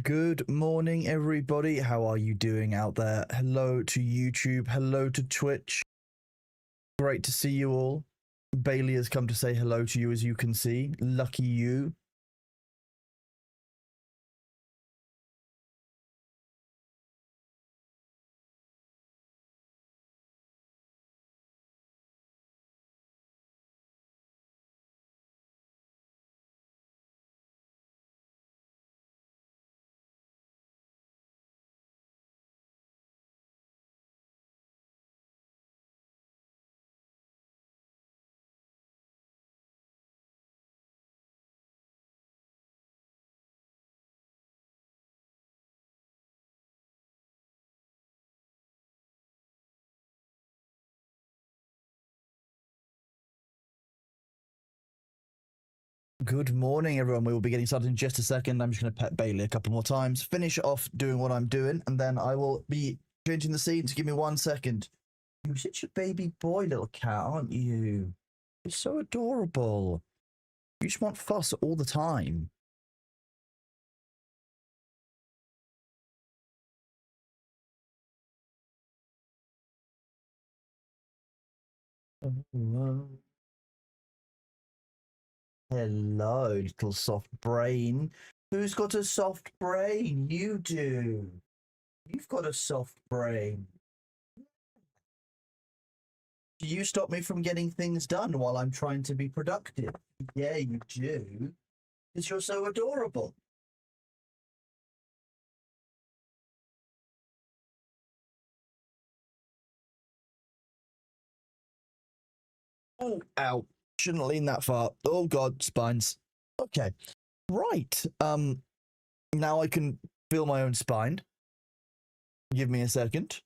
Good morning, everybody. How are you doing out there? Hello to YouTube. Hello to Twitch. Great to see you all. Bailey has come to say hello to you, as you can see. Lucky you. Good morning, everyone. We will be getting started in just a second. I'm just going to pet Bailey a couple more times, finish off doing what I'm doing, and then I will be changing the scenes. Give me 1 second. You're such a baby boy, little cat, aren't you? You're so adorable. You just want fuss all the time. Hello, little soft brain. Who's got a soft brain? You do. You've got a soft brain. Do you stop me from getting things done while I'm trying to be productive? Yeah, you do. Because you're so adorable. Oh, ow. Shouldn't lean that far. Oh, God, spines. Okay. Right. Now I can feel my own spine. Give me a second.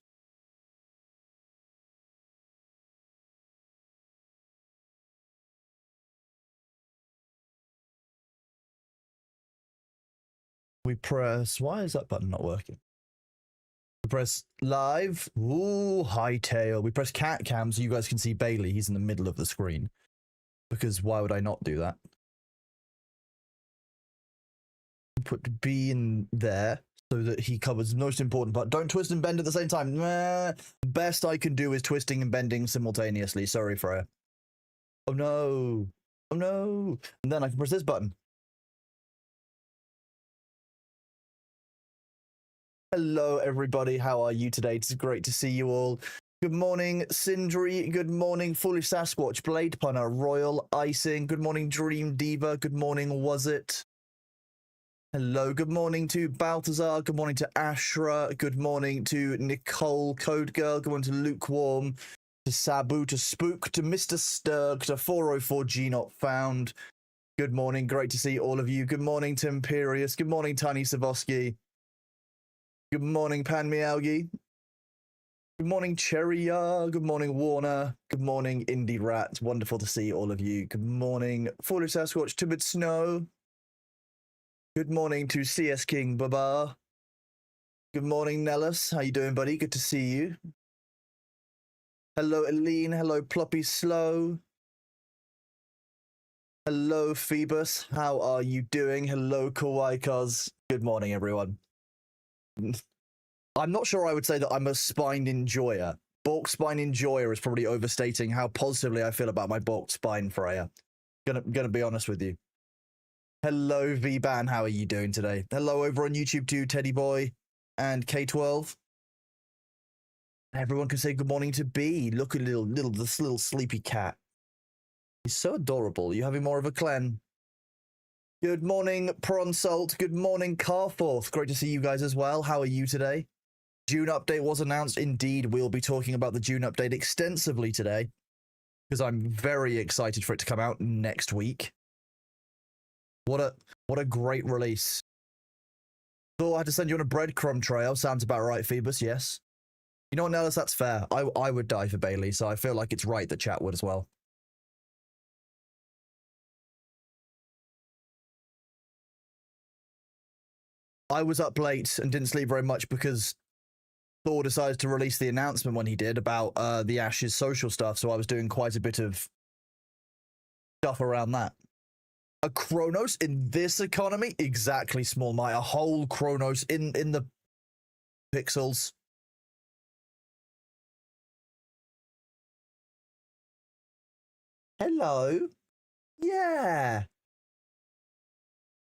We press... Why is that button not working? We press live. Ooh, Hytale. We press cat cam so you guys can see Bailey. He's in the middle of the screen. Because why would I not do that? Put B in there so that he covers the most important part. Don't twist and bend at the same time. Best I can do is twisting and bending simultaneously. Sorry, Freya. Oh no. Oh no. And then I can press this button. Hello, everybody. How are you today? It's great to see you all. Good morning, Sindri. Good morning, Foolish Sasquatch, Blade Punner, Royal Icing. Good morning, Dream Diva. Good morning, Was It? Hello, good morning to Balthazar. Good morning to Ashra. Good morning to Nicole, Code Girl. Good morning to Lukewarm, to Sabu, to Spook, to Mr. Sturg, to 404G Not Found. Good morning. Great to see all of you. Good morning to Imperius. Good morning, Tiny Savosky. Good morning, Pan Meowgi. Good morning, Cherrya. Good morning, Warner. Good morning, Indie Rat. Wonderful to see all of you. Good morning, Foolish Sasquatch, Timid Snow. Good morning to CS King Baba. Good morning, Nellis. How you doing, buddy? Good to see you. Hello, Aline. Hello, Ploppy Slow. Hello, Phoebus. How are you doing? Hello, Kawaii Cuz. Good morning, everyone. I'm not sure I would say that I'm a spine enjoyer. Balk spine enjoyer is probably overstating how positively I feel about my balked spine, Freya. Gonna be honest with you. Hello, V-Ban. How are you doing today? Hello over on YouTube too, Teddy Boy and K12. Everyone can say good morning to B. Look at this little sleepy cat. He's so adorable. Are you having more of a clan? Good morning, Prawn Salt. Good morning, Carforth. Great to see you guys as well. How are you today? June update was announced. Indeed, we'll be talking about the June update extensively today because I'm very excited for it to come out next week. What a great release. Thought I had to send you on a breadcrumb trail. Sounds about right, Phoebus. Yes. You know what, Nellis? That's fair. I would die for Bailey, so I feel like it's right that chat would as well. I was up late and didn't sleep very much because Thor decided to release the announcement when he did about the Ashes social stuff, so I was doing quite a bit of stuff around that. A Chronos in this economy? Exactly, Small Mite. A whole Chronos in the pixels. Hello? Yeah.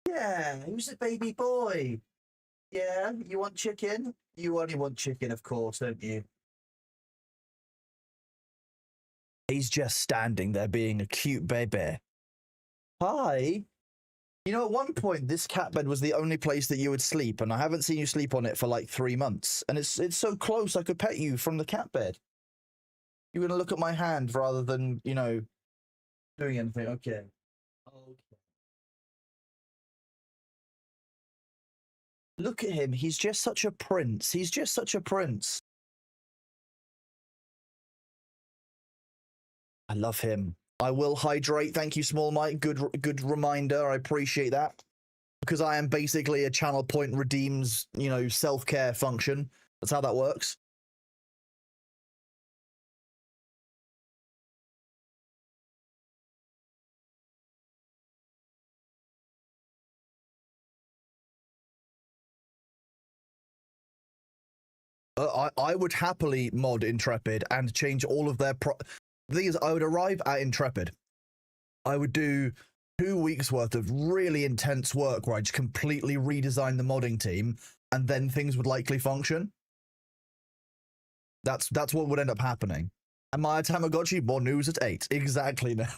Yeah. Who's the baby boy? Yeah, you want chicken? You only want chicken, of course, don't you? He's just standing there being a cute baby. Hi. You know, at one point, this cat bed was the only place that you would sleep, and I haven't seen you sleep on it for like 3 months. And it's so close, I could pet you from the cat bed. You're gonna look at my hand rather than, you know, doing anything. Okay. Okay. Look at him. He's just such a prince. He's just such a prince. I love him. I will hydrate. Thank you, Small Mite. Good reminder. I appreciate that. Because I am basically a channel point redeems, you know, self-care function. That's how that works. I would happily mod Intrepid and change all of their The thing is, I would arrive at Intrepid. I would do 2 weeks worth of really intense work where I just completely redesign the modding team, and then things would likely function. That's what would end up happening. And my Tamagotchi, more news at 8. Exactly now.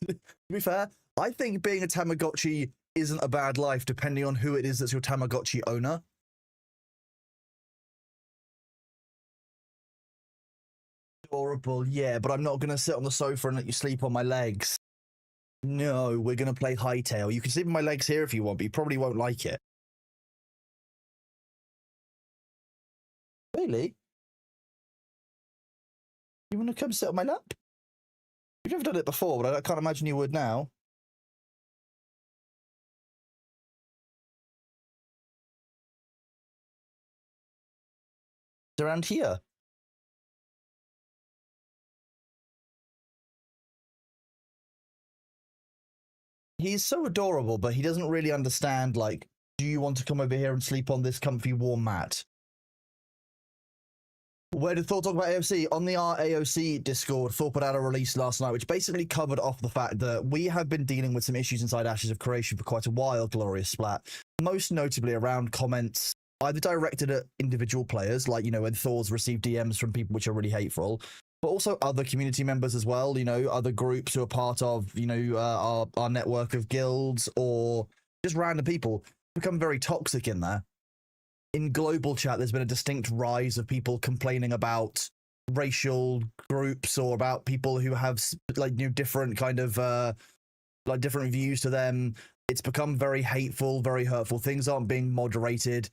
To be fair, I think being a Tamagotchi isn't a bad life, depending on who it is that's your Tamagotchi owner. Adorable, yeah, but I'm not going to sit on the sofa and let you sleep on my legs. No, we're going to play Hytale. You can sleep on my legs here if you want, but you probably won't like it. Really? You want to come sit on my lap? You've never done it before, but I can't imagine you would now. It's around here. He's so adorable, but he doesn't really understand, like, do you want to come over here and sleep on this comfy warm mat? Where did Thor talk about AOC? On the AOC Discord, Thor put out a release last night, which basically covered off the fact that we have been dealing with some issues inside Ashes of Creation for quite a while, Glorious Splat. Most notably around comments either directed at individual players, like, you know, when Thor's received DMs from people which are really hateful, but also other community members as well, you know, other groups who are part of, you know, our network of guilds, or just random people become very toxic in there. In global chat, there's been a distinct rise of people complaining about racial groups, or about people who have, like, new different kind of like different views to them. It's become very hateful, very hurtful. Things aren't being moderated.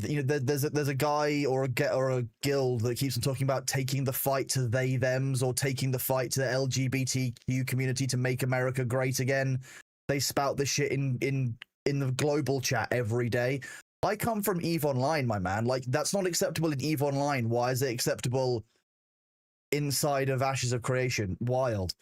You know, there's a guy or a guild that keeps on talking about taking the fight to they thems, or taking the fight to the LGBTQ community to make America great again. They spout this shit in the global chat every day. I come from EVE Online, my man. Like, that's not acceptable in EVE Online. Why is it acceptable inside of Ashes of Creation? Wild.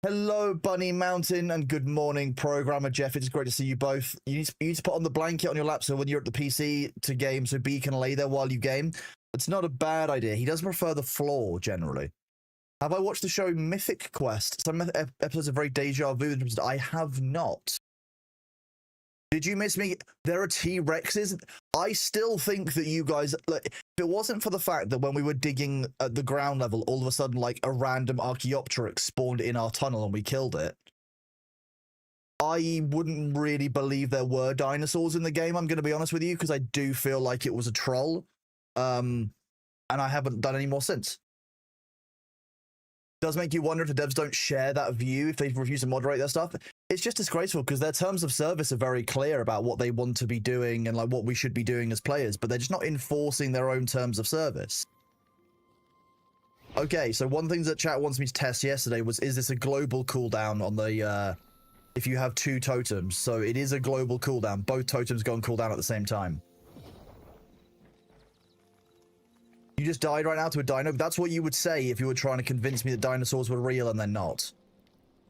Hello, Bunny Mountain, and good morning, Programmer Jeff. It's great to see you both. You need to put on the blanket on your lap so when you're at the PC to game, so B can lay there while you game. It's not a bad idea. He does prefer the floor, generally. Have I watched the show Mythic Quest? Some episodes are very deja vu. I have not. Did you miss me? There are T-Rexes. I still think that you guys, like, if it wasn't for the fact that when we were digging at the ground level, all of a sudden, like, a random Archaeopteryx spawned in our tunnel and we killed it, I wouldn't really believe there were dinosaurs in the game, I'm going to be honest with you, because I do feel like it was a troll. And I haven't done any more since. Does make you wonder if the devs don't share that view, if they refuse to moderate their stuff. It's just disgraceful, because their terms of service are very clear about what they want to be doing and, like, what we should be doing as players, but they're just not enforcing their own terms of service. Okay, so one thing that chat wants me to test yesterday was, is this a global cooldown on the, if you have 2 totems? So it is a global cooldown. Both totems go on cooldown at the same time. You just died right now to a dino? That's what you would say if you were trying to convince me that dinosaurs were real and they're not.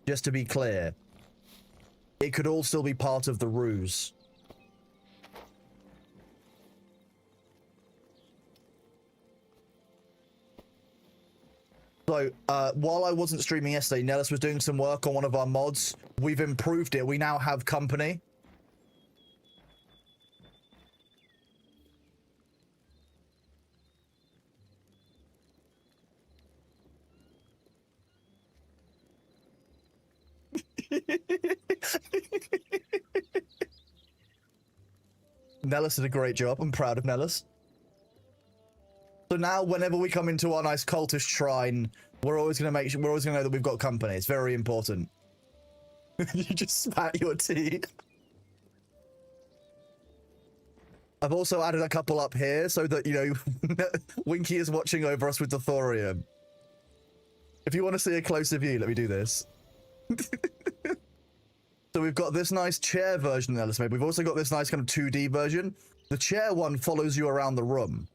Just to be clear. it could all still be part of the ruse. So, while I wasn't streaming yesterday, Nellis was doing some work on one of our mods. We've improved it. We now have company. Nellis did a great job. I'm proud of Nellis. So now, whenever we come into our nice cultist shrine, we're always gonna make sure we're always gonna know that we've got company. It's very important. You just spat your tea. I've also added a couple up here so that, you know, Winky is watching over us with the thorium. If you want to see a closer view, let me do this. So we've got this nice chair version that Ellis made. We've also got this nice kind of 2D version. The chair one follows you around the room.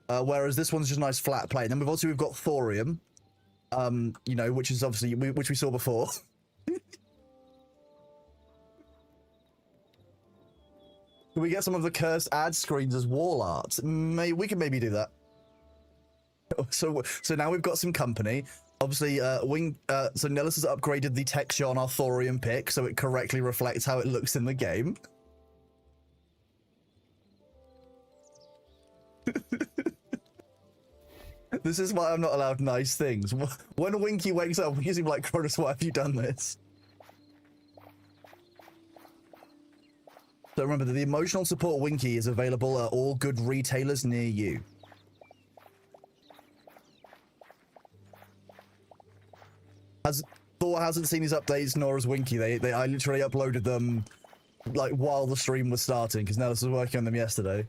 Whereas this one's just a nice flat plate. And then we've got thorium. You know, which is obviously, which we saw before. Can we get some of the cursed ad screens as wall art? We can maybe do that. So now we've got some company. Obviously, so Nellis has upgraded the texture on our thorium pick so it correctly reflects how it looks in the game. This is why I'm not allowed nice things. When Winky wakes up, he's like, Cronus, why have you done this? So remember that the emotional support Winky is available at all good retailers near you. Thor hasn't seen his updates, nor has Winky. I literally uploaded them like while the stream was starting because Nellis was working on them yesterday.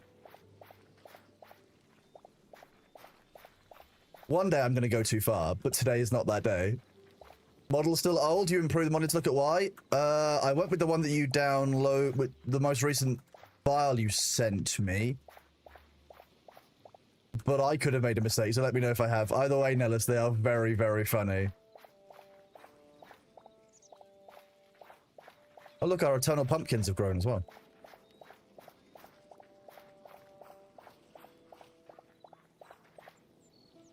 One day I'm going to go too far, but today is not that day. Model's still old. You improved the model to look at why. I went with the one that you download with the most recent file you sent me. But I could have made a mistake, so let me know if I have. Either way, Nellis, they are very, very funny. Oh, look, our eternal pumpkins have grown as well.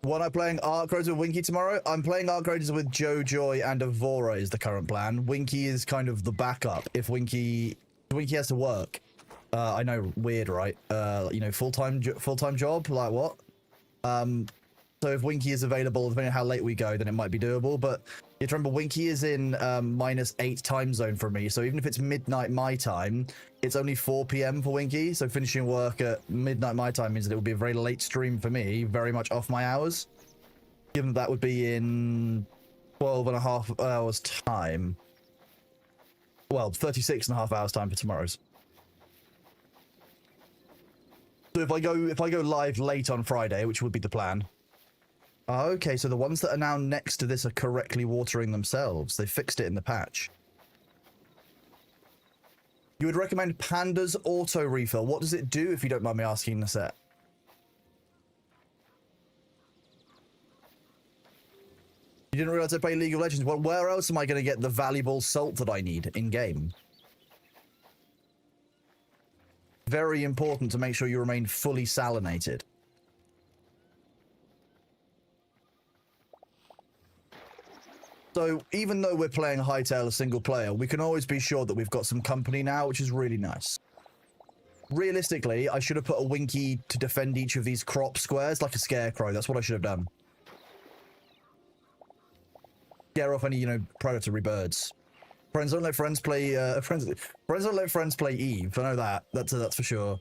When I'm playing Arc Raiders with Winky tomorrow, I'm playing Arc Raiders with Joe Joy and Avora is the current plan. Winky is kind of the backup if Winky has to work. I know, weird, right? You know, full-time job, like what? So if Winky is available, depending on how late we go, then it might be doable. But you have to remember, Winky is in -8 time zone for me. So even if it's midnight my time, it's only 4 PM for Winky. So finishing work at midnight my time means that it would be a very late stream for me, very much off my hours. Given that would be in 12.5 hours time. Well, 36.5 hours time for tomorrow's. So if I go live late on Friday, which would be the plan. Okay, so the ones that are now next to this are correctly watering themselves. They fixed it in the patch. You would recommend Panda's auto refill. What does it do, if you don't mind me asking, Nasette? You didn't realize I play League of Legends? Well, where else am I going to get the valuable salt that I need in-game? Very important to make sure you remain fully salinated. So even though we're playing Hytale a single player, we can always be sure that we've got some company now, which is really nice. Realistically, I should have put a Winky to defend each of these crop squares like a scarecrow. That's what I should have done. Scare off any, you know, predatory birds. Friends don't let friends play, friends don't let friends play Eve. I know that. That's for sure.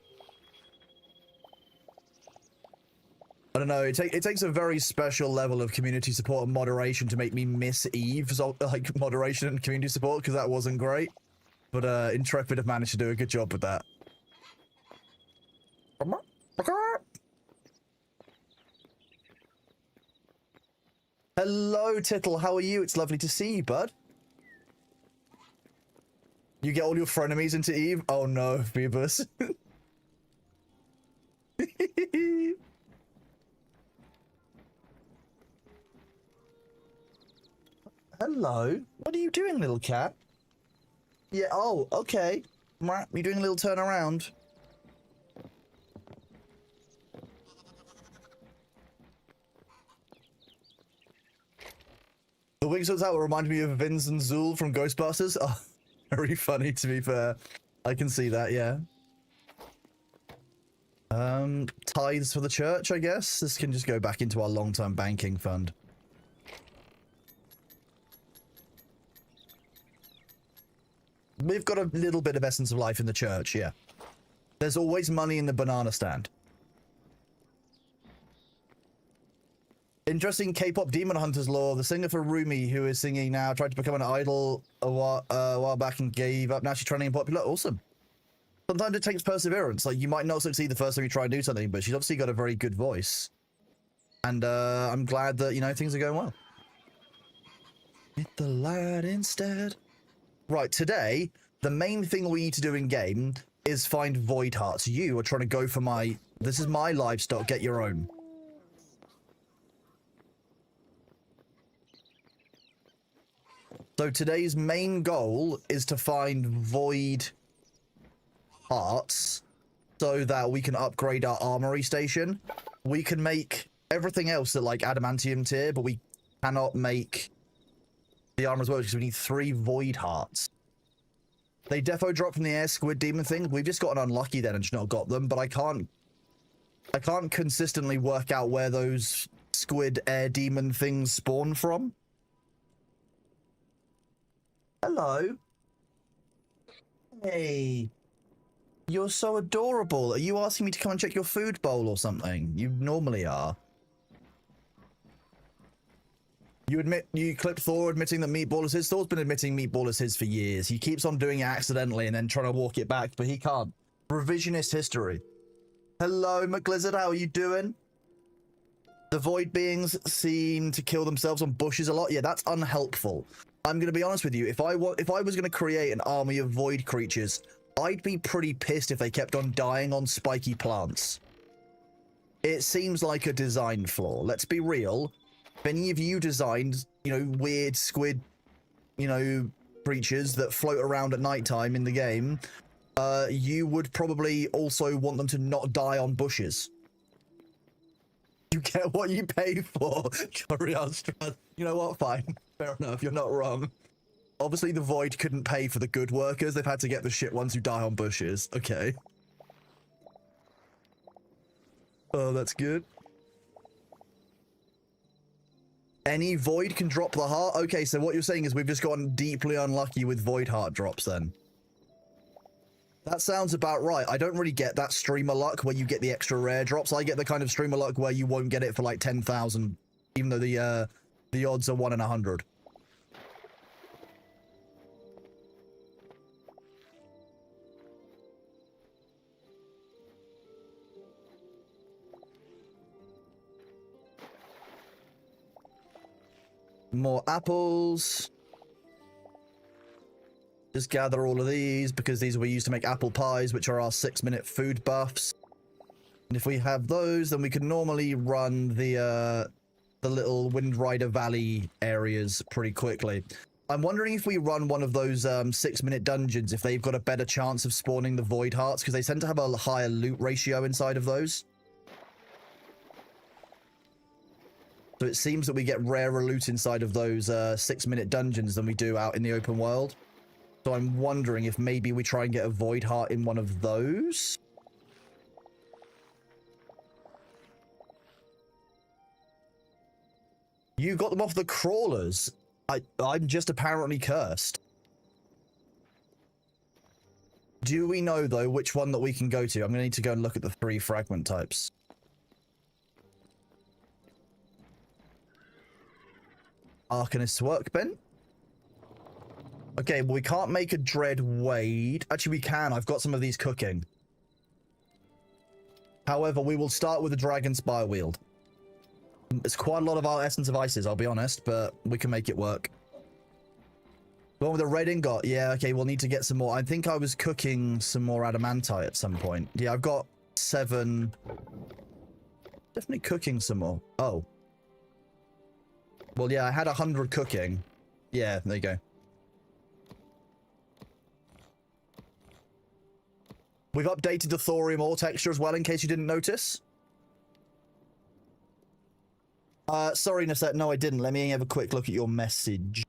I don't know, it takes a very special level of community support and moderation to make me miss Eve's, like, moderation and community support, because that wasn't great. But, Intrepid have managed to do a good job with that. Hello, Tittle, how are you? It's lovely to see you, bud. You get all your frenemies into Eve? Oh no, Phoebus. Hello. What are you doing, little cat? Yeah, oh, okay. Right, you're doing a little turn around. The Wings Out reminded me of Vince and Zool from Ghostbusters. Oh, very funny, to be fair. I can see that, yeah. Tithes for the church, I guess. This can just go back into our long-term banking fund. We've got a little bit of essence of life in the church, yeah. There's always money in the banana stand. Interesting K-pop Demon Hunters lore. The singer for Rumi, who is singing now, tried to become an idol a while back and gave up. Now she's trending and popular. Awesome. Sometimes it takes perseverance. Like, you might not succeed the first time you try and do something, but she's obviously got a very good voice. And I'm glad that, you know, things are going well. Hit the light instead. Right, today, the main thing we need to do in game is find void hearts. You are trying to go for my... This is my livestock. Get your own. So today's main goal is to find void hearts so that we can upgrade our armory station. We can make everything else at like adamantium tier, but we cannot make the armor as well because we need 3 void hearts. They defo drop from the air squid demon thing. We've just gotten unlucky then and just not got them, but I can't consistently work out where those squid air demon things spawn from. Hello. Hey. You're so adorable. Are you asking me to come and check your food bowl or something? You normally are. You clipped Thor admitting that Meatball is his. Thor's been admitting Meatball is his for years. He keeps on doing it accidentally and then trying to walk it back, but he can't. Revisionist history. Hello, McGlizzard. How are you doing? The void beings seem to kill themselves on bushes a lot. Yeah, that's unhelpful. I'm going to be honest with you. If I was going to create an army of void creatures, I'd be pretty pissed if they kept on dying on spiky plants. It seems like a design flaw. Let's be real. If any of you designed, you know, weird squid, you know, creatures that float around at nighttime in the game, you would probably also want them to not die on bushes. You get what you pay for. You know what? Fine. Fair enough. You're not wrong. Obviously, the Void couldn't pay for the good workers. They've had to get the shit ones who die on bushes. Okay. Oh, that's good. Any Void can drop the heart? Okay, so what you're saying is we've just gotten deeply unlucky with Void heart drops then. That sounds about right. I don't really get that streamer luck where you get the extra rare drops. I get the kind of streamer luck where you won't get it for like 10,000, even though the odds are 1 in 100. More apples. Just gather all of these because these we use to make apple pies, which are our 6-minute food buffs. And if we have those, then we can normally run the little Wind Rider Valley areas pretty quickly. I'm wondering if we run one of those 6-minute dungeons, if they've got a better chance of spawning the Void Hearts, because they tend to have a higher loot ratio inside of those. So it seems that we get rarer loot inside of those 6-minute dungeons than we do out in the open world. So I'm wondering if maybe we try and get a Void Heart in one of those. You got them off the crawlers. I'm just apparently cursed. Do we know, though, which one that we can go to? I'm going to need to go and look at the 3 fragment types. Arcanist's Workbench. Okay, well, we can't make a Dread Wade. Actually, we can. I've got some of these cooking. However, we will start with the Dragon Spire Wield. It's quite a lot of our Essence of Ices, I'll be honest, but we can make it work. The one with the red ingot. Yeah, okay, we'll need to get some more. I think I was cooking some more adamantite at some point. Yeah, I've got 7. Definitely cooking some more. Oh. Well, yeah, I had 100 cooking. Yeah, there you go. We've updated the thorium ore texture as well, in case you didn't notice. Sorry, Nasette, no, I didn't. Let me have a quick look at your message.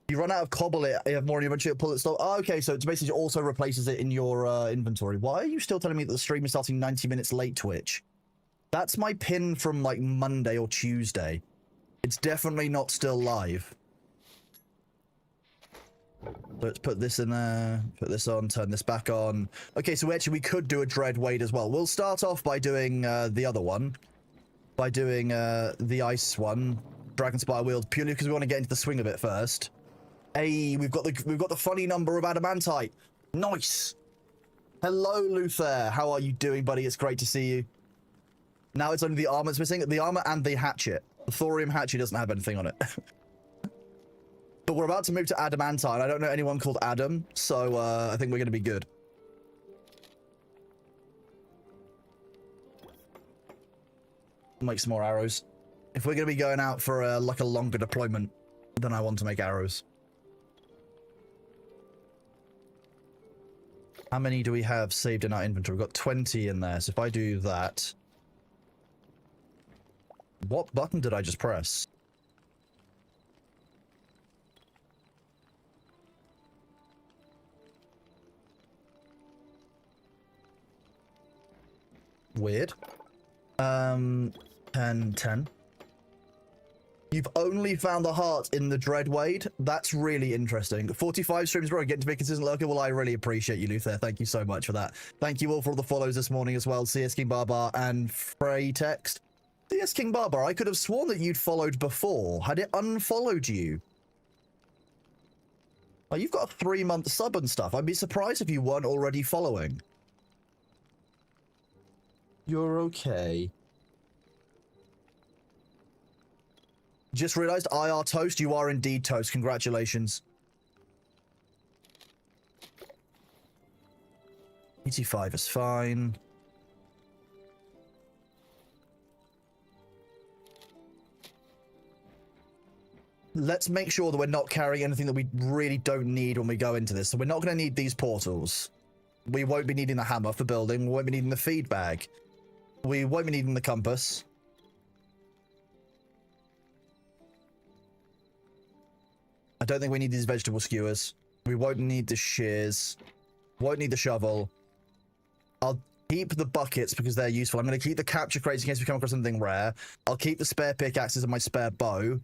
You run out of cobble, you have more in your inventory, pull it stop. Oh, okay, so it basically also replaces it in your inventory. Why are you still telling me that the stream is starting 90 minutes late, Twitch? That's my pin from, like, Monday or Tuesday. It's definitely not still live. Let's put this in there, put this on, turn this back on. Okay, so actually we could do a Dread Wade as well. We'll start off by doing the other one. By doing the ice one, Dragon Spire Wield, purely because we want to get into the swing of it first. Hey, we've got the funny number of adamantite. Nice. Hello, Luther. How are you doing, buddy? It's great to see you. Now it's only the armor that's missing. The armor and the hatchet. The thorium hatchet doesn't have anything on it. But we're about to move to adamantite. I don't know anyone called Adam, so I think we're going to be good. Make some more arrows. If we're going to be going out for like a longer deployment, then I want to make arrows. How many do we have saved in our inventory? We've got 20 in there. So if I do that... What button did I just press? Weird. 10. You've only found the heart in the Dread Wade? That's really interesting. 45 streams, bro. Getting to be consistent. Okay, well, I really appreciate you, Luther. Thank you so much for that. Thank you all for all the follows this morning as well. CS King Barbar and Frey Text. CS King Barbar, I could have sworn that you'd followed before. Had it unfollowed you? Oh, you've got a 3-month sub and stuff. I'd be surprised if you weren't already following. You're okay. Just realized IR toast. You are indeed toast. Congratulations. 85 is fine. Let's make sure that we're not carrying anything that we really don't need when we go into this. So we're not going to need these portals. We won't be needing the hammer for building. We won't be needing the feed bag. We won't be needing the compass. I don't think we need these vegetable skewers. We won't need the shears. Won't need the shovel. I'll keep the buckets because they're useful. I'm going to keep the capture crates in case we come across something rare. I'll keep the spare pickaxes and my spare bow.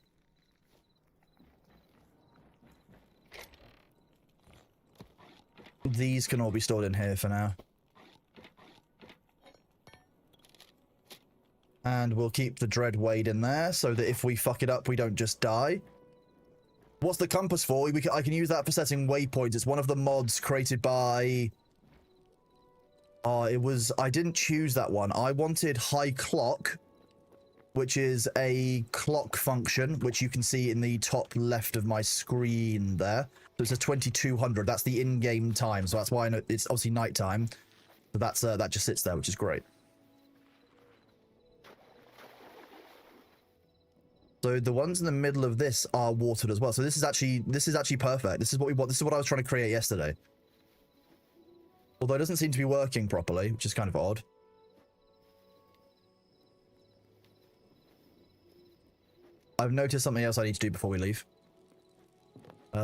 These can all be stored in here for now. And we'll keep the Dread Wade in there so that if we fuck it up, we don't just die. What's the compass for? I can use that for setting waypoints. It's one of the mods created by... I didn't choose that one. I wanted High Clock, which is a clock function, which you can see in the top left of my screen there. So it's a 2200. That's the in-game time. So that's why I know it's obviously nighttime. So that's that just sits there, which is great. So the ones in the middle of this are watered as well. So this is actually perfect. This is what we want. This is what I was trying to create yesterday. Although it doesn't seem to be working properly, which is kind of odd. I've noticed something else I need to do before we leave.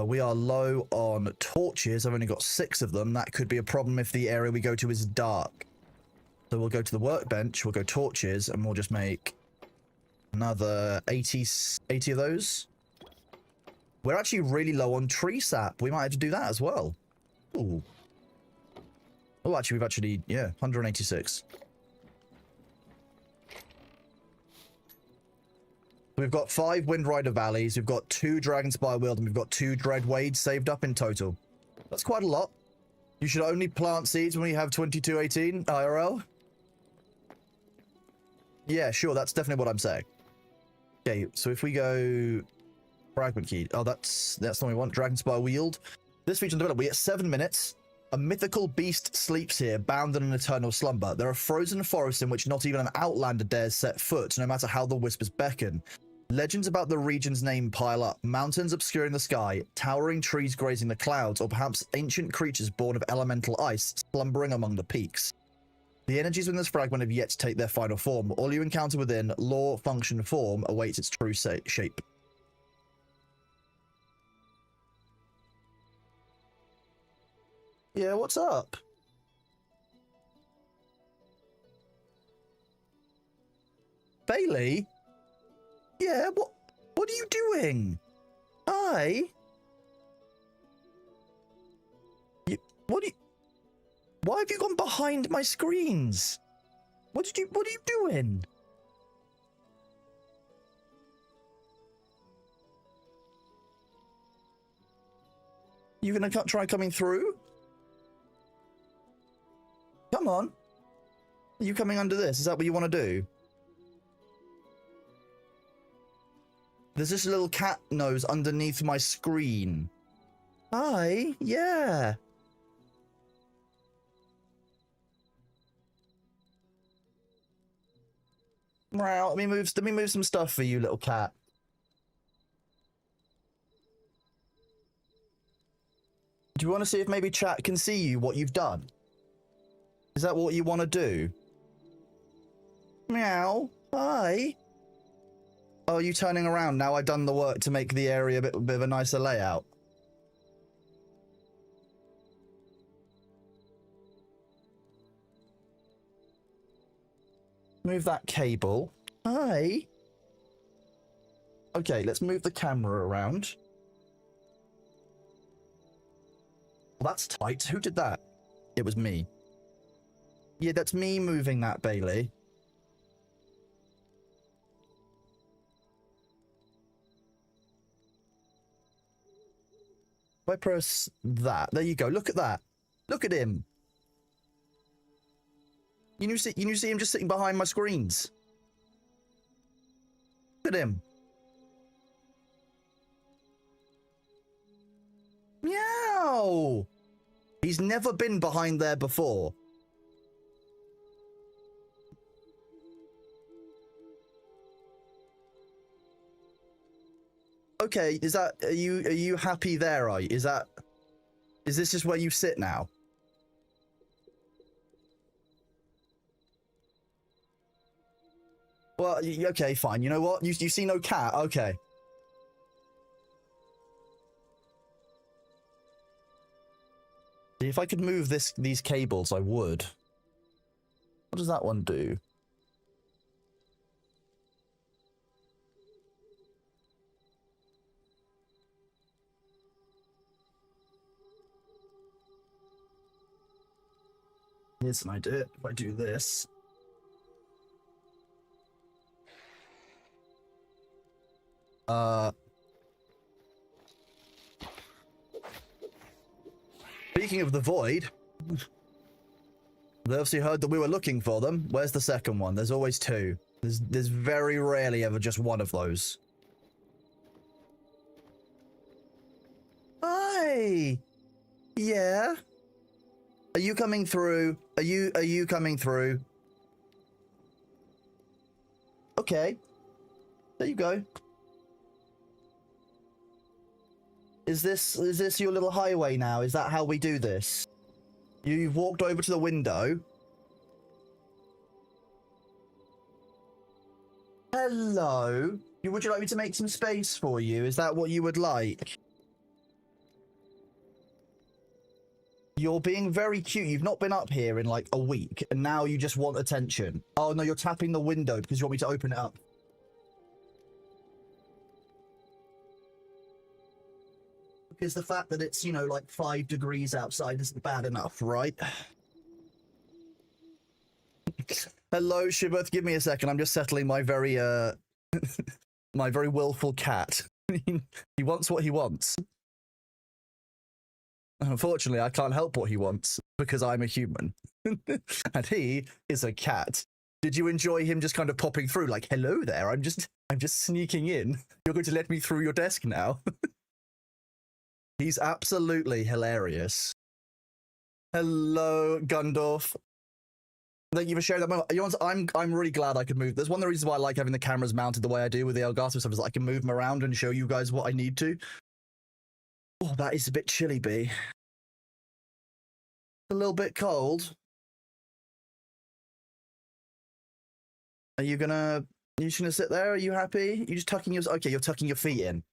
We are low on torches. I've only got 6 of them. That could be a problem if the area we go to is dark. So we'll go to the workbench, we'll go torches, and we'll just make another 80 of those. We're actually really low on tree sap. We might have to do that as well. Ooh. Oh, actually, yeah, 186. We've got 5 Wind Rider Valleys, we've got 2 Dragon Spire Wield, and we've got 2 Dread Wades saved up in total. That's quite a lot. You should only plant seeds when you have 2218 IRL. Yeah, sure, that's definitely what I'm saying. Okay, so if we go... Fragment key. Oh, that's the one we want. Dragon Spire Wield. This feature on development, we get 7 minutes. A mythical beast sleeps here, bound in an eternal slumber. There are frozen forests in which not even an outlander dares set foot, no matter how the whispers beckon. Legends about the region's name pile up. Mountains obscuring the sky, towering trees grazing the clouds, or perhaps ancient creatures born of elemental ice slumbering among the peaks. The energies within this fragment have yet to take their final form. All you encounter within, law, function, form, awaits its true shape. Yeah, what's up? Bailey? Yeah, what are you doing? Hi? Why have you gone behind my screens? What are you doing? You gonna try coming through? Come on. Are you coming under this? Is that what you want to do? There's this little cat nose underneath my screen. Hi, yeah. Wow, let me move some stuff for you, little cat. Do you want to see if maybe chat can see you, what you've done? Is that what you want to do? Meow. Hi. Oh, are you turning around now? I've done the work to make the area a bit of a nicer layout. Move that cable. Hi. Okay, let's move the camera around. Well, that's tight. Who did that? It was me. Yeah, that's me moving that, Bailey. If I press that, there you go. Look at that. Look at him. You see him just sitting behind my screens. Look at him. Meow. He's never been behind there before. Okay, are you happy there, are you? Is this just where you sit now? Well, okay, fine. You know what? You see no cat? Okay. If I could move these cables, I would. What does that one do? Here's an idea. If I do this. Speaking of the void, they obviously heard that we were looking for them. Where's the second one? There's always two. There's very rarely ever just one of those. Hi. Yeah. Are you coming through? Are you coming through? Okay. There you go. Is this your little highway now? Is that how we do this? You've walked over to the window. Hello. Would you like me to make some space for you? Is that what you would like? You're being very cute. You've not been up here in like a week, and now you just want attention. Oh no, you're tapping the window because you want me to open it up. Because the fact that it's, you know, like 5 degrees outside isn't bad enough, right? Hello, Shibeth. Give me a second. I'm just settling my very, my very willful cat. He wants what he wants. Unfortunately, I can't help what he wants because I'm a human. And he is a cat. Did you enjoy him just kind of popping through like, hello there, I'm just sneaking in. You're going to let me through your desk now? He's absolutely hilarious. Hello, Gundorf. Thank you for sharing that moment. You know what, I'm really glad I could move. That's one of the reasons why I like having the cameras mounted the way I do with the Elgato stuff, is I can move them around and show you guys what I need to. Oh, that is a bit chilly, B. A little bit cold. Are you just gonna sit there? Are you happy? You just tucking your, okay, you're tucking your feet in.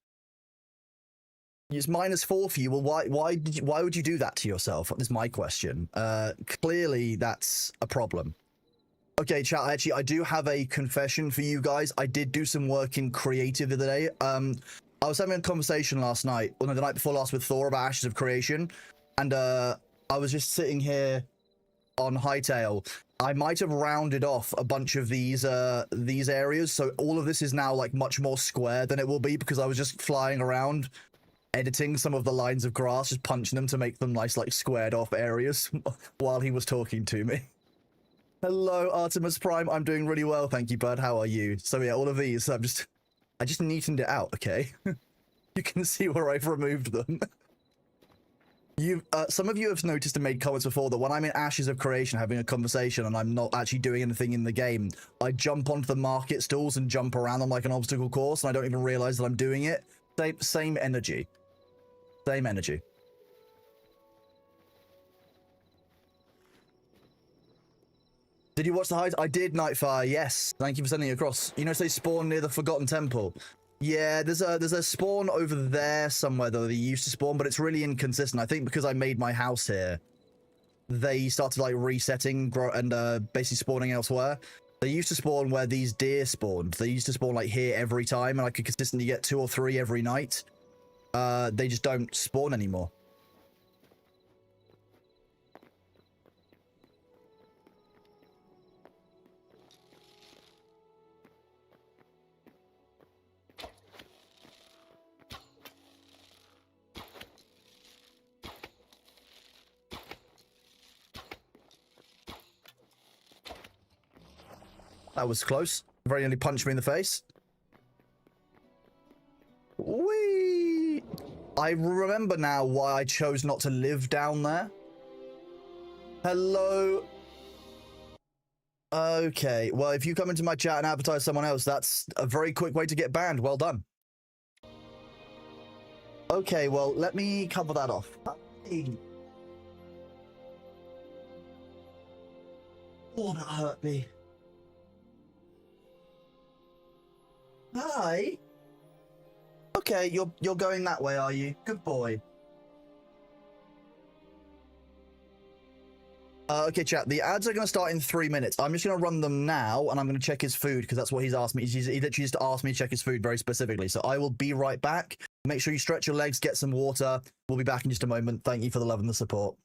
It's -4 for you. Well, why would you do that to yourself? That's my question. Clearly that's a problem. Okay, chat, actually, I do have a confession for you guys. I did do some work in creative the other day. I was having a conversation last night, or no, the night before last, with Thor about Ashes of Creation, and I was just sitting here on Hytale. I might have rounded off a bunch of these areas, so all of this is now like much more square than it will be, because I was just flying around editing some of the lines of grass, just punching them to make them nice, like, squared off areas while he was talking to me. Hello, Artemis Prime. I'm doing really well, thank you, bud. How are you? So yeah, all of these, I just neatened it out, okay? You can see where I've removed them. Some of you have noticed and made comments before that when I'm in Ashes of Creation having a conversation and I'm not actually doing anything in the game, I jump onto the market stalls and jump around them like an obstacle course, and I don't even realize that I'm doing it. Same energy. Same energy. Did you watch the hides? I did, Nightfire. Yes. Thank you for sending it across. You know, they spawn near the Forgotten Temple. Yeah, there's a spawn over there somewhere though. They used to spawn, but it's really inconsistent. I think because I made my house here, they started like resetting and basically spawning elsewhere. They used to spawn where these deer spawned. They used to spawn like here every time, and I could consistently get 2 or 3 every night. They just don't spawn anymore. That was close. Very nearly punched me in the face. Whee! I remember now why I chose not to live down there. Hello. Okay, well, if you come into my chat and advertise someone else, that's a very quick way to get banned. Well done. Okay, well, let me cover that off. Oh, that hurt me. Hi. Okay, you're going that way, are you? Good boy. Okay, chat. The ads are going to start in 3 minutes. I'm just going to run them now, and I'm going to check his food, because that's what he's asked me. He literally just asked me to check his food very specifically. So I will be right back. Make sure you stretch your legs, get some water. We'll be back in just a moment. Thank you for the love and the support.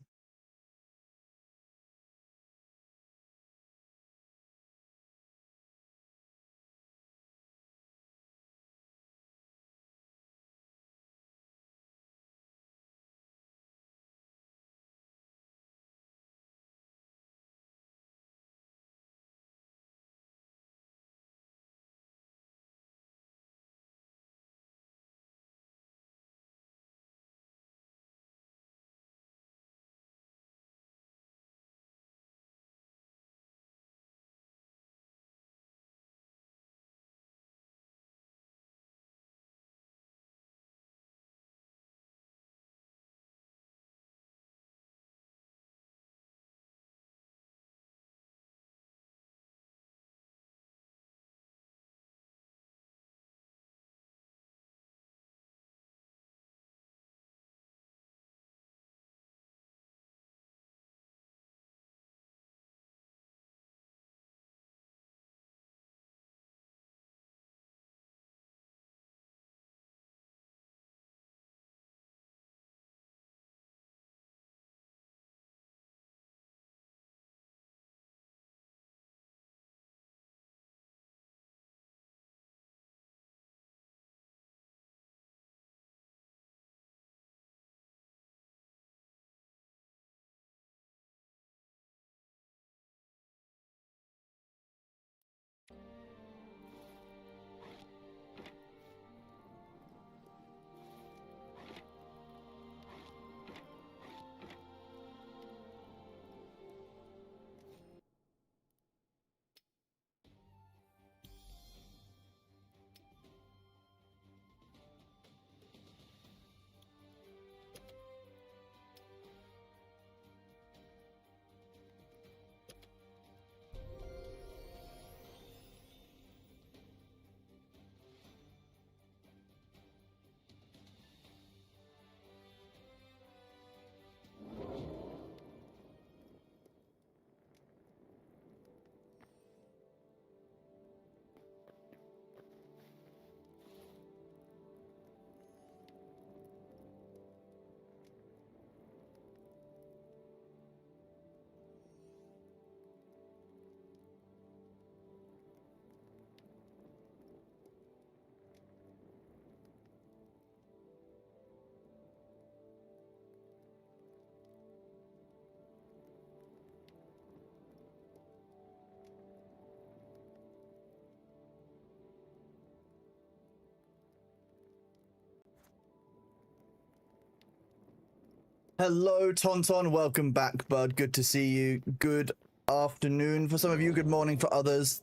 Hello, Tonton. Welcome back, bud. Good to see you. Good afternoon for some of you. Good morning for others.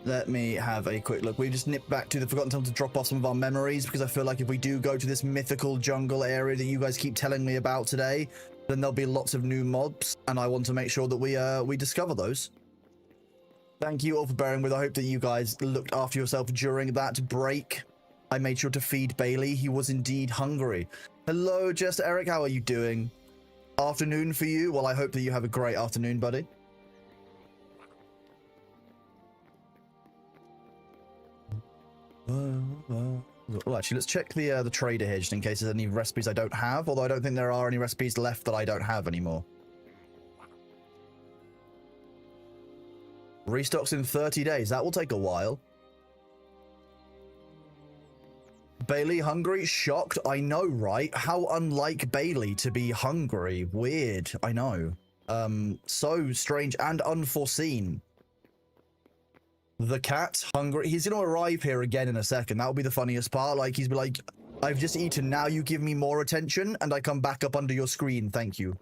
Let me have a quick look. We just nipped back to the Forgotten Time to drop off some of our memories, because I feel like if we do go to this mythical jungle area that you guys keep telling me about today, then there'll be lots of new mobs, and I want to make sure that we discover those. Thank you all for bearing with. I hope that you guys looked after yourself during that break. I made sure to feed Bailey. He was indeed hungry. Hello, Jess Eric. How are you doing? Afternoon for you? Well, I hope that you have a great afternoon, buddy. Well, actually, let's check the trader here just in case there's any recipes I don't have, although I don't think there are any recipes left that I don't have anymore. Restocks in 30 days. That will take a while. Bailey hungry? Shocked? I know, right? How unlike Bailey to be hungry. Weird. I know. So strange and unforeseen. The cat hungry. He's gonna arrive here again in a second. That'll be the funniest part. Like, he's be like, I've just eaten, now you give me more attention, and I come back up under your screen. Thank you.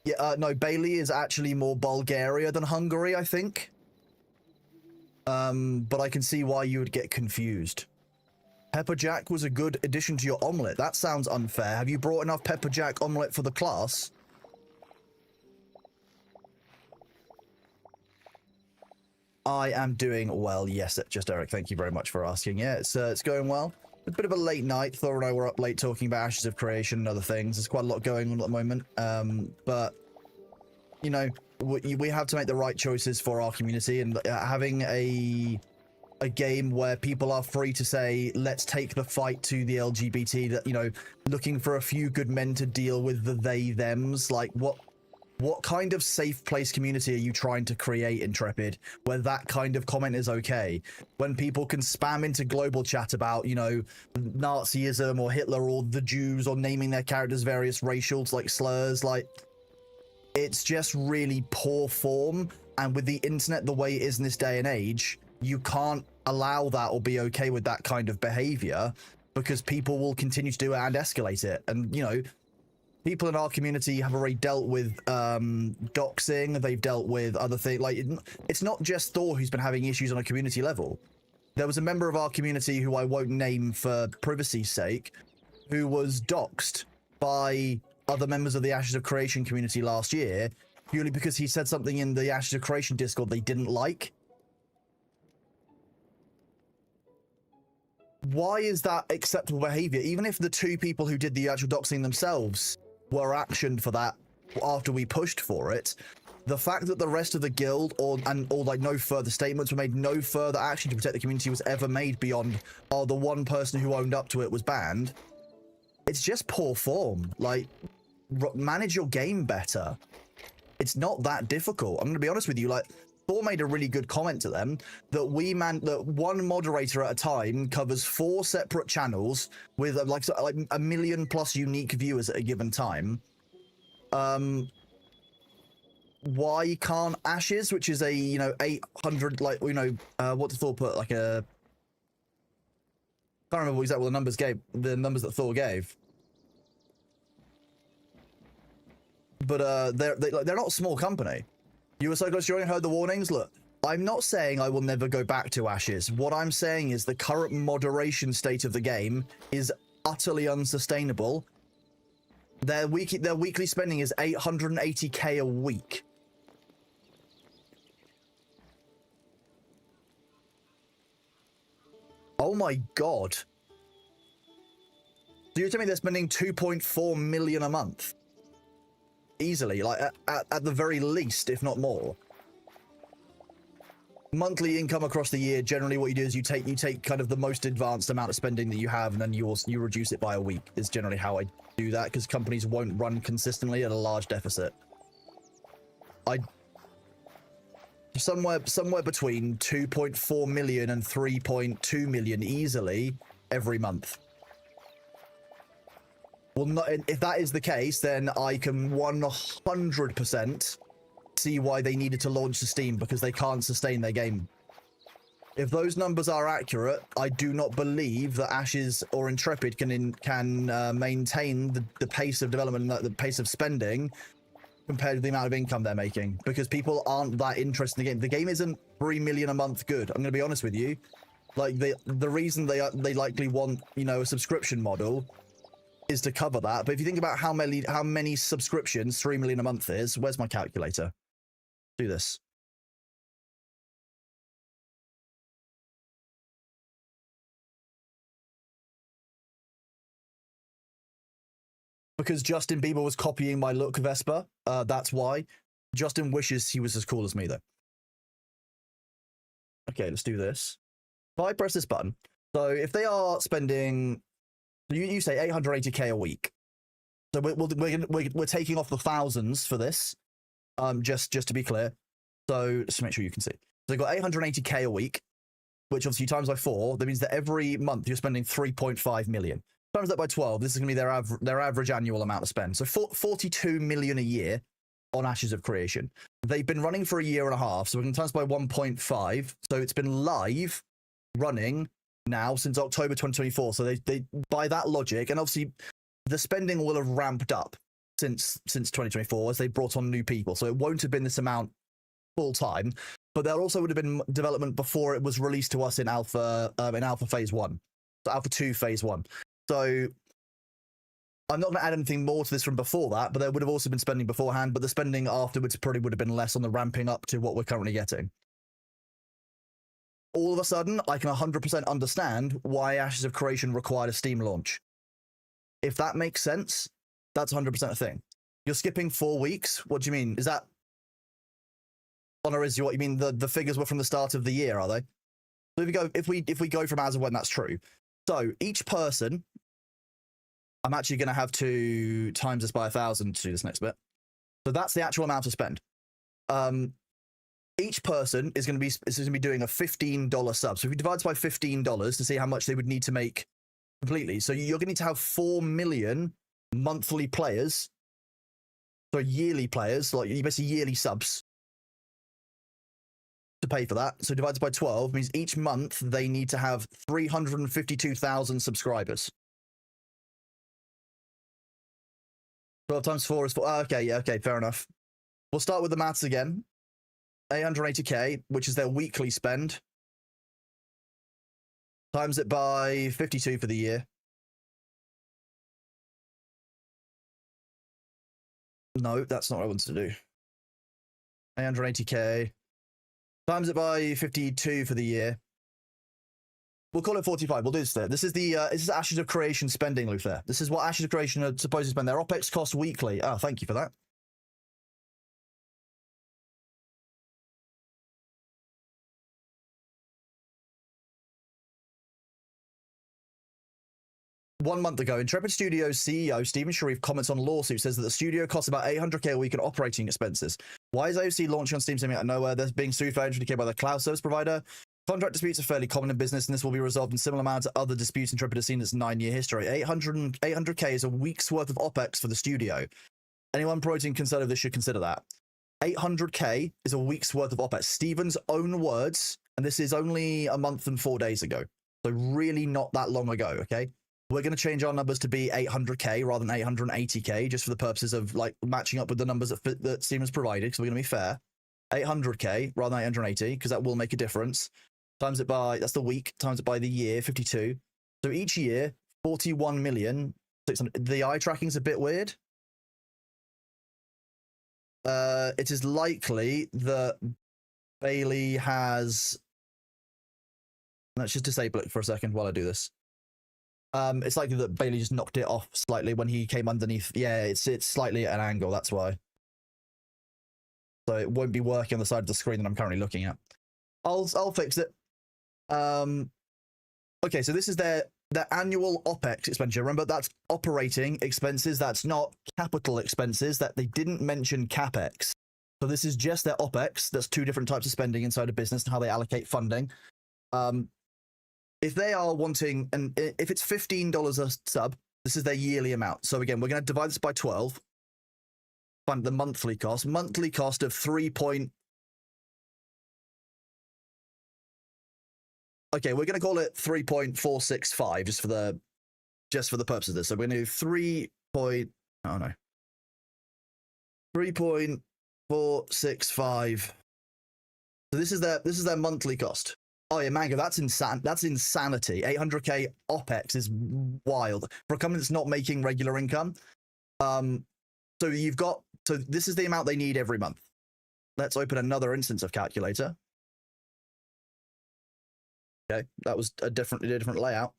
Yeah, no, Bailey is actually more Bulgaria than Hungary, I think. But I can see why you would get confused. Pepper Jack was a good addition to your omelette. That sounds unfair. Have you brought enough Pepper Jack omelette for the class? I am doing well. Yes, just Eric. Thank you very much for asking. Yeah, it's going well. A bit of a late night. Thor and I were up late talking about Ashes of Creation and other things. There's quite a lot going on at the moment. But you know, we have to make the right choices for our community, and having a game where people are free to say, let's take the fight to the LGBT, that, you know, looking for a few good men to deal with the they thems. Like, what kind of safe place community are you trying to create, Intrepid, where that kind of comment is okay? When people can spam into global chat about, you know, Nazism or Hitler or the Jews, or naming their characters various racial like slurs, like, it's just really poor form. And with the internet the way it is in this day and age, you can't allow that or be okay with that kind of behavior, because people will continue to do it and escalate it. And, you know, people in our community have already dealt with doxing. They've dealt with other things. Like, it's not just Thor who's been having issues on a community level. There was a member of our community who I won't name for privacy's sake, who was doxed by other members of the Ashes of Creation community last year, purely because he said something in the Ashes of Creation Discord they didn't like. Why is that acceptable behavior? Even if the two people who did the actual doxing themselves were actioned for that after we pushed for it, the fact that the rest of the guild or like no further statements were made, no further action to protect the community was ever made beyond, oh, the one person who owned up to it was banned. It's just poor form. Like, manage your game better. It's not that difficult. I'm going to be honest with you. Like, Thor made a really good comment to them that that one moderator at a time covers 4 separate channels with like 1 million plus unique viewers at a given time. Why can't Ashes, which is a, you know, 800, like, you know, what did Thor put? Like a, can't remember exactly what the numbers that Thor gave. But they're not a small company. You were so close, you already heard the warnings. Look, I'm not saying I will never go back to Ashes. What I'm saying is the current moderation state of the game is utterly unsustainable. Their weekly spending is 880k a week. Oh my god. So you're telling me they're spending 2.4 million a month? Easily, like at the very least, if not more. Monthly income across the year, generally what you do is you take kind of the most advanced amount of spending that you have, and then you reduce it by a week, is generally how I do that, because companies won't run consistently at a large deficit. Somewhere between 2.4 million and 3.2 million easily every month. Well, not, if that is the case, then I can 100% see why they needed to launch the Steam, because they can't sustain their game. If those numbers are accurate, I do not believe that Ashes or Intrepid can maintain the pace of development and the pace of spending compared to the amount of income they're making, because people aren't that interested in the game. The game isn't 3 million a month good. I'm going to be honest with you. Like, the reason they likely want, you know, a subscription model is to cover that. But if you think about how many subscriptions 3 million a month is, where's my calculator? Do this. Because Justin Bieber was copying my look, Vespa. That's why. Justin wishes he was as cool as me, though. Okay, let's do this. If I press this button, so if they are spending, you say 880k a week. So we're taking off the thousands for this, just to be clear. So just to make sure you can see. So they've got 880k a week, which obviously times by 4. That means that every month you're spending 3.5 million. Times that by 12, this is going to be their average annual amount to spend. So 42 million a year on Ashes of Creation. They've been running for a year and a half, so we can times by 1.5. So it's been live running now since October 2024. So they by that logic, and obviously the spending will have ramped up since 2024 as they brought on new people. So it won't have been this amount full time, but there also would have been development before it was released to us in alpha phase 1, so alpha 2 phase 1. So I'm not going to add anything more to this from before that, but there would have also been spending beforehand, but the spending afterwards probably would have been less on the ramping up to what we're currently getting. All of a sudden, I can 100% understand why Ashes of Creation required a Steam launch. If that makes sense, that's 100% a thing. You're skipping 4 weeks? What do you mean? Is that... Honor, is what you mean the figures were from the start of the year, are they? So if we go from as of when that's true. So each person, I'm actually going to have to times this by 1,000 to do this next bit. So that's the actual amount to spend. Each person is going to be doing a $15 sub. So if we divide by $15 to see how much they would need to make completely. So you're going to need to have 4 million monthly players. So yearly players, like basically yearly subs to pay for that. So divided by 12 means each month they need to have 352,000 subscribers. 12 times 4 is 4. Okay, yeah, okay, fair enough. We'll start with the maths again. 880k, which is their weekly spend. Times it by 52 for the year. No, that's not what I wanted to do. 880k. Times it by 52 for the year. We'll call it 45. We'll do this there. This is Ashes of Creation spending, Luther. This is what Ashes of Creation are supposed to spend. Their OPEX costs weekly. Oh, thank you for that. One month ago, Intrepid Studios CEO Stephen Sharif comments on lawsuit, says that the studio costs about 800k a week in operating expenses. Why is AOC launching on Steam seeming out of nowhere? They're being sued for 800k by the cloud service provider. Contract disputes are fairly common in business, and this will be resolved in similar manner to other disputes Intrepid has seen in its 9-year history. 800k is a week's worth of OPEX for the studio. Anyone promoting conservative this should consider that. 800k is a week's worth of OPEX. Stephen's own words, and this is only a month and 4 days ago. So really not that long ago, okay? We're going to change our numbers to be 800k rather than 880k, just for the purposes of like matching up with the numbers that Stephen's provided, because we're going to be fair. 800k rather than 880, because that will make a difference. Times it by, that's the week, times it by the year, 52. So each year, 41 million. 600. The eye tracking's a bit weird. It is likely that Bailey has... Let's just disable it for a second while I do this. It's likely that Bailey just knocked it off slightly when he came underneath. Yeah, it's slightly at an angle, that's why. So it won't be working on the side of the screen that I'm currently looking at. I'll fix it. Okay, so this is their annual OPEX expenditure. Remember, that's operating expenses. That's not capital expenses. That they didn't mention CapEx. So this is just their OPEX. That's 2 different types of spending inside a business and how they allocate funding. If they are wanting, and if it's $15 a sub, This is their yearly amount. So again, we're going to divide this by 12. Find the monthly cost. Monthly cost of 3. Okay, we're going to call it 3.465 just for the purpose of this. So we're going to do 3.465. So this is their monthly cost. Oh yeah, Mango, that's insanity. 800k OPEX is wild for a company that's not making regular income. So this is the amount they need every month. Let's open another instance of calculator. Okay, that was a different layout.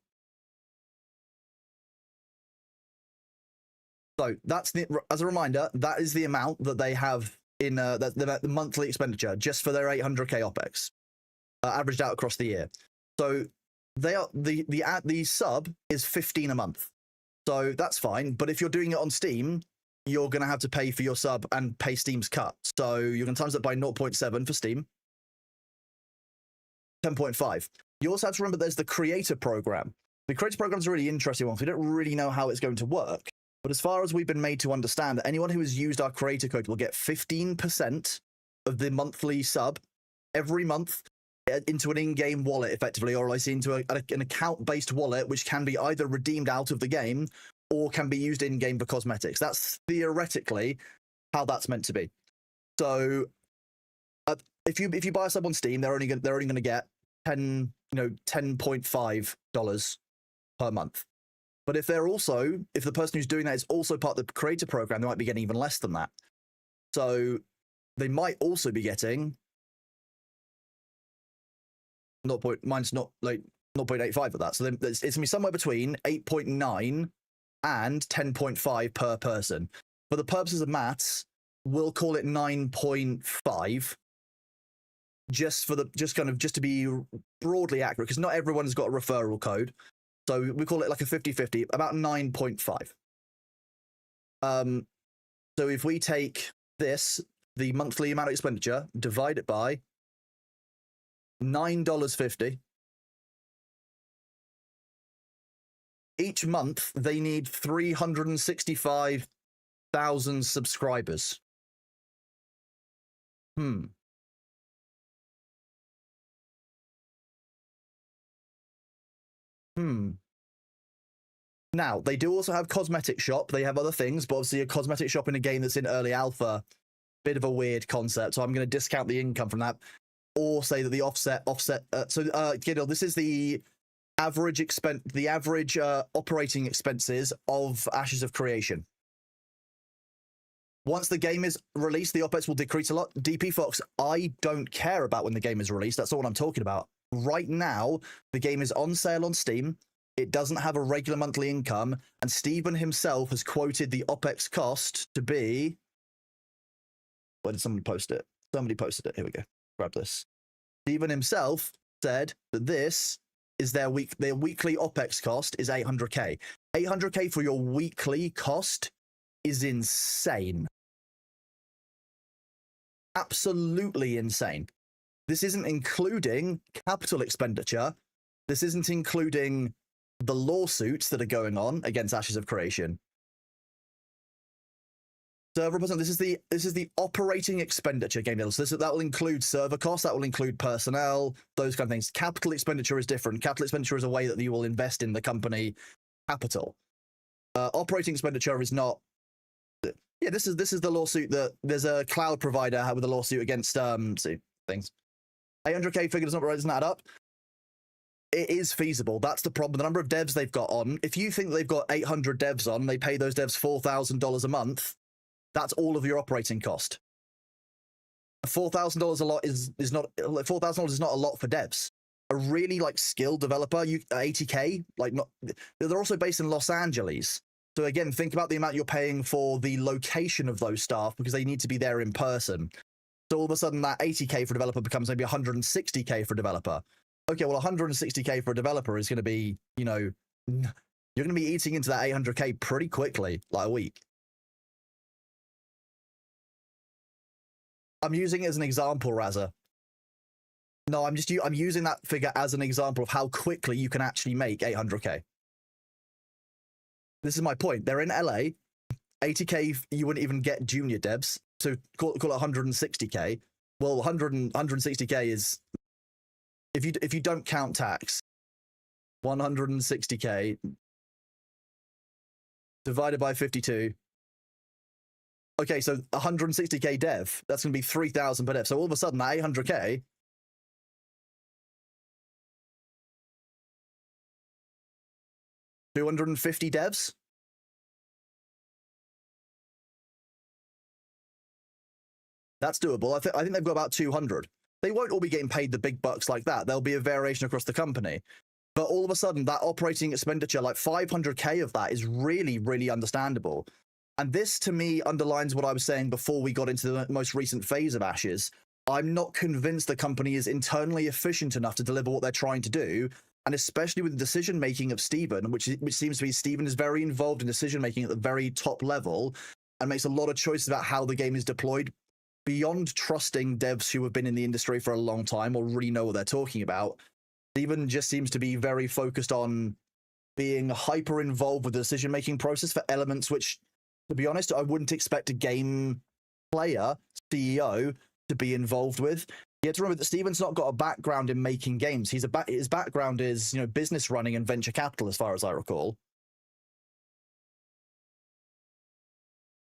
So that's as a reminder, that is the amount that they have in the monthly expenditure just for their 800k OPEX, averaged out across the year. So they are the sub is 15 a month. So that's fine. But if you're doing it on Steam, you're going to have to pay for your sub and pay Steam's cut. So you're going to times that by 0.7 for Steam. 10.5. You also have to remember there's the creator program. The creator program is a really interesting one. We don't really know how it's going to work. But as far as we've been made to understand, anyone who has used our creator code will get 15% of the monthly sub every month into an in-game wallet, effectively, or I see into an account-based wallet, which can be either redeemed out of the game or can be used in-game for cosmetics. That's theoretically how that's meant to be. So if you buy a sub on Steam, they're only going to get $10.5 per month. But if the person who's doing that is also part of the creator program, they might be getting even less than that. So they might also be getting 0.85 of that. So then it's going to be somewhere between 8.9 and 10.5 per person. For the purposes of maths, we'll call it 9.5. Just to be broadly accurate, because not everyone's got a referral code. So we call it like a 50-50, about 9.5. So if we take this, the monthly amount of expenditure, divide it by $9.50. Each month, they need 365,000 subscribers. Now, they do also have cosmetic shop. They have other things, but obviously a cosmetic shop in a game that's in early alpha, bit of a weird concept. So I'm going to discount the income from that, or say that the offset. Gideon, this is the average operating expenses of Ashes of Creation. Once the game is released, the OPEX will decrease a lot. DP Fox, I don't care about when the game is released. That's not what I'm talking about. Right now, the game is on sale on Steam. It doesn't have a regular monthly income, and Stephen himself has quoted the OPEX cost to be... Where did somebody post it? Somebody posted it. Here we go. Grab this. Stephen himself said that this is their weekly OPEX cost is 800k. 800k for your weekly cost is insane. Absolutely insane. This isn't including capital expenditure. This isn't including the lawsuits that are going on against Ashes of Creation. Server percent. This is the operating expenditure game deal. So that will include server costs. That will include personnel. Those kind of things. Capital expenditure is different. Capital expenditure is a way that you will invest in the company capital. Operating expenditure is not. Yeah, this is the lawsuit that there's a cloud provider with a lawsuit against things. 800k figure doesn't add up. It is feasible. That's the problem. The number of devs they've got on. If you think they've got 800 devs on, they pay those devs $4,000 a month. That's all of your operating cost. $4,000 a lot is not $4,000 is not a lot for devs. A really skilled developer, 80k, they're also based in Los Angeles. So again, think about the amount you're paying for the location of those staff because they need to be there in person. So all of a sudden that 80k for a developer becomes maybe 160k for a developer. Okay, well 160k for a developer is going to be, you're going to be eating into that 800k pretty quickly, like a week. I'm using it as an example, Razza. No, I'm using that figure as an example of how quickly you can actually make 800k. this is my point. They're in LA. 80k, you wouldn't even get junior devs. So call it 160k. Well, 160k is, if you don't count tax, 160k divided by 52. Okay, so 160k dev, that's going to be 3,000 per dev. So all of a sudden, that 800k, $250 devs. That's doable. I think they've got about 200. They won't all be getting paid the big bucks like that. There'll be a variation across the company. But all of a sudden, that operating expenditure, like 500k of that, is really, really understandable. And this, to me, underlines what I was saying before we got into the most recent phase of Ashes. I'm not convinced the company is internally efficient enough to deliver what they're trying to do. And especially with the decision-making of Stephen, which seems to be Stephen is very involved in decision-making at the very top level and makes a lot of choices about how the game is deployed beyond trusting devs who have been in the industry for a long time or really know what they're talking about. Stephen just seems to be very focused on being hyper involved with the decision-making process for elements which, to be honest, I wouldn't expect a game player, CEO, to be involved with. You have to remember that Stephen's not got a background in making games. His background is, business running and venture capital, as far as I recall.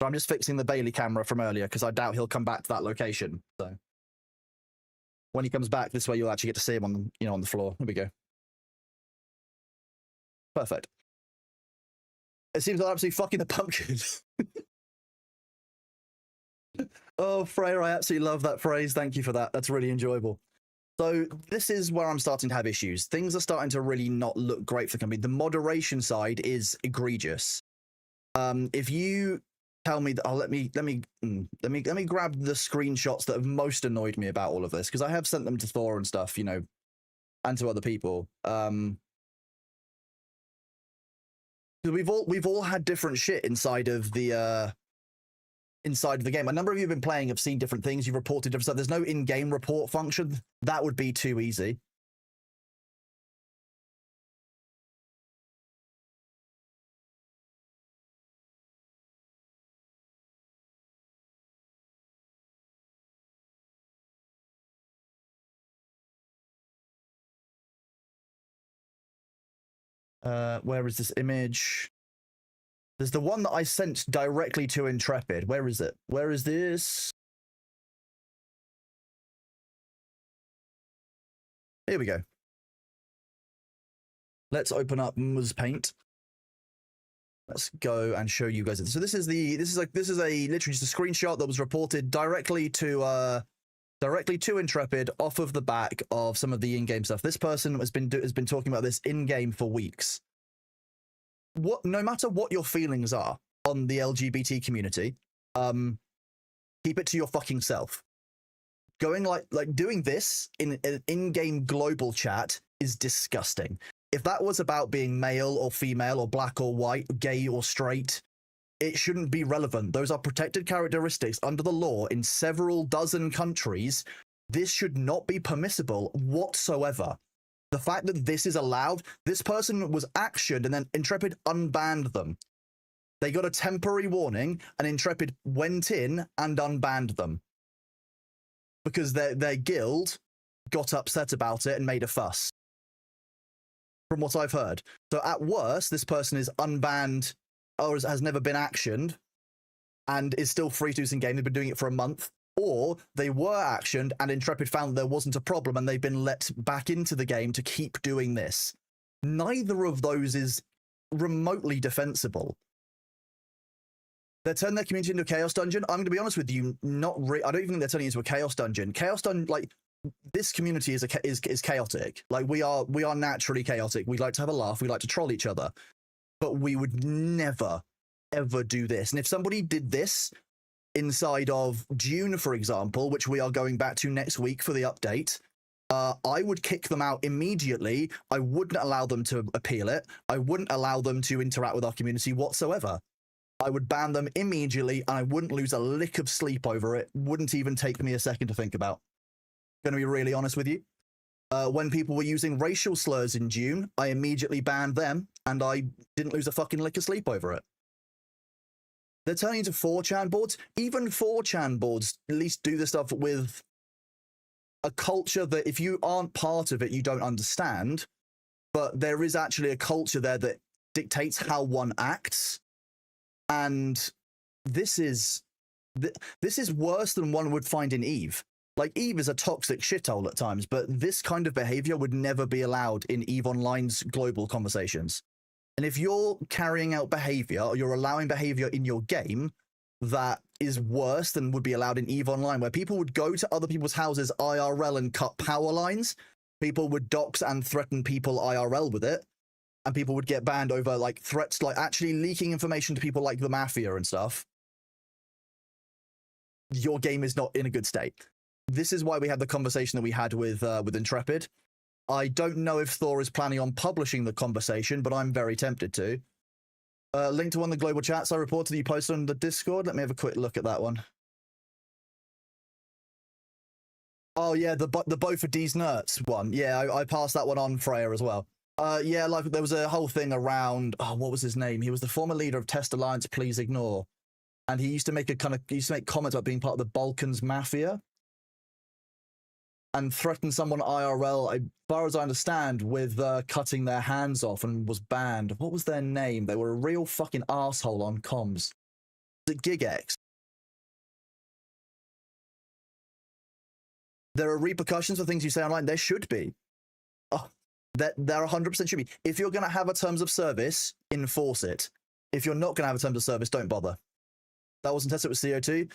So I'm just fixing the Bailey camera from earlier because I doubt he'll come back to that location. So when he comes back, this way you'll actually get to see him on, on the floor. There we go. Perfect. It seems like I'm absolutely fucking the pumpkin. Oh, Freya, I absolutely love that phrase. Thank you for that. That's really enjoyable. So this is where I'm starting to have issues. Things are starting to really not look great for the company. The moderation side is egregious. If you tell me that, let me grab the screenshots that have most annoyed me about all of this, because I have sent them to Thor and stuff, and to other people. We've all had different shit inside of the game. A number of you have been playing, have seen different things, you've reported different stuff. There's no in-game report function. That would be too easy. Where is this image? There's the one that I sent directly to Intrepid. Where is it? Where is this? Here we go. Let's open up Muz Paint. Let's go and show you guys. So this is literally just a screenshot that was reported directly to Intrepid off of the back of some of the in-game stuff. This person has been talking about this in-game for weeks. No matter what your feelings are on the LGBT community, keep it to your fucking self. Going like doing this in an in-game global chat is disgusting. If that was about being male or female or black or white, gay or straight, it shouldn't be relevant. Those are protected characteristics under the law in several dozen countries. This should not be permissible whatsoever. The fact that this is allowed, this person was actioned and then Intrepid unbanned them. They got a temporary warning and Intrepid went in and unbanned them because their guild got upset about it and made a fuss, from what I've heard. So at worst, this person is unbanned or has never been actioned and is still free to use in game. They've been doing it for a month. Or they were actioned and Intrepid found there wasn't a problem and they've been let back into the game to keep doing this. Neither of those is remotely defensible. They turned their community into a chaos dungeon. I'm going to be honest with you, I don't even think they're turning it into a chaos dungeon. Like, this community is chaotic. Like, we are naturally chaotic. We like to have a laugh. We like to troll each other. But we would never, ever do this. And if somebody did this inside of June, for example, which we are going back to next week for the update, I would kick them out immediately. I wouldn't allow them to appeal it. I wouldn't allow them to interact with our community whatsoever. I would ban them immediately, and I wouldn't lose a lick of sleep over it. Wouldn't even take me a second to think about. Going to be really honest with you. When people were using racial slurs in June, I immediately banned them, and I didn't lose a fucking lick of sleep over it. They're turning into 4chan boards. Even 4chan boards at least do this stuff with a culture that if you aren't part of it, you don't understand. But there is actually a culture there that dictates how one acts. And this is worse than one would find in EVE. Like, EVE is a toxic shithole at times, but this kind of behavior would never be allowed in EVE Online's global conversations. And if you're carrying out behavior, or you're allowing behavior in your game that is worse than would be allowed in EVE Online, where people would go to other people's houses IRL and cut power lines, people would dox and threaten people IRL with it, and people would get banned over, like, threats, like actually leaking information to people like the Mafia and stuff, your game is not in a good state. This is why we had the conversation that we had with Intrepid. I don't know if Thor is planning on publishing the conversation, but I'm very tempted to. Link to one of the global chats I reported that you posted on the Discord. Let me have a quick look at that one. Oh yeah, the Both for D's Nerds one. Yeah, I passed that one on Freya as well. Yeah, like there was a whole thing around, oh, what was his name? He was the former leader of Test Alliance, Please Ignore. And he used to make comments about being part of the Balkans Mafia. And threatened someone IRL, as far as I understand, with cutting their hands off, and was banned. What was their name? They were a real fucking asshole on comms. Was it GigX? There are repercussions for things you say online. There should be. Oh, there 100% should be. If you're going to have a terms of service, enforce it. If you're not going to have a terms of service, don't bother. That wasn't tested with CO2.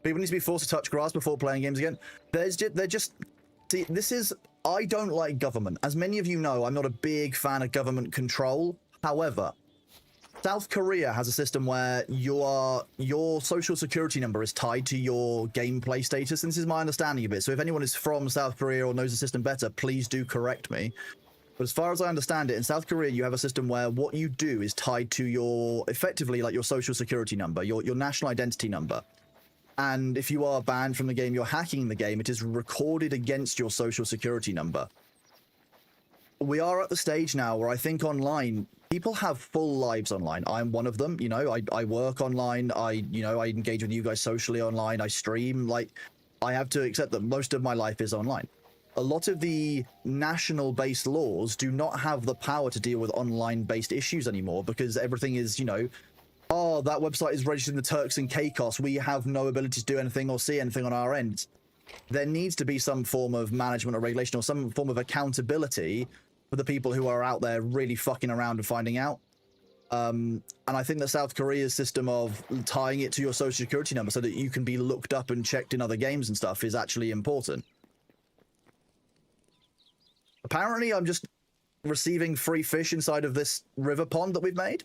People need to be forced to touch grass before playing games again. They're just... See, this is... I don't like government. As many of you know, I'm not a big fan of government control. However, South Korea has a system where your social security number is tied to your gameplay status. And this is my understanding of it. So if anyone is from South Korea or knows the system better, please do correct me. But as far as I understand it, in South Korea, you have a system where what you do is tied to your, effectively, like your social security number, your national identity number. And if you are banned from the game, you're hacking the game, it is recorded against your social security number. We are at the stage now where I think online, people have full lives online. I'm one of them, you know, I work online, I engage with you guys socially online, I stream, like, I have to accept that most of my life is online. A lot of the national-based laws do not have the power to deal with online-based issues anymore because everything is, you know, oh, that website is registered in the Turks and Caicos. We have no ability to do anything or see anything on our end. There needs to be some form of management or regulation or some form of accountability for the people who are out there really fucking around and finding out. And I think that South Korea's system of tying it to your social security number so that you can be looked up and checked in other games and stuff is actually important. Apparently, I'm just receiving free fish inside of this river pond that we've made.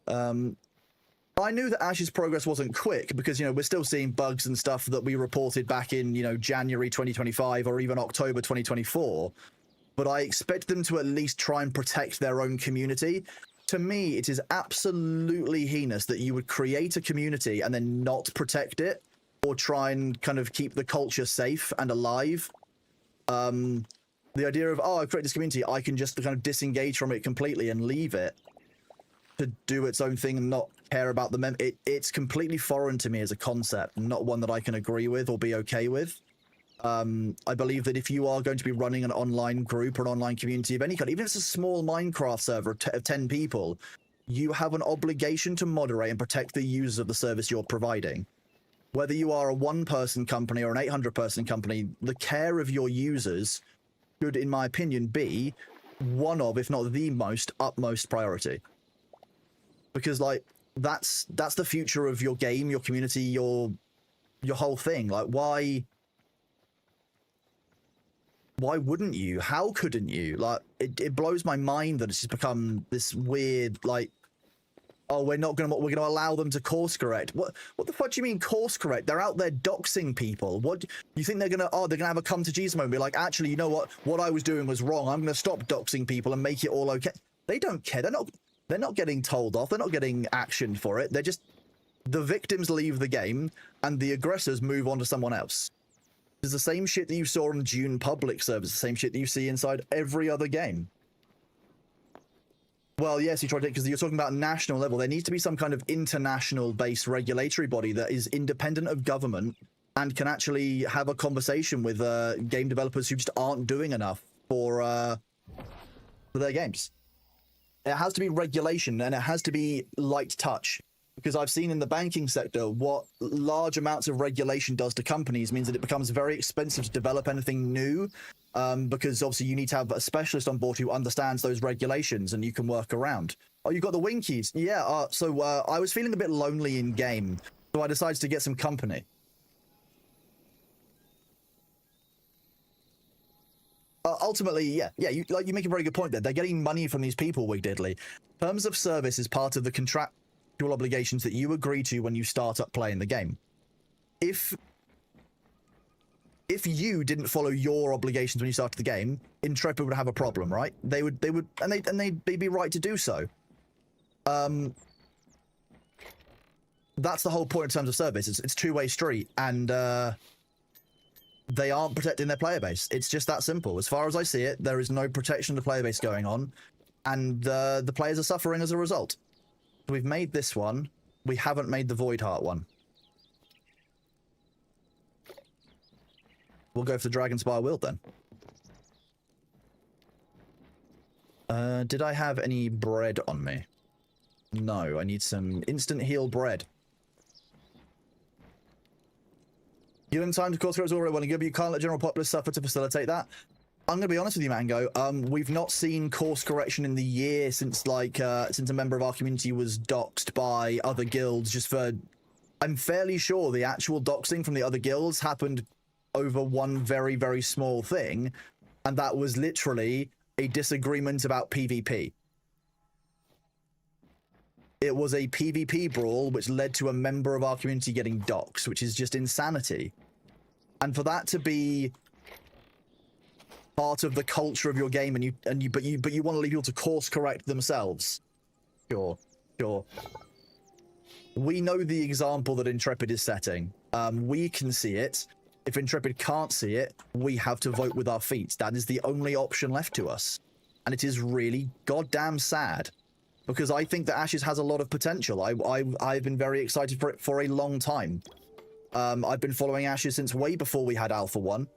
I knew that Ash's progress wasn't quick because, you know, we're still seeing bugs and stuff that we reported back in, you know, January 2025 or even October 2024. But I expect them to at least try and protect their own community. To me, it is absolutely heinous that you would create a community and then not protect it or try and kind of keep the culture safe and alive. The idea of, oh, I've created this community, I can just kind of disengage from it completely and leave it to do its own thing and not care about the it's completely foreign to me as a concept, not one that I can agree with or be okay with. I believe that if you are going to be running an online group or an online community of any kind, even if it's a small Minecraft server of 10 people, you have an obligation to moderate and protect the users of the service you're providing. Whether you are a one-person company or an 800-person company, the care of your users should, in my opinion, be one of, if not the utmost priority. Because, like, that's the future of your game, your community, your whole thing. Like, why wouldn't you? How couldn't you? Like, it blows my mind that it's just become this weird, like, oh, we're gonna allow them to course correct. What the fuck do you mean course correct? They're out there doxing people. What you think they're gonna have a come to Jesus moment and be like, actually, you know what I was doing was wrong. I'm gonna stop doxing people and make it all okay. They don't care. They're not getting told off. They're not getting actioned for it. They're just, the victims leave the game and the aggressors move on to someone else. It's the same shit that you saw on Dune public servers, the same shit that you see inside every other game. Well, yes, you tried it because you're talking about national level. There needs to be some kind of international-based regulatory body that is independent of government and can actually have a conversation with game developers who just aren't doing enough for their games. It has to be regulation, and it has to be light touch. Because I've seen in the banking sector what large amounts of regulation does to companies means that it becomes very expensive to develop anything new, because obviously you need to have a specialist on board who understands those regulations and you can work around. Oh, you've got the Winkies. Yeah, so I was feeling a bit lonely in game, so I decided to get some company. Ultimately, yeah, you make a very good point there. They're getting money from these people, Wig Diddley. Terms of service is part of the contractual obligations that you agree to when you start up playing the game. If you didn't follow your obligations when you started the game, Intrepid would have a problem, right? They'd be right to do so. That's the whole point in terms of service. It's two-way street, and they aren't protecting their player base. It's just that simple. As far as I see it, there is no protection of the player base going on, and the players are suffering as a result. We've made this one. We haven't made the Void Heart one. We'll go for the Dragonspire Wield then. Did I have any bread on me? No, I need some instant heal bread. Given time to course correct already want to give you can't let general populace suffer to facilitate that. I'm gonna be honest with you, Mango. We've not seen course correction in the year since since a member of our community was doxed by other guilds. Just for, I'm fairly sure the actual doxing from the other guilds happened over one very, very small thing, and that was literally a disagreement about PvP. It was a PvP brawl which led to a member of our community getting doxed, which is just insanity. And for that to be part of the culture of your game, but you want to leave people to course correct themselves. Sure. We know the example that Intrepid is setting. We can see it. If Intrepid can't see it, we have to vote with our feet. That is the only option left to us. And it is really goddamn sad. Because I think that Ashes has a lot of potential. I've been very excited for it for a long time. I've been following Ashes since way before we had Alpha 1.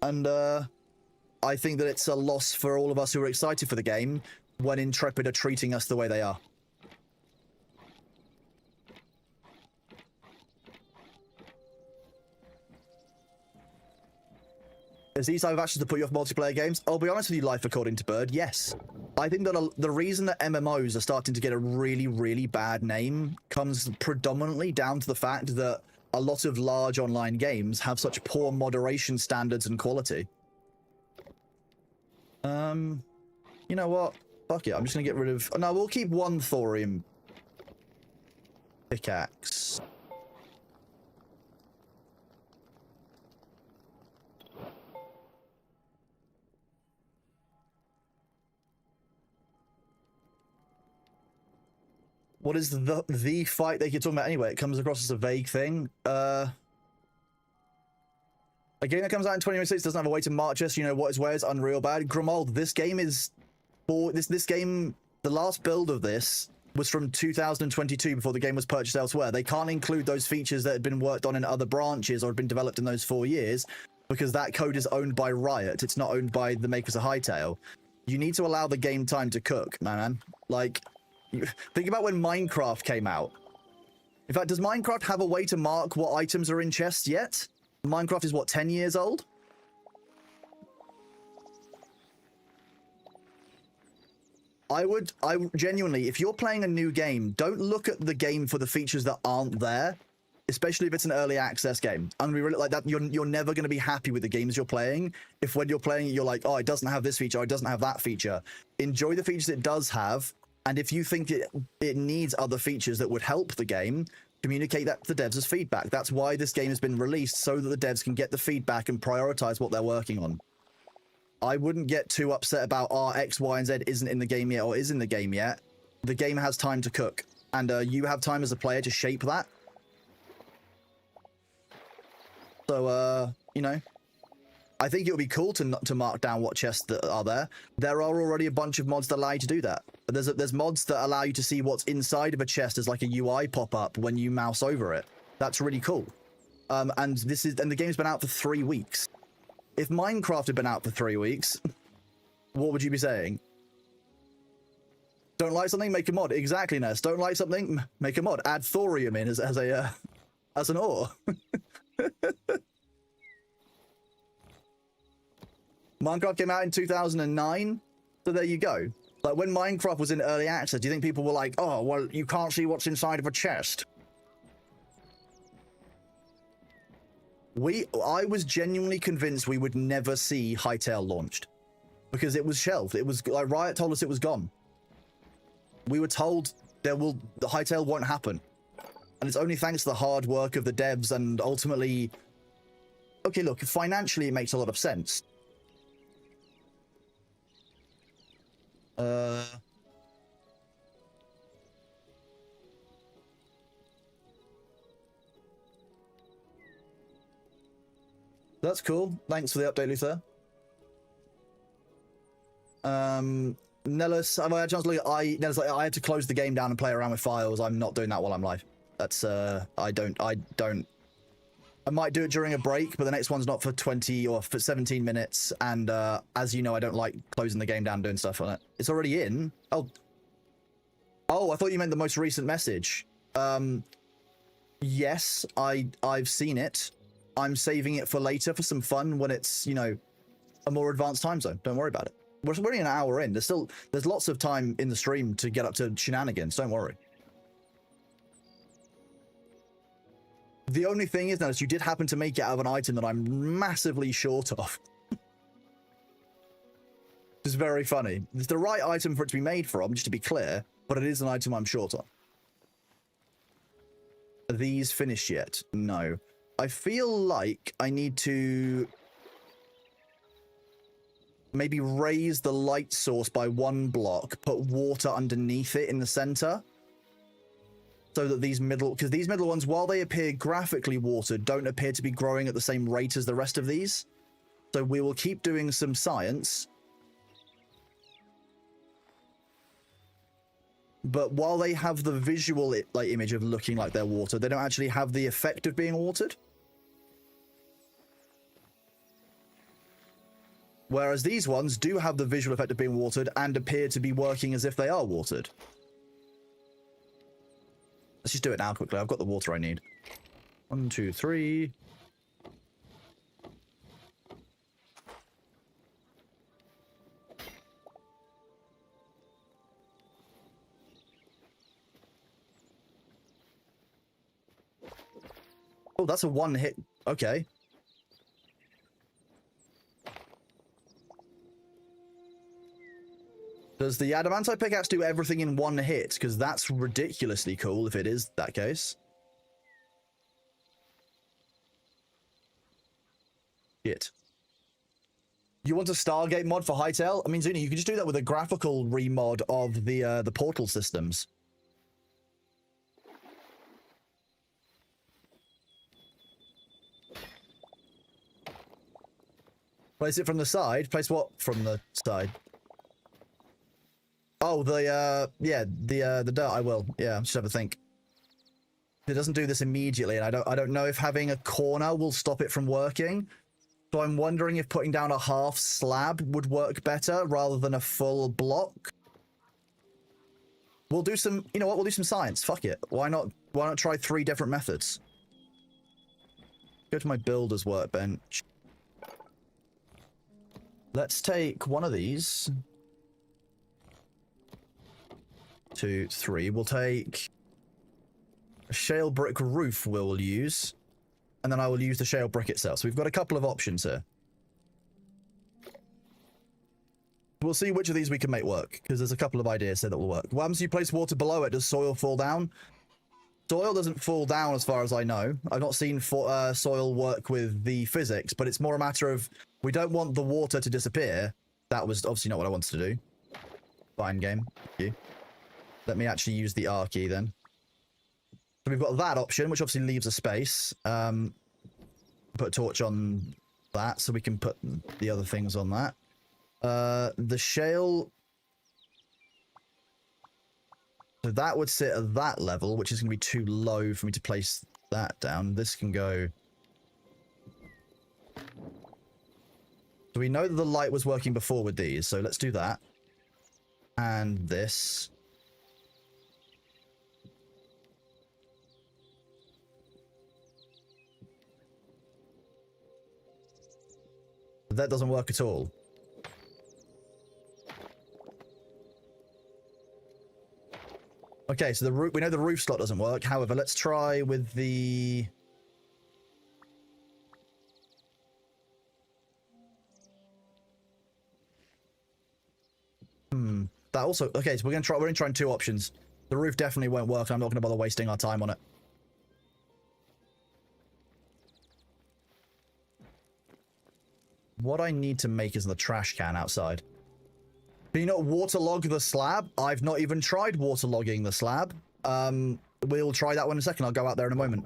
And I think that it's a loss for all of us who are excited for the game when Intrepid are treating us the way they are. Is these type of actions to put you off multiplayer games? I'll be honest with you, Life According to Bird, yes. I think that the reason that MMOs are starting to get a really, really bad name comes predominantly down to the fact that a lot of large online games have such poor moderation standards and quality. You know what? Fuck it, I'm just gonna get rid of... No, we'll keep one thorium pickaxe. What is the fight they keep talking about anyway? It comes across as a vague thing. A game that comes out in 2026 doesn't have a way to march us. You know what is where it's unreal bad. Grimold, this game is for this game. The last build of this was from 2022 before the game was purchased elsewhere. They can't include those features that had been worked on in other branches or had been developed in those 4 years because that code is owned by Riot. It's not owned by the makers of Hytale. You need to allow the game time to cook, man. Like, think about when Minecraft came out. In fact, does Minecraft have a way to mark what items are in chests yet? Minecraft is, what, 10 years old? I genuinely, if you're playing a new game, don't look at the game for the features that aren't there. especially if it's an early access game. I'm gonna be really like that. You're never gonna be happy with the games you're playing if when you're playing it, you're like, oh, it doesn't have this feature, or it doesn't have that feature. Enjoy the features it does have, and if you think it needs other features that would help the game, communicate that to the devs as feedback. That's why this game has been released, so that the devs can get the feedback and prioritize what they're working on. I wouldn't get too upset about X, Y, and Z isn't in the game yet or is in the game yet. The game has time to cook, and you have time as a player to shape that. So, you know, I think it would be cool to mark down what chests that are there. There are already a bunch of mods that allow you to do that. There's mods that allow you to see what's inside of a chest as like a UI pop-up when you mouse over it. That's really cool. And the game's been out for 3 weeks. If Minecraft had been out for 3 weeks, what would you be saying? Don't like something, make a mod. Exactly, Ness. Don't like something, make a mod. Add thorium in as an ore. Minecraft came out in 2009, so there you go. Like, when Minecraft was in early access, do you think people were like, oh, well, you can't see what's inside of a chest? I was genuinely convinced we would never see Hytale launched, because it was shelved. It was, like, Riot told us it was gone. We were told the Hytale won't happen. And it's only thanks to the hard work of the devs and ultimately... Okay, look, financially it makes a lot of sense. That's cool. Thanks for the update, Luther. Nellis, have I had a chance to look at Nellis, like, I had to close the game down and play around with files. I'm not doing that while I'm live. That's I might do it during a break, but the next one's not for 20 or for 17 minutes. And as you know, I don't like closing the game down doing stuff on it. It's already in. Oh, I thought you meant the most recent message. Yes, I've seen it. I'm saving it for later for some fun when it's, you know, a more advanced time zone. Don't worry about it. We're already an hour in. There's lots of time in the stream to get up to shenanigans. Don't worry. The only thing is, Nellis, you did happen to make it out of an item that I'm massively short of. It's very funny. It's the right item for it to be made from, just to be clear, but it is an item I'm short on. Are these finished yet? No. I feel like I need to maybe raise the light source by 1 block, put water underneath it in the center, so that these middle ones, while they appear graphically watered, don't appear to be growing at the same rate as the rest of these. So we will keep doing some science. But while they have the visual image of looking like they're watered, they don't actually have the effect of being watered. Whereas these ones do have the visual effect of being watered and appear to be working as if they are watered. Let's just do it now quickly. I've got the water I need. 1, 2, 3. Oh, that's a 1 hit. Okay. Does the adamantite pickaxe do everything in 1 hit? Because that's ridiculously cool if it is that case. Shit. You want a Stargate mod for Hytale? I mean, Zuni, you can just do that with a graphical remod of the portal systems. Place it from the side? Place what from the side? Oh, the dirt, I will. Yeah, just have a think. It doesn't do this immediately, and I don't know if having a corner will stop it from working. So I'm wondering if putting down a half slab would work better rather than a full block. We'll do some, you know what, we'll do some science. Fuck it. Why not try 3 different methods? Go to my builder's workbench. Let's take one of these. 2, 3. We'll take A shale brick roof we'll use. And then I will use the shale brick itself. So we've got a couple of options here. We'll see which of these we can make work, because there's a couple of ideas here that will work. Once you place water below it, does soil fall down? Soil doesn't fall down as far as I know. I've not seen soil work with the physics, but it's more a matter of we don't want the water to disappear. That was obviously not what I wanted to do. Fine game. Thank you. Let me actually use the R key then. So we've got that option, which obviously leaves a space. Put a torch on that, so we can put the other things on that. The shale... So that would sit at that level, which is going to be too low for me to place that down. This can go... So we know that the light was working before with these, so let's do that. And this. That doesn't work at all. Okay, so the roof, we know the roof slot doesn't work. However, let's try with the... That also... Okay, so we're going to try 2 options. The roof definitely won't work. I'm not going to bother wasting our time on it. What I need to make is the trash can outside. Can you not waterlog the slab? I've not even tried waterlogging the slab. We'll try that one in a second. I'll go out there in a moment.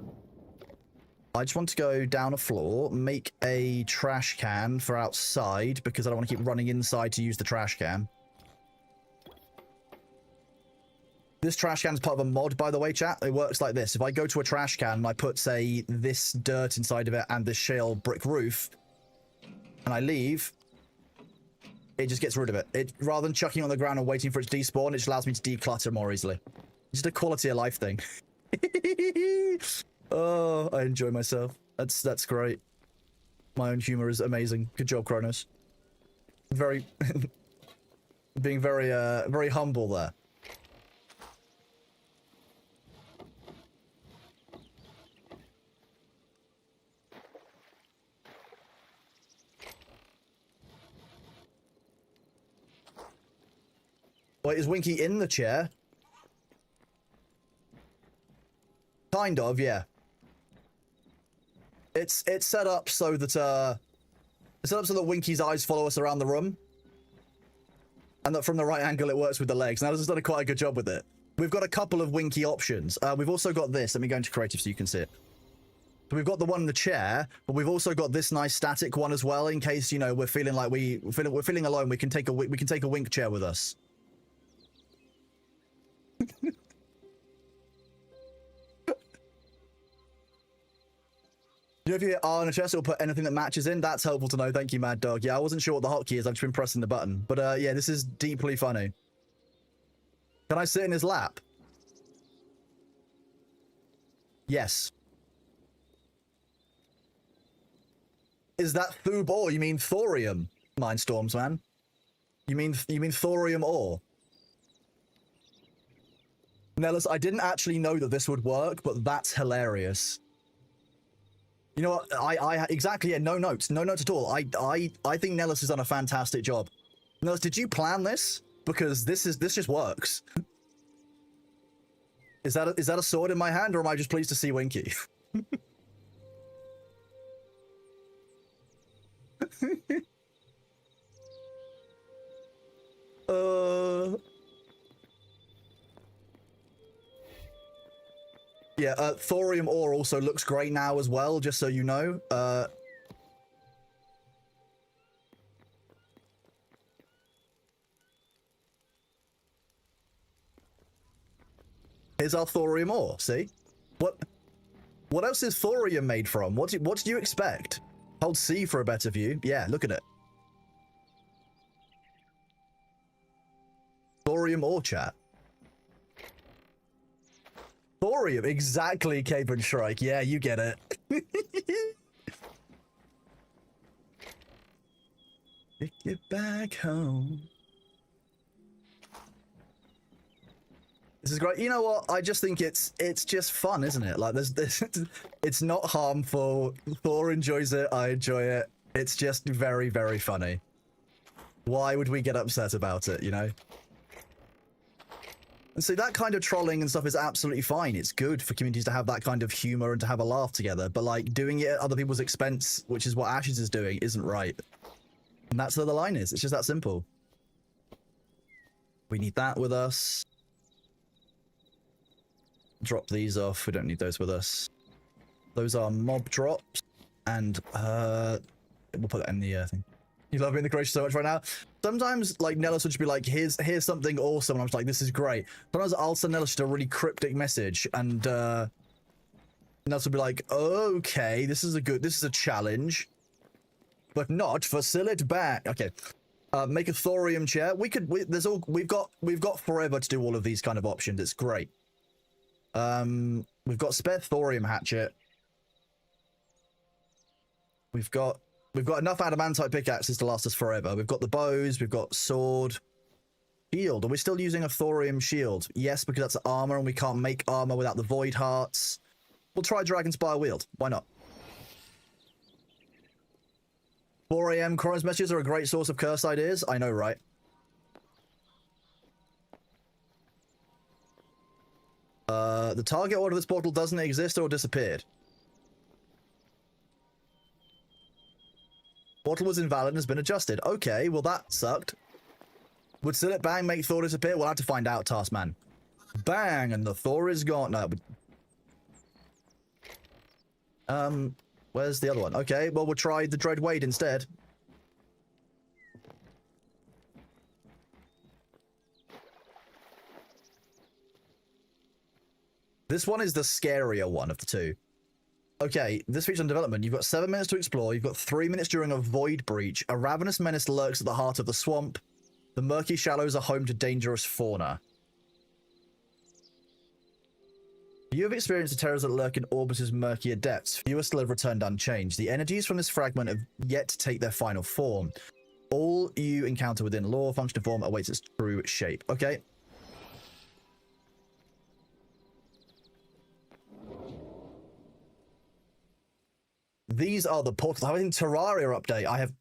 I just want to go down a floor, make a trash can for outside, because I don't want to keep running inside to use the trash can. This trash can is part of a mod, by the way, chat. It works like this. If I go to a trash can and I put, say, this dirt inside of it and this shale brick roof, and I leave, it just gets rid of it. Rather than chucking it on the ground and waiting for it to despawn, it just allows me to declutter more easily. It's just a quality of life thing. Oh, I enjoy myself. That's great. My own humor is amazing. Good job, Kronos. Very... being very humble there. Wait, is Winky in the chair? Kind of, yeah. It's set up so that it's set up so that Winky's eyes follow us around the room, and that from the right angle it works with the legs. Now this has done quite a good job with it. We've got a couple of Winky options. We've also got this. Let me go into creative so you can see it. So we've got the one in the chair, but we've also got this nice static one as well, in case, you know, we're feeling like we're feeling alone. We can take a Wink chair with us. You know, if you hit R on a chest, it'll put anything that matches in. That's helpful to know. Thank you, Mad Dog. Yeah, I wasn't sure what the hotkey is. I've just been pressing the button. But yeah, this is deeply funny. Can I sit in his lap? Yes. Is that Thub ore? You mean thorium? Mindstorms, man. You mean thorium ore? Nellis, I didn't actually know that this would work, but that's hilarious. You know what? Exactly. Yeah. No notes at all. I think Nellis has done a fantastic job. Nellis, did you plan this? Because this just works. Is that a sword in my hand, or am I just pleased to see Winky? Yeah, thorium ore also looks great now as well, just so you know. Here's our thorium ore, see? What else is thorium made from? What do you expect? Hold C for a better view. Yeah, look at it. Thorium ore, chat. Thorium, exactly, Cape and Shrike. Yeah, you get it. Take it back home. This is great. You know what? I just think it's just fun, isn't it? Like there's it's not harmful. Thor enjoys it. I enjoy it. It's just very, very funny. Why would we get upset about it, you know? And see, that kind of trolling and stuff is absolutely fine. It's good for communities to have that kind of humor and to have a laugh together. But like doing it at other people's expense, which is what Ashes is doing, isn't right. And that's where the line is. It's just that simple. We need that with us. Drop these off. We don't need those with us. Those are mob drops. And we'll put that in the thing. You love being the creation so much right now. Sometimes, like, Nellis would just be like, here's something awesome. And I'm just like, this is great. Sometimes I'll send Nellis just a really cryptic message. And Nellis would be like, okay, this is a challenge. But not facile it back. Okay. Make a thorium chair. We've got forever to do all of these kind of options. It's great. We've got spare thorium hatchet. We've got enough adamantite pickaxes to last us forever. We've got the bows. We've got sword. Shield. Are we still using a thorium shield? Yes, because that's armor, and we can't make armor without the void hearts. We'll try Dragonspire Wield. Why not? 4 AM Chronos messages are a great source of curse ideas. I know, right? The target order of this portal doesn't exist or disappeared. Portal was invalid and has been adjusted. Okay, well that sucked. Would Sillet Bang make Thor disappear? We'll have to find out, Taskman. Bang, and the Thor is gone. No, where's the other one? Okay, well we'll try the Dread Wade instead. This one is the scarier one of the two. Okay, this feature on development. You've got 7 minutes to explore. You've got 3 minutes during a void breach. A ravenous menace lurks at the heart of the swamp. The murky shallows are home to dangerous fauna. You have experienced the terrors that lurk in Orbis's murkier depths. Fewer still have returned unchanged. The energies from this fragment have yet to take their final form. All you encounter within lore, function, and form awaits its true shape. Okay. These are the portals. I have in Terraria update. I have...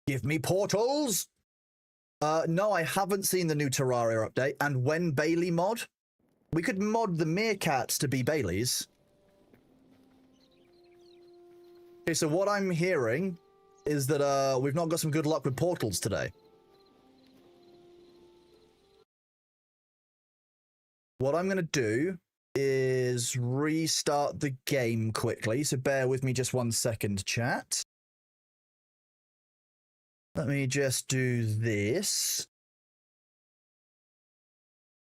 Give me portals! No, I haven't seen the new Terraria update. And when Bailey mod? We could mod the meerkats to be Baileys. Okay, so what I'm hearing is that we've not got some good luck with portals today. What I'm going to do is restart the game quickly, so bear with me just 1 second, chat. Let me just do this.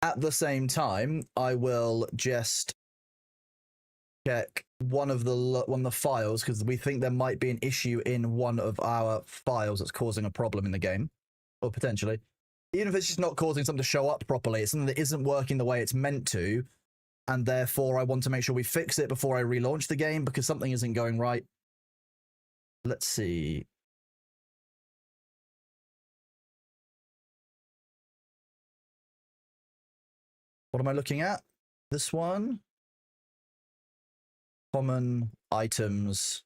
At the same time, I will just check one of the files, because we think there might be an issue in one of our files that's causing a problem in the game, or potentially. Even if it's just not causing something to show up properly, it's something that isn't working the way it's meant to, and therefore I want to make sure we fix it before I relaunch the game, because something isn't going right. Let's see. What am I looking at? This one? Common items.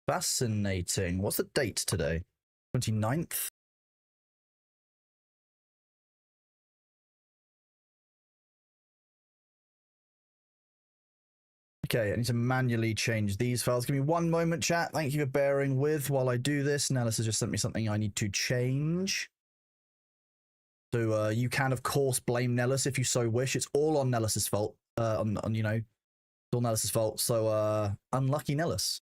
Fascinating. What's the date today? 29th? Okay, I need to manually change these files. Give me 1 moment, chat. Thank you for bearing with while I do this. Nellis has just sent me something I need to change. So you can, of course, blame Nellis if you so wish. It's all on Nellis's fault. You know, it's all Nellis's fault. So unlucky Nellis.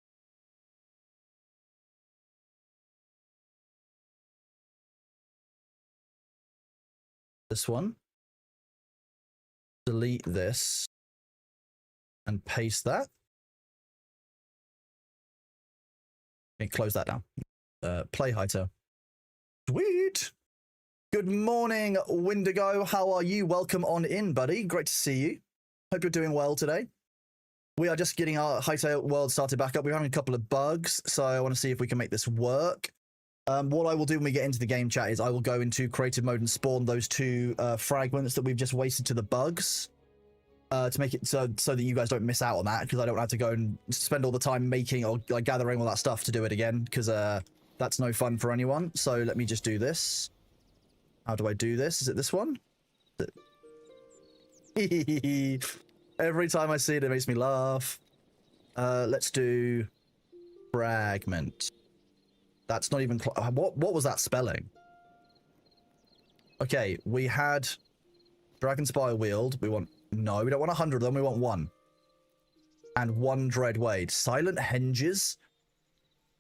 This one. Delete this. And paste that. And close that down. Play Hytale. Sweet. Good morning, Windigo. How are you? Welcome on in, buddy. Great to see you. Hope you're doing well today. We are just getting our Hytale world started back up. We're having a couple of bugs, so I want to see if we can make this work. What I will do when we get into the game chat is I will go into creative mode and spawn those two fragments that we've just wasted to the bugs to make it so that you guys don't miss out on that, because I don't have to go and spend all the time making or like gathering all that stuff to do it again, because that's no fun for anyone. So let me just do this. How do I do this? Is it this one? Every time I see it, it makes me laugh. Let's do fragment. That's not even... What was that spelling? Okay, we had Dragon Spire Wield. We want... No, we don't want 100 of them. We want one. And one Dread Wade. Silent Henges.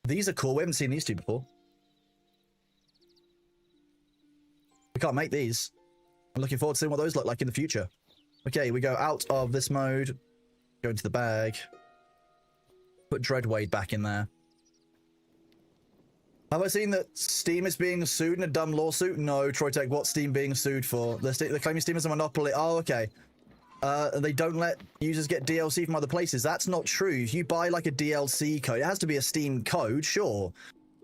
These are cool. We haven't seen these two before. We can't make these. I'm looking forward to seeing what those look like in the future. Okay, we go out of this mode. Go into the bag. Put Dreadwade back in there. Have I seen that Steam is being sued in a dumb lawsuit? No, Troytech, what's Steam being sued for? They're claiming Steam is a monopoly. Oh, okay. They don't let users get DLC from other places. That's not true. If you buy like a DLC code, it has to be a Steam code, sure.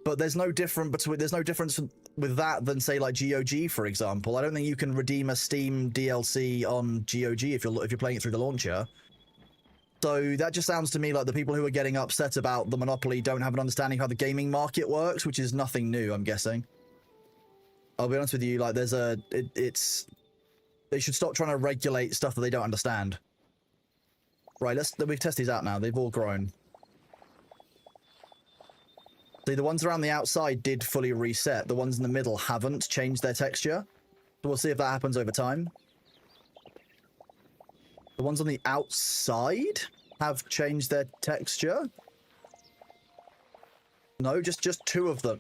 But there's no difference with that than say like GOG, for example. I don't think you can redeem a Steam DLC on GOG if you're playing it through the launcher. So that just sounds to me like the people who are getting upset about the monopoly don't have an understanding how the gaming market works, which is nothing new, I'm guessing. I'll be honest with you, like there's a... They should stop trying to regulate stuff that they don't understand. Right, we've tested these out now. They've all grown. See, the ones around the outside did fully reset. The ones in the middle haven't changed their texture. So we'll see if that happens over time. The ones on the outside have changed their texture. No, just two of them.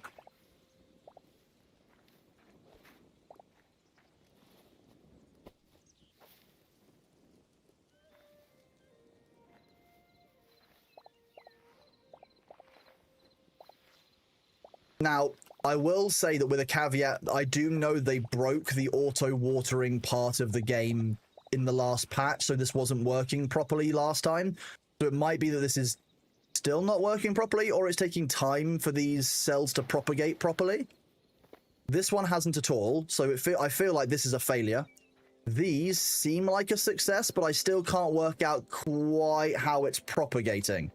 Now, I will say that with a caveat, I do know they broke the auto-watering part of the game in the last patch, so this wasn't working properly last time. So it might be that this is still not working properly, or it's taking time for these cells to propagate properly. This one hasn't at all, so I feel like this is a failure. These seem like a success, but I still can't work out quite how it's propagating.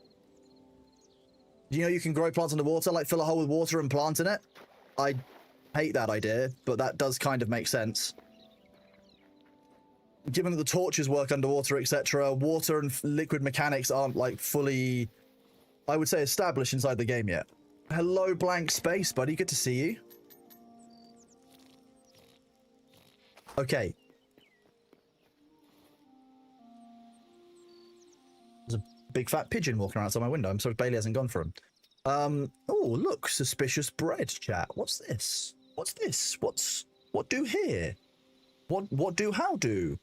Do you know you can grow plants underwater, like fill a hole with water and plant in it? I hate that idea, but that does kind of make sense. Given that the torches work underwater, etc., water and liquid mechanics aren't, like, fully, I would say, established inside the game yet. Hello, blank space, buddy. Good to see you. Okay. There's a big fat pigeon walking around outside my window. I'm sorry Bailey hasn't gone for him. Oh, look, suspicious bread, chat. What's this? What's this? What do here? What do how do?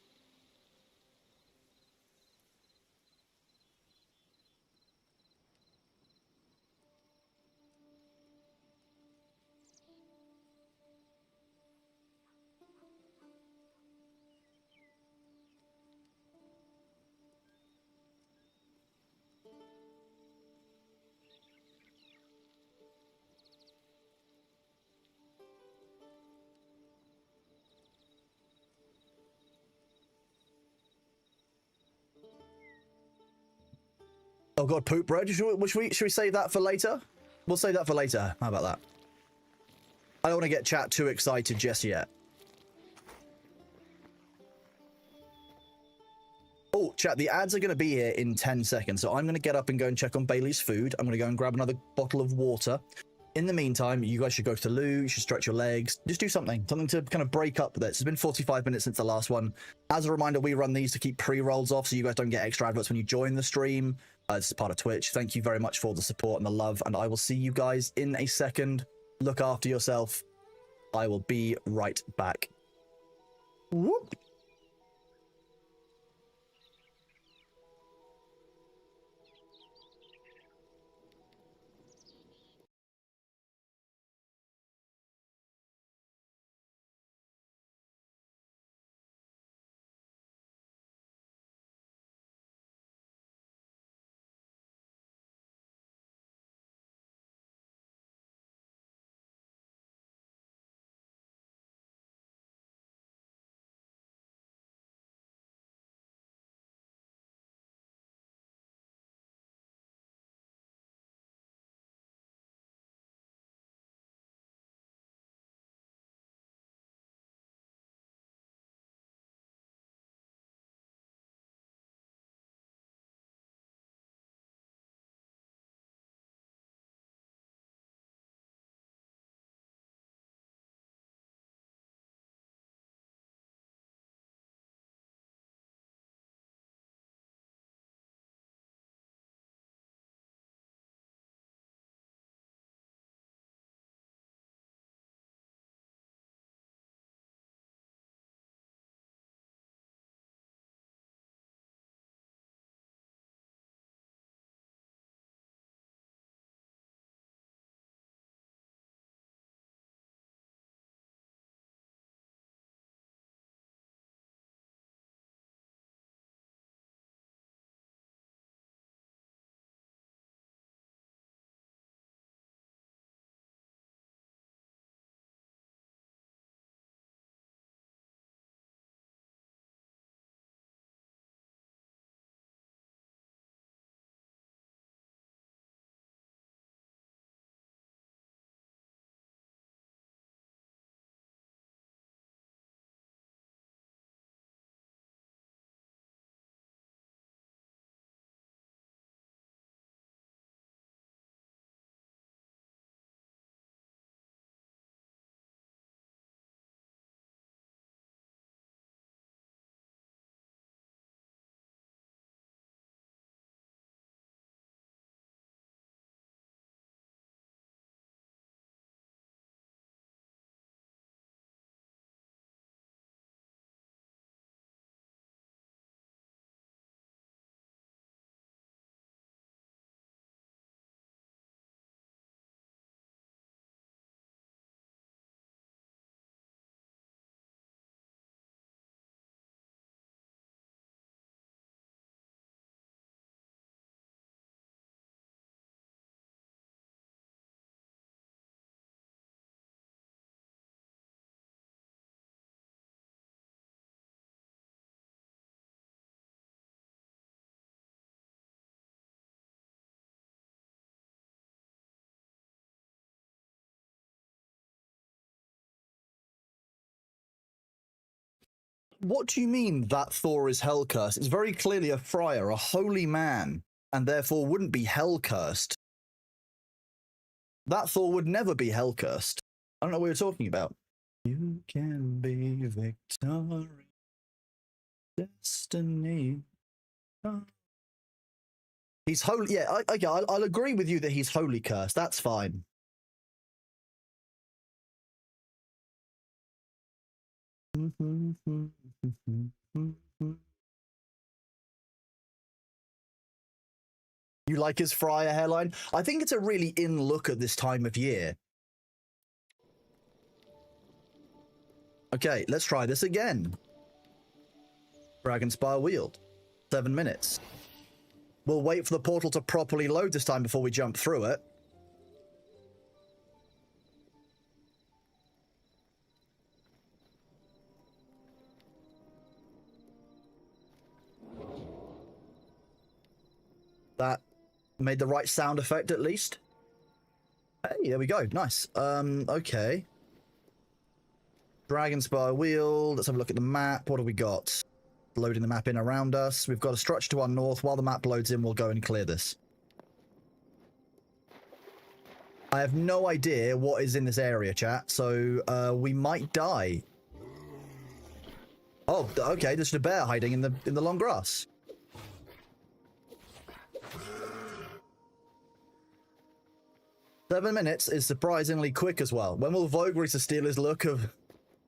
Oh god, poop bread. Should we save that for later? We'll save that for later. How about that? I don't want to get chat too excited just yet. Oh, chat, the ads are going to be here in 10 seconds, so I'm going to get up and go and check on Bailey's food. I'm going to go and grab another bottle of water. In the meantime, you guys should go to the loo, you should stretch your legs, just do something to kind of break up this. It's been 45 minutes since the last one. As a reminder, we run these to keep pre-rolls off so you guys don't get extra adverts when you join the stream. This is part of Twitch. Thank you very much for the support and the love, and I will see you guys in a second. Look after yourself. I will be right back. Whoop. What do you mean that Thor is hell cursed? It's very clearly a friar, a holy man, and therefore wouldn't be hell cursed. That Thor would never be hell cursed. I don't know what you're talking about. You can be victorious. Destiny. He's holy. Yeah, I'll agree with you that he's holy cursed. That's fine. You like his friar hairline? I think it's a really in look at this time of year. Okay, let's try this again. Dragonspire wield. 7 minutes. We'll wait for the portal to properly load this time before we jump through it. That made the right sound effect at least. Hey, there we go. Nice. Okay. Dragonspire wheel. Let's have a look at the map. What have we got? Loading the map in around us. We've got a structure to our north. While the map loads in, we'll go and clear this. I have no idea what is in this area, chat, so we might die. Oh, okay, there's a bear hiding in the long grass. "7 minutes is surprisingly quick as well. When will Vogue reach to steal his look of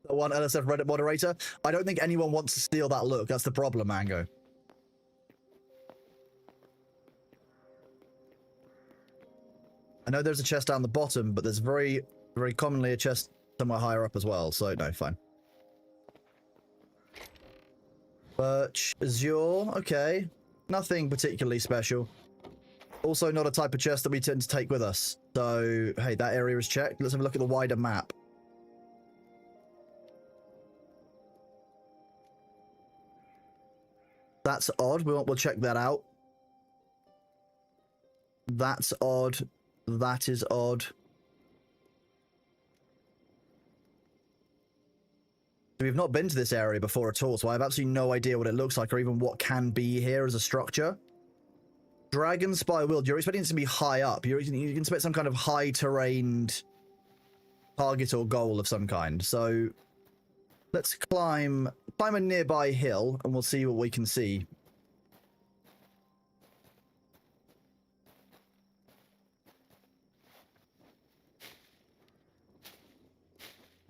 the one LSF Reddit moderator? I don't think anyone wants to steal that look. That's the problem, Mango. I know there's a chest down the bottom, but there's very, very commonly a chest somewhere higher up as well, so no, fine. Birch, Azure, okay. Nothing particularly special. Also not a type of chest that we tend to take with us. So, hey, that area is checked. Let's have a look at the wider map. That's odd. We'll check that out. That's odd. That is odd. We've not been to this area before at all, so I have absolutely no idea what it looks like or even what can be here as a structure. Dragonspire World, you're expecting it to be high up. You can expect some kind of high-terrained target or goal of some kind. So let's climb a nearby hill and we'll see what we can see.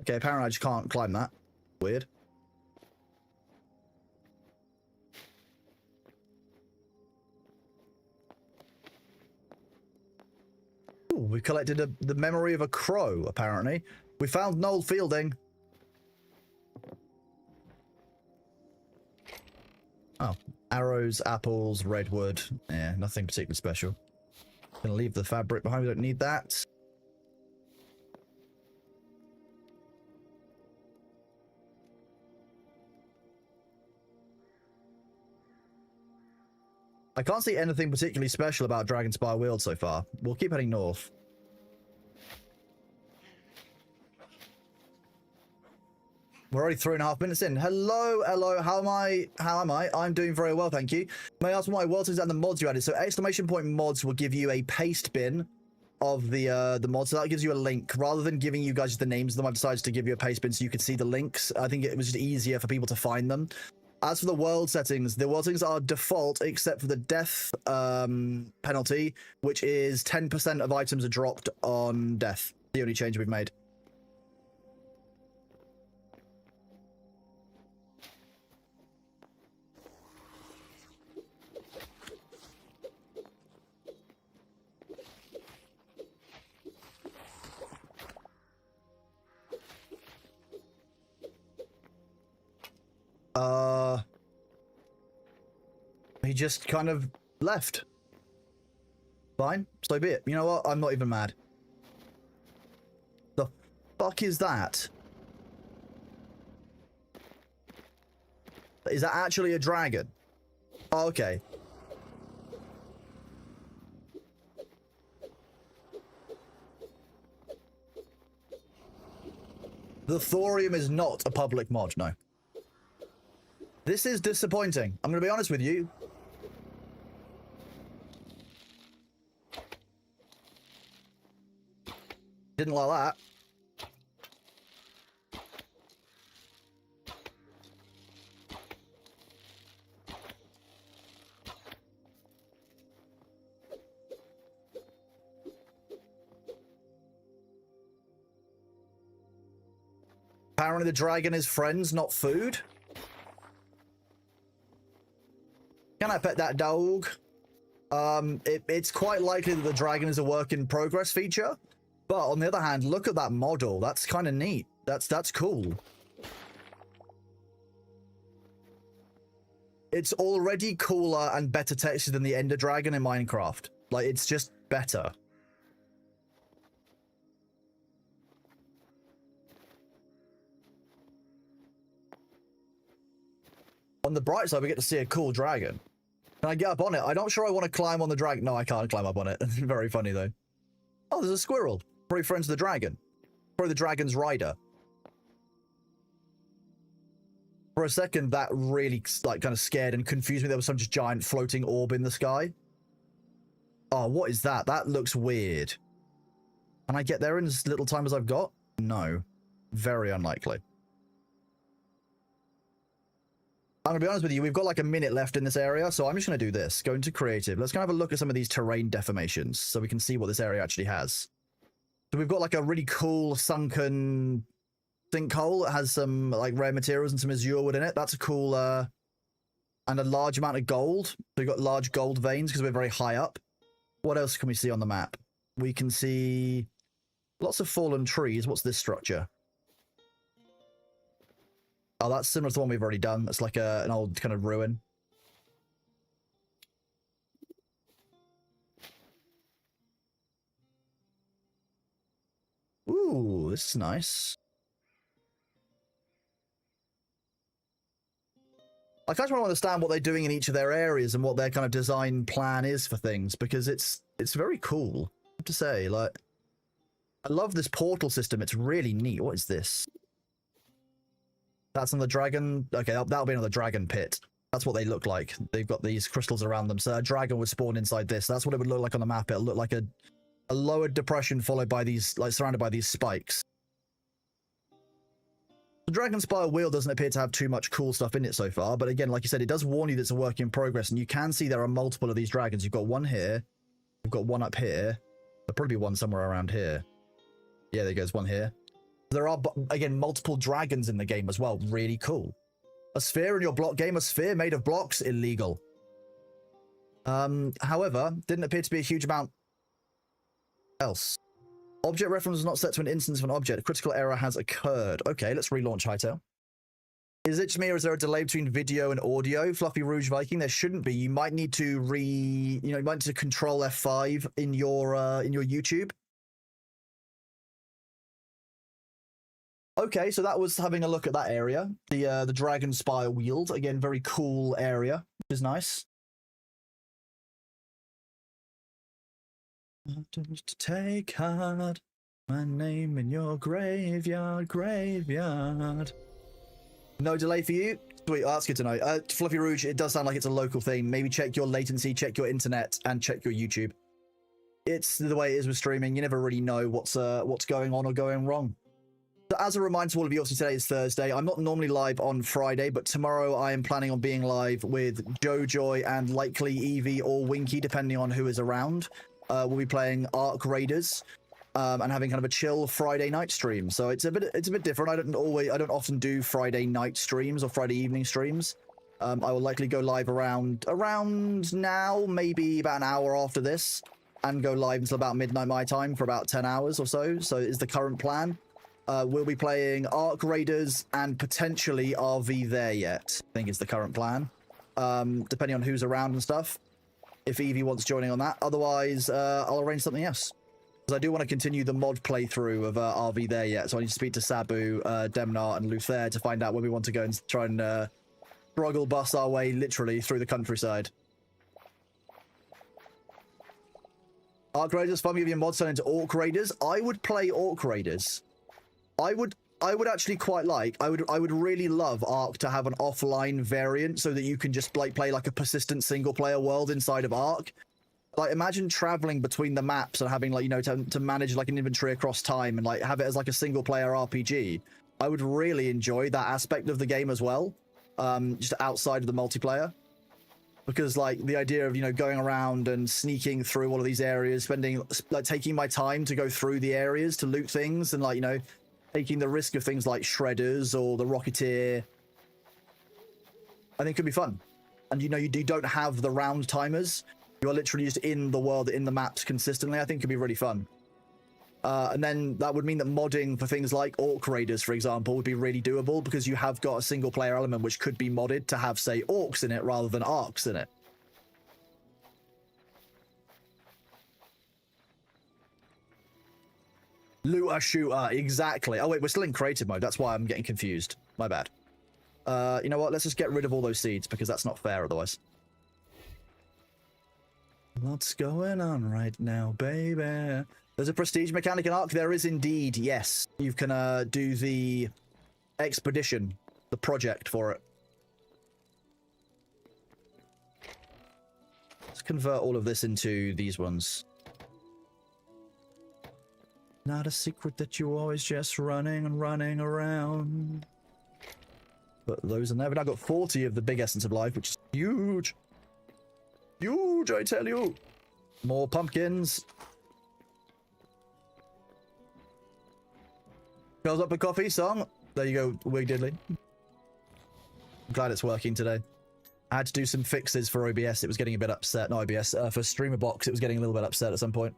Okay, apparently I just can't climb that. Weird. Ooh, we collected the memory of a crow, apparently. We found Noel Fielding. Oh, arrows, apples, redwood. Yeah, nothing particularly special. Gonna leave the fabric behind. We don't need that. I can't see anything particularly special about Dragonspire World so far. We'll keep heading north. We're already 3.5 minutes in. Hello, hello. How am I? I'm doing very well, thank you. May I ask what my world is and the mods you added? So exclamation point mods will give you a paste bin of the mods. So that gives you a link. Rather than giving you guys the names of them, I've decided to give you a paste bin so you could see the links. I think it was just easier for people to find them. As for the world settings are default except for the death penalty, which is 10% of items are dropped on death. The only change we've made. He just kind of left. Fine, so be it. You know what? I'm not even mad. The fuck is that? Is that actually a dragon? Oh, okay. The thorium is not a public mod, no. This is disappointing. I'm going to be honest with you. Didn't like that. Apparently the dragon is friends, not food. Can I pet that dog? It's quite likely that the dragon is a work in progress feature. But on the other hand, look at that model. That's kind of neat. That's cool. It's already cooler and better textured than the Ender Dragon in Minecraft. Like, it's just better. On the bright side, we get to see a cool dragon. Can I get up on it? I'm not sure I want to climb on the dragon. No, I can't climb up on it. Very funny, though. Oh, there's a squirrel. Probably friends of the dragon. Probably the dragon's rider. For a second, that really, like, kind of scared and confused me. There was some just giant floating orb in the sky. Oh, what is that? That looks weird. Can I get there in as little time as I've got? No. Very unlikely. I'm going to be honest with you, we've got like a minute left in this area, so I'm just going to do this. Go into creative. Let's kind of have a look at some of these terrain deformations so we can see what this area actually has. So we've got like a really cool sunken sinkhole that has some like rare materials and some azure wood in it. That's a cool, and a large amount of gold. So we've got large gold veins because we're very high up. What else can we see on the map? We can see lots of fallen trees. What's this structure? Oh, that's similar to the one we've already done. That's like an old kind of ruin. Ooh, this is nice. I kind of want to understand what they're doing in each of their areas and what their kind of design plan is for things, because it's very cool, I have to say. Like, I love this portal system. It's really neat. What is this? That's on the dragon. Okay, that'll be another dragon pit. That's what they look like. They've got these crystals around them. So a dragon would spawn inside this. That's what it would look like on the map. It'll look like a lowered depression followed by these, like, surrounded by these spikes. The Dragon Spire wheel doesn't appear to have too much cool stuff in it so far. But again, like you said, it does warn you that it's a work in progress. And you can see there are multiple of these dragons. You've got one here. You've got one up here. There'll probably be one somewhere around here. Yeah, there goes one here. There are, again, multiple dragons in the game as well. Really cool. A sphere in your block game, a sphere made of blocks, illegal. However, didn't appear to be a huge amount else. Object reference is not set to an instance of an object. A critical error has occurred. Okay, let's relaunch Hytale. Is it just me or is there a delay between video and audio? Fluffy Rouge Viking, there shouldn't be. You might need to you might need to control F5 in your YouTube. Okay, so that was having a look at that area. The Dragon Spire Wield. Again, very cool area, which is nice. To take heart, my name in your graveyard. No delay for you? Sweet, oh, that's good to know. Fluffy Rouge, it does sound like it's a local thing. Maybe check your latency, check your internet, and check your YouTube. It's the way it is with streaming. You never really know what's going on or going wrong. So as a reminder to all of you, obviously today is Thursday. I'm not normally live on Friday, but tomorrow I am planning on being live with Jojoy and likely Evie or Winky, depending on who is around. We'll be playing Arc Raiders and having kind of a chill Friday night stream. So it's a bit different. I don't often do Friday night streams or Friday evening streams. I will likely go live around now, maybe about an hour after this, and go live until about midnight my time for about 10 hours or so. So is the current plan. We'll be playing Arc Raiders and potentially RV There Yet, I think is the current plan, depending on who's around and stuff. If Evie wants joining on that. Otherwise, I'll arrange something else. Because I do want to continue the mod playthrough of RV There Yet. So I need to speak to Sabu, Demnar, and Luther to find out where we want to go and try and struggle bus our way literally through the countryside. Arc Raiders, fun, give your mod turn into Orc Raiders. I would play Orc Raiders. I would I would actually quite like, I would really love Ark to have an offline variant so that you can just like play like a persistent single player world inside of Ark. Like, imagine traveling between the maps and having, like, you know, to manage, like, an inventory across time and, like, have it as, like, a single-player RPG. I would really enjoy that aspect of the game as well, just outside of the multiplayer. Because, like, the idea of, you know, going around and sneaking through all of these areas, taking my time to go through the areas to loot things and, like, you know, taking the risk of things like Shredders or the Rocketeer, I think could be fun. And, you know, you don't have the round timers. You're literally just in the world, in the maps consistently. I think could be really fun. And then that would mean that modding for things like Orc Raiders, for example, would be really doable because you have got a single player element which could be modded to have, say, orcs in it rather than arcs in it. Looter shooter, exactly. Oh wait, we're still in creative mode. That's why I'm getting confused. My bad. You know what? Let's just get rid of all those seeds because that's not fair otherwise. What's going on right now, baby? There's a prestige mechanic in Ark. There is indeed, yes. You can do the expedition, the project for it. Let's convert all of this into these ones. Not a secret that you're always just running and running around. Put those in there. But I've got 40 of the big essence of life, which is huge. Huge, I tell you. More pumpkins. Fills up a coffee song. There you go, Wig Diddley. I'm glad it's working today. I had to do some fixes for OBS. It was getting a bit upset. Not OBS. For Streamer Box, it was getting a little bit upset at some point.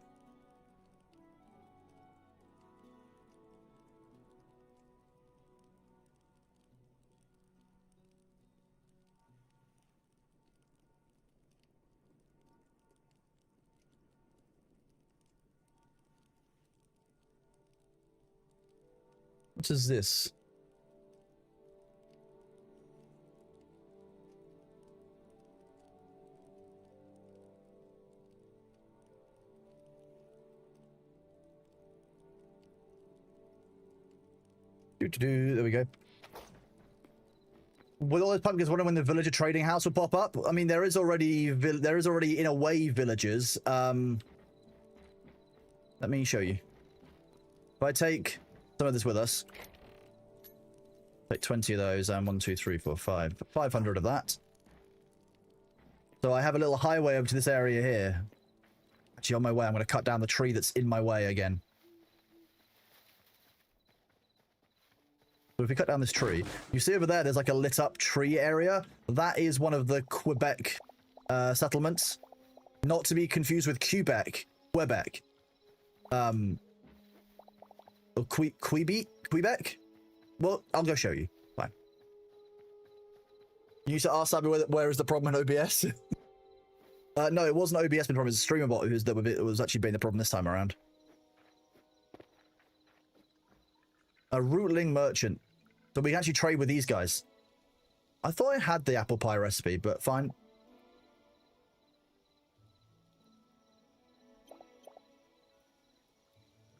What is this? There we go. With all those pumpkins, wondering when the villager trading house will pop up. I mean, there is already in a way villagers. Let me show you. If I take some of this with us, take 20 of those, and 1, 2, 3, 4, 5, 500 of that. So I have a little highway over to this area here. Actually, on my way, I'm going to cut down the tree that's in my way again. So if we cut down this tree, you see over there, there's like a lit up tree area. That is one of the Quebec settlements. Not to be confused with Quebec. Quebec. Quebec? Well, I'll go show you. Fine. You used to ask Sabi where is the problem in OBS? No, it wasn't OBS being the problem. It was Streamer Bot that was actually being the problem this time around. A rootling merchant. So we can actually trade with these guys. I thought I had the apple pie recipe, but fine.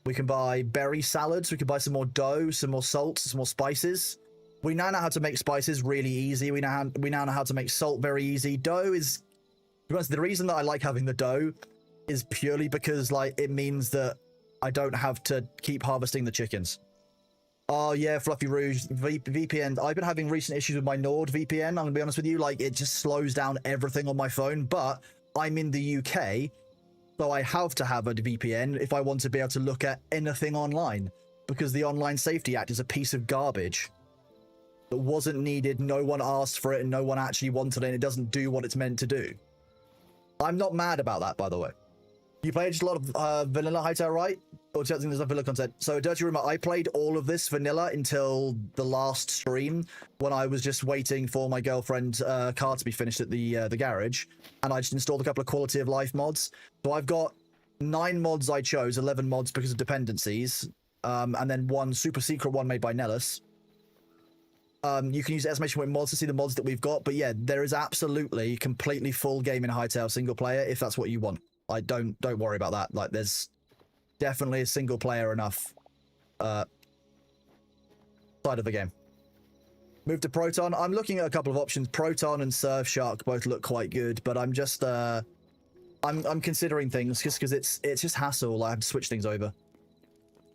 We can buy berry salads. We can buy some more dough, some more salt, some more spices. We now know how to make spices really easy. We now know how to make salt very easy. Dough is... To be honest, the reason that I like having the dough is purely because, like, it means that I don't have to keep harvesting the chickens. Oh, yeah, Fluffy Rouge, VPN. I've been having recent issues with my Nord VPN. I'm going to be honest with you. Like, it just slows down everything on my phone. But I'm in the UK, so I have to have a VPN if I want to be able to look at anything online. Because the Online Safety Act is a piece of garbage that wasn't needed. No one asked for it, and no one actually wanted it, and it doesn't do what it's meant to do. I'm not mad about that, by the way. You played just a lot of vanilla Hytale, right? Or I think there's no vanilla content. So, Dirty Rumor, I played all of this vanilla until the last stream when I was just waiting for my girlfriend's car to be finished at the garage. And I just installed a couple of quality of life mods. So I've got 9 mods I chose, 11 mods because of dependencies. And then one super secret one made by Nellis. You can use exclamation point mods to see the mods that we've got. But yeah, there is absolutely completely full game in Hytale single player if that's what you want. I don't worry about that. Like, there's definitely a single player enough. side of the game. Move to Proton. I'm looking at a couple of options. Proton and Surfshark both look quite good, but I'm just I'm considering things just because it's just hassle. I have to switch things over.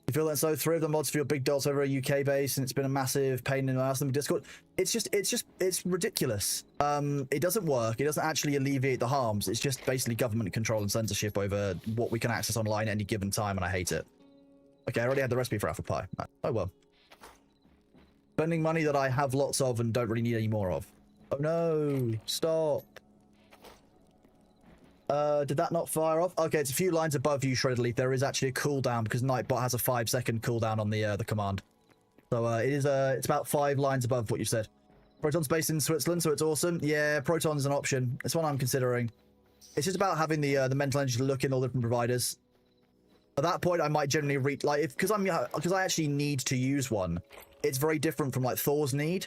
You feel that? So 3 of the mods for your big dots over a UK base, and it's been a massive pain in the ass in Discord. It's ridiculous. It doesn't work. It doesn't actually alleviate the harms. It's just basically government control and censorship over what we can access online at any given time, and I hate it. Okay, I already had the recipe for apple pie. Oh well. Spending money that I have lots of and don't really need any more of. Oh no, stop. Did that not fire off? Okay, it's a few lines above you, Shredded Leaf. There is actually a cooldown because Nightbot has a 5-second cooldown on the command. So it's about 5 lines above what you said. Proton's based in Switzerland, so it's awesome. Yeah, Proton's an option. It's one I'm considering. It's just about having the mental energy to look in all different providers. At that point, I might generally read because I actually need to use one. It's very different from like Thor's need.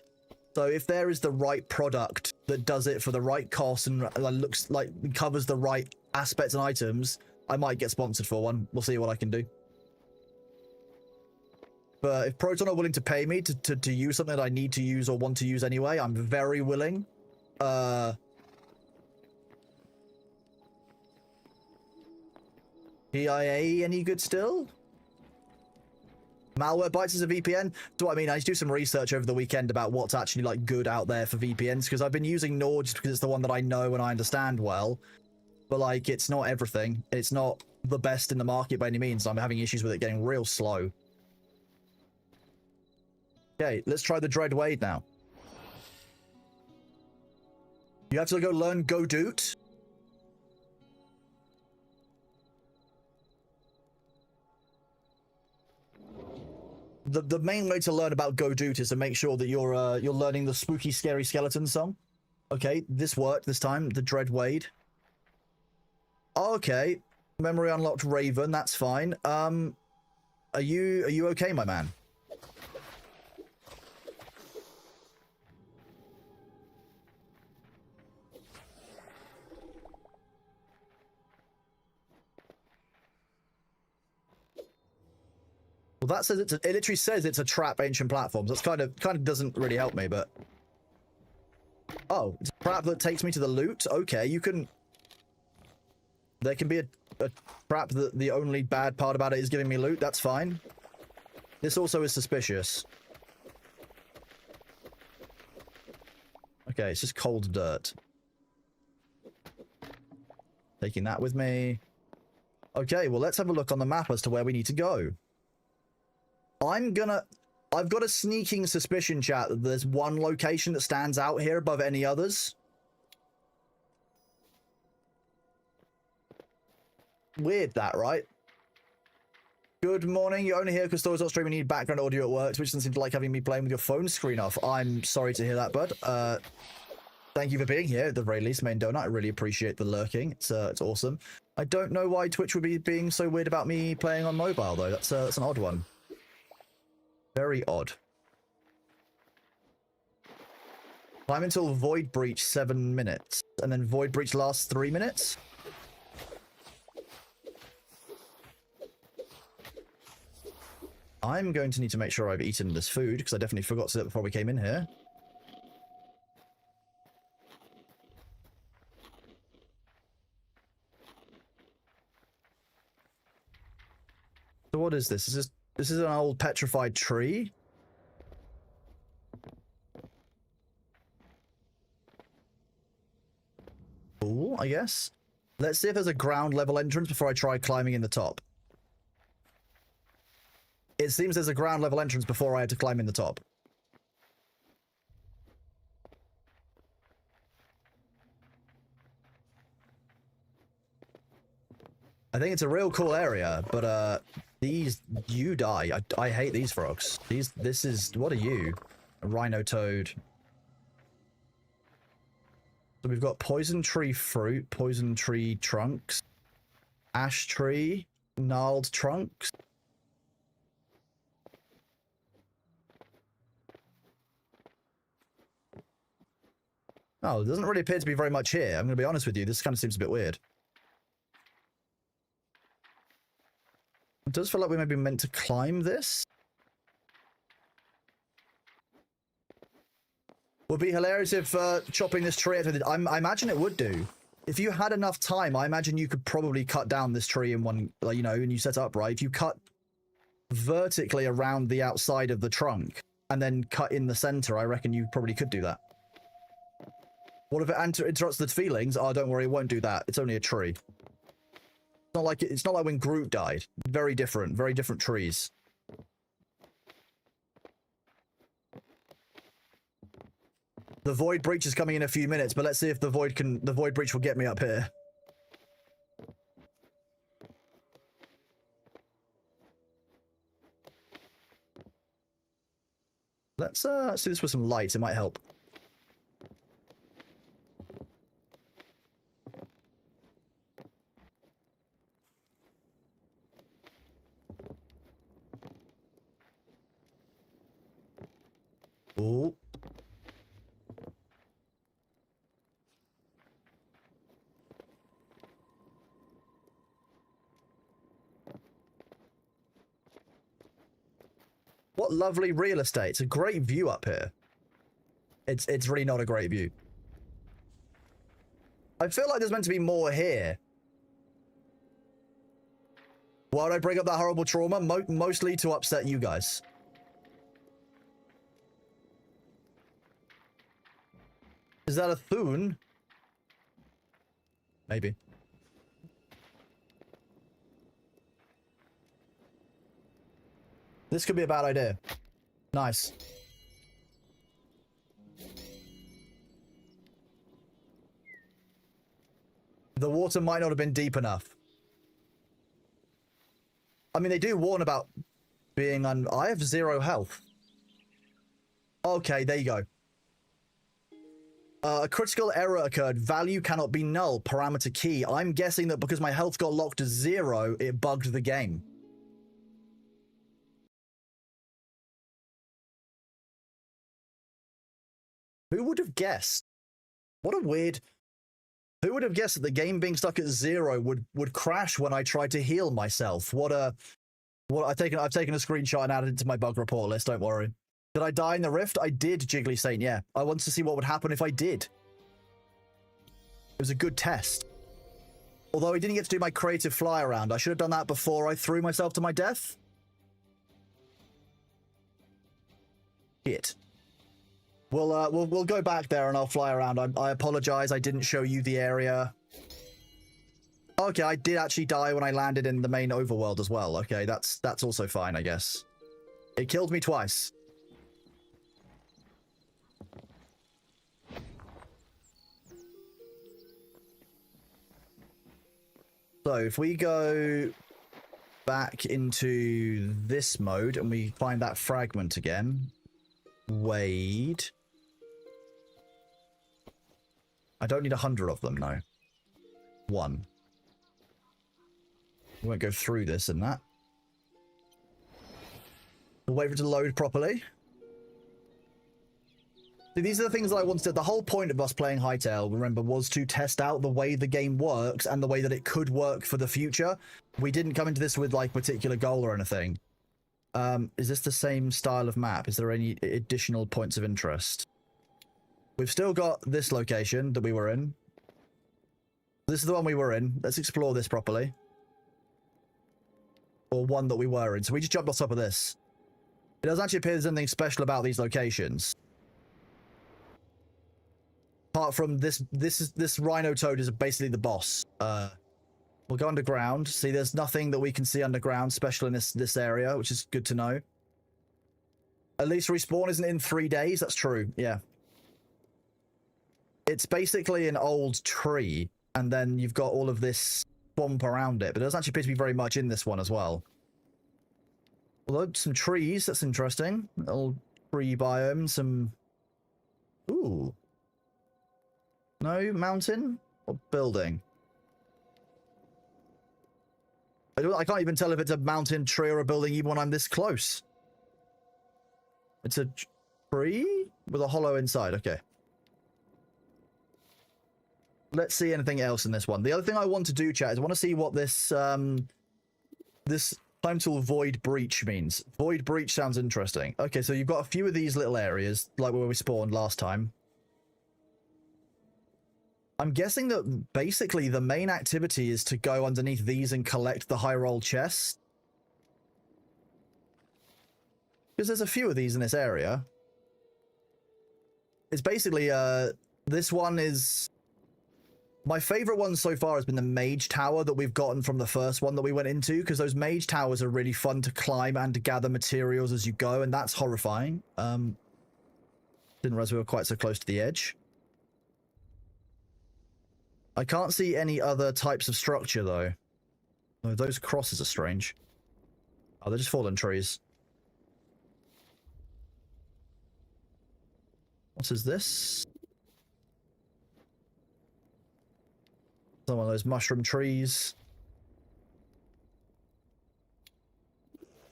So if there is the right product that does it for the right cost and looks like covers the right aspects and items, I might get sponsored for one. We'll see what I can do. But if Proton are willing to pay me to use something that I need to use or want to use anyway, I'm very willing. PIA any good still? Malware Bytes is a VPN. I need to do some research over the weekend about what's actually like good out there for VPNs, because I've been using Nord just because it's the one that I know and I understand well. But like, it's not everything. It's not the best in the market by any means. I'm having issues with it getting real slow. Okay, let's try the Dread Wade now. You have to go learn Godoot. The main way to learn about Godoot is to make sure that you're learning the spooky, scary skeleton song. Okay, this worked this time. The Dread Wade. Okay, memory unlocked Raven. That's fine. Are you okay, my man? Well, that says it literally says it's a trap ancient platforms. That's kind of doesn't really help me, but oh, it's a trap that takes me to the loot. Okay, you can. There can be a trap that the only bad part about it is giving me loot. That's fine. This also is suspicious. Okay, it's just cold dirt. Taking that with me. Okay, well, let's have a look on the map as to where we need to go. I've got a sneaking suspicion, chat, that there's one location that stands out here above any others. Weird that, right? Good morning. You're only here because Thor's not streaming. You need background audio at work, which doesn't seem to like having me playing with your phone screen off. I'm sorry to hear that, bud. Thank you for being here, at the very least, Main Donut. I really appreciate the lurking. It's awesome. I don't know why Twitch would be being so weird about me playing on mobile, though. That's an odd one. Very odd. Time until Void Breach 7 minutes, and then Void Breach lasts 3 minutes. I'm going to need to make sure I've eaten this food, because I definitely forgot to do it before we came in here. So what is this? This is an old petrified tree. Cool, I guess. Let's see if there's a ground level entrance before I try climbing in the top. It seems there's a ground level entrance before I had to climb in the top. I think it's a real cool area, but you die. I hate these frogs. This is, what are you? A rhino toad. So we've got poison tree fruit, poison tree trunks, ash tree, gnarled trunks. Oh, there doesn't really appear to be very much here. I'm going to be honest with you. This kind of seems a bit weird. It does feel like we may be meant to climb this. Would be hilarious if chopping this tree. I imagine it would do. If you had enough time, I imagine you could probably cut down this tree in one, like, you know, and you set up right. If you cut vertically around the outside of the trunk and then cut in the center, I reckon you probably could do that. What if it interrupts the feelings? Oh, don't worry, it won't do that. It's only a tree. It's not like when Groot died. Very different trees. The void breach is coming in a few minutes, but let's see if the void breach will get me up here. Let's do this with some lights. It might help. Oh. What lovely real estate. It's a great view up here. It's really not a great view. I feel like there's meant to be more here. Why would I bring up that horrible trauma? Mostly to upset you guys. Is that a Thun? Maybe. This could be a bad idea. Nice. The water might not have been deep enough. I mean, they do warn about being I have 0 health. Okay, there you go. A critical error occurred. Value cannot be null. Parameter key. I'm guessing that because my health got locked to 0, it bugged the game. Who would have guessed? What a weird... Who would have guessed that the game being stuck at 0 would crash when I tried to heal myself? I've taken a screenshot and added it to my bug report list, don't worry. Did I die in the rift? I did, Jiggly Saint, yeah. I wanted to see what would happen if I did. It was a good test. Although I didn't get to do my creative fly around. I should have done that before I threw myself to my death. Shit. We'll go back there and I'll fly around. I apologize. I didn't show you the area. Okay, I did actually die when I landed in the main overworld as well. Okay, that's also fine, I guess. It killed me twice. So if we go back into this mode and we find that fragment again. Wade. I don't need 100 of them, no. 1. We won't go through this and that. We'll wait for it to load properly. See, these are the things that I wanted to... The whole point of us playing Hytale, remember, was to test out the way the game works and the way that it could work for the future. We didn't come into this with, like, particular goal or anything. Is this the same style of map? Is there any additional points of interest? We've still got this location that we were in. This is the one we were in. Let's explore this properly. Or one that we were in. So we just jumped on top of this. It doesn't actually appear there's anything special about these locations. Apart from this rhino toad is basically the boss. We'll go underground. See, there's nothing that we can see underground special in this area, which is good to know. At least respawn isn't in 3 days. That's true. Yeah. It's basically an old tree, and then you've got all of this swamp around it, but it doesn't actually appear to be very much in this one as well. Although some trees, that's interesting. Little tree biome, some... Ooh. No, mountain or building? I can't even tell if it's a mountain, tree, or a building even when I'm this close. It's a tree with a hollow inside. Okay. Let's see anything else in this one. The other thing I want to do, chat, is I want to see what this this time tool void breach means. Void breach sounds interesting. Okay, so you've got a few of these little areas, like where we spawned last time. I'm guessing that basically the main activity is to go underneath these and collect the high roll chests. Because there's a few of these in this area. It's basically, this one is... My favorite one so far has been the mage tower that we've gotten from the first one that we went into, because those mage towers are really fun to climb and to gather materials as you go, and that's horrifying. Didn't realize we were quite so close to the edge. I can't see any other types of structure, though. Oh, those crosses are strange. Oh, they're just fallen trees. What is this? Some of those mushroom trees.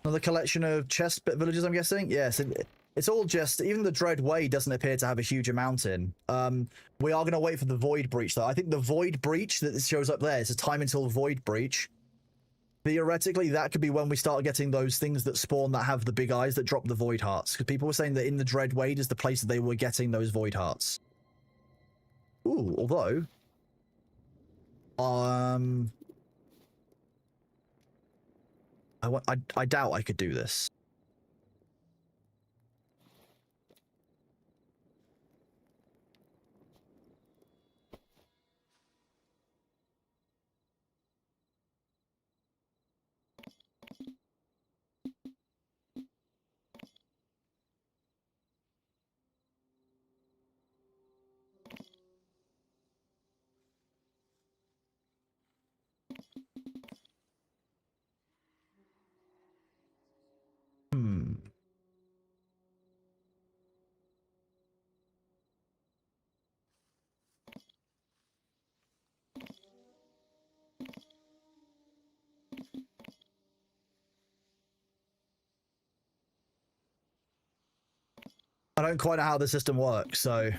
Another collection of chest villages, I'm guessing? Yes, it's all just... Even the Dread Way doesn't appear to have a huge amount in. We are going to wait for the Void Breach, though. I think the Void Breach that shows up there is a time until Void Breach. Theoretically, that could be when we start getting those things that spawn that have the big eyes that drop the Void Hearts. Because people were saying that in the Dread Way is the place that they were getting those Void Hearts. Ooh, although... I doubt I could do this. I don't quite know how the system works, so...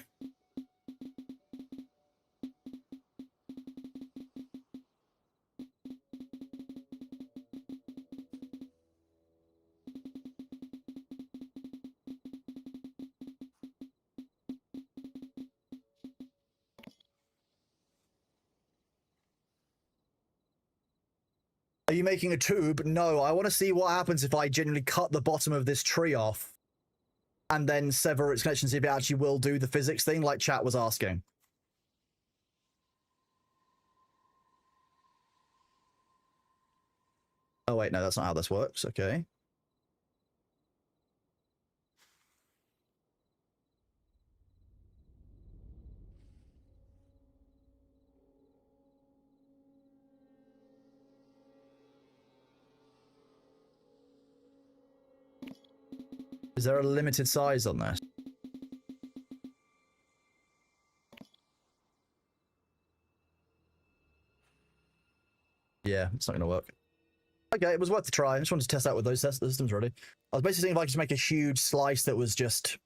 Are you making a tube? No, I want to see what happens if I genuinely cut the bottom of this tree off and then sever its connection, see if it actually will do the physics thing like chat was asking. Oh wait, no, that's not how this works. Okay. Is there a limited size on this? Yeah, it's not going to work. Okay, it was worth a try. I just wanted to test out with those systems, really. I was basically seeing if I could just make a huge slice that was just...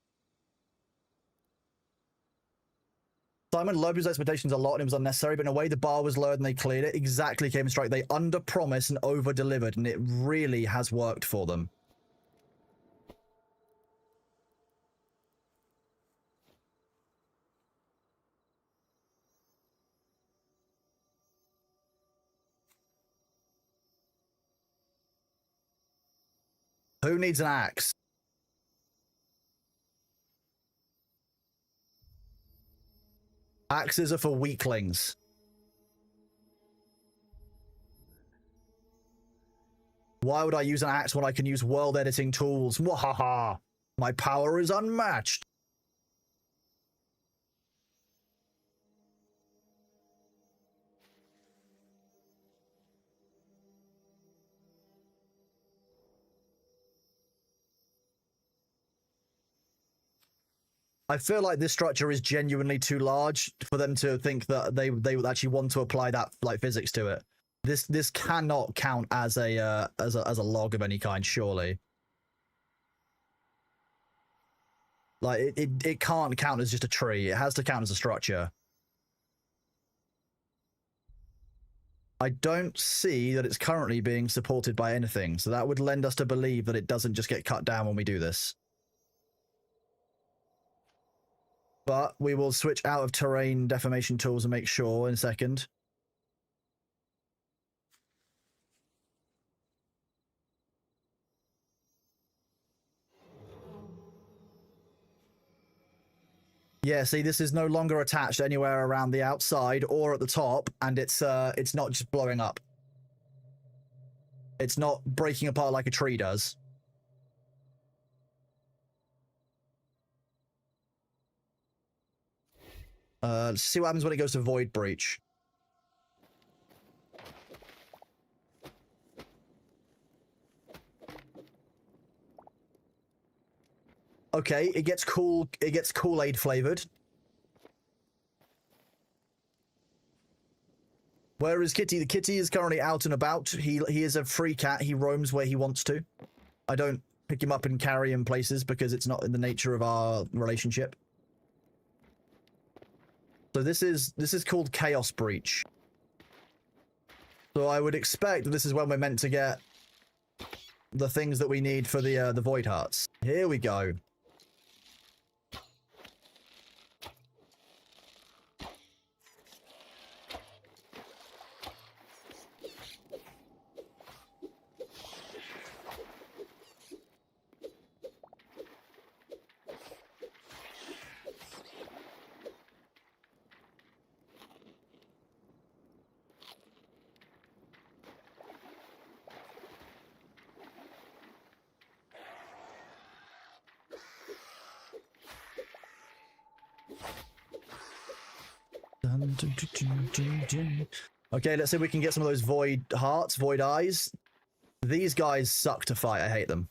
Simon lowered his expectations a lot and it was unnecessary, but in a way the bar was lower than they cleared it. Exactly came straight. They under-promised and over-delivered, and it really has worked for them. Who needs an axe? Axes are for weaklings. Why would I use an axe when I can use world editing tools? Mwahaha! My power is unmatched. I feel like this structure is genuinely too large for them to think that they would actually want to apply that like physics to it. This cannot count as a log of any kind, surely. Like it can't count as just a tree. It has to count as a structure. I don't see that it's currently being supported by anything, so that would lend us to believe that it doesn't just get cut down when we do this. But we will switch out of terrain deformation tools and make sure in a second. Yeah, see, this is no longer attached anywhere around the outside or at the top, and it's not just blowing up. It's not breaking apart like a tree does. Let's see what happens when it goes to Void Breach. Okay, it gets cool. It gets Kool-Aid flavored. Where is Kitty? The Kitty is currently out and about. He is a free cat. He roams where he wants to. I don't pick him up and carry him places because it's not in the nature of our relationship. So this is called Chaos Breach. So I would expect this is when we're meant to get the things that we need for the Void Hearts. Here we go. Okay, let's see if we can get some of those Void Hearts, Void Eyes. These guys suck to fight. I hate them.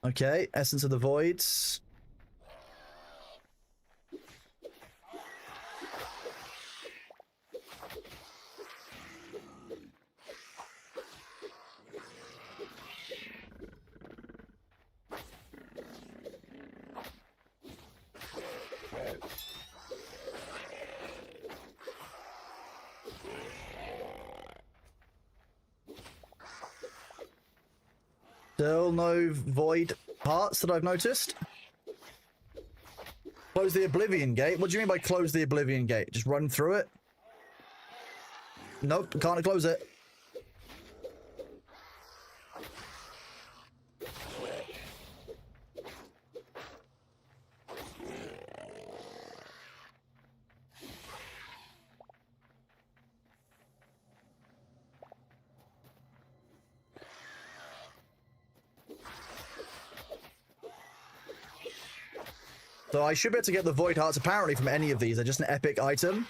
Okay, Essence of the Voids. Still no Void Hearts that I've noticed. Close the Oblivion Gate? What do you mean by close the Oblivion Gate? Just run through it? Nope, can't close it. So I should be able to get the Void Hearts apparently from any of these. They're just an epic item.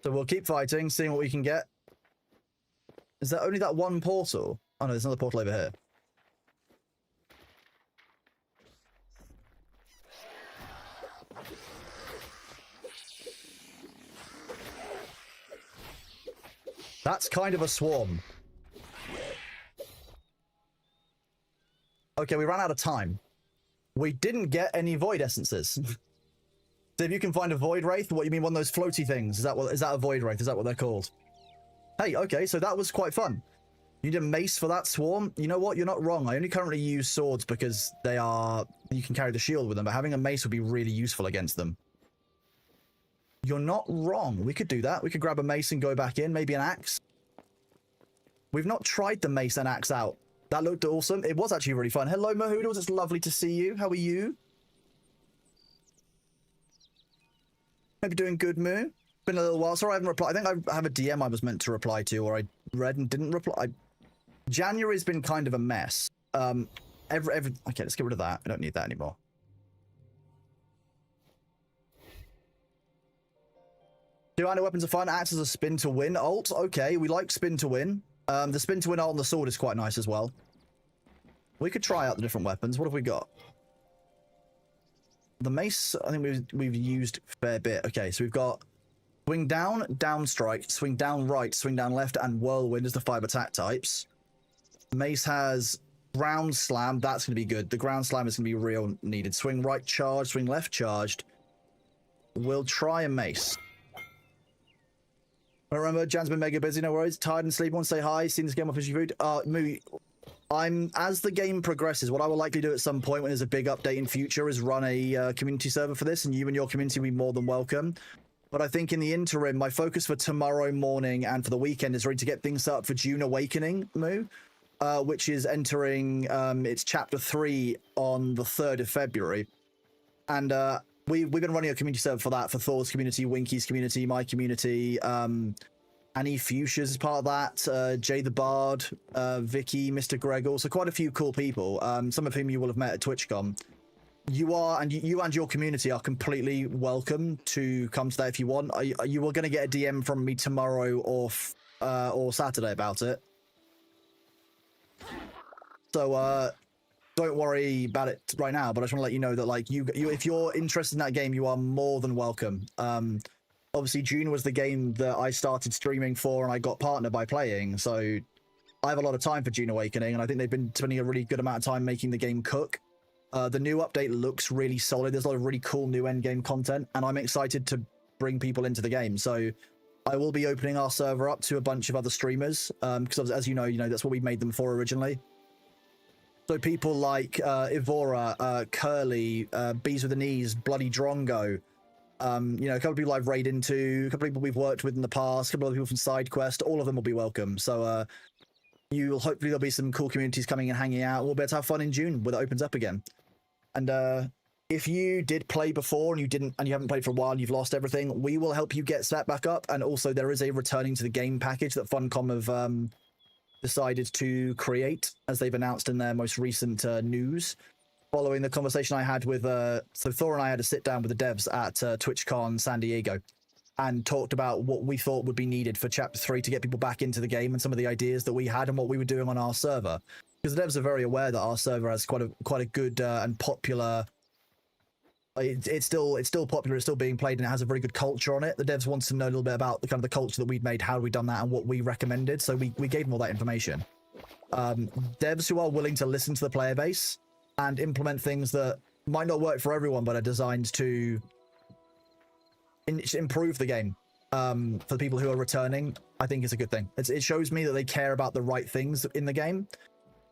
So we'll keep fighting, seeing what we can get. Is there only that one portal? Oh no, there's another portal over here. That's kind of a swarm. Okay, we ran out of time. We didn't get any Void Essences. So if you can find a Void Wraith, what you mean, one of those floaty things? Is that a Void Wraith? Is that what they're called? Hey, okay, so that was quite fun. You need a mace for that swarm? You know what? You're not wrong. I only currently use swords because you can carry the shield with them, but having a mace would be really useful against them. You're not wrong. We could do that. We could grab a mace and go back in, maybe an axe. We've not tried the mace and axe out. That looked awesome. It was actually really fun. Hello, Mahoodles. It's lovely to see you. How are you? Hope you're doing good, Moo. Been a little while. Sorry I haven't replied. I think I have a DM I was meant to reply to, or I read and didn't reply. January's been kind of a mess. Okay, let's get rid of that. I don't need that anymore. Two-handed weapons are fun. Acts as a spin to win ult. Okay, we like spin to win. The spin to win ult on the sword is quite nice as well. We could try out the different weapons. What have we got? The mace, I think we've used a fair bit. Okay, so we've got swing down, down strike, swing down right, swing down left, and whirlwind as the 5 attack types. Mace has ground slam. That's going to be good. The ground slam is going to be real needed. Swing right, charge, swing left, charged. We'll try a mace. I remember Jan's been mega busy, no worries. Tired and sleepy, want to say hi, seen this game of fishy food. As the game progresses, what I will likely do at some point when there's a big update in future is run a community server for this, and you and your community will be more than welcome. But I think in the interim, my focus for tomorrow morning and for the weekend is really to get things set up for June Awakening, which is entering its chapter 3 on the 3rd of February. And we've been running a community server for that, for Thor's community, Winky's community, my community, Annie Fuchsia's is part of that, Jay the Bard, Vicky, Mr. Gregor, so quite a few cool people, some of whom you will have met at TwitchCon. You and your community are completely welcome to come to that if you want. You are going to get a DM from me tomorrow or Saturday about it. So don't worry about it right now, but I just want to let you know that like you if you're interested in that game, you are more than welcome. Obviously, June was the game that I started streaming for, and I got partnered by playing. So I have a lot of time for June Awakening, and I think they've been spending a really good amount of time making the game cook. The new update looks really solid. There's a lot of really cool new endgame content, and I'm excited to bring people into the game. So I will be opening our server up to a bunch of other streamers, because as you know, that's what we made them for originally. So people like Ivora, Curly, Bees with the Knees, Bloody Drongo, a couple of people I've raided into, a couple of people we've worked with in the past, a couple of people from SideQuest, all of them will be welcome. So hopefully there'll be some cool communities coming and hanging out. We'll be able to have fun in June when it opens up again. And if you did play before and you haven't played for a while and you've lost everything, we will help you get set back up. And also there is a returning to the game package that Funcom have decided to create, as they've announced in their most recent news. Following the conversation I had with, so Thor and I had a sit down with the devs at TwitchCon San Diego and talked about what we thought would be needed for Chapter 3 to get people back into the game and some of the ideas that we had and what we were doing on our server. Because the devs are very aware that our server has quite a good and popular... It's still popular, it's still being played, and it has a very good culture on it. The devs wanted to know a little bit about the kind of the culture that we'd made, how we'd done that, and what we recommended, so we gave them all that information. Devs who are willing to listen to the player base and implement things that might not work for everyone, but are designed to improve the game for the people who are returning, I think is a good thing. It shows me that they care about the right things in the game,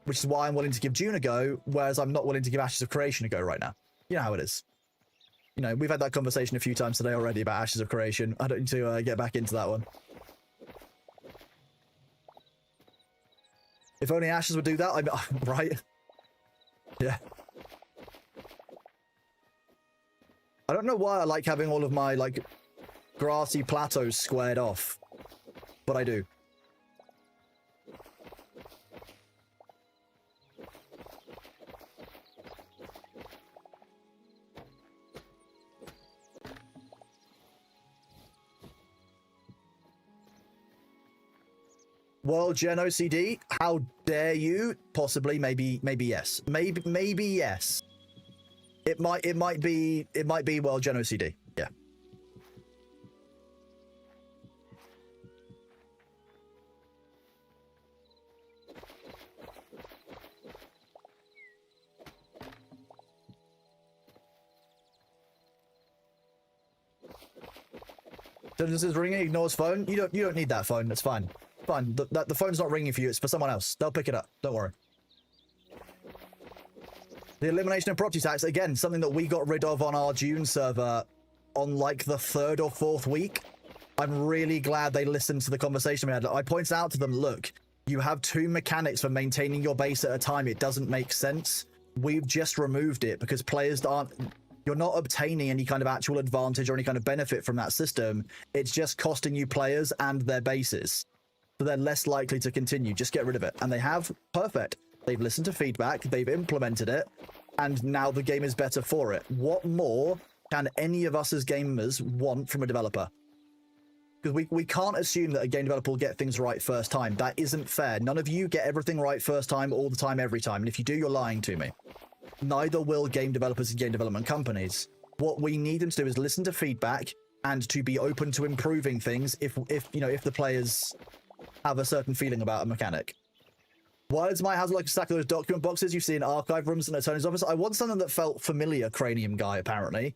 which is why I'm willing to give June a go, whereas I'm not willing to give Ashes of Creation a go right now. You know how it is. We've had that conversation a few times today already about Ashes of Creation. I don't need to get back into that one. If only Ashes would do that, right? Yeah. I don't know why I like having all of my, grassy plateaus squared off, but I do. Well, Gen OCD, how dare you? Possibly, maybe yes. Maybe yes. It might be well, Gen OCD. Yeah. So this is ringing, ignores phone. You don't need that phone. That's fine. Fine. The phone's not ringing for you. It's for someone else. They'll pick it up. Don't worry. The elimination of property tax, again, something that we got rid of on our June server on the 3rd or 4th week. I'm really glad they listened to the conversation we had. I pointed out to them, look, you have 2 mechanics for maintaining your base at a time. It doesn't make sense. We've just removed it because players you're not obtaining any kind of actual advantage or any kind of benefit from that system. It's just costing you players and their bases. So they're less likely to continue. Just get rid of it. And they have. Perfect. They've listened to feedback. They've implemented it. And now the game is better for it. What more can any of us as gamers want from a developer? Because we can't assume that a game developer will get things right first time. That isn't fair. None of you get everything right first time, all the time, every time. And if you do, you're lying to me. Neither will game developers and game development companies. What we need them to do is listen to feedback and to be open to improving things if the players have a certain feeling about a mechanic. Why does my house look like a stack of those document boxes you see in archive rooms and attorney's office? I want something that felt familiar, Cranium Guy, apparently.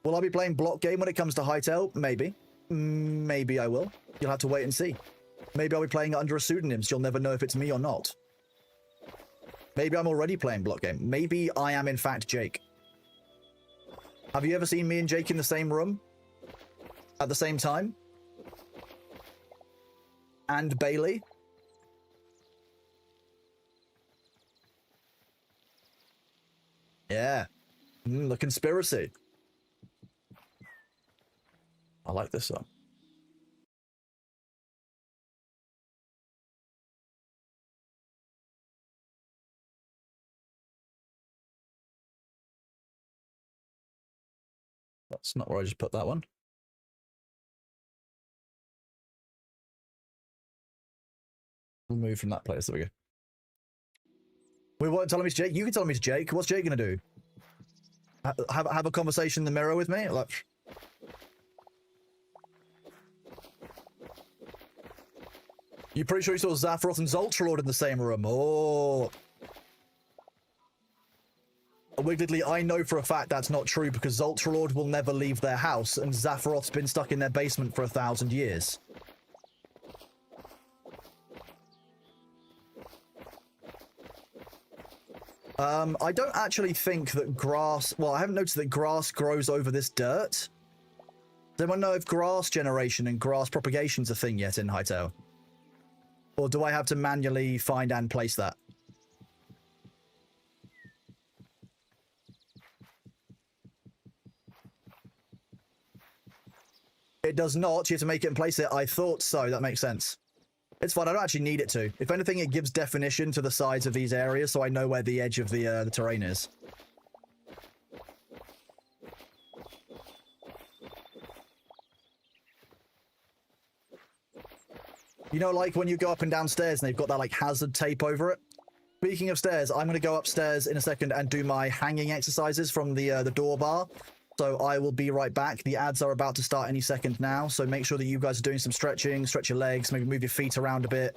Will I be playing block game when it comes to Hytale? Maybe. Maybe I will. You'll have to wait and see. Maybe I'll be playing it under a pseudonym, so you'll never know if it's me or not. Maybe I'm already playing Block Game. Maybe I am, in fact, Jake. Have you ever seen me and Jake in the same room? At the same time? And Bailey? Yeah. The conspiracy. I like this song. That's not where I just put that one. Remove from that place. There we go. We weren't telling me it's Jake. You can tell me it's Jake. What's Jake gonna do? Have a conversation in the mirror with me? Like, you pretty sure you saw Zaphiroth and Zoltralord in the same room? Oh. Wiggly, I know for a fact that's not true because Zoltralord will never leave their house and Zaphiroth's been stuck in their basement for 1,000 years. I don't actually think that grass... Well, I haven't noticed that grass grows over this dirt. Does anyone know if grass generation and grass propagation's a thing yet in Hytale? Or do I have to manually find and place that? It does not. You have to make it and place it. I thought so. That makes sense. It's fine. I don't actually need it to. If anything, it gives definition to the sides of these areas, so I know where the edge of the terrain is. You know, like when you go up and down stairs and they've got that like hazard tape over it? Speaking of stairs, I'm going to go upstairs in a second and do my hanging exercises from the door bar. So I will be right back. The ads are about to start any second now, so make sure that you guys are doing some stretching, stretch your legs, maybe move your feet around a bit.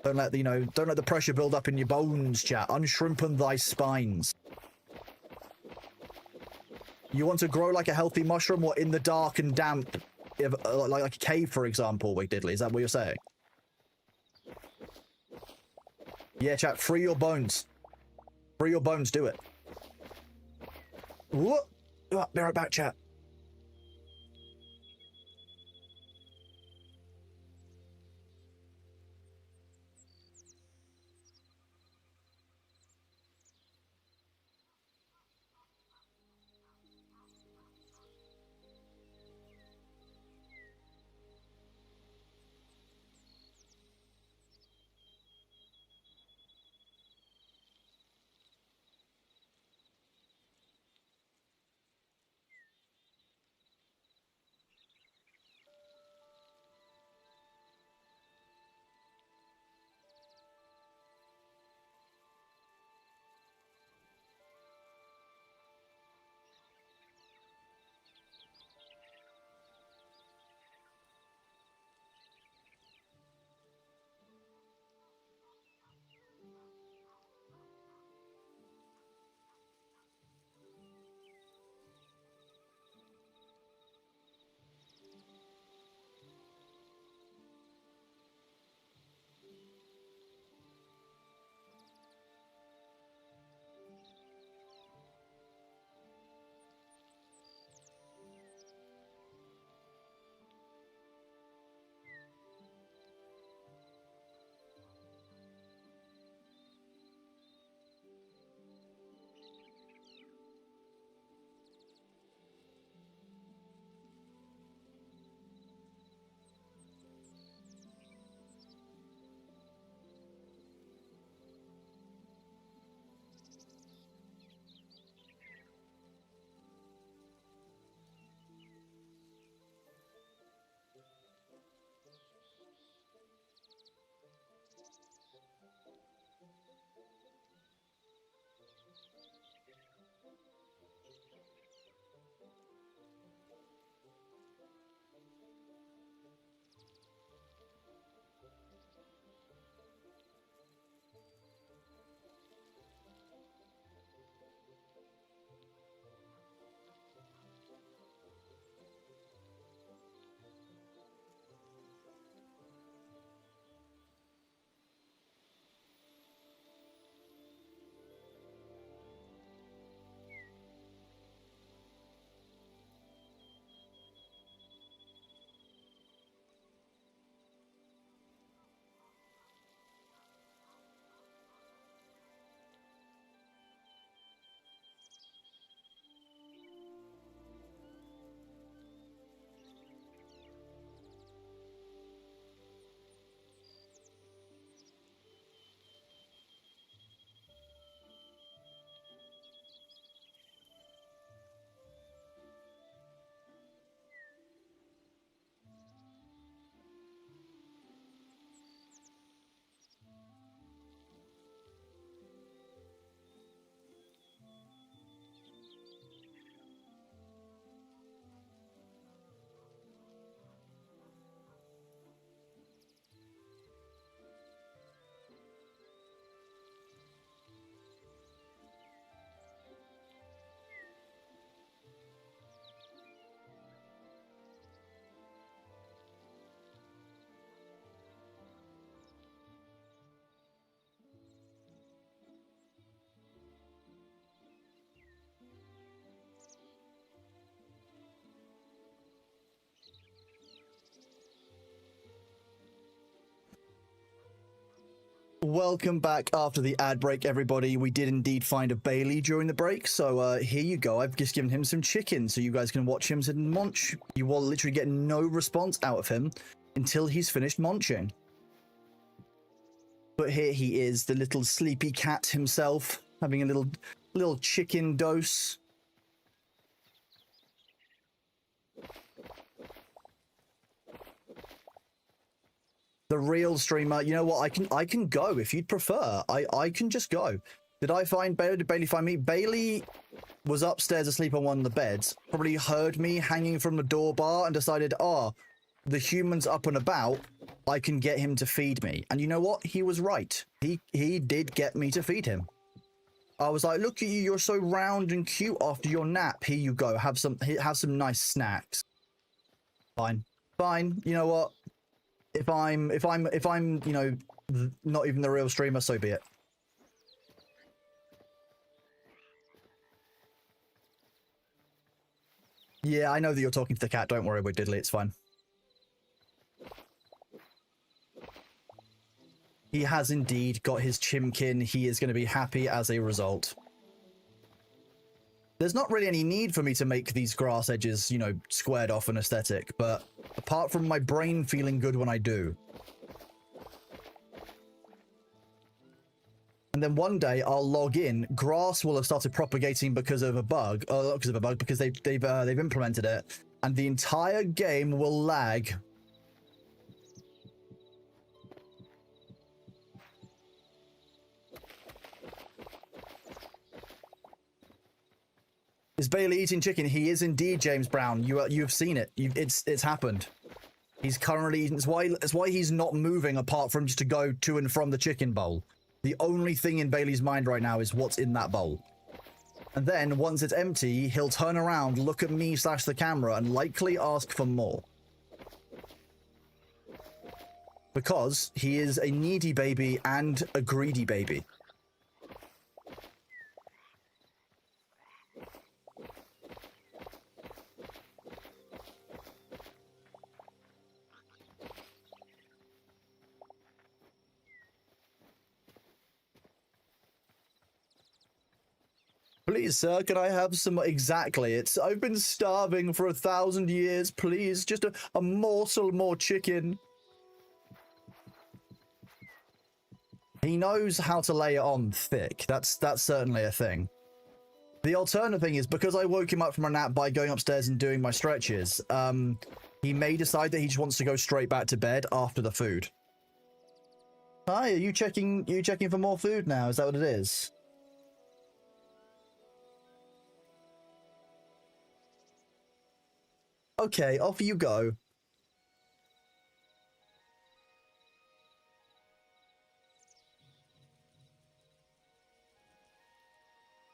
Don't let the pressure build up in your bones, chat. Unshrimpen thy spines. You want to grow like a healthy mushroom, or in the dark and damp, like a cave, for example, Wig Diddley? Is that what you're saying? Yeah, chat. Free your bones. Free your bones. Do it. Whoop. Be right back, chat. welcome back after the ad break, everybody. We did indeed find a Bailey during the break, so here you go. I've just given him some chicken so you guys can watch him sit and munch. You will literally get no response out of him until he's finished munching. But here he is, the little sleepy cat himself, having a little chicken dose. The real streamer, you know what? I can go if you'd prefer. I can just go. Did I find Bailey? Did Bailey find me? Bailey was upstairs asleep on one of the beds. Probably heard me hanging from the door bar and decided, oh, the human's up and about. I can get him to feed me. And you know what? He was right. He did get me to feed him. I was like, look at you. You're so round and cute after your nap. Here you go. Have some nice snacks. Fine. Fine. You know what? If I'm, you know, not even the real streamer, so be it. Yeah, I know that you're talking to the cat. Don't worry, we're diddly. It's fine. He has indeed got his chimkin. He is going to be happy as a result. There's not really any need for me to make these grass edges, you know, squared off and aesthetic, but apart from my brain feeling good when I do. And then one day I'll log in, grass will have started propagating because of a bug, because they've implemented it, and the entire game will lag. Is Bailey eating chicken? He is indeed, James Brown. You've seen it. It's happened. He's currently eating. It's why he's not moving apart from just to go to and from the chicken bowl. The only thing in Bailey's mind right now is what's in that bowl. And then once it's empty, he'll turn around, look at me / the camera, and likely ask for more. Because he is a needy baby and a greedy baby. Please, sir, can I have some? Exactly. I've been starving for 1,000 years. Please, just a morsel more chicken. He knows how to lay it on thick. That's certainly a thing. The alternative thing is, because I woke him up from a nap by going upstairs and doing my stretches, he may decide that he just wants to go straight back to bed after the food. Hi, are you checking for more food now? Is that what it is? Okay, off you go.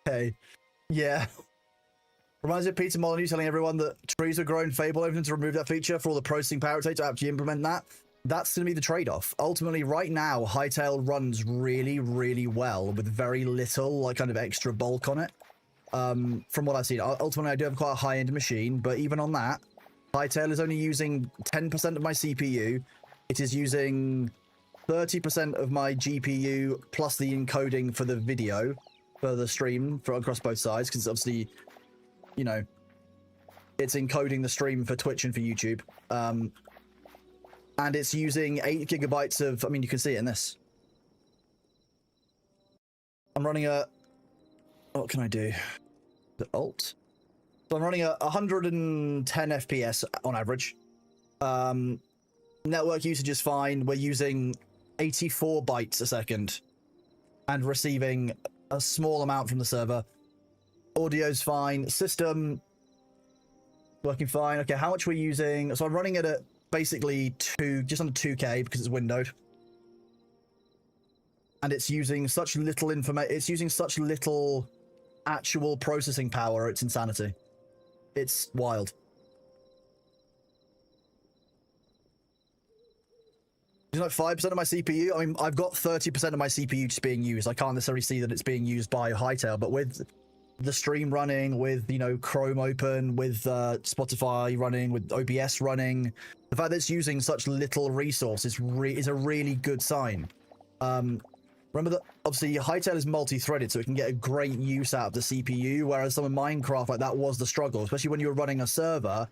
Okay. Yeah. Reminds me of Peter Molyneux telling everyone that trees are grown fable open to remove that feature for all the processing power it takes to actually implement that. That's going to be the trade-off. Ultimately, right now, Hytale runs really, really well with very little, like, kind of extra bulk on it. From what I've seen. Ultimately, I do have quite a high-end machine, but even on that, Hytale is only using 10% of my CPU. It is using 30% of my GPU plus the encoding for the video, for the stream, across both sides, because obviously, you know, it's encoding the stream for Twitch and for YouTube. And it's using 8 gigabytes of, I mean, you can see it in this. I'm running a, what can I do? The Alt? So I'm running a 110 FPS on average. Network usage is fine. We're using 84 bytes a second and receiving a small amount from the server. Audio's fine. System working fine. Okay, how much we're using? So I'm running it at basically just under 2K because it's windowed. And it's using such little information. It's using such little actual processing power. It's insanity. It's wild. It's like 5% of my CPU. I mean, I've got 30% of my CPU just being used. I can't necessarily see that it's being used by Hytale, but with the stream running, with, you know, Chrome open, with Spotify running, with OBS running, the fact that it's using such little resource is a really good sign. Remember that obviously Hytale is multi-threaded, so it can get a great use out of the CPU, whereas some of Minecraft, like that was the struggle, especially when you were running a server.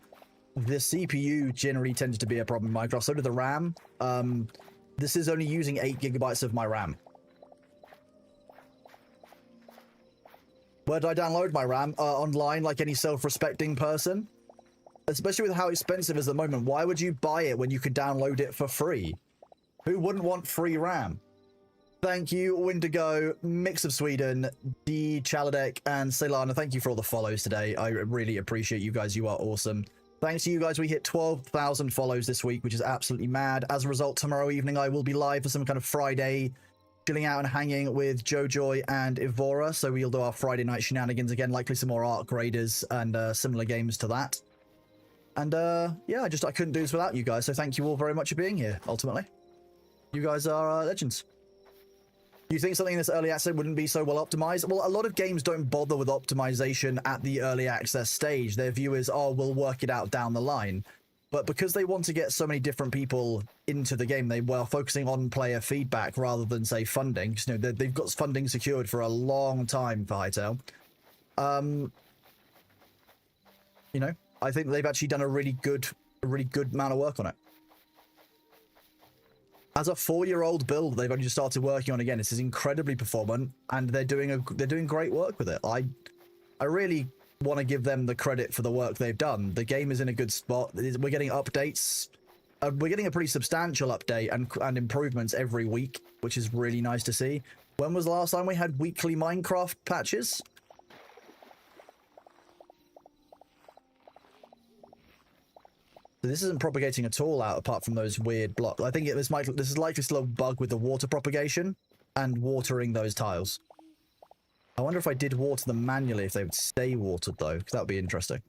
The CPU generally tends to be a problem in Minecraft. So did the RAM. This is only using 8 gigabytes of my RAM. Where did I download my RAM? Online, like any self-respecting person. Especially with how expensive it is at the moment. Why would you buy it when you could download it for free? Who wouldn't want free RAM? Thank you, Windigo, Mix of Sweden, D. Chaladek, and Ceylana. Thank you for all the follows today. I really appreciate you guys. You are awesome. Thanks to you guys, we hit 12,000 follows this week, which is absolutely mad. As a result, tomorrow evening I will be live for some kind of Friday chilling out and hanging with Jojoy and Evora. So we'll do our Friday night shenanigans again, likely some more Arc Raiders and similar games to that. And yeah, I couldn't do this without you guys. So thank you all very much for being here, ultimately. You guys are legends. You think something in this early access wouldn't be so well optimized? Well, a lot of games don't bother with optimization at the early access stage. Their view is, oh, we'll work it out down the line. But because they want to get so many different people into the game, they were focusing on player feedback rather than, say, funding. You know, they've got funding secured for a long time for Hytale. You know, I think they've actually done a really good amount of work on it. As a 4-year-old build, they've only just started working on again. This is incredibly performant, and they're doing great work with it. I really want to give them the credit for the work they've done. The game is in a good spot. We're getting updates. We're getting a pretty substantial update and improvements every week, which is really nice to see. When was the last time we had weekly Minecraft patches? So this isn't propagating at all out apart from those weird blocks. I think this is likely still a bug with the water propagation and watering those tiles. I wonder if I did water them manually, if they would stay watered though, because that would be interesting.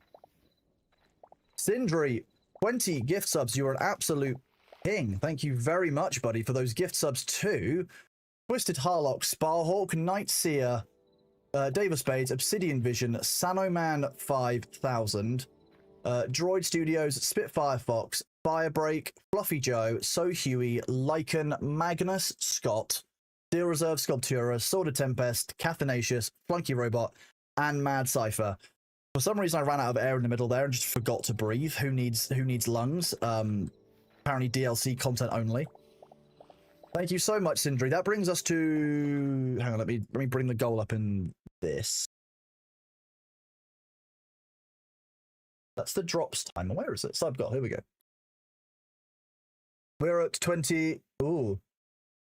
Sindri, 20 gift subs. You're an absolute king. Thank you very much, buddy, for those gift subs too. Twisted Harlock, Sparhawk, Nightseer, Dave of Spades, Obsidian Vision, Sanoman 5000, Droid Studios, Spitfire Fox, Firebreak, Fluffy Joe, So Huey, Lycan, Magnus, Scott, Steel Reserve Sculptura, Sword of Tempest, Cathanacious, Flunky Robot, and Mad Cypher. For some reason, I ran out of air in the middle there and just forgot to breathe. Who needs lungs? Apparently DLC content only. Thank you so much, Sindri. That brings us to... Hang on, let me bring the goal up in this. That's the drops time. Where is it? Sub goal. Here we go. We're at 20. Ooh.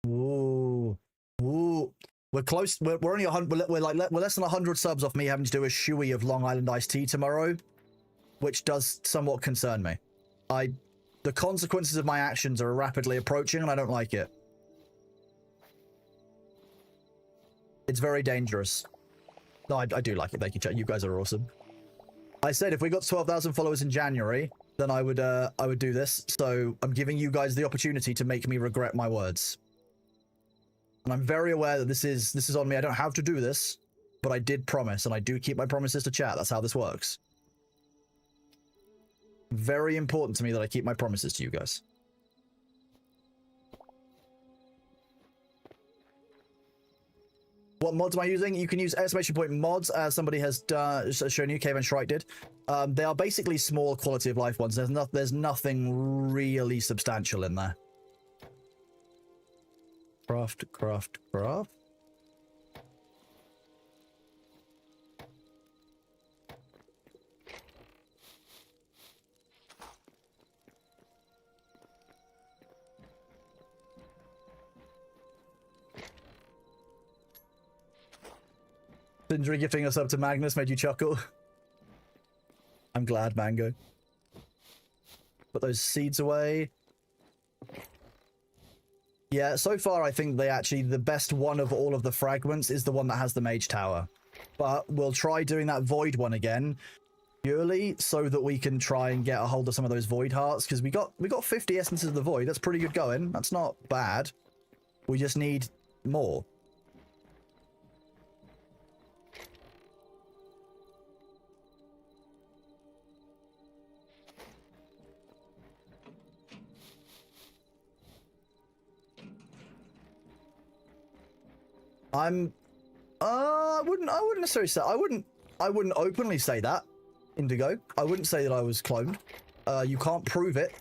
Ooh. Ooh. We're close. We're only 100. We're less than 100 subs off me having to do a shoey of Long Island iced tea tomorrow, which does somewhat concern me. The consequences of my actions are rapidly approaching, and I don't like it. It's very dangerous. No, I do like it. Thank you, chat. You guys are awesome. I said if we got 12,000 followers in January, then I would do this. So I'm giving you guys the opportunity to make me regret my words. And I'm very aware that this is on me. I don't have to do this, but I did promise, and I do keep my promises to chat. That's how this works. Very important to me that I keep my promises to you guys. What mods am I using? You can use exclamation point mods, as somebody has shown you. Cave and Shrike did. They are basically small quality of life ones. There's nothing really substantial in there. Craft. Sindri gifting us up to Magnus made you chuckle. I'm glad, Mango. Put those seeds away. Yeah, so far I think the best one of all of the fragments is the one that has the mage tower. But we'll try doing that void one again, purely so that we can try and get a hold of some of those void hearts, because we got 50 essences of the void. That's pretty good going. That's not bad. We just need more. I wouldn't necessarily say, I wouldn't openly say that, Indigo. I wouldn't say that I was cloned. You can't prove it.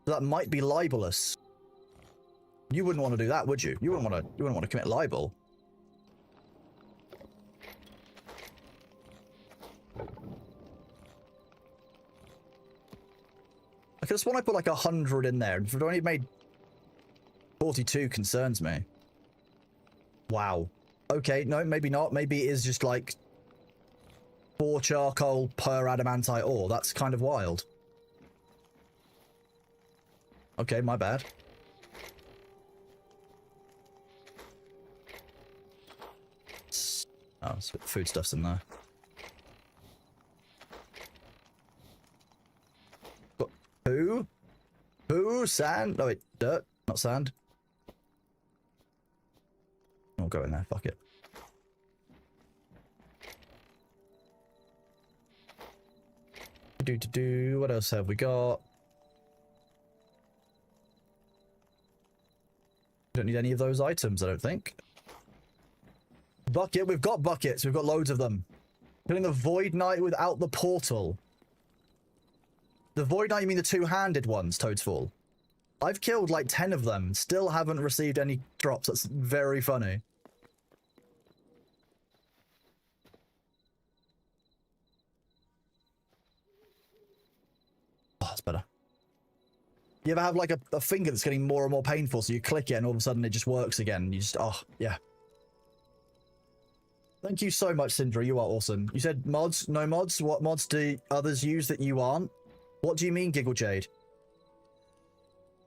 That might be libelous. You wouldn't want to do that, would you? You wouldn't want to commit libel. I could have sworn I put like 100 in there, and if it only made 42 concerns me. Wow. Okay, no, maybe not. Maybe it is just like 4 charcoal per adamantite ore. That's kind of wild. Okay, my bad. Oh, so food stuff's in there. Who? Who? Sand? No, wait, dirt, not sand. I'll go in there, fuck it. What else have we got? Don't need any of those items, I don't think. Bucket, we've got buckets, we've got loads of them. Killing the Void Knight without the portal. The Void Knight, you mean the two-handed ones, Toadsfall? I've killed like 10 of them, still haven't received any drops. That's very funny. Oh, that's better. You ever have like a finger that's getting more and more painful, so you click it and all of a sudden it just works again? You just, oh, yeah. Thank you so much, Syndra. You are awesome. You said mods, no mods. What mods do others use that you aren't? What do you mean, Giggle Jade?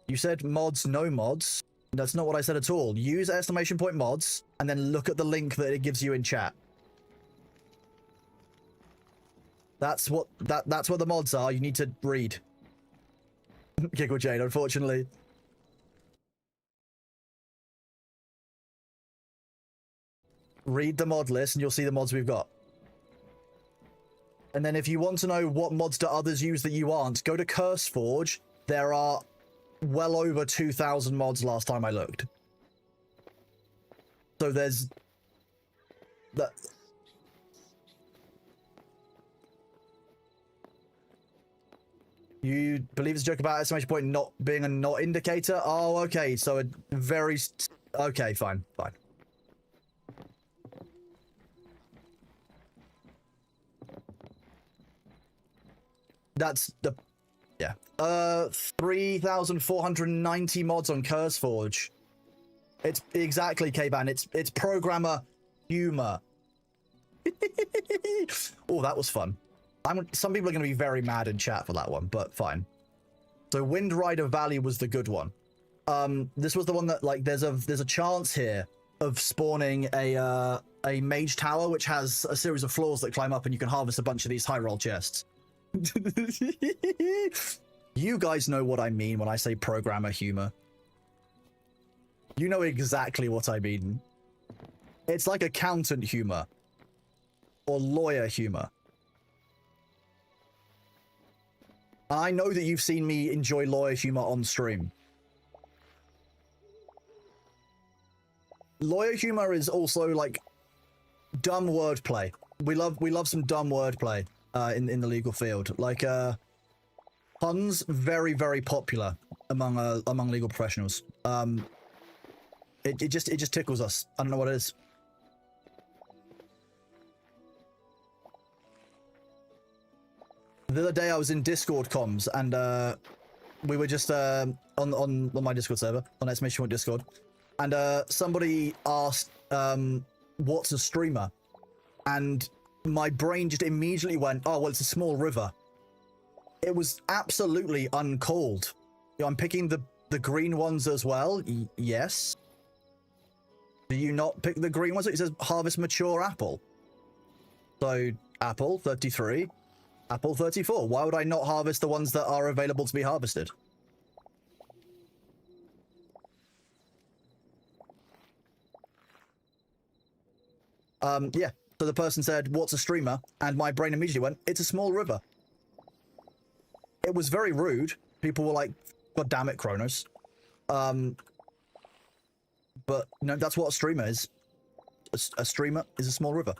You said mods, no mods. That's not what I said at all. Use exclamation point mods and then look at the link that it gives you in chat. That's what the mods are. You need to read. Giggle Jade, unfortunately. Read the mod list and you'll see the mods we've got. And then if you want to know what mods do others use that you aren't, go to CurseForge. There are well over 2,000 mods last time I looked. So there's that. You believe it's a joke about exclamation point not being a not indicator? Oh, okay. So a very... Okay, fine, fine. That's the... Yeah. 3,490 mods on CurseForge. It's exactly, K-Ban. It's programmer humor. Oh, that was fun. Some people are going to be very mad in chat for that one, but fine. So Wind Rider Valley was the good one. This was the one that, like, there's a chance here of spawning a mage tower, which has a series of floors that climb up, and you can harvest a bunch of these high roll chests. You guys know what I mean when I say programmer humor. You know exactly what I mean. It's like accountant humor. Or lawyer humor. I know that you've seen me enjoy lawyer humor on stream. Lawyer humor is also like dumb wordplay. We love some dumb wordplay in the legal field. Like puns, very, very popular among legal professionals. It just tickles us. I don't know what it is. The other day I was in Discord comms and we were just on my Discord server, on exclamation point Discord, and somebody asked what's a streamer, and my brain just immediately went, oh well, it's a small river. It was absolutely uncalled. You know, I'm picking the green ones as well. Yes. Do you not pick the green ones? It says harvest mature apple. So apple 33. Apple 34. Why would I not harvest the ones that are available to be harvested? Yeah. So the person said, what's a streamer? And my brain immediately went, it's a small river. It was very rude. People were like, God damn it, Kronos. But no, that's what a streamer is. a streamer is a small river.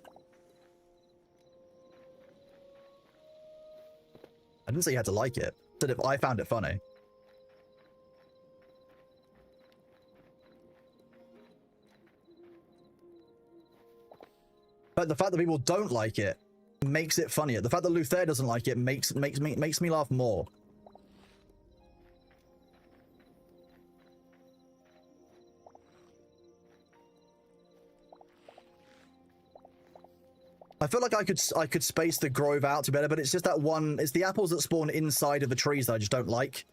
I didn't say you had to like it. I said if I found it funny. But the fact that people don't like it makes it funnier. The fact that Luther doesn't like it makes me laugh more. I feel like I could space the grove out to better, but it's just that one. It's the apples that spawn inside of the trees that I just don't like.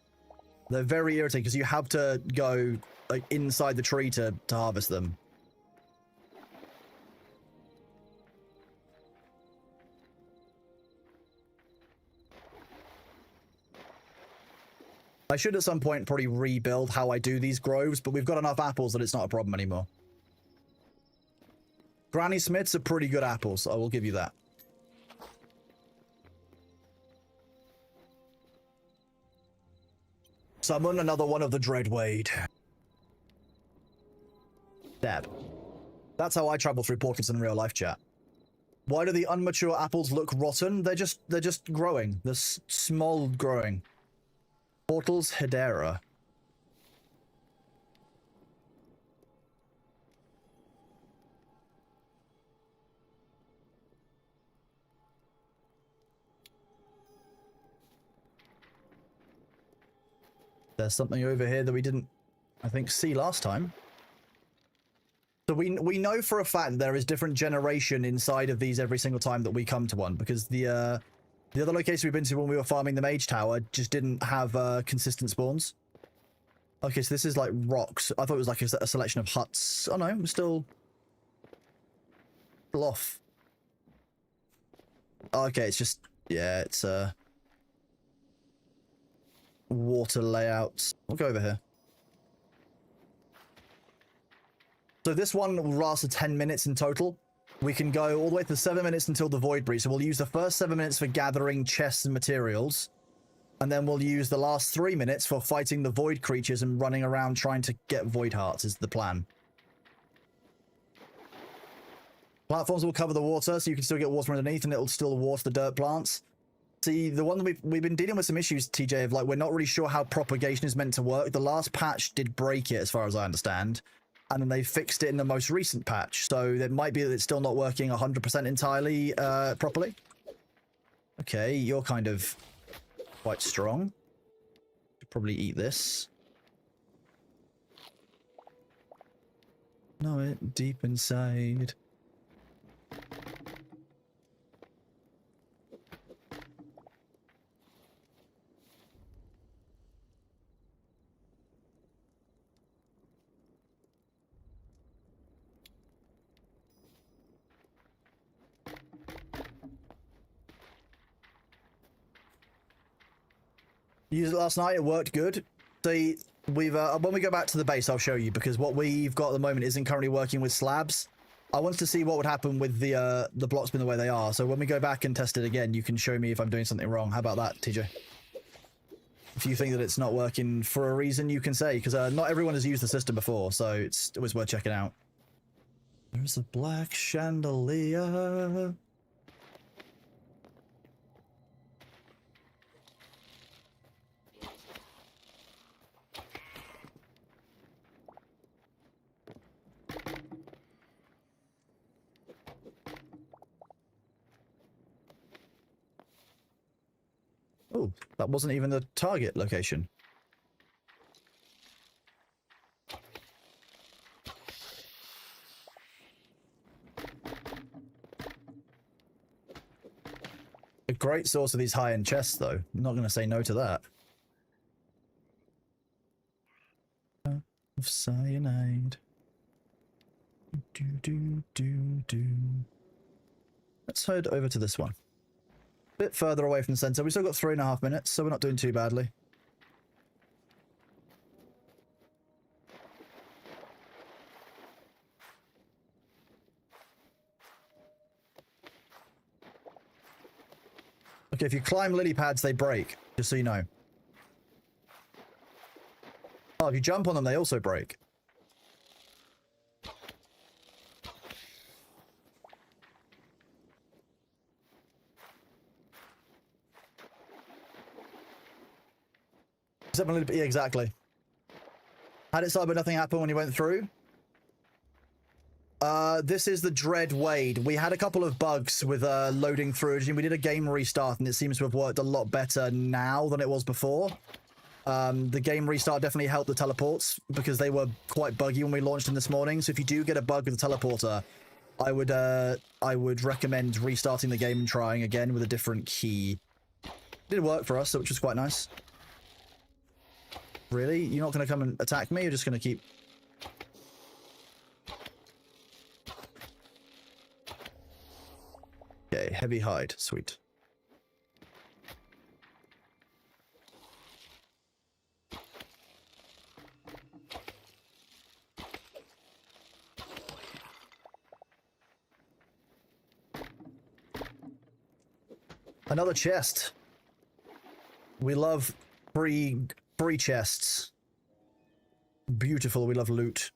They're very irritating because you have to go like inside the tree to harvest them. I should at some point probably rebuild how I do these groves, but we've got enough apples that it's not a problem anymore. Granny Smiths are pretty good apples, I will give you that. Summon another one of the Dreadwade. Dab. That's how I travel through portals in real life, chat. Why do the unmature apples look rotten? They're just growing. They're small growing. Portals Hedera. There's something over here that we didn't, I think, see last time. So we know for a fact that there is different generation inside of these every single time that we come to one, because the other location we've been to when we were farming the Mage Tower just didn't have consistent spawns. Okay, so this is like rocks. I thought it was like a selection of huts. Oh no, we're still off. Okay, it's just, yeah, it's water layouts. We'll go over here. So this one will last 10 minutes in total. We can go all the way to 7 minutes until the Void Breach. So we'll use the first 7 minutes for gathering chests and materials. And then we'll use the last 3 minutes for fighting the Void creatures and running around trying to get Void Hearts is the plan. Platforms will cover the water, so you can still get water underneath and it'll still water the dirt plants. See, the one that we've been dealing with some issues, TJ, of like, we're not really sure how propagation is meant to work. The last patch did break it, as far as I understand. And then they fixed it in the most recent patch. So it might be that it's still not working 100% entirely properly. Okay, you're kind of quite strong. Should probably eat this. Know it deep inside. Used it last night, it worked good. See, we've when we go back to the base, I'll show you, because what we've got at the moment isn't currently working with slabs. I wanted to see what would happen with the blocks being the way they are. So when we go back and test it again, you can show me if I'm doing something wrong. How about that, TJ? If you think that it's not working for a reason, you can say, because not everyone has used the system before, so it's always worth checking out. There's a black chandelier. Oh, that wasn't even the target location. A great source of these high-end chests, though. I'm not going to say no to that. Of cyanide. Let's head over to this one. Bit further away from the center. We still got 3.5 minutes, so we're not doing too badly. Okay, if you climb lily pads, they break, just so you know. Oh, if you jump on them, they also break. Yeah, exactly. Had it so, but nothing happened when you went through. This is the Dread Wade. We had a couple of bugs with loading through. We did a game restart, and it seems to have worked a lot better now than it was before. The game restart definitely helped the teleports because they were quite buggy when we launched them this morning. So if you do get a bug with the teleporter, I would recommend restarting the game and trying again with a different key. It did work for us, which was quite nice. Really? You're not going to come and attack me? You're just going to keep... Okay, heavy hide. Sweet. Another chest. We love free chests. Beautiful. We love loot.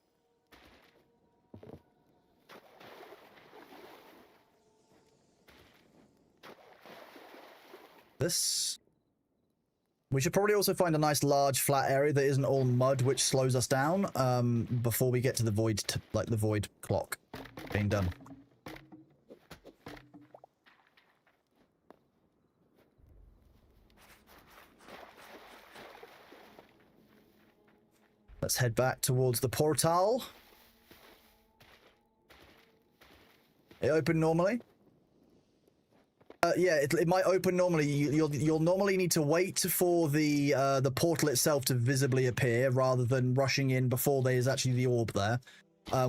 This. We should probably also find a nice large flat area that isn't all mud, which slows us down before we get to the void, the void clock being done. Let's head back towards the portal. It opened normally. Yeah, it might open normally. You'll normally need to wait for the portal itself to visibly appear rather than rushing in before there is actually the orb there.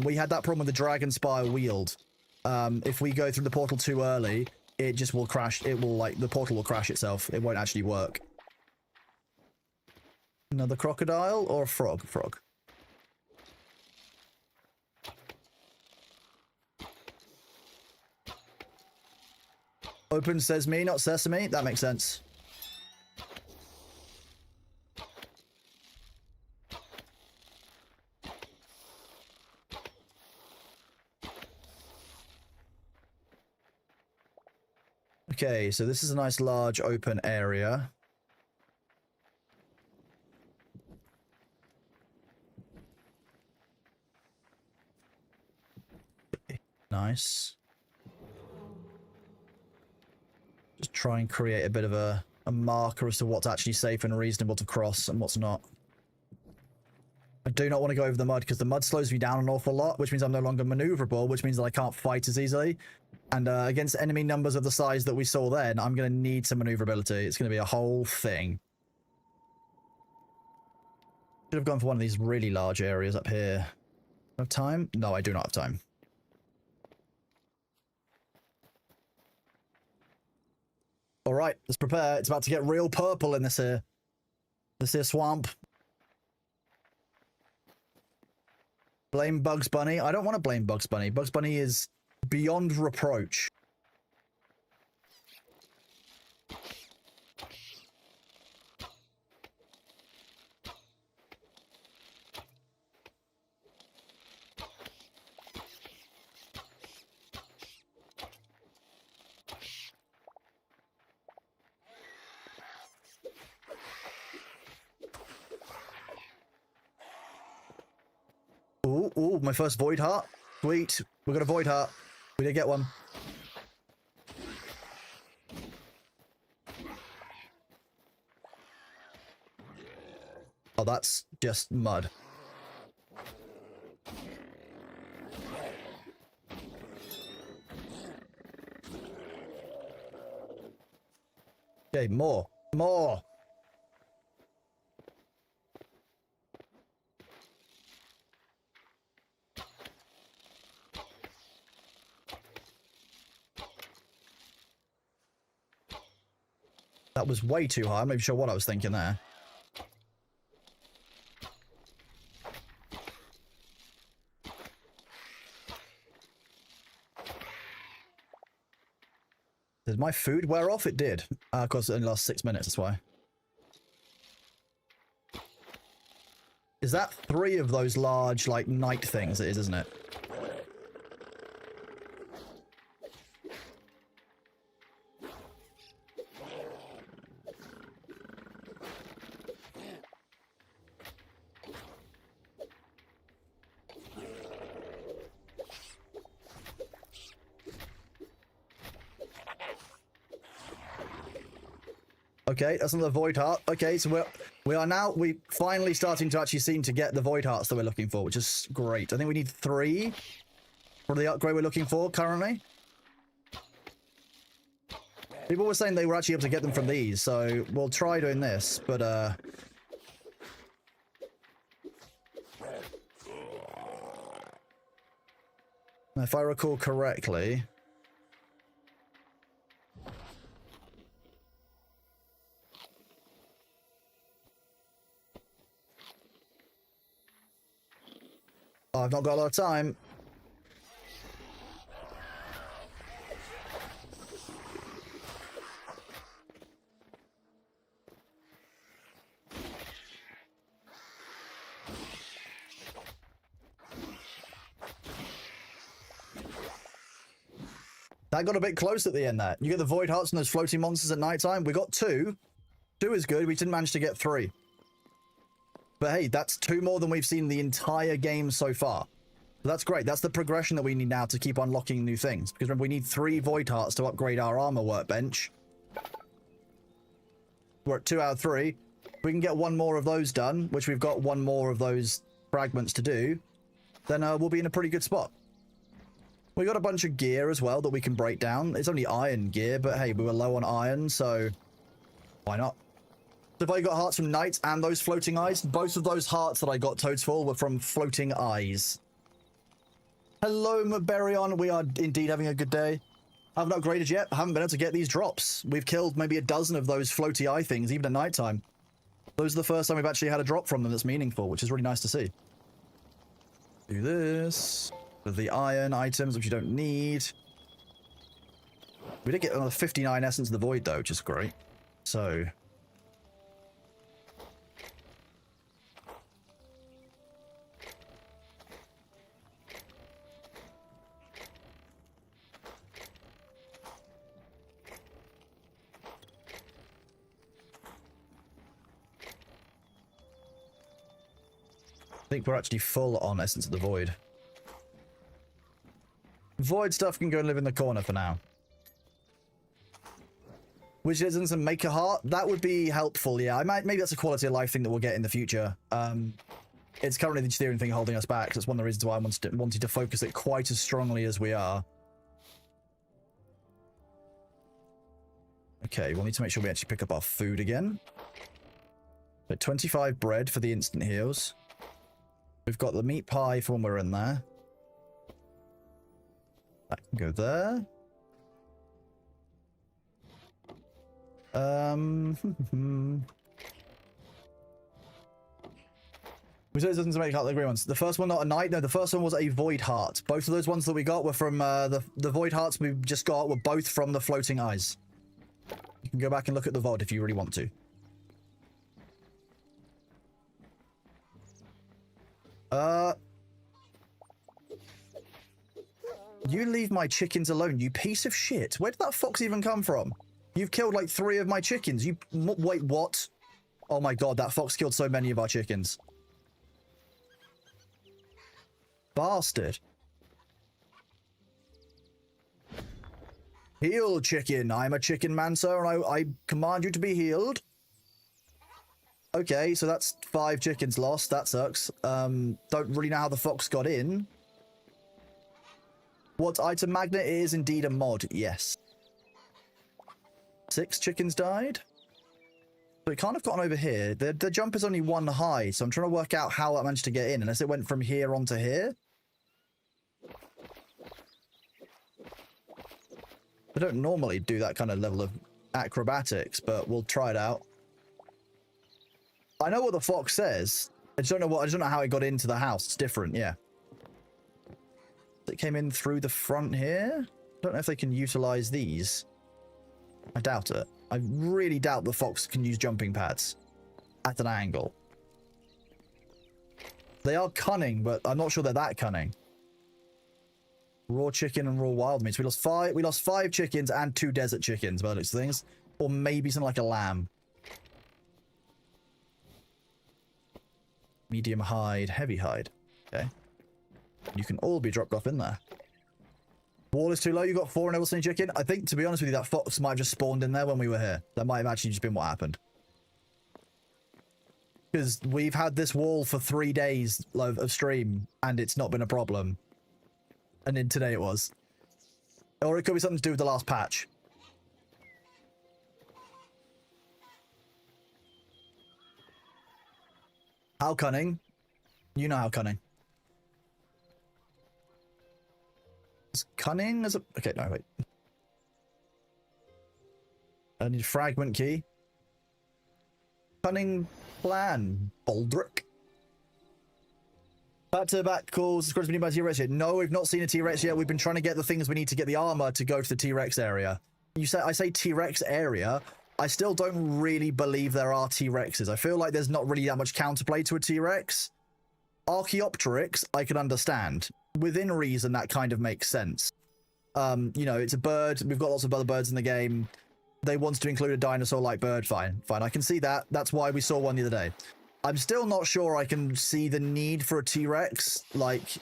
We had that problem with the Dragon Spire Wield. If we go through the portal too early, it just will crash. It will, the portal will crash itself. It won't actually work. Another crocodile or a frog? Frog. Open says me, not sesame. That makes sense. Okay, so this is a nice large open area. Nice. Just try and create a bit of a marker as to what's actually safe and reasonable to cross and what's not. I do not want to go over the mud because the mud slows me down an awful lot, which means I'm no longer maneuverable, which means that I can't fight as easily. And against enemy numbers of the size that we saw then, I'm going to need some maneuverability. It's going to be a whole thing. Should have gone for one of these really large areas up here. Do I have time? No, I do not have time. All right, let's prepare. It's about to get real purple in this here swamp. Blame Bugs Bunny. I don't want to blame Bugs Bunny. Bugs Bunny is beyond reproach. Ooh, my first void heart. Sweet. We got a void heart. We did get one. Oh, that's just mud. Okay, more. More. That was way too high. I'm not even sure what I was thinking there. Did my food wear off? It did. Of course, it only lasts 6 minutes, that's why. Is that 3 of those large, night things? It is, isn't it? Okay, that's another void heart. Okay, so we finally starting to actually seem to get the void hearts that we're looking for, which is great. I think we need 3 for the upgrade we're looking for currently. People were saying they were actually able to get them from these, so we'll try doing this, but if I recall correctly, I've not got a lot of time. That got a bit close at the end there. You get the void hearts and those floating monsters at nighttime. We got 2. 2 is good. We didn't manage to get 3. But hey, that's 2 more than we've seen the entire game so far. So that's great. That's the progression that we need now to keep unlocking new things. Because remember, we need 3 void hearts to upgrade our armor workbench. We're at 2 out of 3. If we can get 1 more of those done, which we've got 1 more of those fragments to do, then we'll be in a pretty good spot. We got a bunch of gear as well that we can break down. It's only iron gear, but hey, we were low on iron, so why not? So if I got hearts from Knights and those floating eyes, both of those hearts that I got toads for were from floating eyes. Hello, Maberion. We are indeed having a good day. I haven't upgraded yet. I haven't been able to get these drops. We've killed maybe a dozen of those floaty eye things, even at nighttime. Those are the first time we've actually had a drop from them that's meaningful, which is really nice to see. Do this. The iron items, which you don't need. We did get another 59 Essence of the Void, though, which is great. So... I think we're actually full on Essence of the Void. Void stuff can go and live in the corner for now. Which isn't some make a heart? That would be helpful, yeah. Maybe that's a quality of life thing that we'll get in the future. It's currently the steering thing holding us back. That's one of the reasons why I wanted to focus it quite as strongly as we are. Okay, we'll need to make sure we actually pick up our food again. So 25 bread for the instant heals. We've got the meat pie for when we're in there. That can go there. We said it doesn't make out the green ones. The first one, not a knight. No, the first one was a void heart. Both of those ones that we got were from the void hearts we just got were both from the floating eyes. You can go back and look at the VOD if you really want to. You leave my chickens alone, you piece of shit. Where did that fox even come from? You've killed like 3 of my chickens. Wait, what? Oh my god, that fox killed so many of our chickens. Bastard. Heal, chicken. I'm a chicken man, sir, and I command you to be healed. Okay, so that's 5 chickens lost. That sucks. Don't really know how the fox got in. What item magnet is indeed a mod, yes. 6 chickens died. So it can't have gotten over here. The jump is only 1 high, so I'm trying to work out how that managed to get in, unless it went from here onto here. I don't normally do that kind of level of acrobatics, but we'll try it out. I know what the fox says. I just don't know how it got into the house. It's different, yeah. It came in through the front here. Don't know if they can utilize these. I doubt it. I really doubt the fox can use jumping pads at an angle. They are cunning, but I'm not sure they're that cunning. Raw chicken and raw wild meat. So we lost 5 chickens and 2 desert chickens by the looks of things. Or maybe something like a lamb. Medium hide, heavy hide. Okay. You can all be dropped off in there. Wall is too low. You got 4 and Evelyn chicken. I think, to be honest with you, that fox might have just spawned in there when we were here. That might have actually just been what happened. Because we've had this wall for 3 days of stream, and it's not been a problem. And then today it was. Or it could be something to do with the last patch. How cunning? You know how cunning. Is cunning as a... Okay, no, wait. I need fragment key. Cunning plan, Baldric. Back-to-back calls. Has been by T-Rex yet? No, we've not seen a T-Rex yet. We've been trying to get the things we need to get the armor to go to the T-Rex area. I say T-Rex area. I still don't really believe there are T-Rexes. I feel like there's not really that much counterplay to a T-Rex. Archaeopteryx, I can understand. Within reason, that kind of makes sense. You know, it's a bird. We've got lots of other birds in the game. They want to include a dinosaur-like bird. Fine. I can see that. That's why we saw one the other day. I'm still not sure I can see the need for a T-Rex. Like,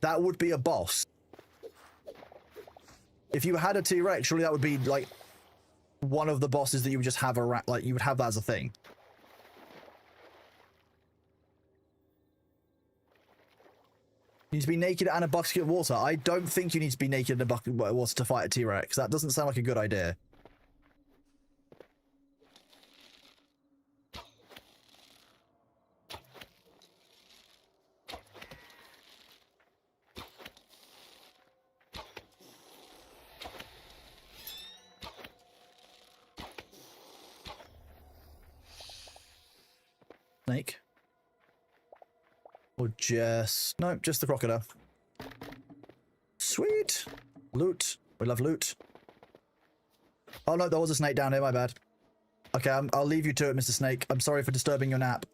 that would be a boss. If you had a T-Rex, surely that would be, like, one of the bosses that you would just have you would have that as a thing. You need to be naked and a bucket of water. I don't think you need to be naked and a bucket of water to fight a T-Rex. That doesn't sound like a good idea. Snake. Or just... Nope, just the crocodile. Sweet. Loot. We love loot. Oh no, there was a snake down here, my bad. Okay, I'll leave you to it, Mr. Snake. I'm sorry for disturbing your nap.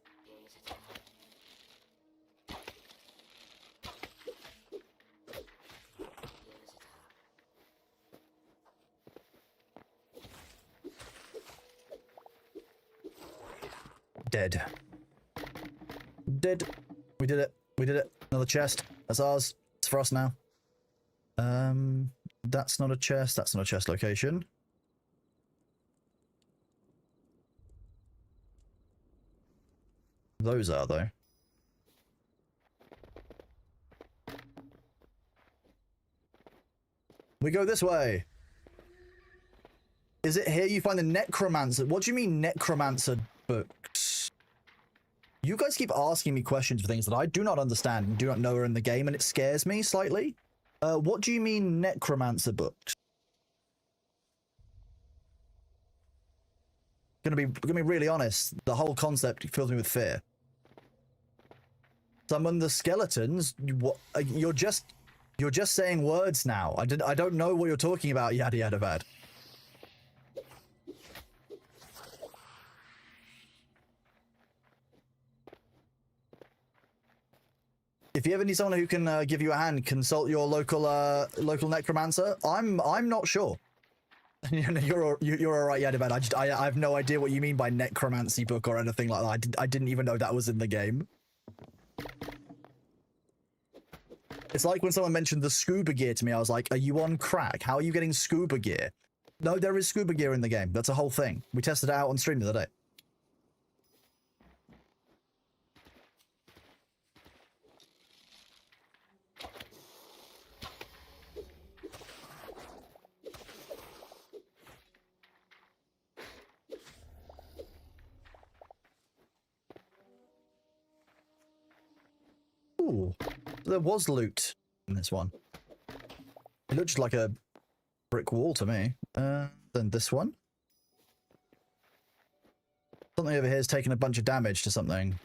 Dead. Dead. We did it. We did it. Another chest. That's ours. It's for us now. That's not a chest. That's not a chest location. Those are, though. We go this way. Is it here you find the necromancer? What do you mean necromancer books? You guys keep asking me questions for things that I do not understand and do not know are in the game, and it scares me slightly. What do you mean necromancer books? Gonna be really honest. The whole concept fills me with fear. Summon the skeletons. What? You're just saying words now. I don't know what you're talking about. Yada yada bad. If you ever need someone who can give you a hand, consult your local necromancer. I'm not sure. You're all right, yeah, man. I have no idea what you mean by necromancy book or anything like that. I didn't even know that was in the game. It's like when someone mentioned the scuba gear to me. I was like, "Are you on crack? How are you getting scuba gear?" No, there is scuba gear in the game. That's a whole thing. We tested it out on stream the other day. Ooh, there was loot in this one. It looked like a brick wall to me. Then this one. Something over here is taking a bunch of damage to something.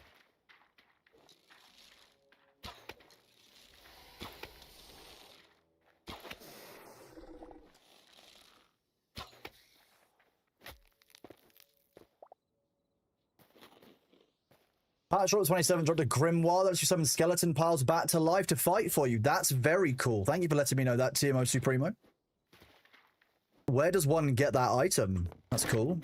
Patch 27 dropped a grimoire that lets you summon skeleton piles back to life to fight for you. That's very cool. Thank you for letting me know that, TMO Supremo. Where does one get that item? That's cool.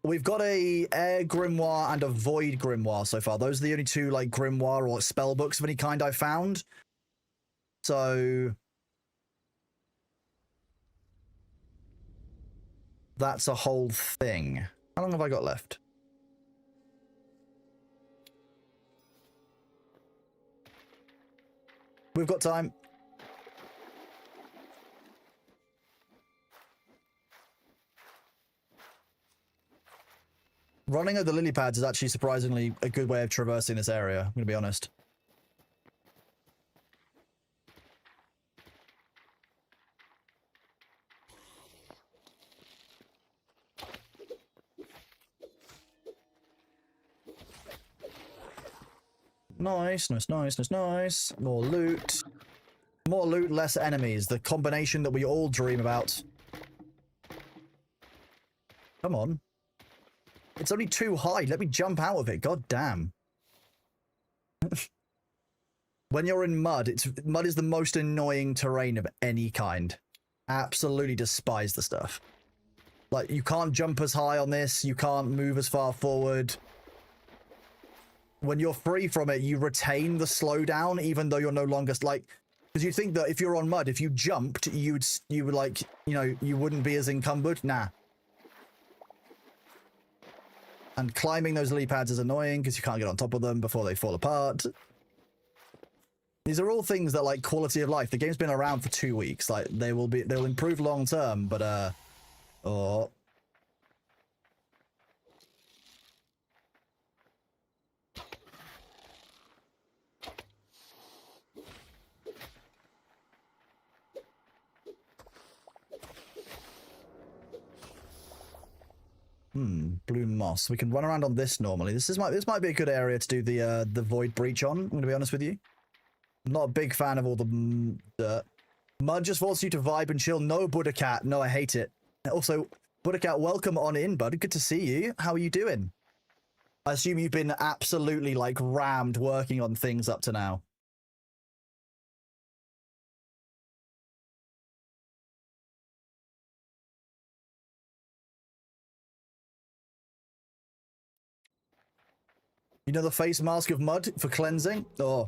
We've got a air grimoire and a void grimoire so far. Those are the only two like grimoire or spell books of any kind I found. So that's a whole thing. How long have I got left? We've got time. Running over the lily pads is actually surprisingly a good way of traversing this area, I'm going to be honest. Nice, nice, nice, nice, nice. More loot. More loot, less enemies. The combination that we all dream about. Come on. It's only too high. Let me jump out of it. God damn. When you're in mud, mud is the most annoying terrain of any kind. Absolutely despise the stuff. Like, you can't jump as high on this. You can't move as far forward. When you're free from it, you retain the slowdown, even though you're no longer, like, because you think that if you're on mud, if you jumped, you would, like, you know, you wouldn't be as encumbered. Nah. And climbing those lily pads is annoying because you can't get on top of them before they fall apart. These are all things that, like, quality of life. The game's been around for 2 weeks. Like, they'll improve long term, but oh. Blue moss. We can run around on this normally. This might be a good area to do the void breach on. I'm gonna be honest with you. I'm not a big fan of all the dirt. Mud just forces you to vibe and chill. No, Buddha Cat. No, I hate it. Also, Buddha Cat, welcome on in, bud. Good to see you. How are you doing? I assume you've been absolutely, like, rammed working on things up to now. You know the face mask of mud for cleansing? Oh.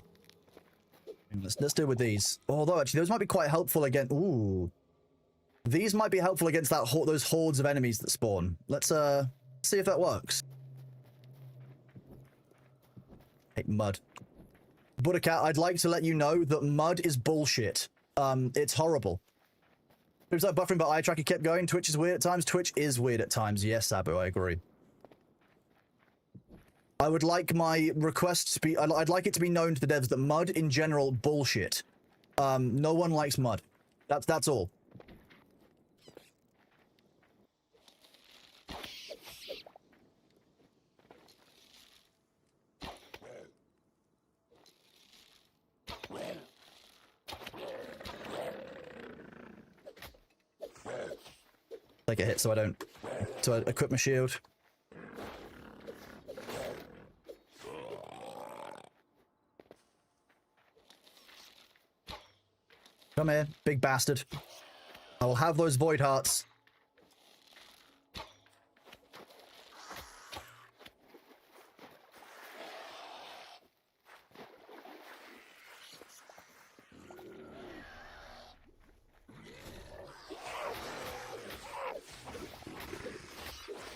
Let's deal with these. Although, actually, those might be quite helpful against... Ooh. These might be helpful against those hordes of enemies that spawn. Let's see if that works. Hate mud. Buddha Cat, I'd like to let you know that mud is bullshit. It's horrible. Seems like buffering, but eye tracker kept going. Twitch is weird at times. Twitch is weird at times. Yes, Sabu, I agree. I would like my request to be... I'd like it to be known to the devs that mud, in general, bullshit. No one likes mud. That's all. Take a hit so I don't... So I equip my shield. Come here, big bastard. I will have those void hearts.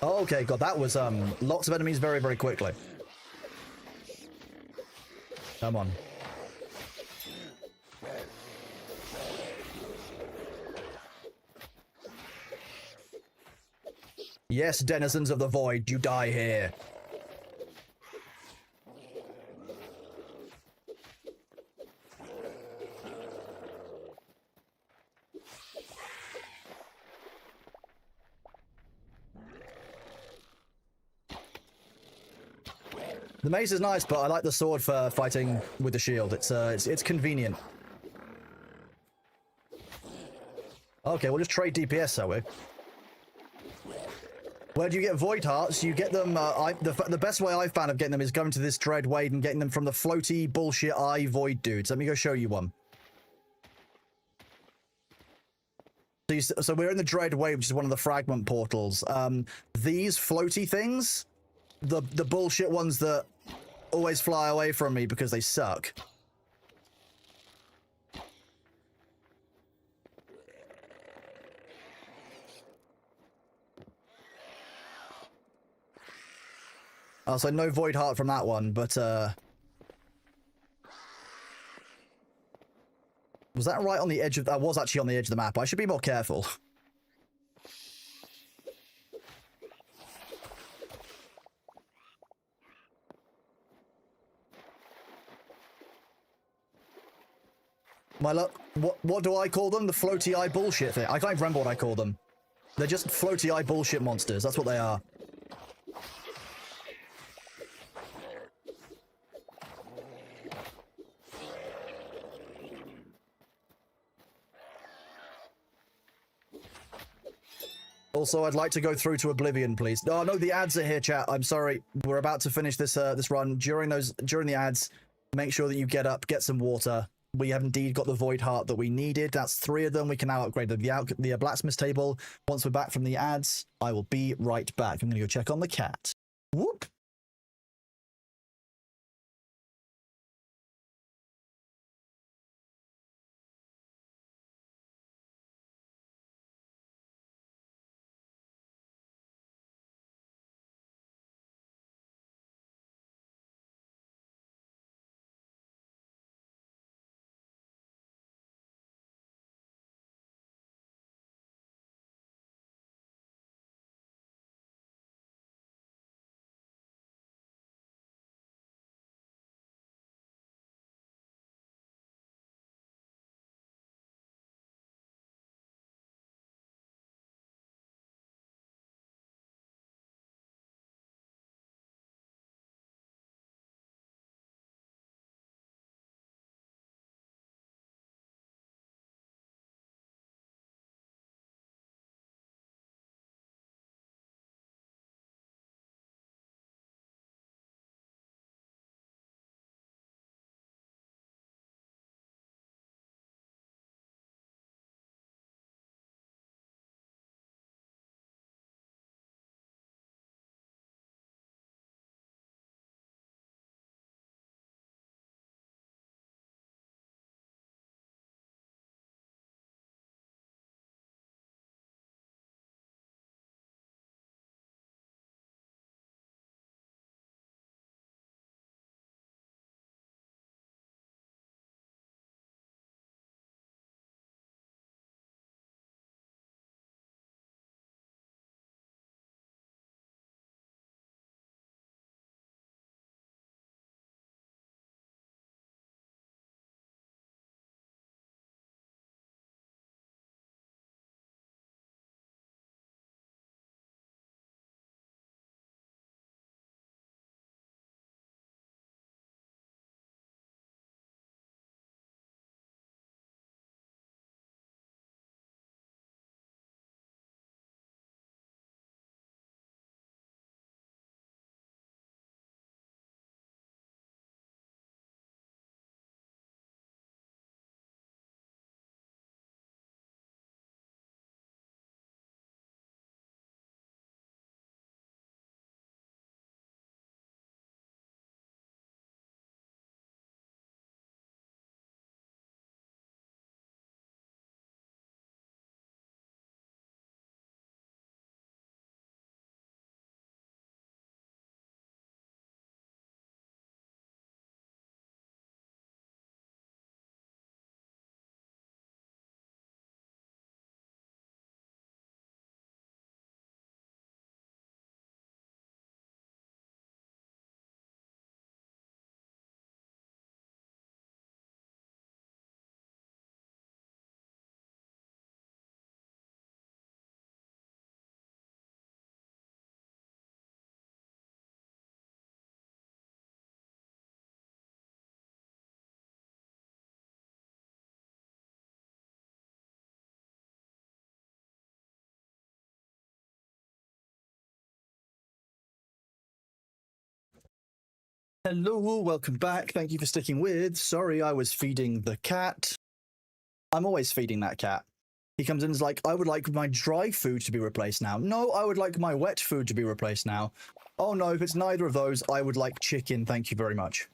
Oh, okay, God, that was lots of enemies very, very quickly. Come on. Yes, denizens of the void, you die here. The mace is nice, but I like the sword for fighting with the shield. It's convenient. Okay, we'll just trade DPS, shall we? Where do you get void hearts? You get them, the best way I've found of getting them is going to this dread wade and getting them from the floaty bullshit eye void dudes. Let me go show you one. So we're in the dread wade, which is one of the fragment portals. These floaty things, the bullshit ones that always fly away from me because they suck. So no void heart from that one, but was that right on the edge of... That was actually on the edge of the map. I should be more careful. My luck. What do I call them? The floaty eye bullshit thing. I can't even remember what I call them. They're just floaty eye bullshit monsters. That's what they are. Also, I'd like to go through to Oblivion, please. Oh, no, the ads are here, chat. I'm sorry. We're about to finish this this run. During the ads, make sure that you get up, get some water. We have indeed got the Void Heart that we needed. That's 3 of them. We can now upgrade the blacksmith table. Once we're back from the ads, I will be right back. I'm going to go check on the cat. Whoop. Hello, welcome back. Thank you for sticking with. Sorry, I was feeding the cat. I'm always feeding that cat. He comes in and is like, I would like my dry food to be replaced now. No, I would like my wet food to be replaced now. Oh no, if it's neither of those, I would like chicken. Thank you very much.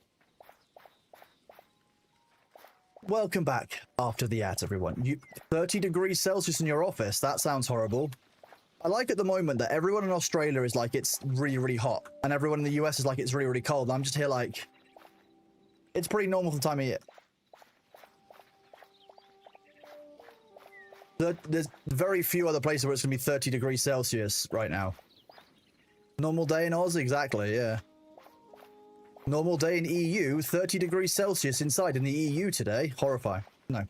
Welcome back after the ads, everyone. 30 degrees Celsius in your office. That sounds horrible. I like at the moment that everyone in Australia is like, it's really, really hot. And everyone in the US is like, it's really, really cold. And I'm just here like, it's pretty normal for the time of year. There's very few other places where it's going to be 30 degrees Celsius right now. Normal day in Oz? Exactly, yeah. Normal day in EU, 30 degrees Celsius inside in the EU today. Horrifying. No.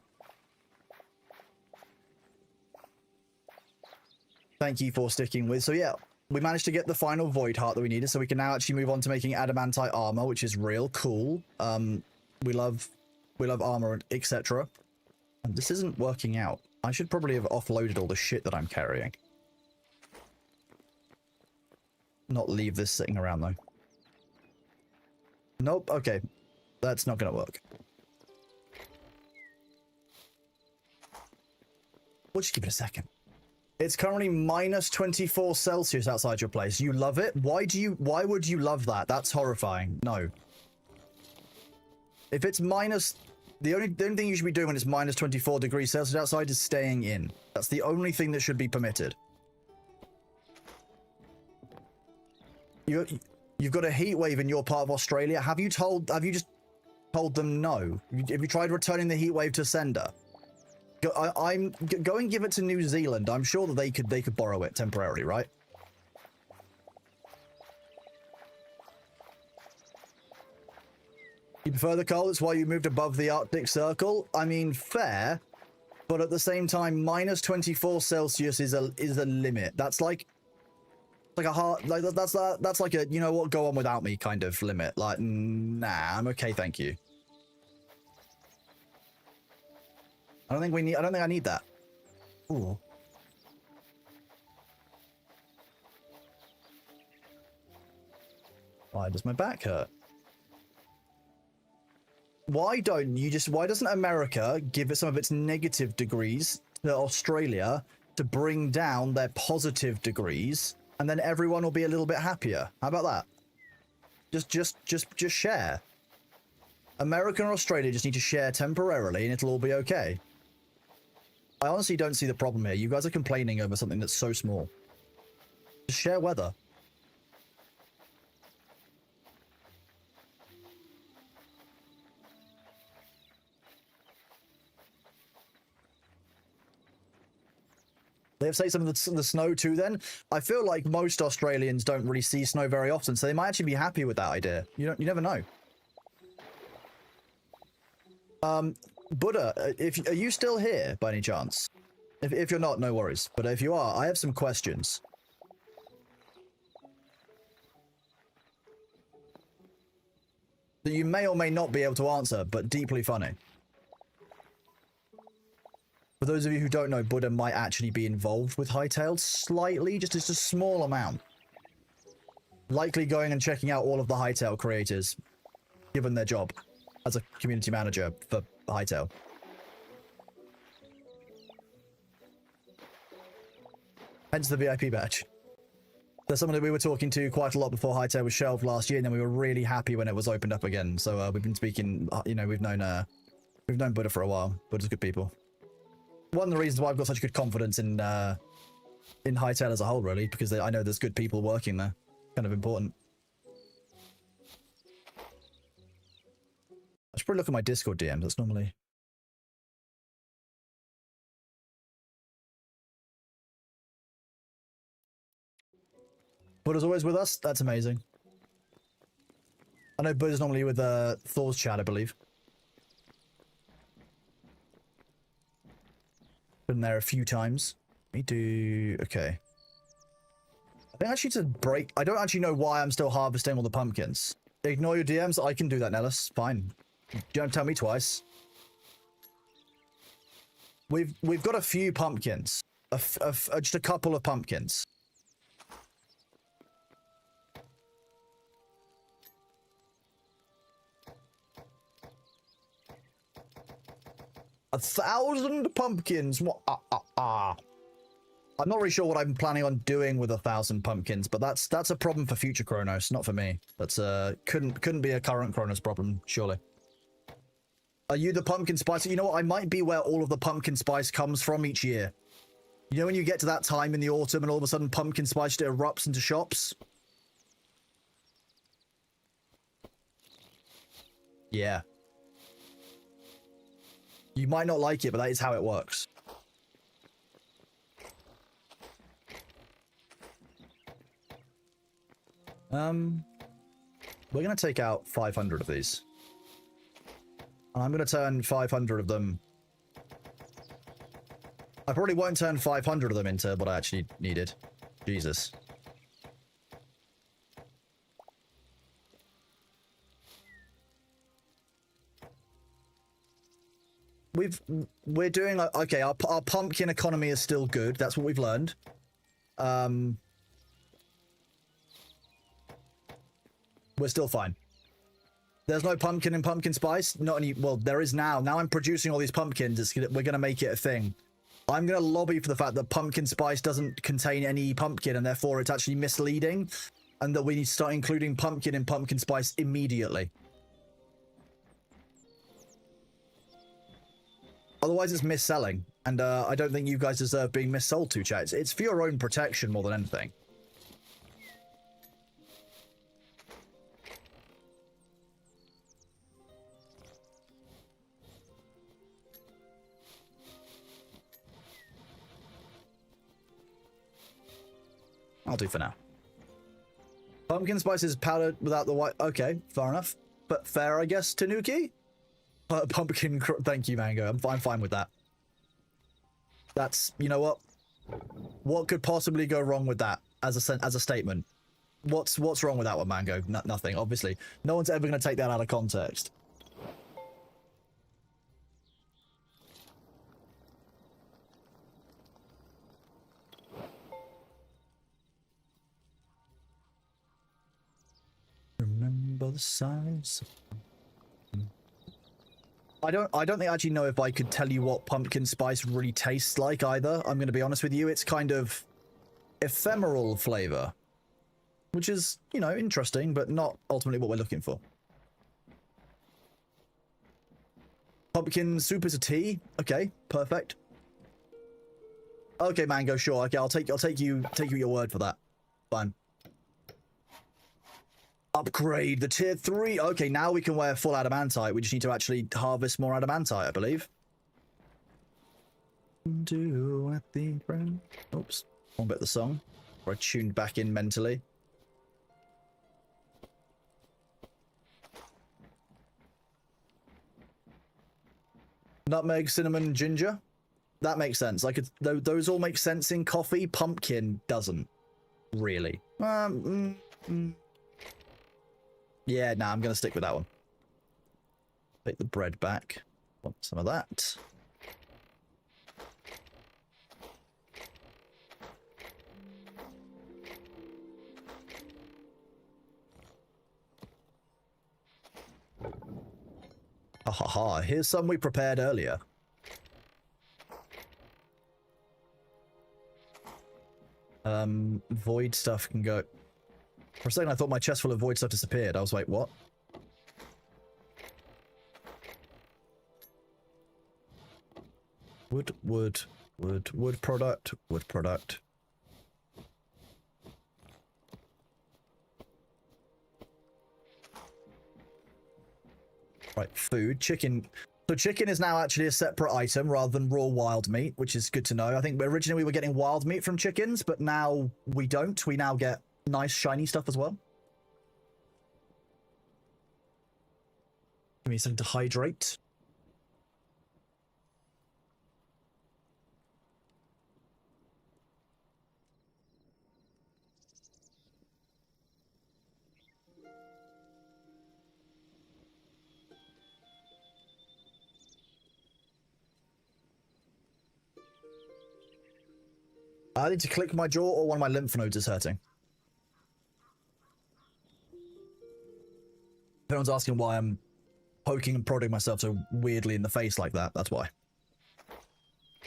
Thank you for sticking with. So yeah, we managed to get the final Void Heart that we needed, so we can now actually move on to making adamantite armor, which is real cool. We love armor, etc. And this isn't working out. I should probably have offloaded all the shit that I'm carrying. Not leave this sitting around though. Nope, okay. That's not gonna work. We'll just give it a second. It's currently minus 24 Celsius outside your place. You love it? Why would you love that? That's horrifying. No. If it's minus... The only thing you should be doing when it's minus 24 degrees Celsius outside is staying in. That's the only thing that should be permitted. You've got a heat wave in your part of Australia. Have you just told them no? Have you tried returning the heat wave to sender? Go and give it to New Zealand. I'm sure that they could borrow it temporarily, right? You prefer the cold? That's why you moved above the Arctic Circle? I mean, fair, but at the same time, minus 24 Celsius is a limit. That's like a hard, like that's like a, you know what, go on without me kind of limit. Like, nah, I'm okay, thank you. I don't think I need that. Ooh. Why does my back hurt? Why doesn't America give it some of its negative degrees to Australia to bring down their positive degrees, and then everyone will be a little bit happier? How about that? Just share. America and Australia just need to share temporarily and it'll all be okay. I honestly don't see the problem here. You guys are complaining over something that's so small. Just share weather. They have say some of the snow too then? I feel like most Australians don't really see snow very often, so they might actually be happy with that idea. You never know. Buddha, are you still here by any chance? If you're not, no worries. But if you are, I have some questions. That you may or may not be able to answer, but deeply funny. For those of you who don't know, Buddha might actually be involved with Hytale slightly, just a small amount. Likely going and checking out all of the Hytale creators, given their job as a community manager for Hytale. Hence the VIP badge. There's someone that we were talking to quite a lot before Hytale was shelved last year, and then we were really happy when it was opened up again. So we've been speaking, you know, we've known Buddha for a while. Buddha's good people. One of the reasons why I've got such good confidence in Hytale as a whole, really, because I know there's good people working there. Kind of important. I should probably look at my Discord DMs. That's normally... Buddha's always with us? That's amazing. I know Buddha's normally with Thor's chat, I believe. Been there a few times. Me do... Okay. I think actually to break... I don't actually know why I'm still harvesting all the pumpkins. Ignore your DMs? I can do that, Nellis. Fine. You don't tell me twice. We've got a few pumpkins. Just a couple of pumpkins. $1,000 pumpkins. I'm not really sure what I'm planning on doing with 1,000 pumpkins, but that's a problem for future Chronos, not for me. That's couldn't be a current Chronos problem, surely. Are you the pumpkin spice? You know what? I might be where all of the pumpkin spice comes from each year. You know when you get to that time in the autumn and all of a sudden pumpkin spice erupts into shops? Yeah. You might not like it, but that is how it works. We're going to take out 500 of these. And I'm going to turn 500 of them. I probably won't turn 500 of them into what I actually needed. Jesus. We're doing, okay, our pumpkin economy is still good. That's what we've learned. We're still fine. There's no pumpkin in pumpkin spice. Not any. Well, there is now. Now I'm producing all these pumpkins. We're going to make it a thing. I'm going to lobby for the fact that pumpkin spice doesn't contain any pumpkin and therefore it's actually misleading. And that we need to start including pumpkin in pumpkin spice immediately. Otherwise it's mis-selling. And I don't think you guys deserve being mis-sold to, chat. It's for your own protection more than anything. I'll do for now. Pumpkin spice is powdered without the white. Okay, fair enough. But fair, I guess, Tanuki? Pumpkin. Thank you, Mango. I'm fine with that. That's, you know what? What could possibly go wrong with that as a statement? What's wrong with that one, Mango? Nothing, obviously. No one's ever going to take that out of context. Remember the size. I don't actually know if I could tell you what pumpkin spice really tastes like either. I'm going to be honest with you. It's kind of ephemeral flavor, which is, you know, interesting, but not ultimately what we're looking for. Pumpkin soup is a tea. Okay, perfect. Okay, Mango, sure. Okay, I'll take you your word for that. Fine. Upgrade the tier 3. Okay, now we can wear full adamantite. We just need to actually harvest more adamantite, I believe. Do at the friend. Oops. One bit of the song. Or I tuned back in mentally. Nutmeg, cinnamon, ginger. That makes sense. Like, those all make sense in coffee. Pumpkin doesn't really. Yeah, nah, I'm going to stick with that one. Take the bread back. Want some of that. Ha ha ha, here's some we prepared earlier. Void stuff can go... For a second, I thought my chest full of void stuff disappeared. I was like, what? Wood product. Right, food, chicken. So chicken is now actually a separate item rather than raw wild meat, which is good to know. I think originally we were getting wild meat from chickens, but now we don't. We now get nice shiny stuff as well. Give me something to hydrate. I need to click my jaw or one of my lymph nodes is hurting. If anyone's asking why I'm poking and prodding myself so weirdly in the face like that, that's why.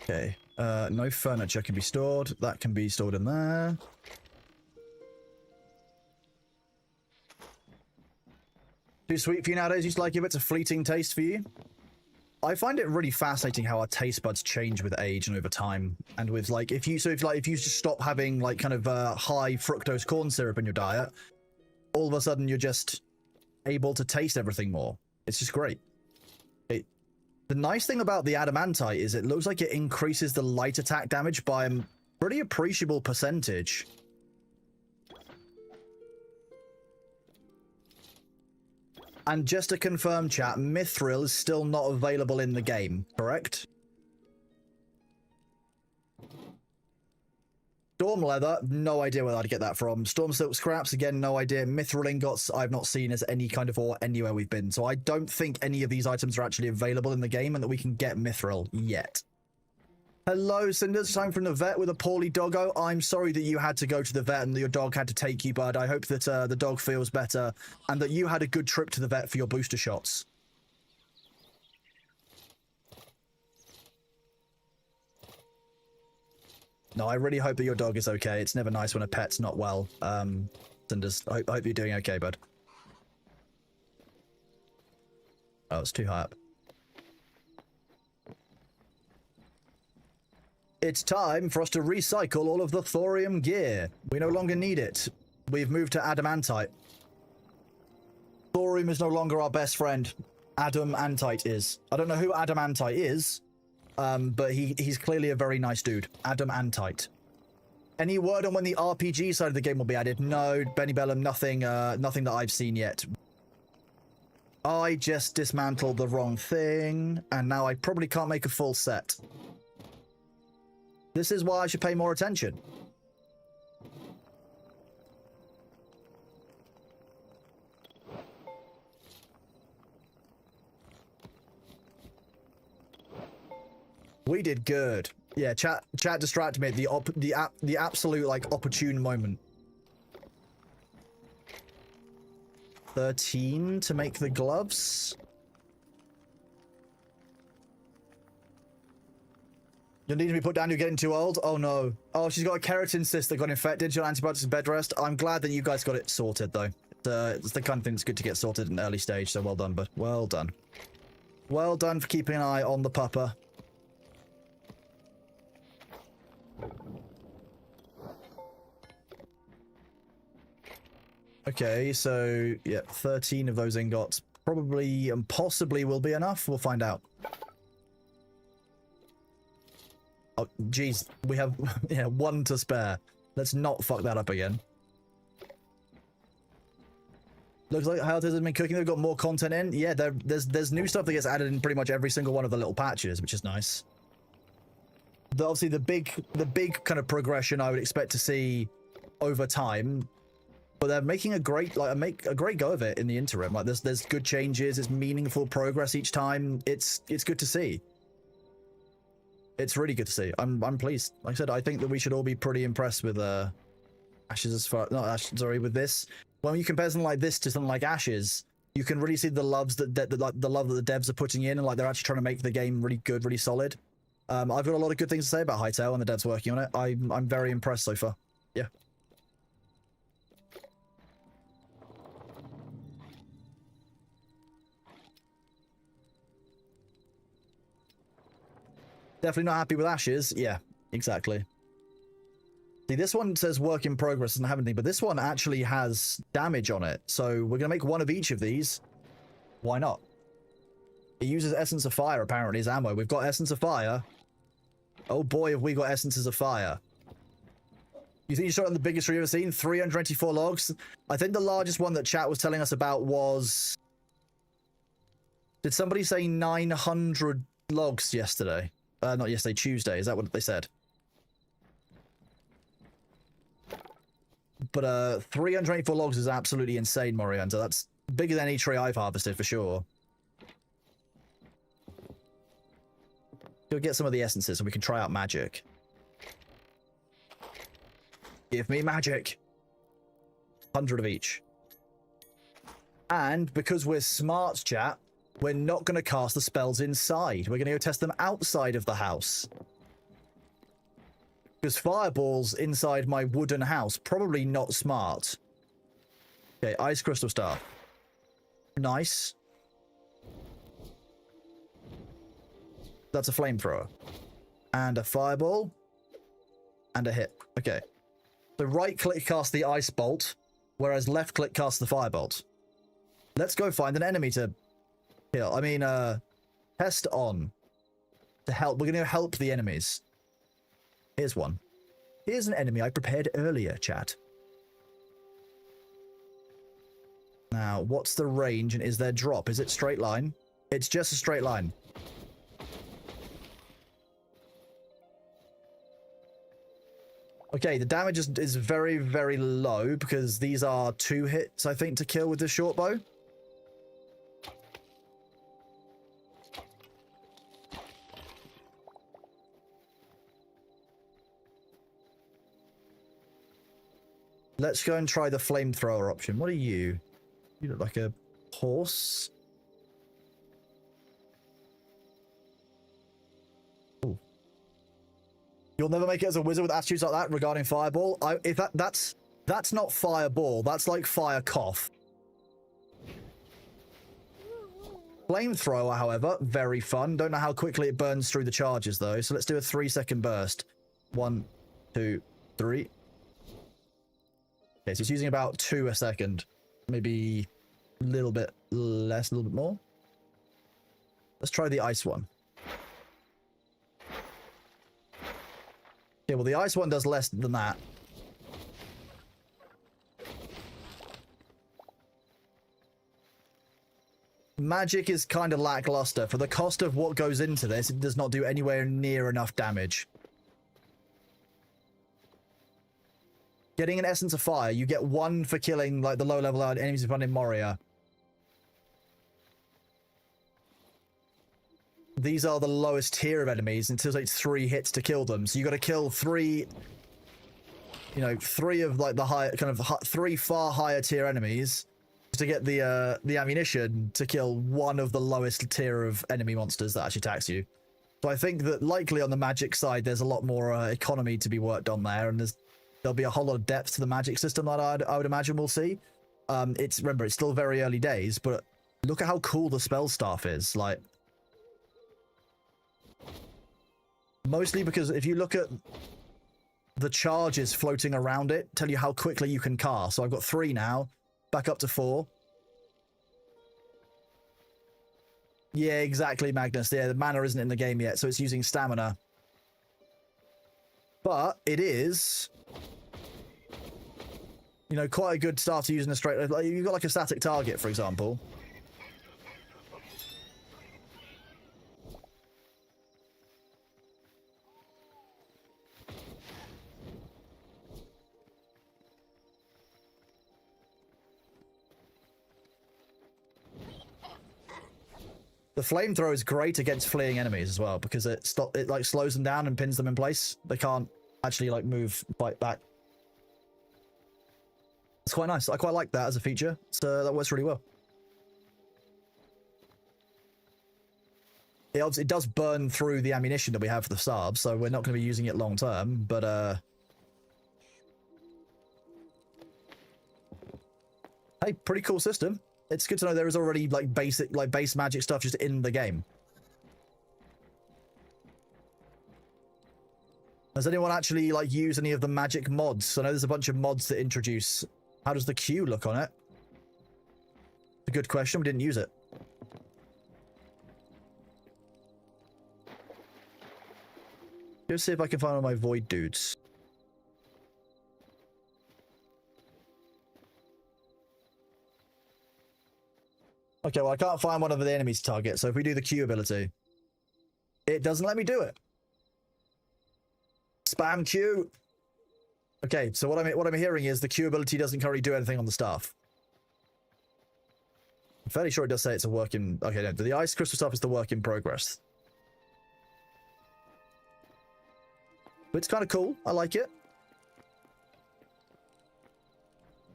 Okay, no furniture can be stored. That can be stored in there. Too sweet for you nowadays? Used to like give it a fleeting taste for you? I find it really fascinating how our taste buds change with age and over time, and with like if you just stop having like kind of high fructose corn syrup in your diet, all of a sudden you're just able to taste everything more. It's just great. The nice thing about the adamantite is it looks like it increases the light attack damage by a pretty appreciable percentage. And just to confirm, chat, Mithril is still not available in the game, correct? Storm leather, no idea where I'd get that from. Storm silk scraps, again, no idea. Mithril ingots, I've not seen as any kind of ore anywhere we've been. So I don't think any of these items are actually available in the game and that we can get Mithril yet. Hello, Cinders. Time from the vet with a poorly doggo. I'm sorry that you had to go to the vet and that your dog had to take you, bud. I hope that the dog feels better and that you had a good trip to the vet for your booster shots. No, I really hope that your dog is okay. It's never nice when a pet's not well. Cinders, I hope you're doing okay, bud. Oh, it's too high up. It's time for us to recycle all of the thorium gear. We no longer need it. We've moved to adamantite. Thorium is no longer our best friend. Adamantite is. I don't know who adamantite is. But he's clearly a very nice dude. Adamantite. Any word on when the RPG side of the game will be added? No, Benny Bellum, nothing that I've seen yet. I just dismantled the wrong thing, and now I probably can't make a full set. This is why I should pay more attention. We did good. Yeah, chat distracted me at the absolute like opportune moment. 13 to make the gloves. You need to be put down. You're getting too old. Oh no. Oh, she's got a keratin cyst that got infected. She'll antibiotics and bed rest. I'm glad that you guys got it sorted though. It's the kind of thing that's good to get sorted in an early stage. So well done, bud. Well done. Well done for keeping an eye on the pupper. Okay, so, yeah, 13 of those ingots probably and possibly will be enough. We'll find out. Oh, geez, we have, yeah, 1 to spare. Let's not fuck that up again. Looks like Hytale has been cooking. They've got more content in. Yeah, there's new stuff that gets added in pretty much every single one of the little patches, which is nice. Obviously, the big kind of progression I would expect to see over time. But they're making a great great go of it in the interim. Like there's good changes, it's meaningful progress each time. It's good to see. It's really good to see. I'm pleased. Like I said, I think that we should all be pretty impressed with Ashes as far not Ashes, sorry, with this. When you compare something like this to something like Ashes, you can really see the love that the devs are putting in, and like they're actually trying to make the game really good, really solid. I've got a lot of good things to say about Hytale and the devs working on it. I'm very impressed so far. Yeah. Definitely not happy with Ashes. Yeah, exactly. See, this one says work in progress, doesn't have anything, but this one actually has damage on it. So we're going to make one of each of these. Why not? It uses Essence of Fire, apparently, as ammo. We've got Essence of Fire. Oh boy, have we got Essences of Fire. You think you shot on the biggest tree you've ever seen? 324 logs? I think the largest one that chat was telling us about was... Did somebody say 900 logs yesterday? Not yesterday, Tuesday. Is that what they said? But 384 logs is absolutely insane, Morianta. That's bigger than any tree I've harvested, for sure. Go get some of the essences so we can try out magic. Give me magic. 100 of each. And because we're smart, chat, we're not going to cast the spells inside. We're going to go test them outside of the house. Because fireballs inside my wooden house, probably not smart. Okay, Ice Crystal Star. Nice. That's a flamethrower. And a fireball. And a hit. Okay. So right-click cast the ice bolt, whereas left-click casts the firebolt. Let's go find an enemy to kill. I mean, test on. To help. We're going to help the enemies. Here's one. Here's an enemy I prepared earlier, chat. Now, what's the range and is there drop? Is it straight line? It's just a straight line. Okay, the damage is very, very low because these are 2 hits, I think, to kill with this short bow. Let's go and try the flamethrower option. What are you? You look like a horse. Ooh. You'll never make it as a wizard with attitudes like that regarding fireball. If that's not fireball, that's like fire cough. Flamethrower, however, very fun. Don't know how quickly it burns through the charges though. So let's do a 3-second burst. 1, 2, 3. Okay, so it's using about 2 a second. Maybe a little bit less, a little bit more. Let's try the ice one. Okay, well, the ice one does less than that. Magic is kind of lackluster. For the cost of what goes into this, it does not do anywhere near enough damage. Getting an Essence of Fire, you get 1 for killing like the low-level enemies you find in Moria. These are the lowest tier of enemies until it takes 3 hits to kill them. So you got to kill 3, you know, 3 of like the high, kind of 3 far higher tier enemies to get the ammunition to kill 1 of the lowest tier of enemy monsters that actually attacks you. So I think that likely on the magic side, there's a lot more economy to be worked on there, and there'll be a whole lot of depth to the magic system that I would imagine we'll see. Remember, it's still very early days, but look at how cool the spell staff is. Like, mostly because if you look at the charges floating around it, tell you how quickly you can cast. So I've got 3 now, back up to 4. Yeah, exactly, Magnus. Yeah, the mana isn't in the game yet, so it's using stamina. But it is, you know, quite a good start to using a straight... Like, you've got like a static target, for example. The flamethrower is great against fleeing enemies as well, because it like slows them down and pins them in place. They can't actually like move, fight back. It's quite nice. I quite like that as a feature. So that works really well. It does burn through the ammunition that we have for the Saab, so we're not going to be using it long term, but hey, pretty cool system. It's good to know there is already like base magic stuff just in the game. Does anyone actually like use any of the magic mods? I know there's a bunch of mods that introduce. How does the Q look on it? A good question. We didn't use it. Let's see if I can find all my void dudes. Okay, well, I can't find one of the enemy's target, so if we do the Q ability, it doesn't let me do it. Spam Q. Okay, so what I'm hearing is the Q ability doesn't currently do anything on the staff. I'm fairly sure it does say it's a work in... Okay, no, the ice crystal stuff is the work in progress. But it's kind of cool. I like it.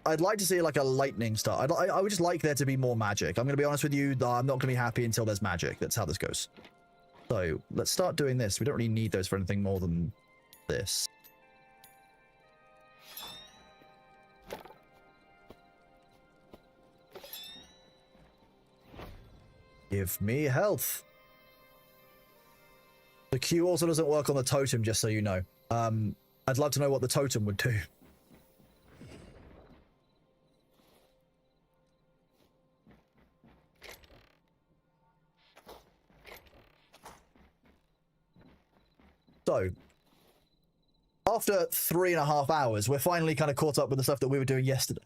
I'd like to see like a lightning start. I would just like there to be more magic. I'm going to be honest with you. I'm not going to be happy until there's magic. That's how this goes. So let's start doing this. We don't really need those for anything more than this. Give me health. The Q also doesn't work on the totem, just so you know. I'd love to know what the totem would do. So, after 3.5 hours, we're finally kind of caught up with the stuff that we were doing yesterday.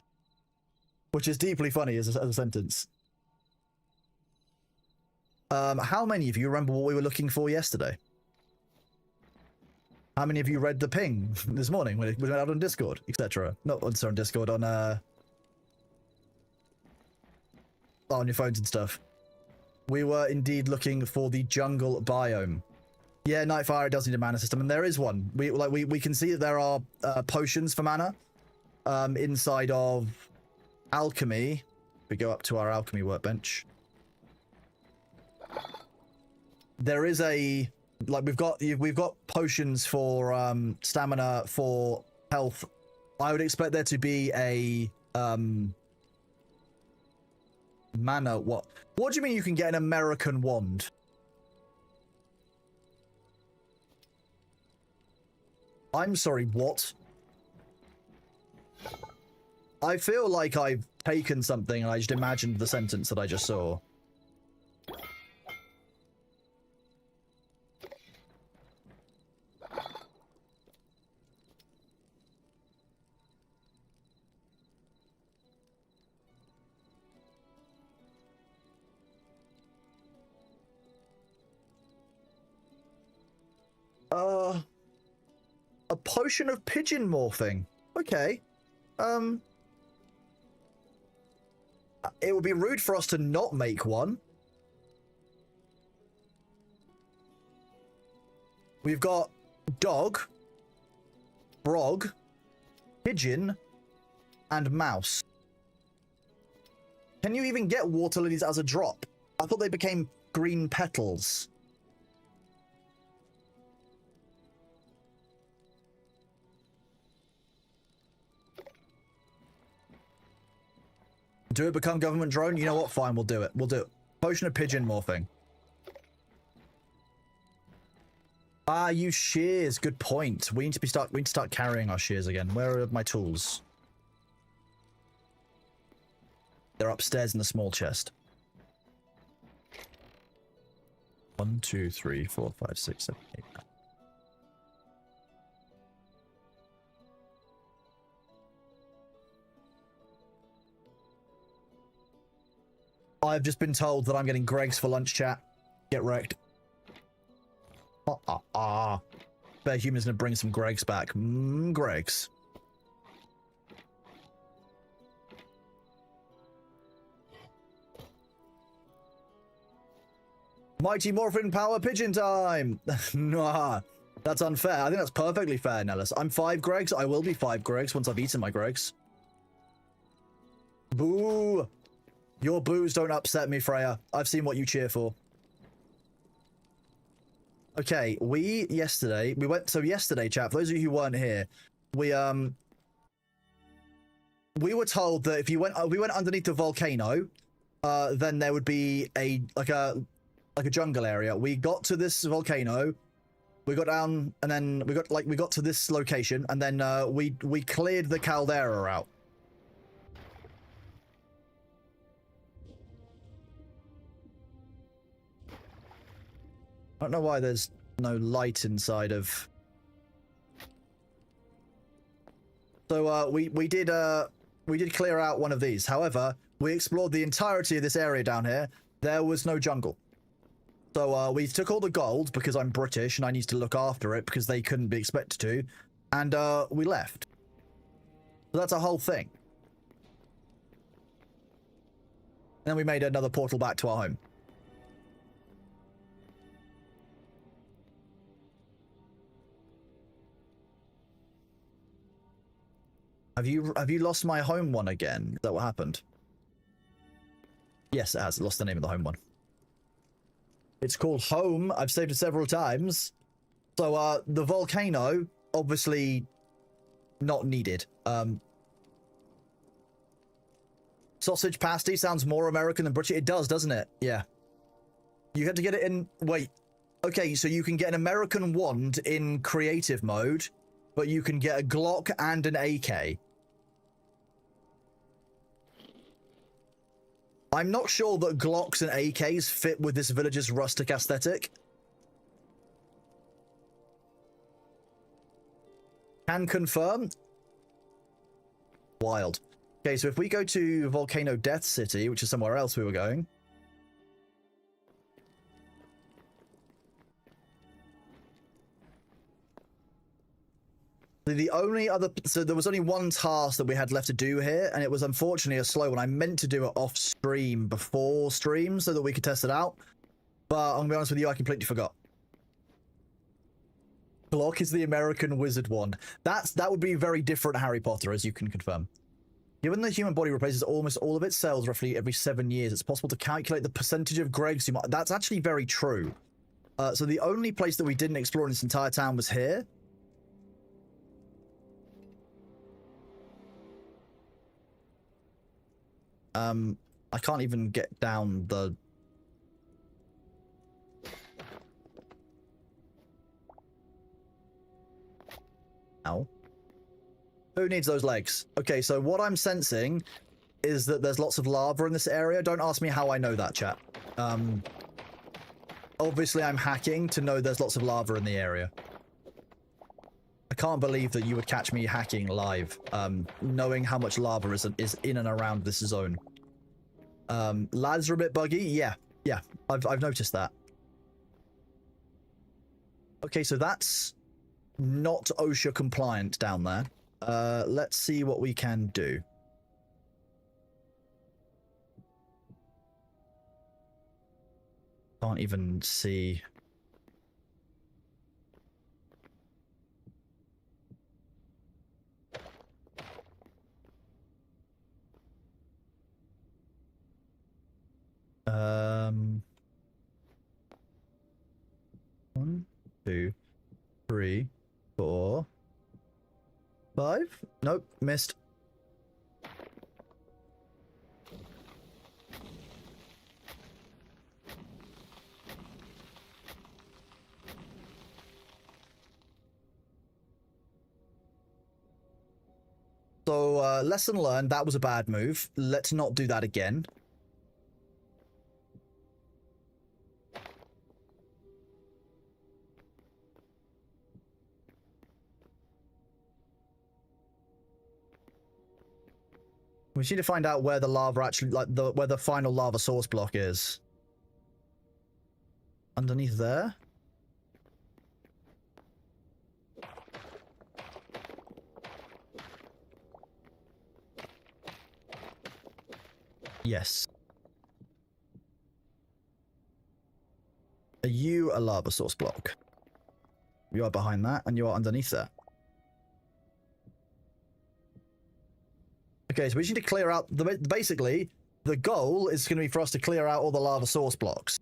Which is deeply funny as a sentence. How many of you remember what we were looking for yesterday? How many of you read the ping this morning when it went out on Discord, etc.? Not on Discord, on your phones and stuff. We were indeed looking for the jungle biome. Yeah, Nightfire does need a mana system, and there is one. We can see that there are potions for mana inside of alchemy. We go up to our alchemy workbench. There is a we've got potions for stamina, for health. I would expect there to be a mana. What do you mean you can get an American wand? I'm sorry, what? I feel like I've taken something and I just imagined the sentence that I just saw. A potion of pigeon morphing. Okay. It would be rude for us to not make one. We've got dog, frog, pigeon, and mouse. Can you even get water lilies as a drop? I thought they became green petals. Do it become government drone? You know what? Fine, we'll do it. We'll do it. Potion of pigeon morphing. Ah, use shears. Good point. We need to start carrying our shears again. Where are my tools? They're upstairs in the small chest. 1, 2, 3, 4, 5, 6, 7, 8, 9. I've just been told that I'm getting Greg's for lunch, chat. Get wrecked. Bear Human's gonna bring some Greg's back. Greg's. Mighty Morphin Power Pigeon time! Nah, that's unfair. I think that's perfectly fair, Nellis. I'm 5 Gregs. I will be 5 Gregs once I've eaten my Gregs. Boo! Your boos don't upset me, Freya. I've seen what you cheer for. Okay, yesterday, chat, for those of you who weren't here, we were told that if we went underneath the volcano, then there would be a jungle area. We got to this volcano, we got down, and then we got to this location, and then we cleared the caldera out. I don't know why there's no light inside of. So we did clear out one of these. However, we explored the entirety of this area down here. There was no jungle. So we took all the gold because I'm British and I need to look after it because they couldn't be expected to, and we left. So that's a whole thing. And then we made another portal back to our home. Have you lost my home one again? Is that what happened? Yes, it has. It lost the name of the home one. It's called Home. I've saved it several times. So the volcano, obviously not needed. Sausage pasty sounds more American than British. It does, doesn't it? Yeah. You had to get it in. Wait. Okay, so you can get an American wand in creative mode, but you can get a Glock and an AK. I'm not sure that Glocks and AKs fit with this village's rustic aesthetic. Can confirm. Wild. Okay, so if we go to Volcano Death City, which is somewhere else we were going. The only other... So there was only one task that we had left to do here, and it was unfortunately a slow one. I meant to do it off stream before stream so that we could test it out. But I'm going to be honest with you, I completely forgot. Glock is the American wizard wand. That would be very different Harry Potter, as you can confirm. Given the human body replaces almost all of its cells roughly every 7 years, it's possible to calculate the percentage of Gregs you might... That's actually very true. So the only place that we didn't explore in this entire town was here. I can't even get down the... Ow. Who needs those legs? Okay, so what I'm sensing is that there's lots of lava in this area. Don't ask me how I know that, chat. Obviously, I'm hacking to know there's lots of lava in the area. I can't believe that you would catch me hacking live, knowing how much lava is in and around this zone. Lads are a bit buggy. Yeah, I've noticed that. Okay, so that's not OSHA compliant down there. Let's see what we can do. Can't even see. One, two, three, 4, 5. Nope, missed. So, lesson learned, that was a bad move. Let's not do that again. We need to find out where the lava actually, like, where the final lava source block is. Underneath there? Yes. Are you a lava source block? You are behind that, and you are underneath that. Okay, so we just need to clear out... Basically, the goal is going to be for us to clear out all the lava source blocks.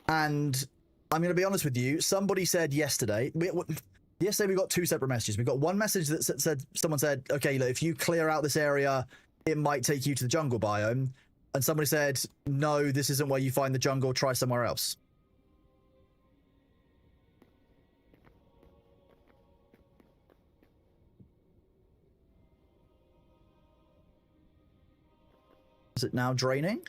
And I'm going to be honest with you, somebody said yesterday... Yesterday we got 2 separate messages. We got one message that said... Someone said, okay, look, if you clear out this area, it might take you to the jungle biome. And somebody said, no, this isn't where you find the jungle, try somewhere else. Is it now draining?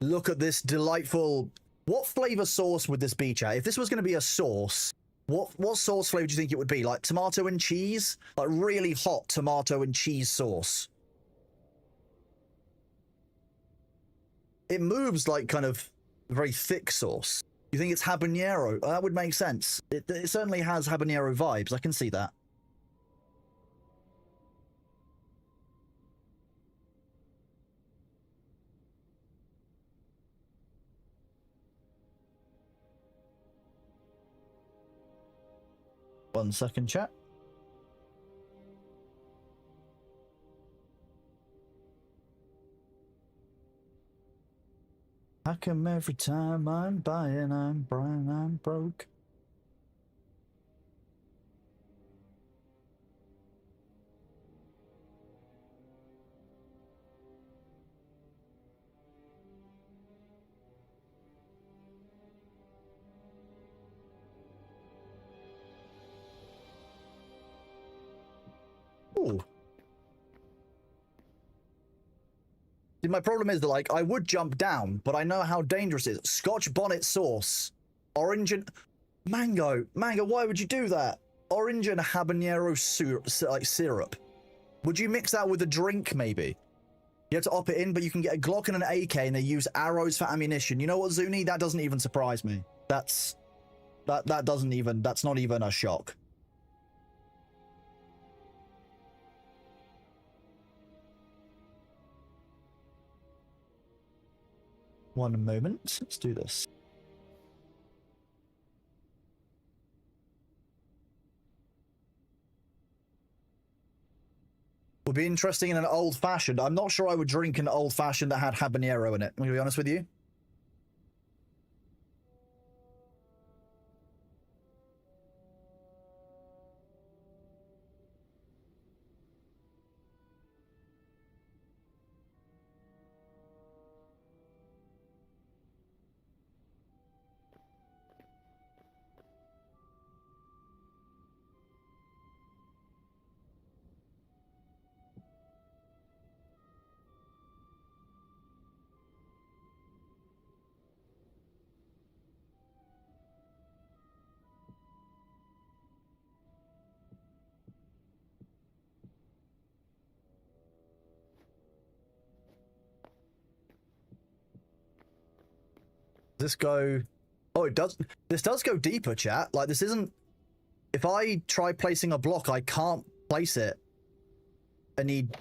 Look at this delightful... What flavor sauce would this be, chat? If this was going to be a sauce, what sauce flavor do you think it would be? Like tomato and cheese? Like really hot tomato and cheese sauce. It moves like kind of very thick sauce. You think it's habanero? That would make sense. It certainly has habanero vibes. I can see that. One second, chat. How come every time I'm buying, I'm broke? See, my problem is that, like, I would jump down, but I know how dangerous it is. Scotch bonnet sauce, orange and mango. Mango, why would you do that? Orange and habanero syrup. Would you mix that with a drink, maybe? You have to op it in, but you can get a Glock and an AK, and they use arrows for ammunition. You know what, Zuni? That doesn't even surprise me. That's not even a shock. One moment. Let's do this. Would be interesting in an old-fashioned. I'm not sure I would drink an old-fashioned that had habanero in it. I'm going to be honest with you. This go... Oh, it does. This does go deeper, chat. Like, this isn't... If I try placing a block, I can't place it. I need...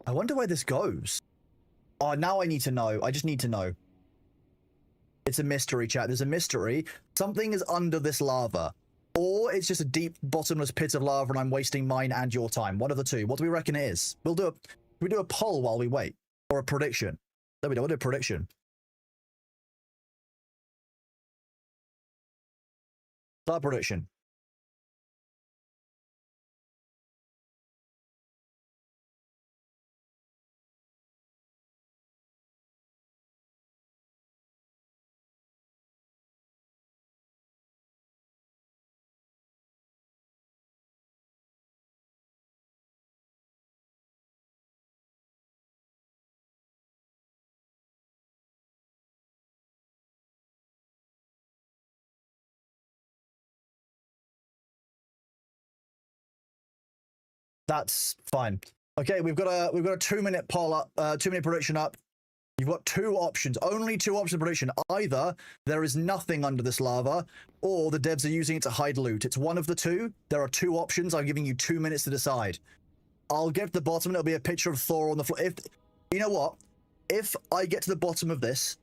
I wonder where this goes. Oh, now I need to know. I just need to know. It's a mystery, chat. There's a mystery. Something is under this lava. Or it's just a deep, bottomless pit of lava and I'm wasting mine and your time. One of the two. What do we reckon it is? We'll do a poll while we wait. Or a prediction. There we go. We'll do a prediction. Start prediction. That's fine. Okay, we've got a 2-minute poll up, 2-minute prediction up. You've got two options, only two options of prediction. Either there is nothing under this lava, or the devs are using it to hide loot. It's one of the two. There are two options. I'm giving you 2 minutes to decide. I'll get to the bottom and it'll be a picture of Thor on the floor. If you know what, if I get to the bottom of this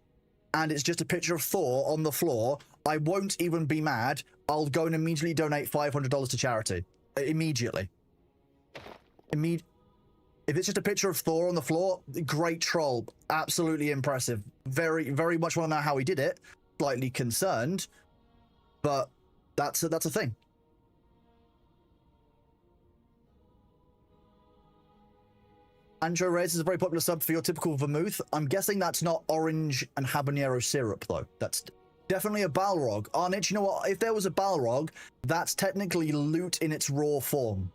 and it's just a picture of Thor on the floor, I won't even be mad. I'll go and immediately donate $500 to charity. Immediately. If it's just a picture of Thor on the floor, great troll. Absolutely impressive. Very, very much want to know how he did it. Slightly concerned, but that's a thing. Andrew Reyes is a very popular sub for your typical vermouth. I'm guessing that's not orange and habanero syrup, though. That's definitely a Balrog. Arnich, you know what? If there was a Balrog, that's technically loot in its raw form.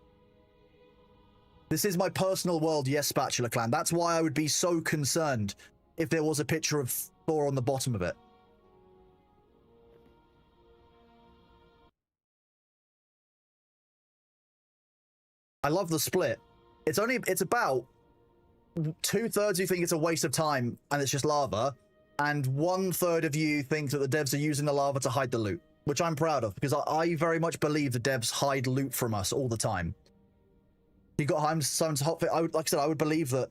This is my personal world, yes, Spatula Clan. That's why I would be so concerned if there was a picture of Thor on the bottom of it. I love the split. It's about 2/3 you think it's a waste of time and it's just lava, and 1/3 of you think that the devs are using the lava to hide the loot, which I'm proud of, because I very much believe the devs hide loot from us all the time. He got Simon's hotfix. Like I said, I would believe that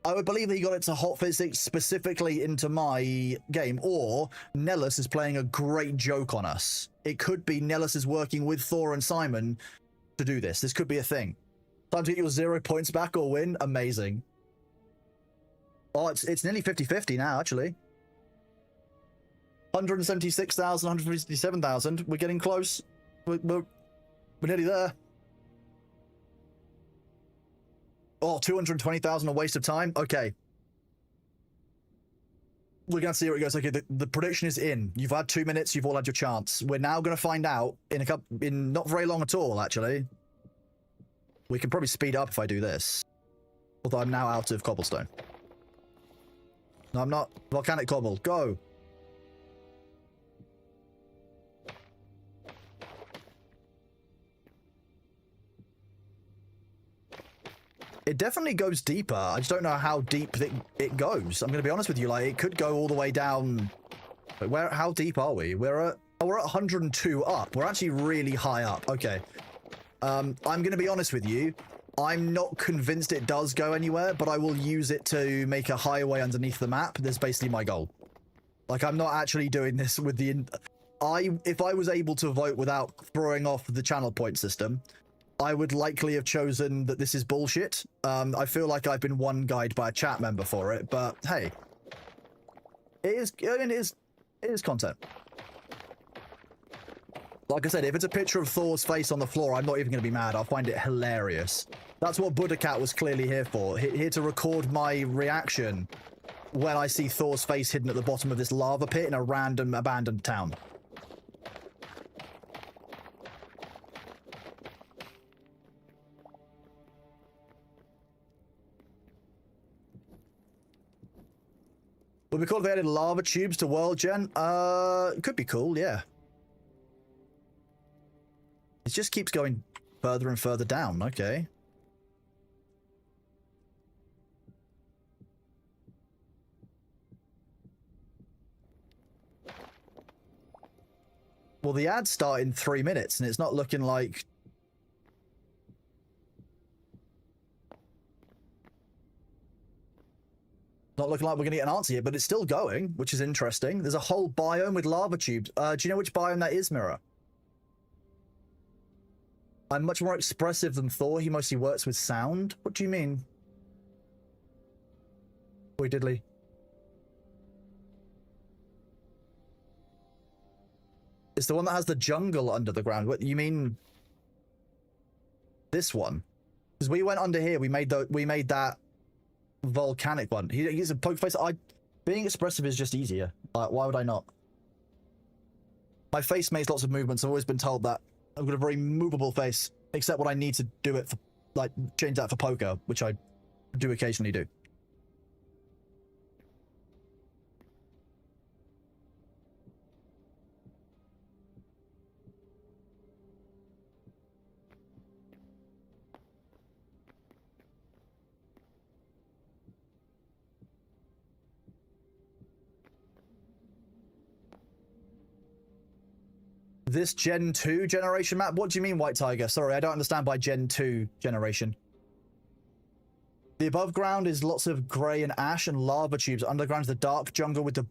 he got it to hotfix specifically into my game, or Nellis is playing a great joke on us. It could be Nellis is working with Thor and Simon to do this. This could be a thing. Time to get your 0 points back or win. Amazing. Oh, it's nearly 50-50 now, actually. 176,000, 157,000. We're getting close. We're nearly there. Oh, 220,000, a waste of time. Okay. We're going to see where it goes. Okay, the prediction is in. You've had 2 minutes. You've all had your chance. We're now going to find out in not very long at all, actually. We can probably speed up if I do this. Although I'm now out of cobblestone. No, I'm not. Volcanic cobble. Go. It definitely goes deeper. I just don't know how deep it goes. I'm going to be honest with you. Like, it could go all the way down. Wait, how deep are we? We're at 102 up. We're actually really high up. Okay. I'm going to be honest with you. I'm not convinced it does go anywhere, but I will use it to make a highway underneath the map. That's basically my goal. Like, I'm not actually doing this with the... If I was able to vote without throwing off the channel point system, I would likely have chosen that this is bullshit. I feel like I've been one-guyed by a chat member for it, but hey. It is content. Like I said, if it's a picture of Thor's face on the floor, I'm not even going to be mad. I'll find it hilarious. That's what Buddha Cat was clearly here for. Here to record my reaction when I see Thor's face hidden at the bottom of this lava pit in a random abandoned town. Would be cool if they added lava tubes to World Gen? Could be cool, yeah. It just keeps going further and further down, okay. Well, the ads start in 3 minutes, and it's not looking like... Not looking like we're going to get an answer here, but it's still going, which is interesting. There's a whole biome with lava tubes. Do you know which biome that is, Mirror? I'm much more expressive than Thor. He mostly works with sound. What do you mean? Boy, diddly. It's the one that has the jungle under the ground. What you mean? This one? Because we went under here. We made that volcanic one. He's a poke face. Being expressive is just easier. Why would I not? My face makes lots of movements. I've always been told that. I've got a very movable face, except when I need to do it for, like, change that for poker, which I do occasionally do. This Gen 2 generation map? What do you mean, White Tiger? Sorry, I don't understand by Gen 2 generation. The above ground is lots of grey and ash and lava tubes. Underground is the dark jungle with the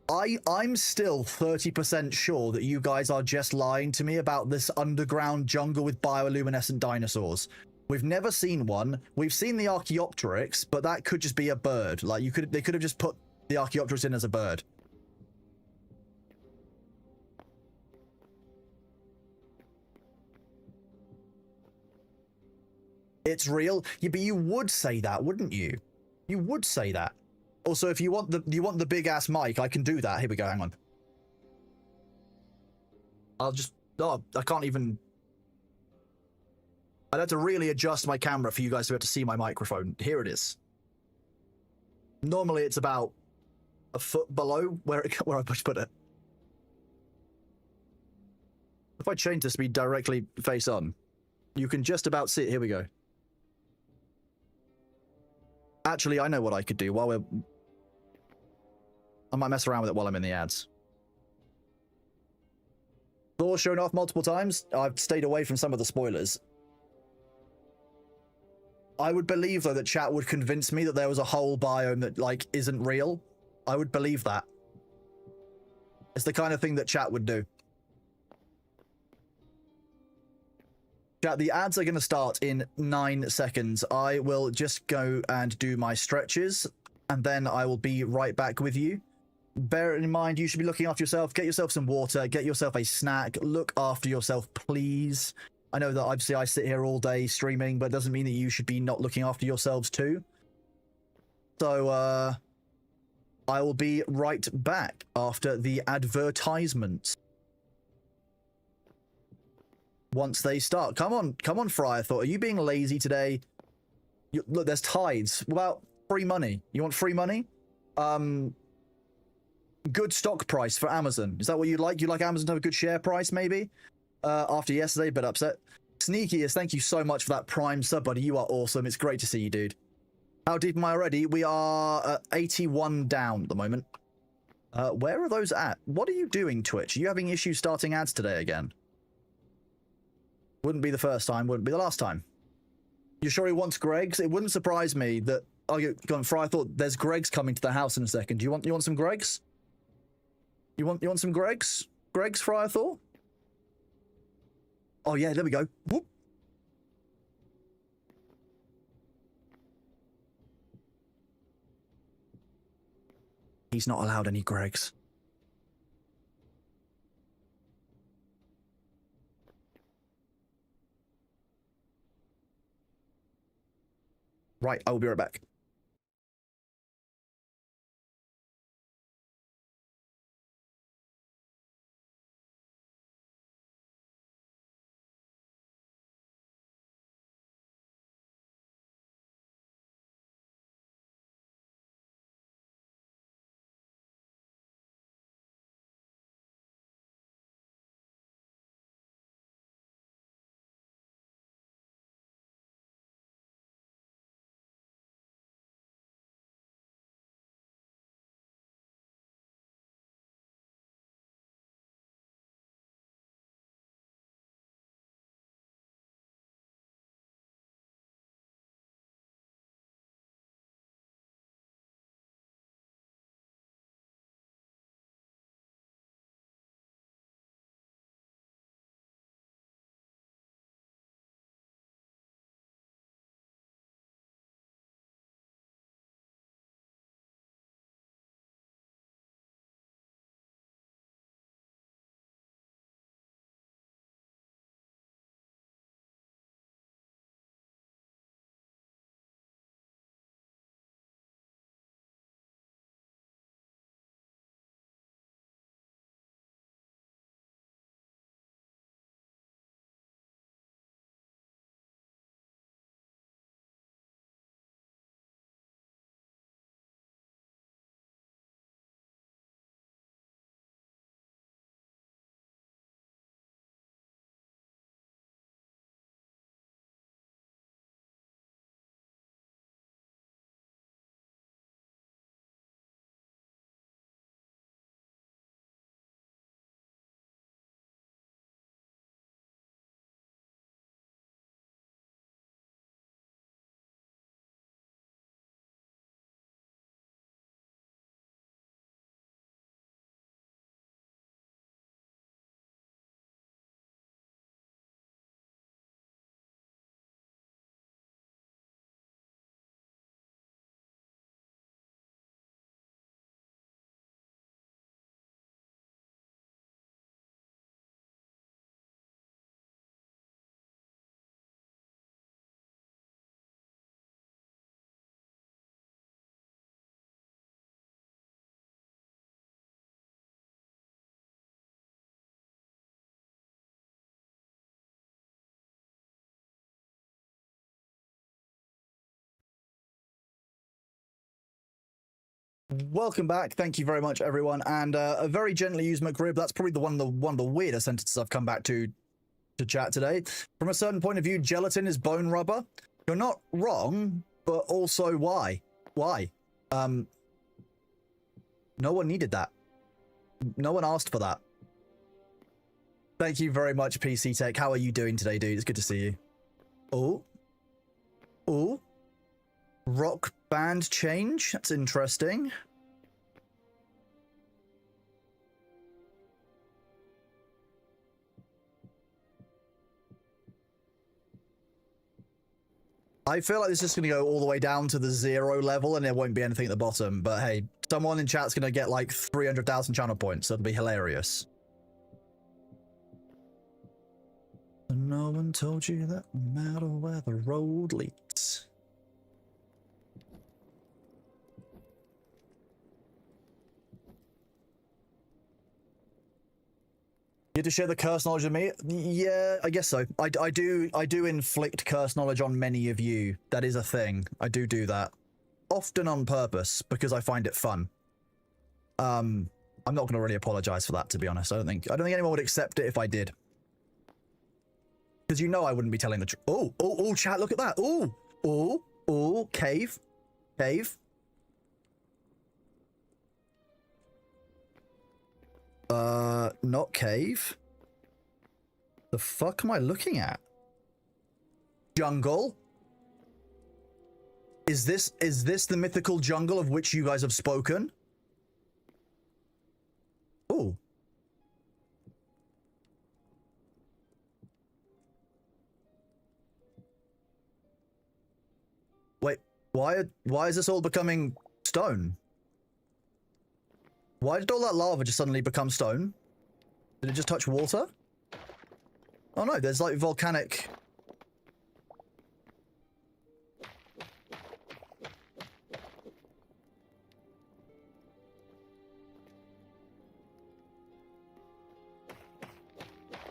I'm still 30% sure that you guys are just lying to me about this underground jungle with bioluminescent dinosaurs. We've never seen one. We've seen the Archaeopteryx, but that could just be a bird. Like, they could have just put the Archaeopteryx in as a bird. It's real. Yeah, but you would say that, wouldn't you? You would say that. Also, if you want the big ass mic, I can do that. Here we go. Hang on. I'll just... Oh, I can't even... I'd have to really adjust my camera for you guys to be able to see my microphone. Here it is. Normally, it's about a foot below where I put it. If I change this to be directly face on, you can just about see it. Here we go. Actually, I know what I could do while we're... I might mess around with it while I'm in the ads. Thor shown off multiple times. I've stayed away from some of the spoilers. I would believe, though, that chat would convince me that there was a whole biome that, like, isn't real. I would believe that. It's the kind of thing that chat would do. Chat, the ads are going to start in 9 seconds. I will just go and do my stretches, and then I will be right back with you. Bear in mind, you should be looking after yourself. Get yourself some water. Get yourself a snack. Look after yourself, please. I know that obviously I sit here all day streaming, but it doesn't mean that you should be not looking after yourselves too. So, I will be right back after the advertisements. once they start. Come on, Friar Thought. Are you being lazy today? Look, there's tides. What about free money? You want free money? Good stock price for Amazon. Is that what you like? You like Amazon to have a good share price, maybe? After yesterday, but upset. Sneakiest, thank you so much for that Prime sub, buddy. You are awesome. It's great to see you, dude. How deep am I already? We are 81 down at the moment. Where are those at? What are you doing, Twitch? Are you having issues starting ads today again? Wouldn't be the first time, wouldn't be the last time. You sure he wants Greg's? It wouldn't surprise me that... Oh, you're going, Fry. I thought there's Greg's coming to the house in a second. Do you want some Greg's? You want some Greg's? Greg's, Fry, I thought? Oh, yeah, there we go. Whoop. He's not allowed any Greg's. Right, I will be right back. Welcome back. Thank you very much, everyone. And a very gently used McRib. That's probably one of the weirdest sentences I've come back to chat today. From a certain point of view, gelatin is bone rubber. You're not wrong, but also why? Why? No one needed that. No one asked for that. Thank you very much, PC Tech. How are you doing today, dude? It's good to see you. Oh. Oh. Rock band change? That's interesting. I feel like this is going to go all the way down to the 0 level and there won't be anything at the bottom. But hey, someone in chat's going to get like 300,000 channel points. That'll be hilarious. No one told you that no matter where the road leads. You had to share the curse knowledge with me? Yeah, I guess so. I do inflict curse knowledge on many of you. That is a thing. I do that. Often on purpose, because I find it fun. I'm not going to really apologize for that, to be honest. I don't think anyone would accept it if I did. Because you know I wouldn't be telling the truth. Oh, chat, look at that. Oh, cave. Cave. Not cave. The fuck am I looking at? Jungle. Is this the mythical jungle of which you guys have spoken? Oh. Wait, why is this all becoming stone? Why did all that lava just suddenly become stone? Did it just touch water? Oh no, there's like volcanic...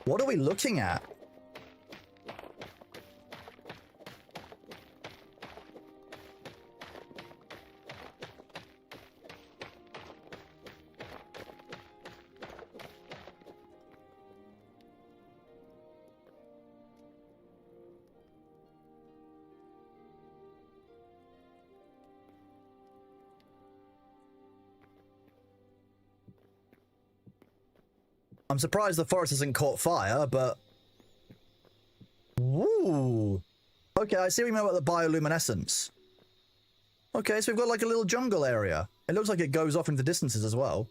What are we looking at? I'm surprised the forest hasn't caught fire, but... Woo! Okay, I see what you meant about the bioluminescence. Okay, so we've got like a little jungle area. It looks like it goes off into distances as well.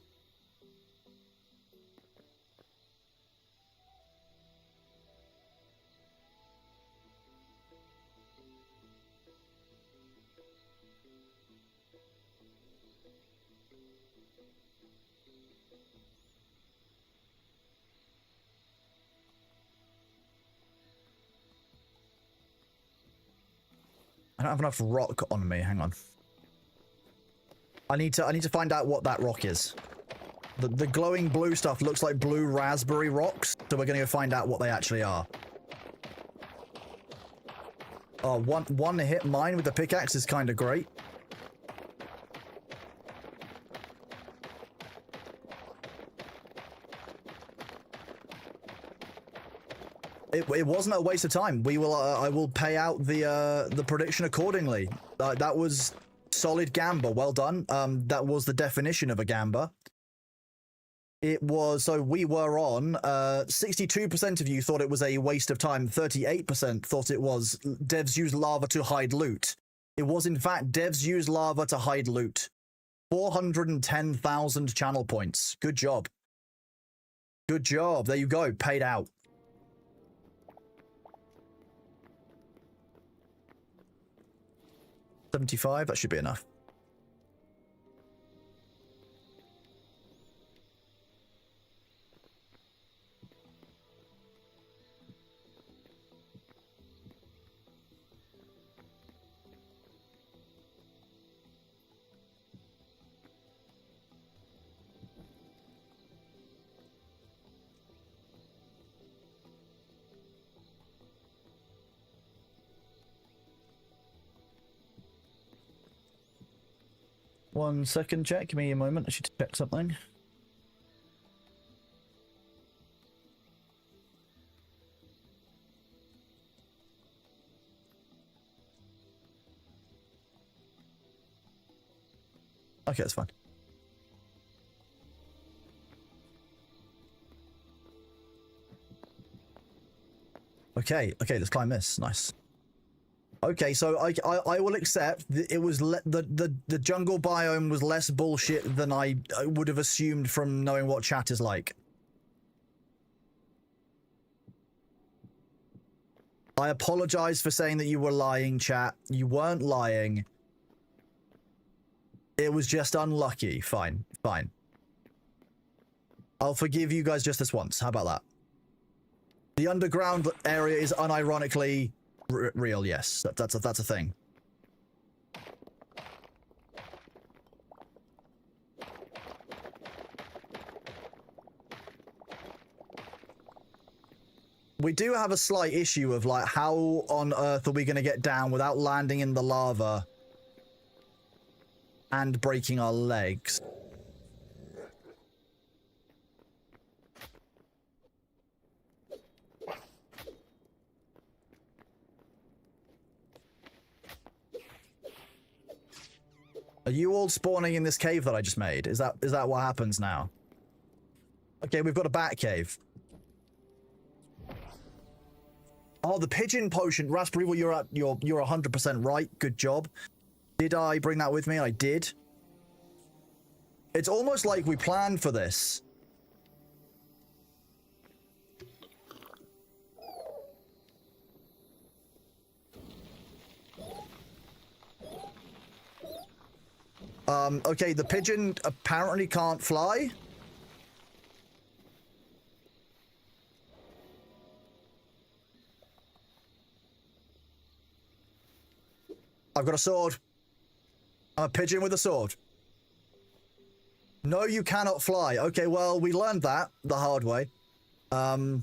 I don't have enough rock on me. Hang on. I need to find out what that rock is. The glowing blue stuff looks like blue raspberry rocks, so we're gonna go find out what they actually are. Oh, one hit mine with the pickaxe is kind of great. It wasn't a waste of time. We will. I will pay out the prediction accordingly. That was solid gamba. Well done. That was the definition of a gamba. It was. So we were on. 62% of you thought it was a waste of time. 38% thought it was devs use lava to hide loot. It was in fact devs use lava to hide loot. 410,000 channel points. Good job. Good job. There you go. Paid out. 75, that should be enough. One second, Jack. Give me a moment. I should check something. Okay, that's fine. Okay, let's climb this. Nice. Okay, so I will accept that it was the jungle biome was less bullshit than I would have assumed from knowing what chat is like. I apologize for saying that you were lying, chat. You weren't lying. It was just unlucky. Fine. I'll forgive you guys just this once. How about that? The underground area is unironically real, yes. That's a thing. We do have a slight issue of, like, how on earth are we going to get down without landing in the lava and breaking our legs? Are you all spawning in this cave that I just made? Is that what happens now? Okay, we've got a bat cave. Oh, the pigeon potion. Raspberry, well, you're 100% right. Good job. Did I bring that with me? I did. It's almost like we planned for this. Okay, the pigeon apparently can't fly. I've got a sword. I'm a pigeon with a sword. No, you cannot fly. Okay, well, we learned that the hard way. The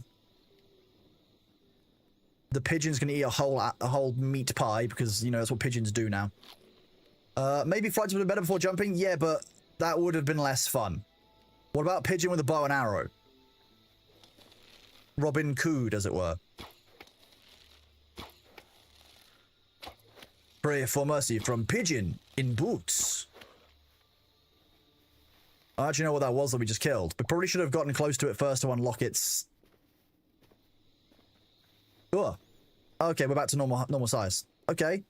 pigeon's gonna eat a whole meat pie because, you know, that's what pigeons do now. Maybe flight's a bit better before jumping? Yeah, but that would have been less fun. What about pigeon with a bow and arrow? Robin Hood, as it were. Pray for mercy from pigeon in boots. I actually know what that was that we just killed. We probably should have gotten close to it first to unlock its... Ugh. Okay, we're back to normal size. Okay.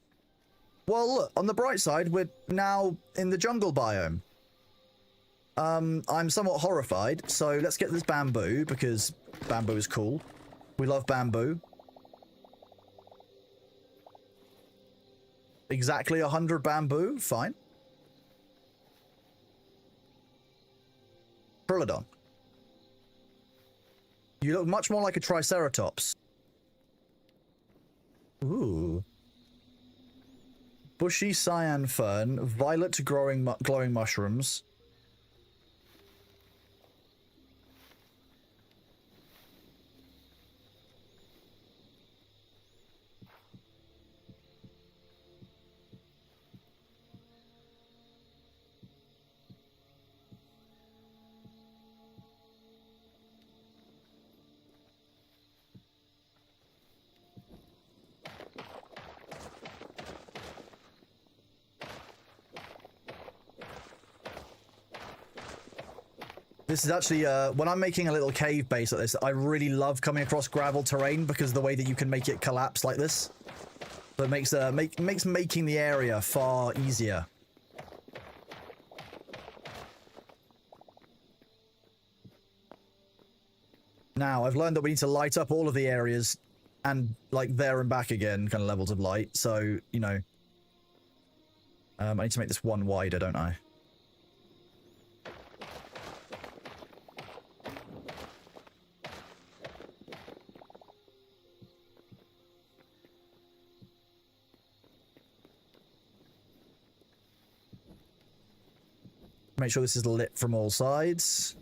Well, look, on the bright side, we're now in the jungle biome. I'm somewhat horrified, so let's get this bamboo, because bamboo is cool. We love bamboo. Exactly 100 bamboo, fine. Prolodon. You look much more like a triceratops. Ooh. Bushy cyan fern, violet glowing mushrooms. This is actually, when I'm making a little cave base like this, I really love coming across gravel terrain because of the way that you can make it collapse like this. So it makes making the area far easier. Now, I've learned that we need to light up all of the areas and, like, there and back again kind of levels of light. So, you know, I need to make this one wider, don't I? Make sure this is lit from all sides.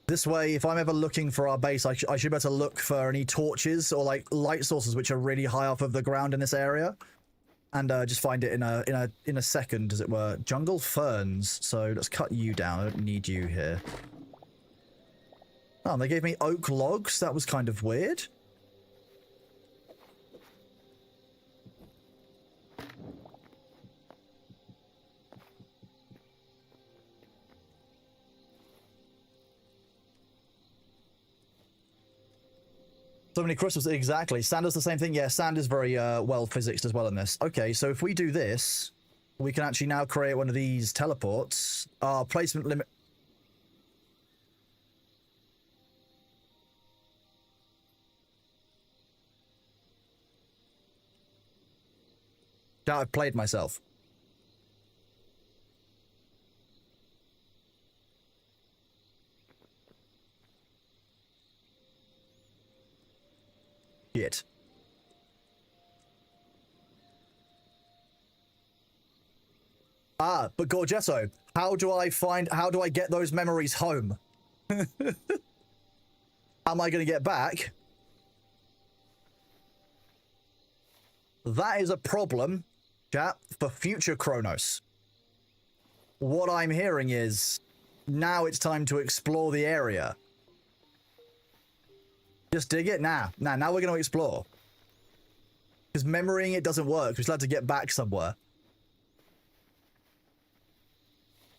This way, if I'm ever looking for our base, I should be able to look for any torches or, like, light sources which are really high off of the ground in this area, and just find it in a second, as it were. Jungle ferns. So let's cut you down. I don't need you here. Oh, and they gave me oak logs. That was kind of weird. So many crystals, exactly. Sand does the same thing. Yeah, sand is very well physicsed as well in this. Okay, so if we do this, we can actually now create one of these teleports. Placement limit. Now I've played myself. Shit. Ah, but Gorgetto, how do I get those memories home? How am I going to get back? That is a problem, chat, for future Chronos. What I'm hearing is, now it's time to explore the area. Just dig it? Now we're going to explore. Because memorying it doesn't work. We still have to get back somewhere.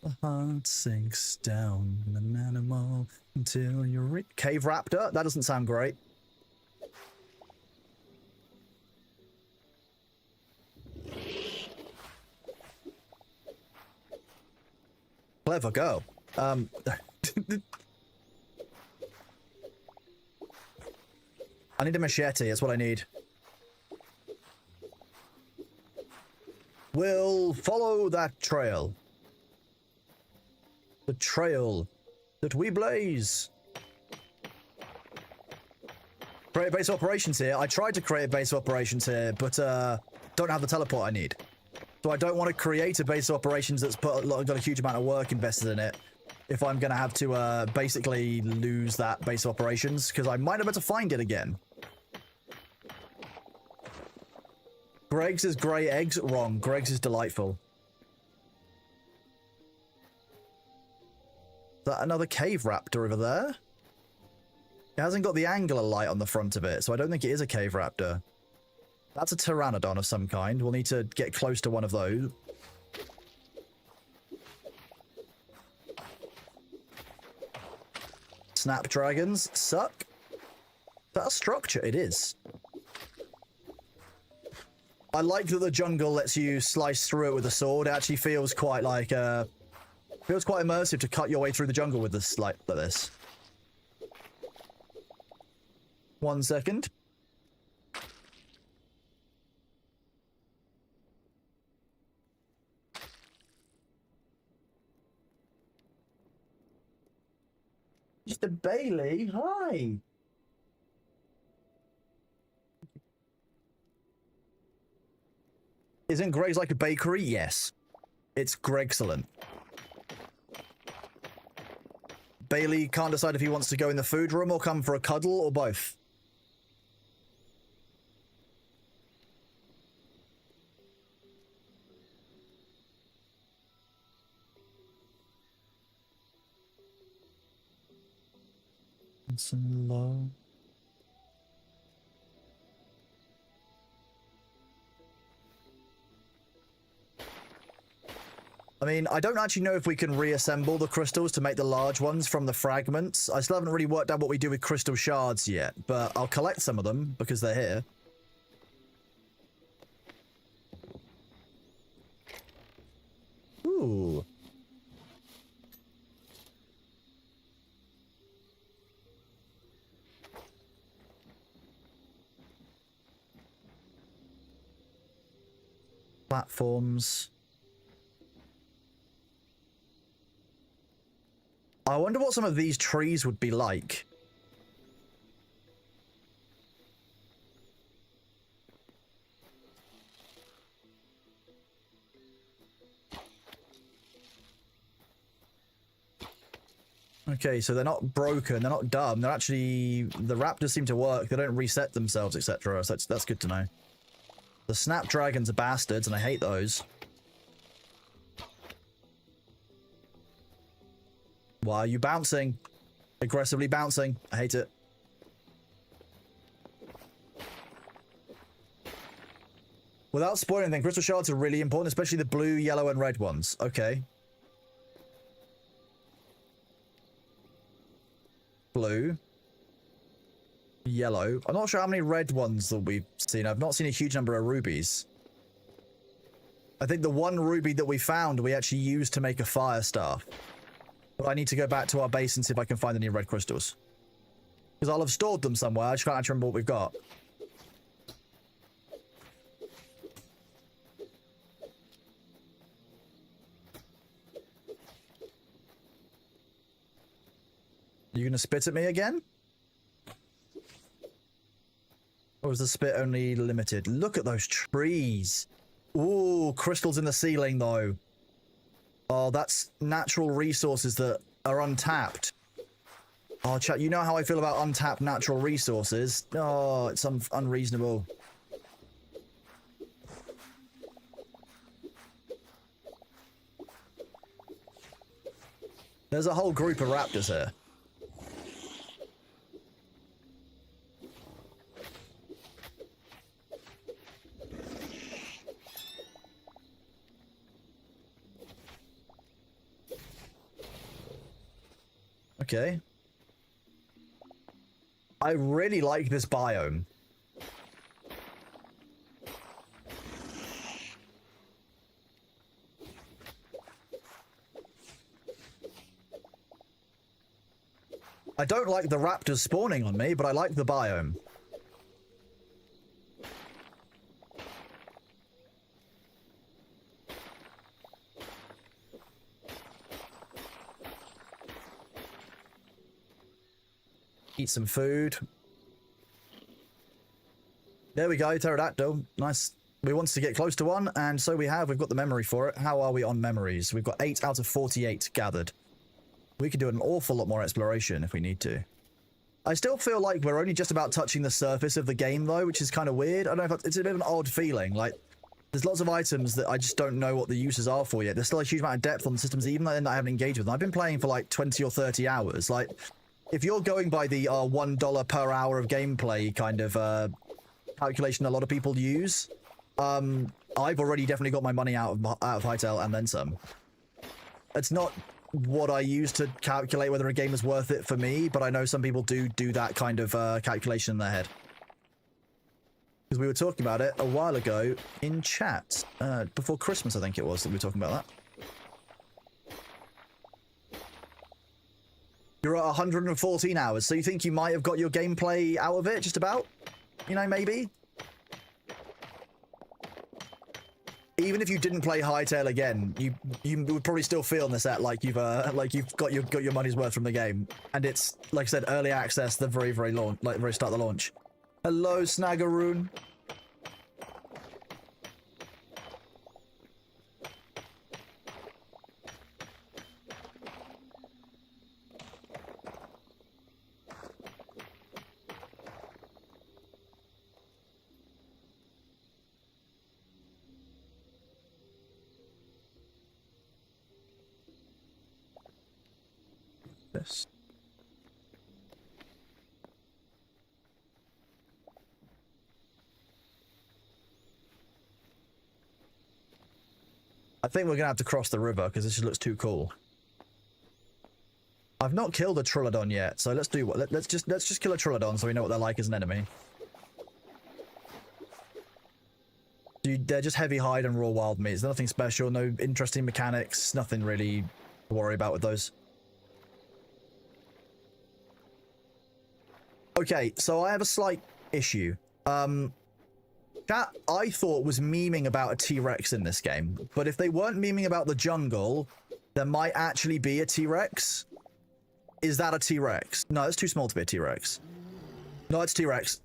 The heart sinks down in an animal until you're... Cave Raptor? That doesn't sound great. Clever girl. I need a machete. That's what I need. We'll follow that trail. The trail that we blaze. Create base operations here. I tried to create a base operations here, but don't have the teleport I need. So I don't want to create a base of operations that's got a huge amount of work invested in it if I'm going to have to basically lose that base of operations, because I might not be able to find it again. Greg's is grey eggs? Wrong. Greg's is delightful. Is that another cave raptor over there? It hasn't got the angular light on the front of it, so I don't think it is a cave raptor. That's a pteranodon of some kind. We'll need to get close to one of those. Snapdragons suck. Is that a structure? It is. I like that the jungle lets you slice through it with a sword. It actually feels quite like feels quite immersive to cut your way through the jungle with this like this. 1 second. Mr. Bailey, hi. Isn't Greg's like a bakery? Yes. It's Greg'scellent. Bailey can't decide if he wants to go in the food room or come for a cuddle or both. It's low. I mean, I don't actually know if we can reassemble the crystals to make the large ones from the fragments. I still haven't really worked out what we do with crystal shards yet, but I'll collect some of them because they're here. Ooh. Platforms. I wonder what some of these trees would be like. Okay, so they're not broken, they're not dumb, they're actually... The raptors seem to work, they don't reset themselves, etc. So that's good to know. The snapdragons are bastards, and I hate those. Why are you bouncing? Aggressively bouncing. I hate it. Without spoiling anything, crystal shards are really important, especially the blue, yellow, and red ones. Okay. Blue. Yellow. I'm not sure how many red ones that we've seen. I've not seen a huge number of rubies. I think the one ruby that we found, we actually used to make a fire staff. But I need to go back to our base and see if I can find any red crystals. Because I'll have stored them somewhere. I just can't actually remember what we've got. Are you going to spit at me again? Or is the spit only limited? Look at those trees. Ooh, crystals in the ceiling, though. Oh, that's natural resources that are untapped. Oh, chat, you know how I feel about untapped natural resources. Oh, it's unreasonable. There's a whole group of raptors here. Okay. I really like this biome. I don't like the raptors spawning on me, but I like the biome. Eat some food. There we go, pterodactyl. Nice. We wanted to get close to one, and so we have. We've got the memory for it. How are we on memories? We've got 8 out of 48 gathered. We could do an awful lot more exploration if we need to. I still feel like we're only just about touching the surface of the game, though, which is kind of weird. I don't know if it's a bit of an odd feeling. Like, there's lots of items that I just don't know what the uses are for yet. There's still a huge amount of depth on the systems, even though I haven't engaged with them. I've been playing for like 20 or 30 hours. Like, if you're going by the $1 per hour of gameplay kind of calculation a lot of people use, I've already definitely got my money out of Hytale and then some. It's not what I use to calculate whether a game is worth it for me, but I know some people do that kind of calculation in their head. Because we were talking about it a while ago in chat. Before Christmas, I think it was, that we were talking about that. You're at 114 hours, so you think you might have got your gameplay out of it, just about? You know, maybe? Even if you didn't play Hytale again, you would probably still feel in the set like you've got your money's worth from the game. And it's, like I said, early access, the very start of the launch. Hello, Snaggaroon. This. I think we're gonna have to cross the river because this just looks too cool. I've not killed a Trilodon yet, so let's do what? Let's just kill a Trilodon so we know what they're like as an enemy. Dude, they're just heavy hide and raw wild meat. There's nothing special, no interesting mechanics, nothing really to worry about with those. Okay, so I have a slight issue. Chat, I thought was memeing about a T-Rex in this game, but if they weren't memeing about the jungle, there might actually be a T-Rex. Is that a T-Rex? No, it's too small to be a T-Rex. No, it's T-Rex.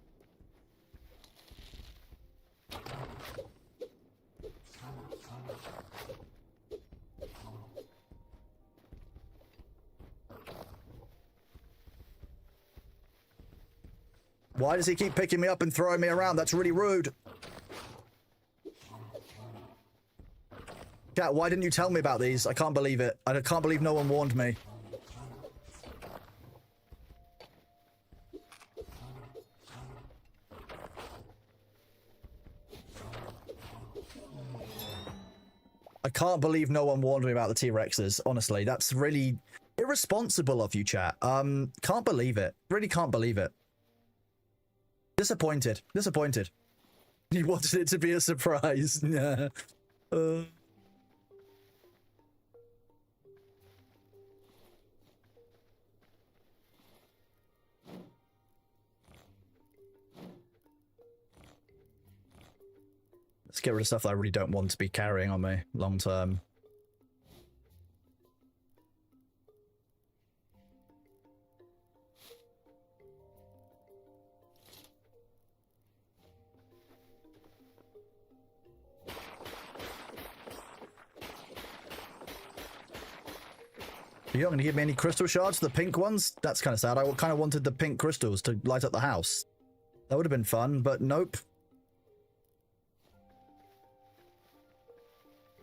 Why does he keep picking me up and throwing me around? That's really rude. Cat, why didn't you tell me about these? I can't believe it. I can't believe no one warned me. I can't believe no one warned me about the T-Rexes. Honestly, that's really irresponsible of you, chat. Can't believe it. Really can't believe it. Disappointed. Disappointed. You wanted it to be a surprise. Yeah. Let's get rid of stuff that I really don't want to be carrying on me long term. You're not going to give me any crystal shards, the pink ones? That's kind of sad. I kind of wanted the pink crystals to light up the house. That would have been fun, but nope.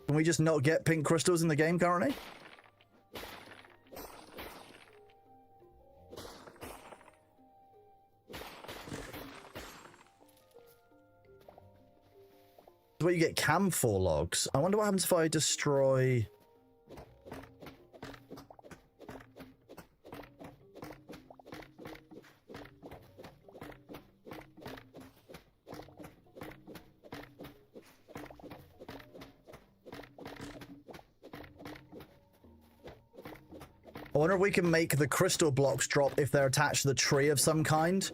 Can we just not get pink crystals in the game currently? Where you get camphor logs. I wonder what happens if I destroy... I wonder if we can make the crystal blocks drop if they're attached to the tree of some kind.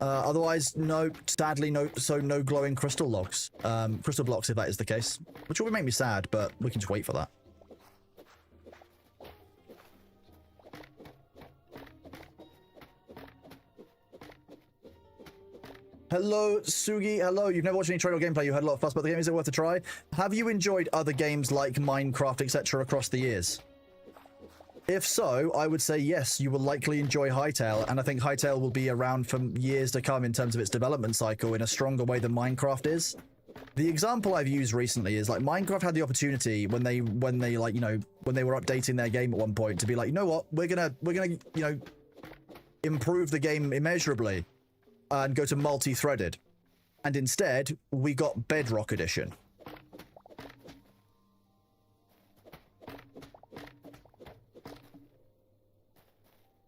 Otherwise, no, sadly, no, so no glowing crystal logs. Crystal blocks, if that is the case. Which would make me sad, but we can just wait for that. Hello, Sugi. Hello. You've never watched any trailer gameplay. You heard a lot of fuss about the game. Is it worth a try? Have you enjoyed other games like Minecraft, etc. across the years? If so, I would say yes, you will likely enjoy Hytale, and I think Hytale will be around for years to come in terms of its development cycle in a stronger way than Minecraft is. The example I've used recently is like Minecraft had the opportunity when they like, you know, when they were updating their game at one point to be like, you know what, we're gonna, you know, improve the game immeasurably and go to multi-threaded. And instead, we got Bedrock Edition.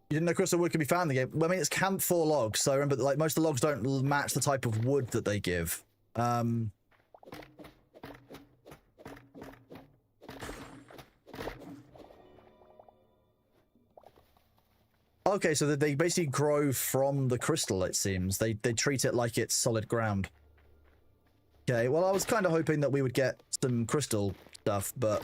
You didn't know crystal wood can be found in the game? Well, I mean, it's camphor logs, so remember, like, most of the logs don't match the type of wood that they give. Okay, so they basically grow from the crystal, it seems. They treat it like it's solid ground. Okay, well, I was kind of hoping that we would get some crystal stuff, but...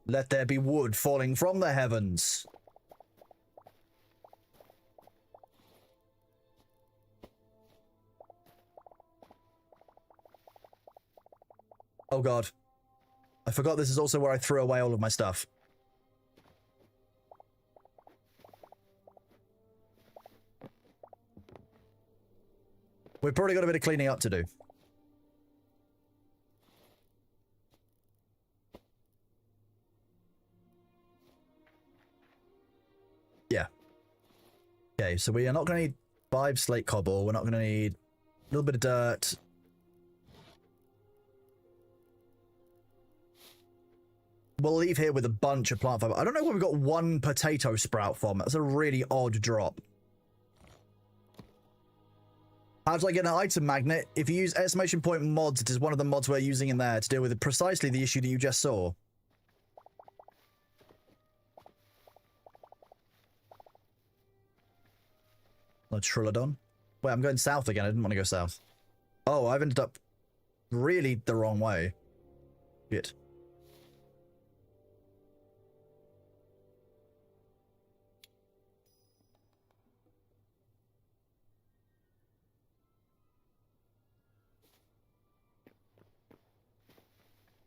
Let there be wood falling from the heavens. Oh god. I forgot this is also where I threw away all of my stuff. We've probably got a bit of cleaning up to do. Yeah. Okay, so we are not going to need 5 slate cobble. We're not going to need a little bit of dirt. We'll leave here with a bunch of plant fiber. I don't know where we got 1 potato sprout from. That's a really odd drop. How do I get an item magnet? If you use exclamation point mods, it is one of the mods we're using in there to deal with precisely the issue that you just saw. No Trilodon. Wait, I'm going south again. I didn't want to go south. Oh, I've ended up really the wrong way. Shit.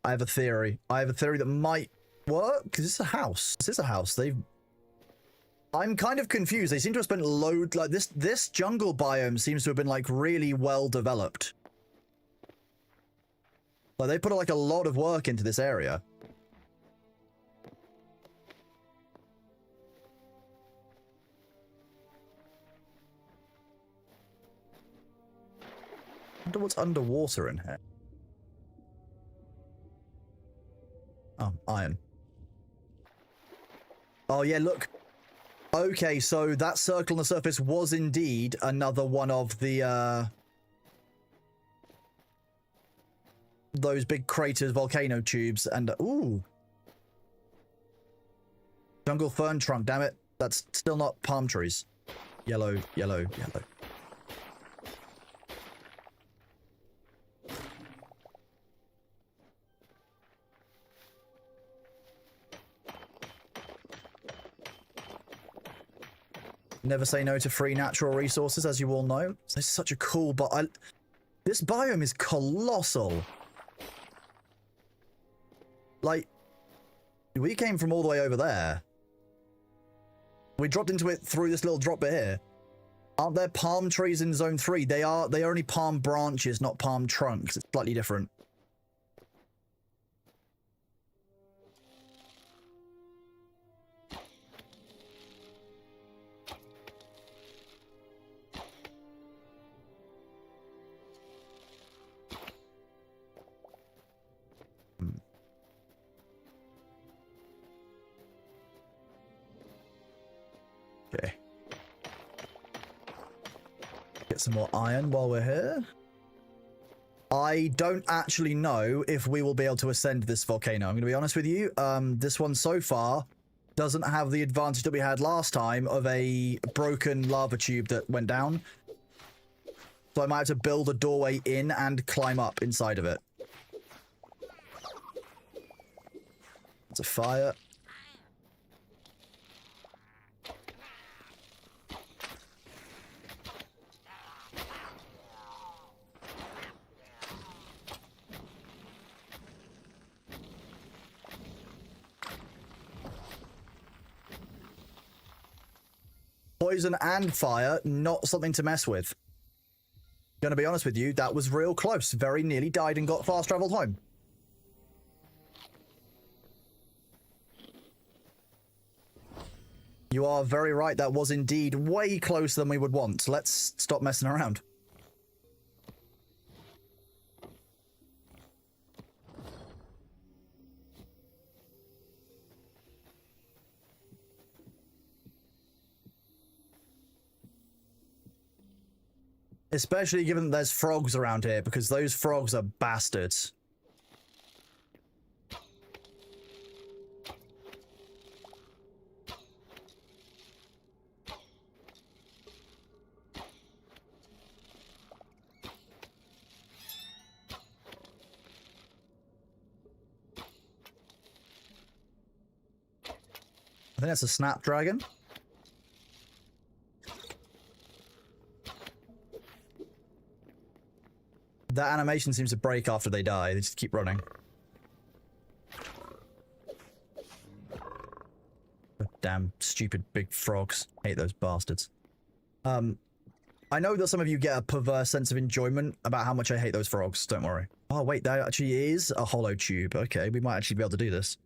I have a theory. I have a theory that might work. Because this is a house. This is a house. I'm kind of confused. They seem to have spent like this jungle biome seems to have been like really well developed. Like they put like a lot of work into this area. I wonder what's underwater in here. Oh, iron. Oh yeah, look. Okay, so that circle on the surface was indeed another one of the, those big craters, volcano tubes, and, ooh. Jungle fern trunk, damn it. That's still not palm trees. Yellow, yellow, yellow. Never say no to free natural resources, as you all know. So it's such a cool, but this biome is colossal. Like, we came from all the way over there. We dropped into it through this little drop bit here. Aren't there palm trees in zone 3? They are only palm branches, not palm trunks. It's slightly different. Okay. Get some more iron while we're here. I don't actually know if we will be able to ascend this volcano. I'm going to be honest with you. This one so far doesn't have the advantage that we had last time of a broken lava tube that went down. So I might have to build a doorway in and climb up inside of it. It's a fire. Poison and fire, not something to mess with. Gonna be honest with you, that was real close. Very nearly died and got fast traveled home. You are very right, that was indeed way closer than we would want. Let's stop messing around. Especially given that there's frogs around here, because those frogs are bastards. I think that's a snapdragon. That animation seems to break after they die. They just keep running. Damn stupid big frogs. Hate those bastards. I know that some of you get a perverse sense of enjoyment about how much I hate those frogs. Don't worry. Oh, wait, that actually is a hollow tube. Okay, we might actually be able to do this.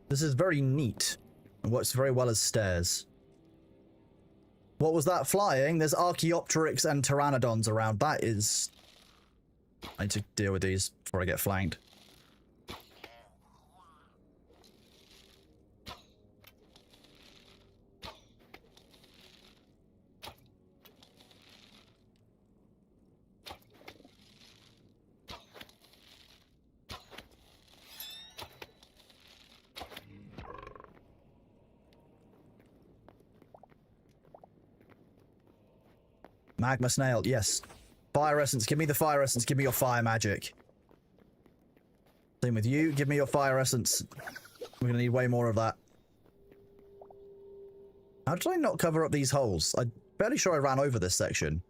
This is very neat. It works very well as stairs. What was that flying? There's Archaeopteryx and Pteranodons around. That is... I need to deal with these before I get flanked. Magma snail, yes. Fire essence, give me the fire essence, give me your fire magic. Same with you, give me your fire essence. We're gonna need way more of that. How did I not cover up these holes? I'm fairly sure I ran over this section.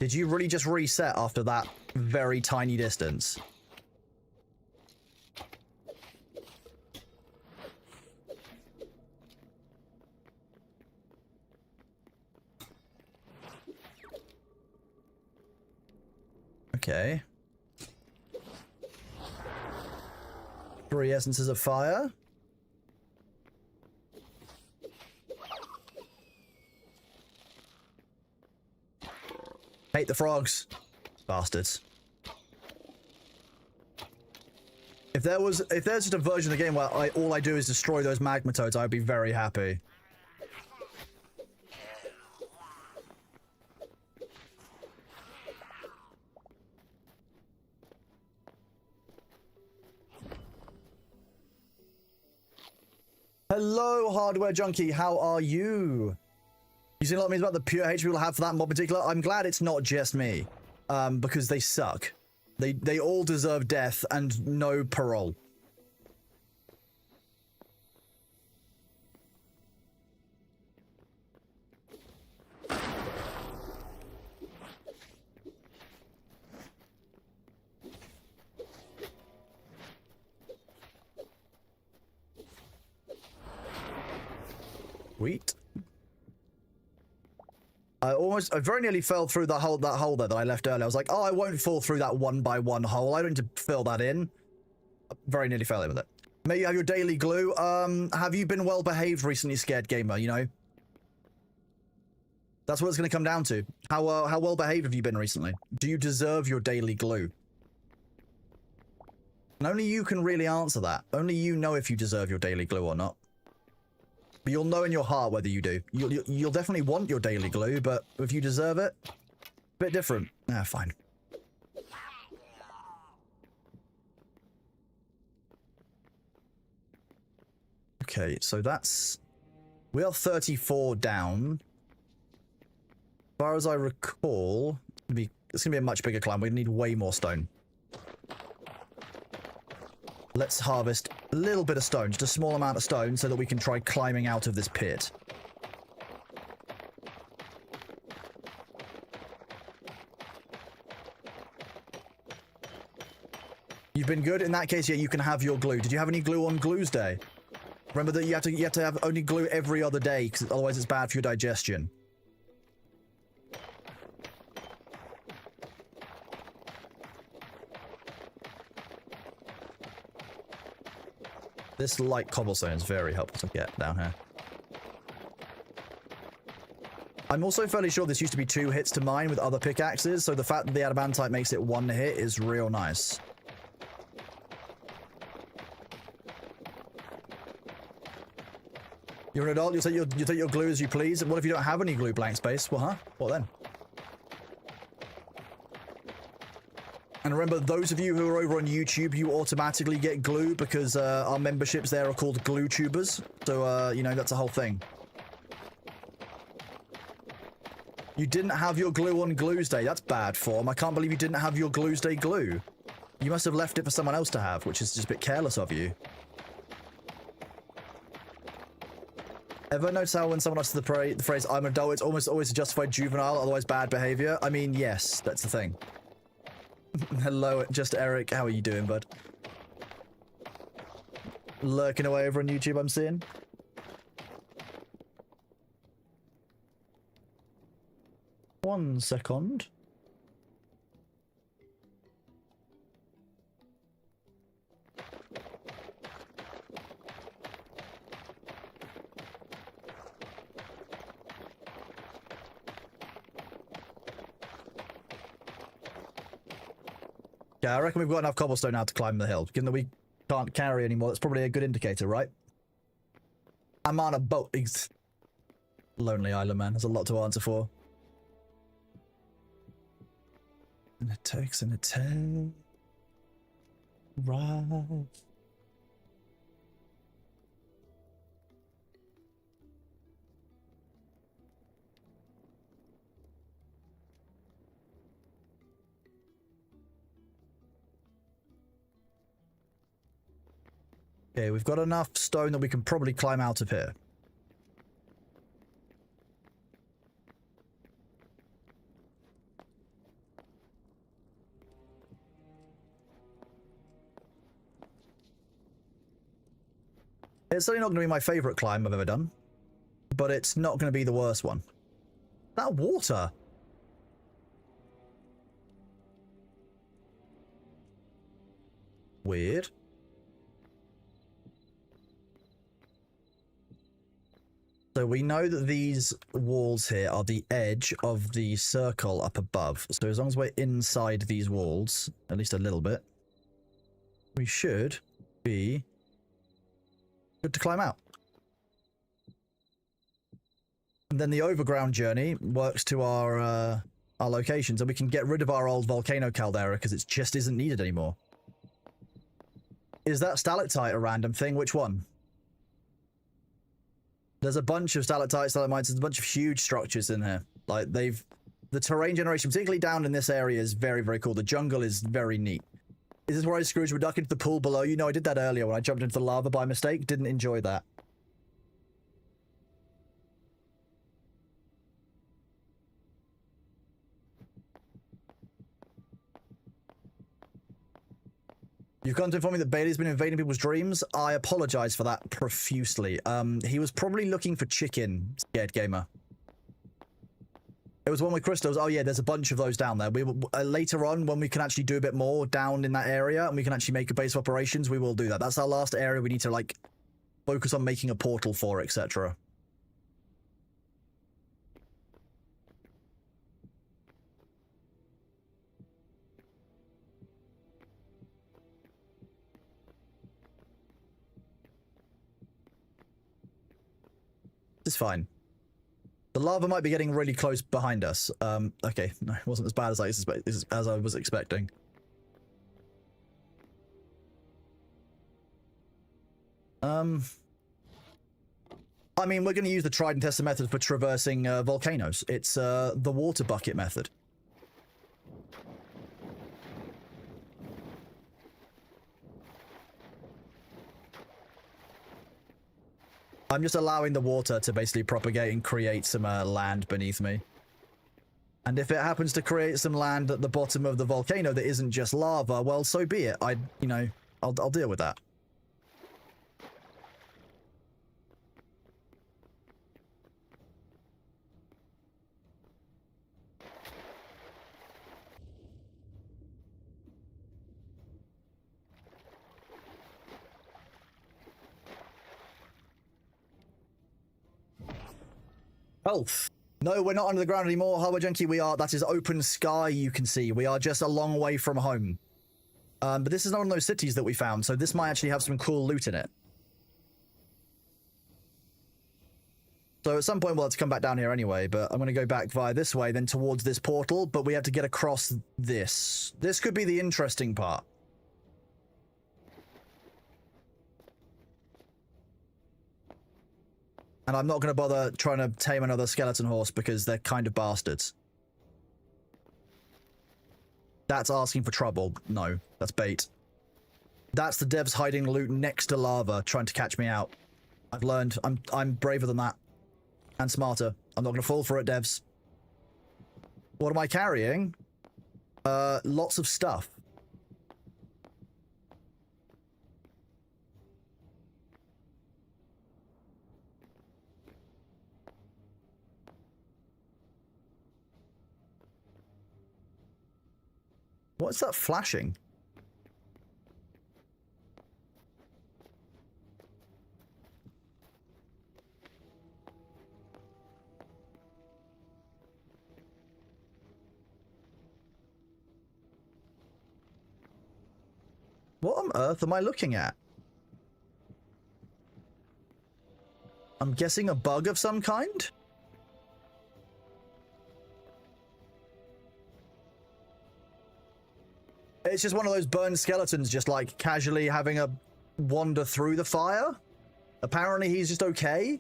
Did you really just reset after that very tiny distance? Okay. 3 essences of fire. Hate the frogs. Bastards. If there's just a version of the game where all I do is destroy those magma toads, I'd be very happy. Hello, Hardware Junkie. How are you? You seen a lot of memes about the pure hatred people have for that mob in particular? I'm glad it's not just me, because they suck. They all deserve death and no parole. Sweet. I very nearly fell through that hole there that I left earlier. I was like, oh, I won't fall through that one by one hole. I don't need to fill that in. I very nearly fell in with it. May you have your daily glue. Have you been well behaved recently, Scared Gamer, you know? That's what it's going to come down to. How well behaved have you been recently? Do you deserve your daily glue? And only you can really answer that. Only you know if you deserve your daily glue or not. But you'll know in your heart whether you do. You'll definitely want your daily glue, but if you deserve it, a bit different. Ah, fine. Okay, so that's... We are 34 down. As far as I recall, it's going to be a much bigger climb. We need way more stone. Let's harvest a little bit of stone, just a small amount of stone, so that we can try climbing out of this pit. You've been good? In that case, yeah, you can have your glue. Did you have any glue on Glue's Day? Remember that you have to have only glue every other day, because otherwise it's bad for your digestion. This light cobblestone is very helpful to get down here. I'm also fairly sure this used to be 2 hits to mine with other pickaxes, so the fact that the adamantite makes it 1 hit is real nice. You're an adult, you take your glue as you please. What if you don't have any glue blank space? Well, huh? What then? And remember, those of you who are over on YouTube, you automatically get glue because our memberships there are called glue tubers. So, you know, that's a whole thing. You didn't have your glue on Glue's Day. That's bad form. I can't believe you didn't have your Glue's Day glue. You must have left it for someone else to have, which is just a bit careless of you. Ever notice how when someone utters the phrase, I'm an adult, it's almost always a justified juvenile, otherwise bad behavior? I mean, yes, that's the thing. Hello, just Eric. How are you doing, bud? Lurking away over on YouTube, I'm seeing. One second. Yeah, I reckon we've got enough cobblestone now to climb the hill. Given that we can't carry anymore, that's probably a good indicator, right? I'm on a boat. Lonely Island, man. There's a lot to answer for. And it takes an eternal ride. Okay, we've got enough stone that we can probably climb out of here. It's certainly not going to be my favorite climb I've ever done, but it's not going to be the worst one. That water! Weird. So we know that these walls here are the edge of the circle up above. So as long as we're inside these walls, at least a little bit, we should be good to climb out. And then the overground journey works to our locations, and we can get rid of our old volcano caldera because it just isn't needed anymore. Is that stalactite a random thing? Which one? There's a bunch of stalactites, stalagmites, there's a bunch of huge structures in here. Like, the terrain generation, particularly down in this area, is very, very cool. The jungle is very neat. Is this where I Scrooge would duck into the pool below? You know, I did that earlier when I jumped into the lava by mistake. Didn't enjoy that. You've come to inform me that Bailey's been invading people's dreams. I apologize for that profusely. He was probably looking for chicken, scared gamer. It was one with crystals. Oh yeah, there's a bunch of those down there. We will later on, when we can actually do a bit more down in that area and we can actually make a base of operations, we will do that. That's our last area we need to like focus on making a portal for, etc. It's fine. The lava might be getting really close behind us. Okay, no, it wasn't as bad as I was expecting. I mean, we're going to use the tried and tested method for traversing volcanoes. It's the water bucket method. I'm just allowing the water to basically propagate and create some land beneath me. And if it happens to create some land at the bottom of the volcano that isn't just lava, well, so be it. I'll deal with that. Health. No, we're not under the ground anymore. Hardware Junkie, we are. That is open sky, you can see. We are just a long way from home. But this is not one of those cities that we found, so this might actually have some cool loot in it. So at some point we'll have to come back down here anyway, but I'm going to go back via this way, then towards this portal, but we have to get across this. This could be the interesting part. And I'm not going to bother trying to tame another skeleton horse because they're kind of bastards. That's asking for trouble. No, that's bait. That's the devs hiding loot next to lava, trying to catch me out. I've learned. I'm braver than that. And smarter. I'm not going to fall for it, devs. What am I carrying? Lots of stuff. What's that flashing? What on earth am I looking at? I'm guessing a bug of some kind? It's just one of those burned skeletons just like casually having a wander through the fire. Apparently he's just okay.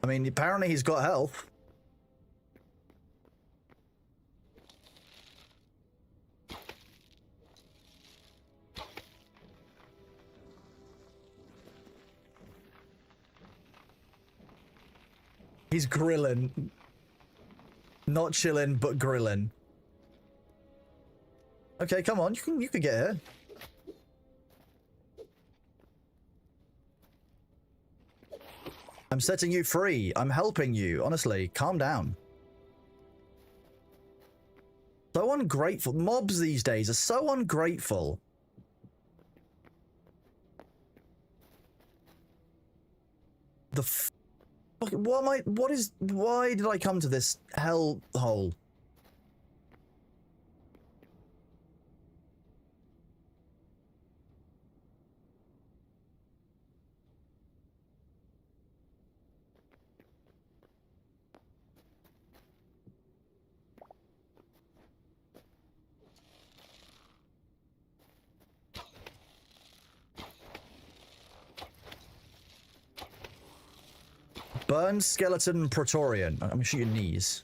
I mean, apparently he's got health. He's grilling. Not chilling, but grilling. Okay, come on, you can get here. I'm setting you free. I'm helping you. Honestly, calm down. So ungrateful. Mobs these days are so ungrateful. The fuck? Why did I come to this hell hole? Burn skeleton Praetorian. I'm gonna shoot your knees.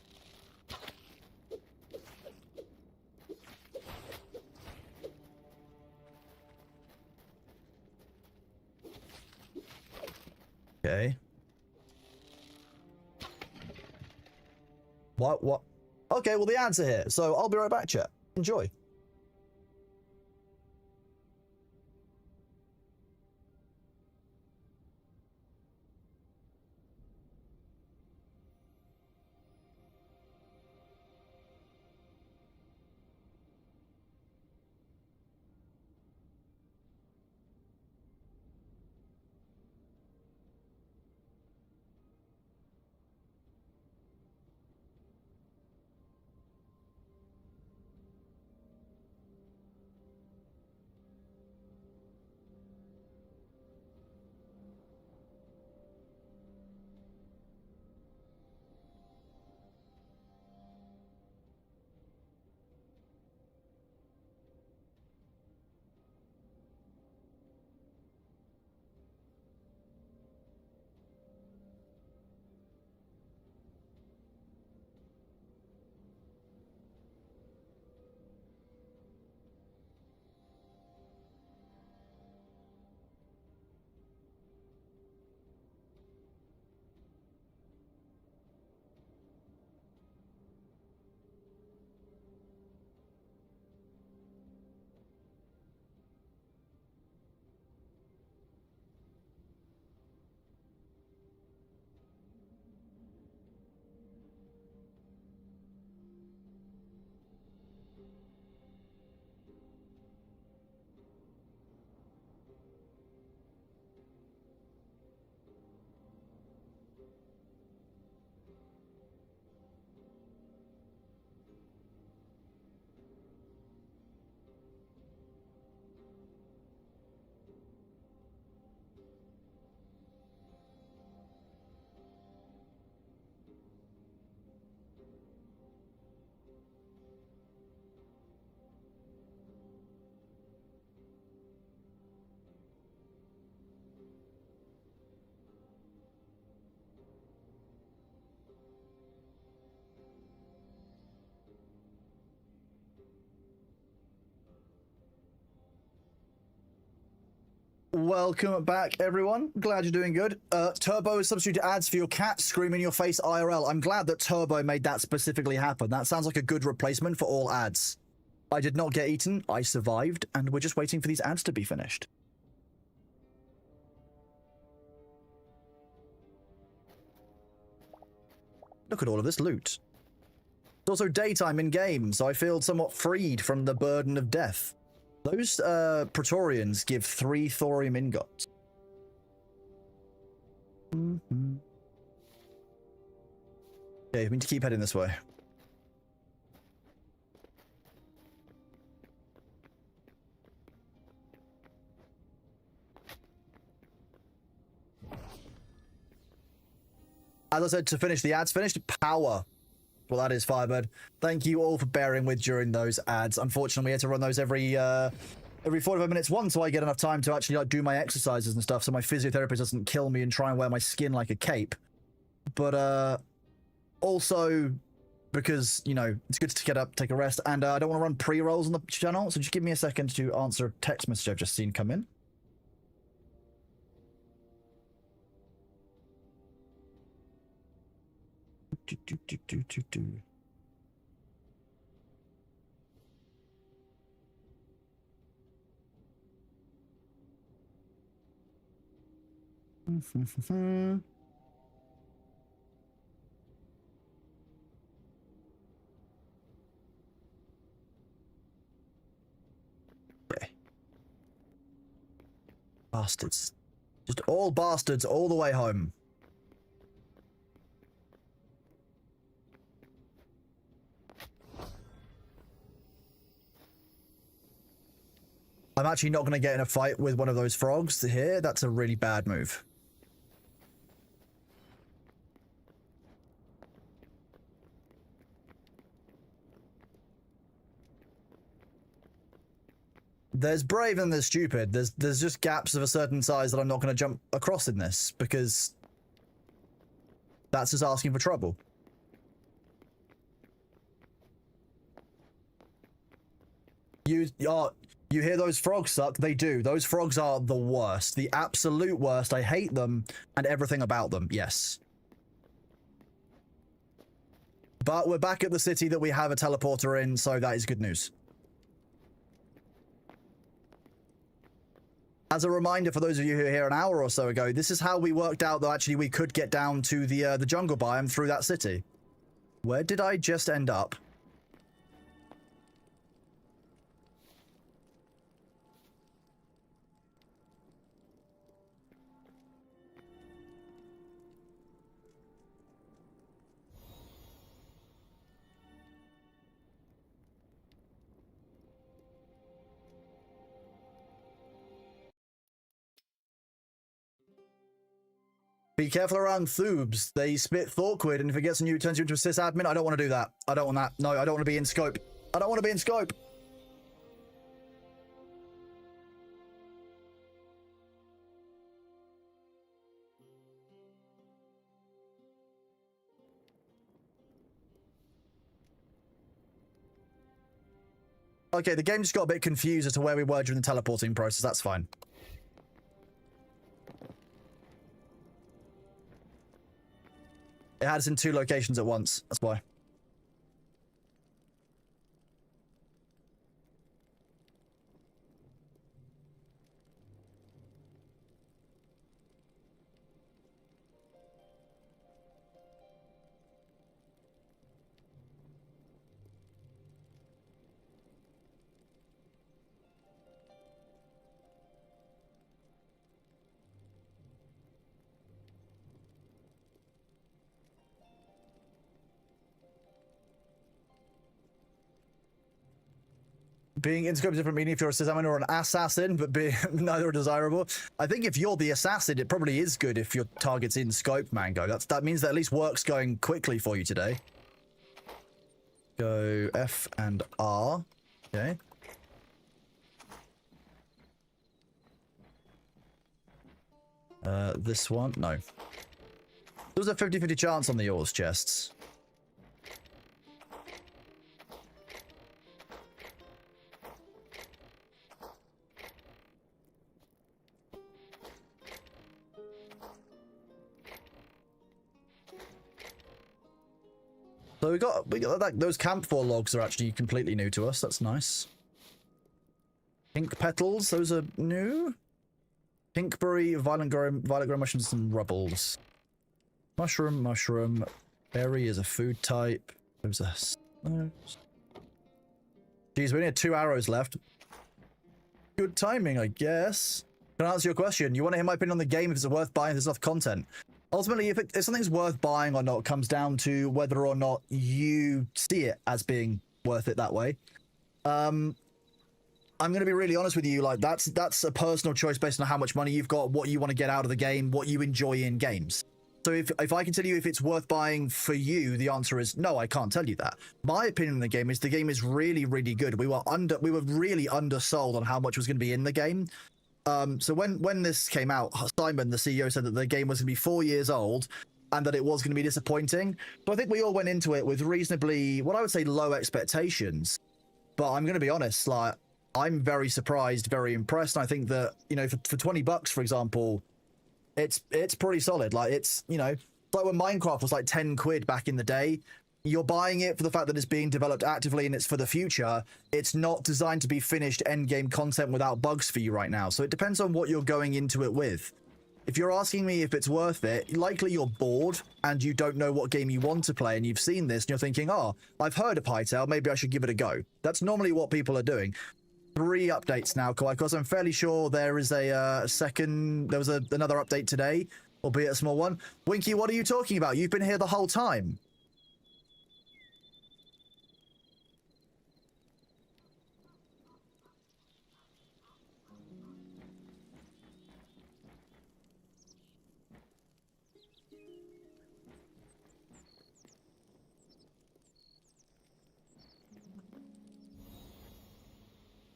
Okay. What? Okay, well the ads are here, so I'll be right back, chat. Enjoy. Welcome back, everyone. Glad you're doing good. Turbo is substitute ads for your cat screaming in your face IRL. I'm glad that Turbo made that specifically happen. That sounds like a good replacement for all ads. I did not get eaten. I survived, and we're just waiting for these ads to be finished. Look at all of this loot. It's also daytime in game, so I feel somewhat freed from the burden of death. Those Praetorians give 3 thorium ingots. Okay, we need to keep heading this way. As I said, to finish the ads, finished power. Well, that is Firebird. Thank you all for bearing with during those ads. Unfortunately, we had to run those every 45 minutes once, so I get enough time to actually like do my exercises and stuff, so my physiotherapist doesn't kill me and try and wear my skin like a cape. But also because, you know, it's good to get up, take a rest, and I don't want to run pre-rolls on the channel, so just give me a second to answer a text message I've just seen come in. Bastards. Just all bastards all the way home. I'm actually not going to get in a fight with one of those frogs here. That's a really bad move. There's brave and there's stupid. There's just gaps of a certain size that I'm not going to jump across in this, because that's just asking for trouble. You hear those frogs suck? They do. Those frogs are the worst. The absolute worst. I hate them and everything about them. Yes. But we're back at the city that we have a teleporter in, so that is good news. As a reminder for those of you who were here an hour or so ago, this is how we worked out that actually we could get down to the jungle biome through that city. Where did I just end up? Be careful around Thubes. They spit Thorquid, and if it gets on you, it turns you into a sysadmin. I don't want to do that. I don't want that. No, I don't want to be in scope. I don't want to be in scope. Okay, the game just got a bit confused as to where we were during the teleporting process. That's fine. It had us in 2 locations at once. That's why. Being in scope is different meaning if you're a sysadmin or an assassin, but being neither are desirable. I think if you're the assassin, it probably is good if your target's in scope, Mango. That means that at least work's going quickly for you today. Go F and R. Okay. This one? No. There's a 50-50 chance on the yours chests. So we got that. Those camphor logs are actually completely new to us. That's nice. Pink petals, those are new. Pinkberry, violet grow mushrooms, and rubbles. Mushroom. Berry is a food type. There's a. Geez, we only had 2 arrows left. Good timing, I guess. Can I answer your question? You want to hear my opinion on the game if it's worth buying? There's enough content. Ultimately, if something's worth buying or not comes down to whether or not you see it as being worth it that way. I'm going to be really honest with you. Like that's a personal choice based on how much money you've got, what you want to get out of the game, what you enjoy in games. So if I can tell you if it's worth buying for you, the answer is no, I can't tell you that. My opinion on the game is really, really good. We were really undersold on how much was going to be in the game. So when this came out, Simon, the CEO, said that the game was going to be 4 years old and that it was going to be disappointing. But I think we all went into it with reasonably, what I would say, low expectations. But I'm going to be honest, like, I'm very surprised, very impressed. And I think that, you know, for $20, for example, it's pretty solid. Like, it's, you know, like when Minecraft was like 10 quid back in the day. You're buying it for the fact that it's being developed actively and it's for the future. It's not designed to be finished endgame content without bugs for you right now. So it depends on what you're going into it with. If you're asking me if it's worth it, likely you're bored and you don't know what game you want to play and you've seen this and you're thinking, oh, I've heard of Hytale, maybe I should give it a go. That's normally what people are doing. 3 updates now, because I'm fairly sure there is a second. There was another update today, albeit a small one. Winky, what are you talking about? You've been here the whole time.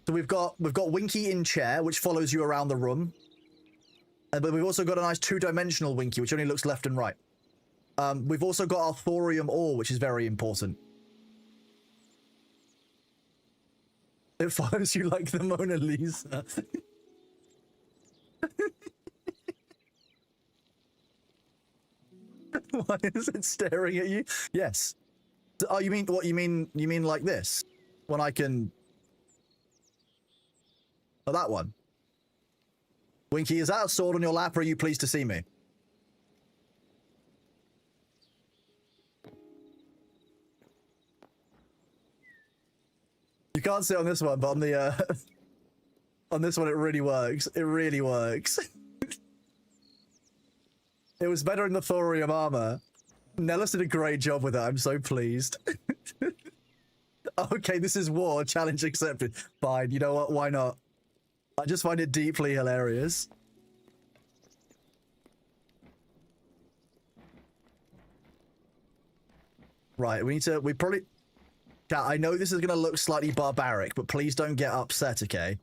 So we've got Winky in chair, which follows you around the room. But we've also got a nice 2-dimensional Winky, which only looks left and right. We've also got our thorium ore, which is very important. It follows you like the Mona Lisa. Why is it staring at you? Yes. Oh, you mean what? You mean like this? When I can... Oh, that one. Winky, is that a sword on your lap, or are you pleased to see me? You can't see it on this one, but on the on this one it really works. It really works. It was better in the thorium armor. Nellis did a great job with it. I'm so pleased. Okay, this is war. Challenge accepted. Fine. You know what? Why not? I just find it deeply hilarious. Right, we probably... Chat, I know this is going to look slightly barbaric, but please don't get upset, okay?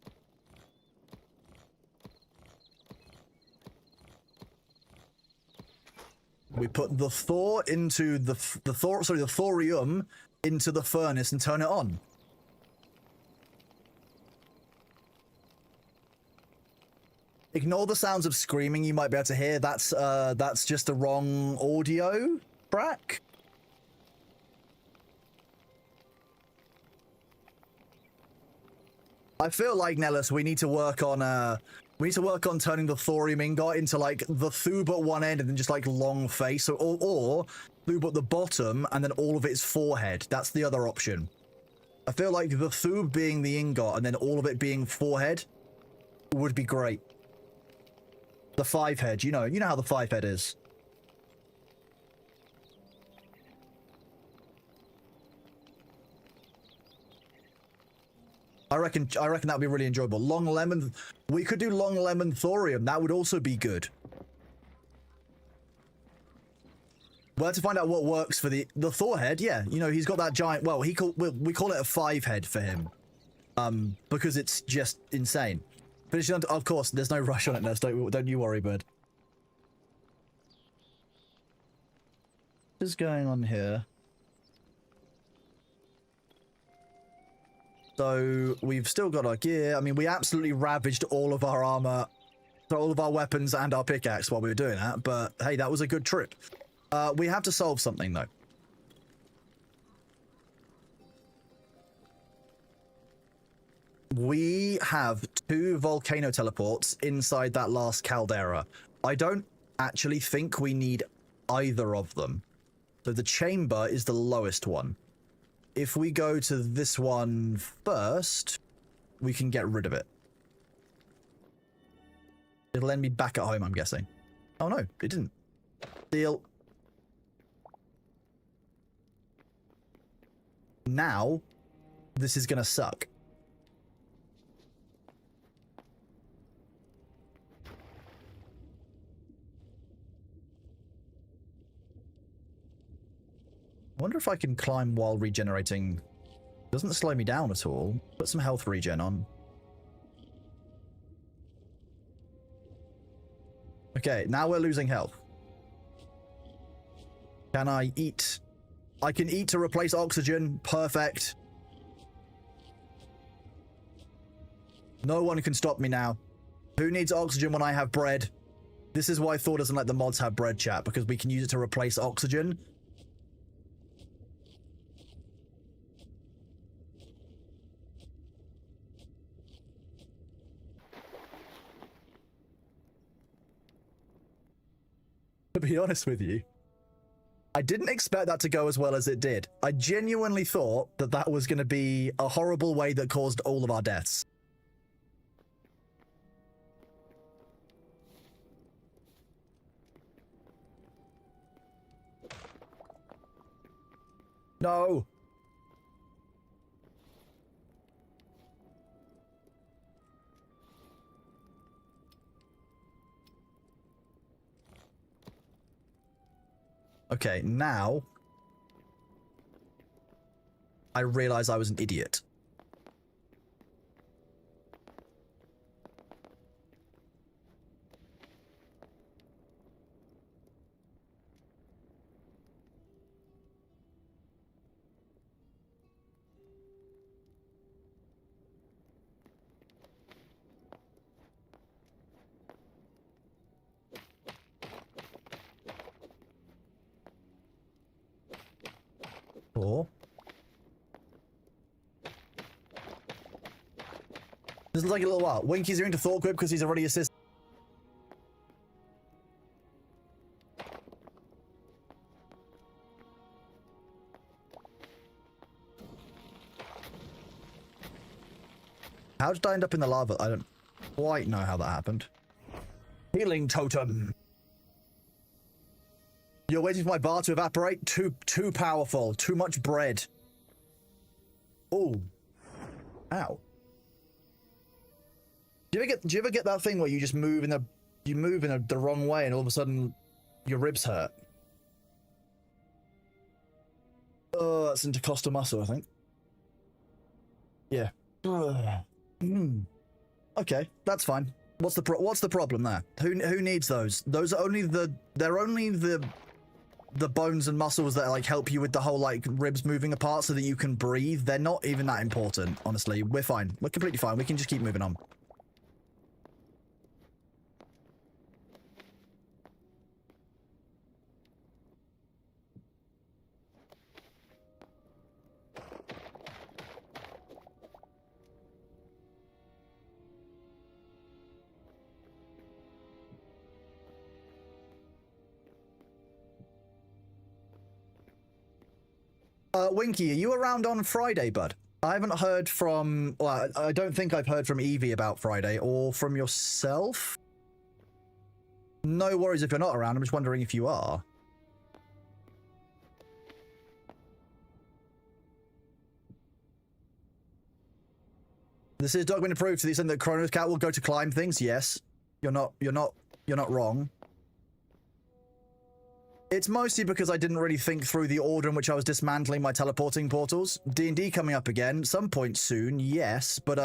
We put the Thor into the thorium into the furnace and turn it on. Ignore the sounds of screaming you might be able to hear. That's just the wrong audio track. I feel like, Nellis, we need to work on turning the thorium ingot into like the thub at one end and then just like long face, or thub at the bottom and then all of its forehead. That's the other option. I feel like the thub being the ingot and then all of it being forehead would be great. The 5-head, you know how the 5-head is. I reckon that'd be really enjoyable. Long lemon, we could do long lemon thorium. That would also be good. We'll have to find out what works for the Thor head. Yeah, you know, he's got that giant. Well, we call it a 5-head for him, because it's just insane. Finishing on, of course, there's no rush on it, Ness. Don't you worry, bud. What is going on here? So we've still got our gear. I mean, we absolutely ravaged all of our armor, all of our weapons and our pickaxe while we were doing that. But hey, that was a good trip. We have to solve something though. We have 2 volcano teleports inside that last caldera. I don't actually think we need either of them. So the chamber is the lowest one. If we go to this one first, we can get rid of it. It'll end me back at home, I'm guessing. Oh no, it didn't. Deal. Now, this is gonna suck. I wonder if I can climb while regenerating. Doesn't slow me down at all. Put some health regen on. Okay, now we're losing health. Can I eat? I can eat to replace oxygen. Perfect. No one can stop me now. Who needs oxygen when I have bread? This is why Thor doesn't let the mods have bread, chat, because we can use it to replace oxygen. To be honest with you, I didn't expect that to go as well as it did. I genuinely thought that that was going to be a horrible way that caused all of our deaths. No. Okay, now I realize I was an idiot. Cool. This looks like a little while. Winky's into thought grip because he's already assisted. How did I end up in the lava? I don't quite know how that happened. Healing totem. You're waiting for my bar to evaporate? Too powerful. Too much bread. Oh. Ow. Do you ever get that thing where you just move in the wrong way and all of a sudden your ribs hurt? Oh, that's intercostal muscle, I think. Yeah. Okay, that's fine. What's the problem there? Who needs those? Those are only they're only the bones and muscles that like help you with the whole like ribs moving apart so that you can breathe. They're not even that important, honestly. We're fine. We're completely fine. We can just keep moving on. Winky, are you around on Friday, bud? I haven't heard from... Well, I don't think I've heard from Evie about Friday, or from yourself? No worries if you're not around, I'm just wondering if you are. This is document approved to the extent that Kronos Cat will go to climb things, yes. You're not wrong. It's mostly because I didn't really think through the order in which I was dismantling my teleporting portals. D&D coming up again, some point soon, yes. But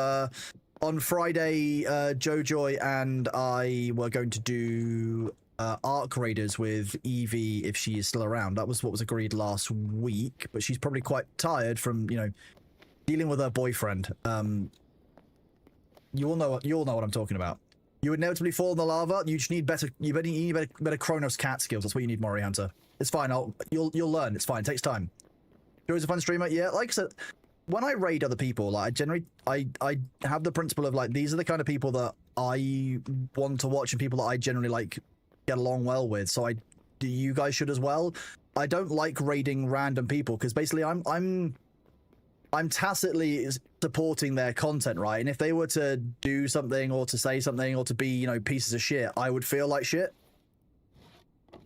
on Friday, Jojoy and I were going to do Arc Raiders with Evie if she is still around. That was what was agreed last week, but she's probably quite tired from, you know, dealing with her boyfriend. You all know what I'm talking about. You would inevitably fall in the lava. You just need better. You need better Kronos Cat skills. That's what you need, Mori Hunter. It's fine. You'll learn. It's fine. It takes time. Joey's a fun streamer. Yeah, like I said, when I raid other people, like I generally I have the principle of like these are the kind of people that I want to watch and people that I generally like get along well with. So you guys should as well. I don't like raiding random people because basically I'm tacitly supporting their content, right? And if they were to do something or to say something or to be, you know, pieces of shit, I would feel like shit.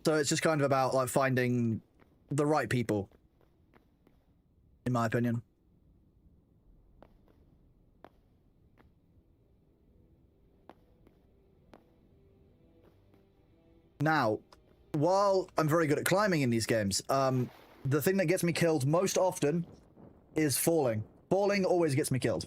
So it's just kind of about like finding the right people, in my opinion. Now, while I'm very good at climbing in these games, the thing that gets me killed most often is falling. Falling always gets me killed.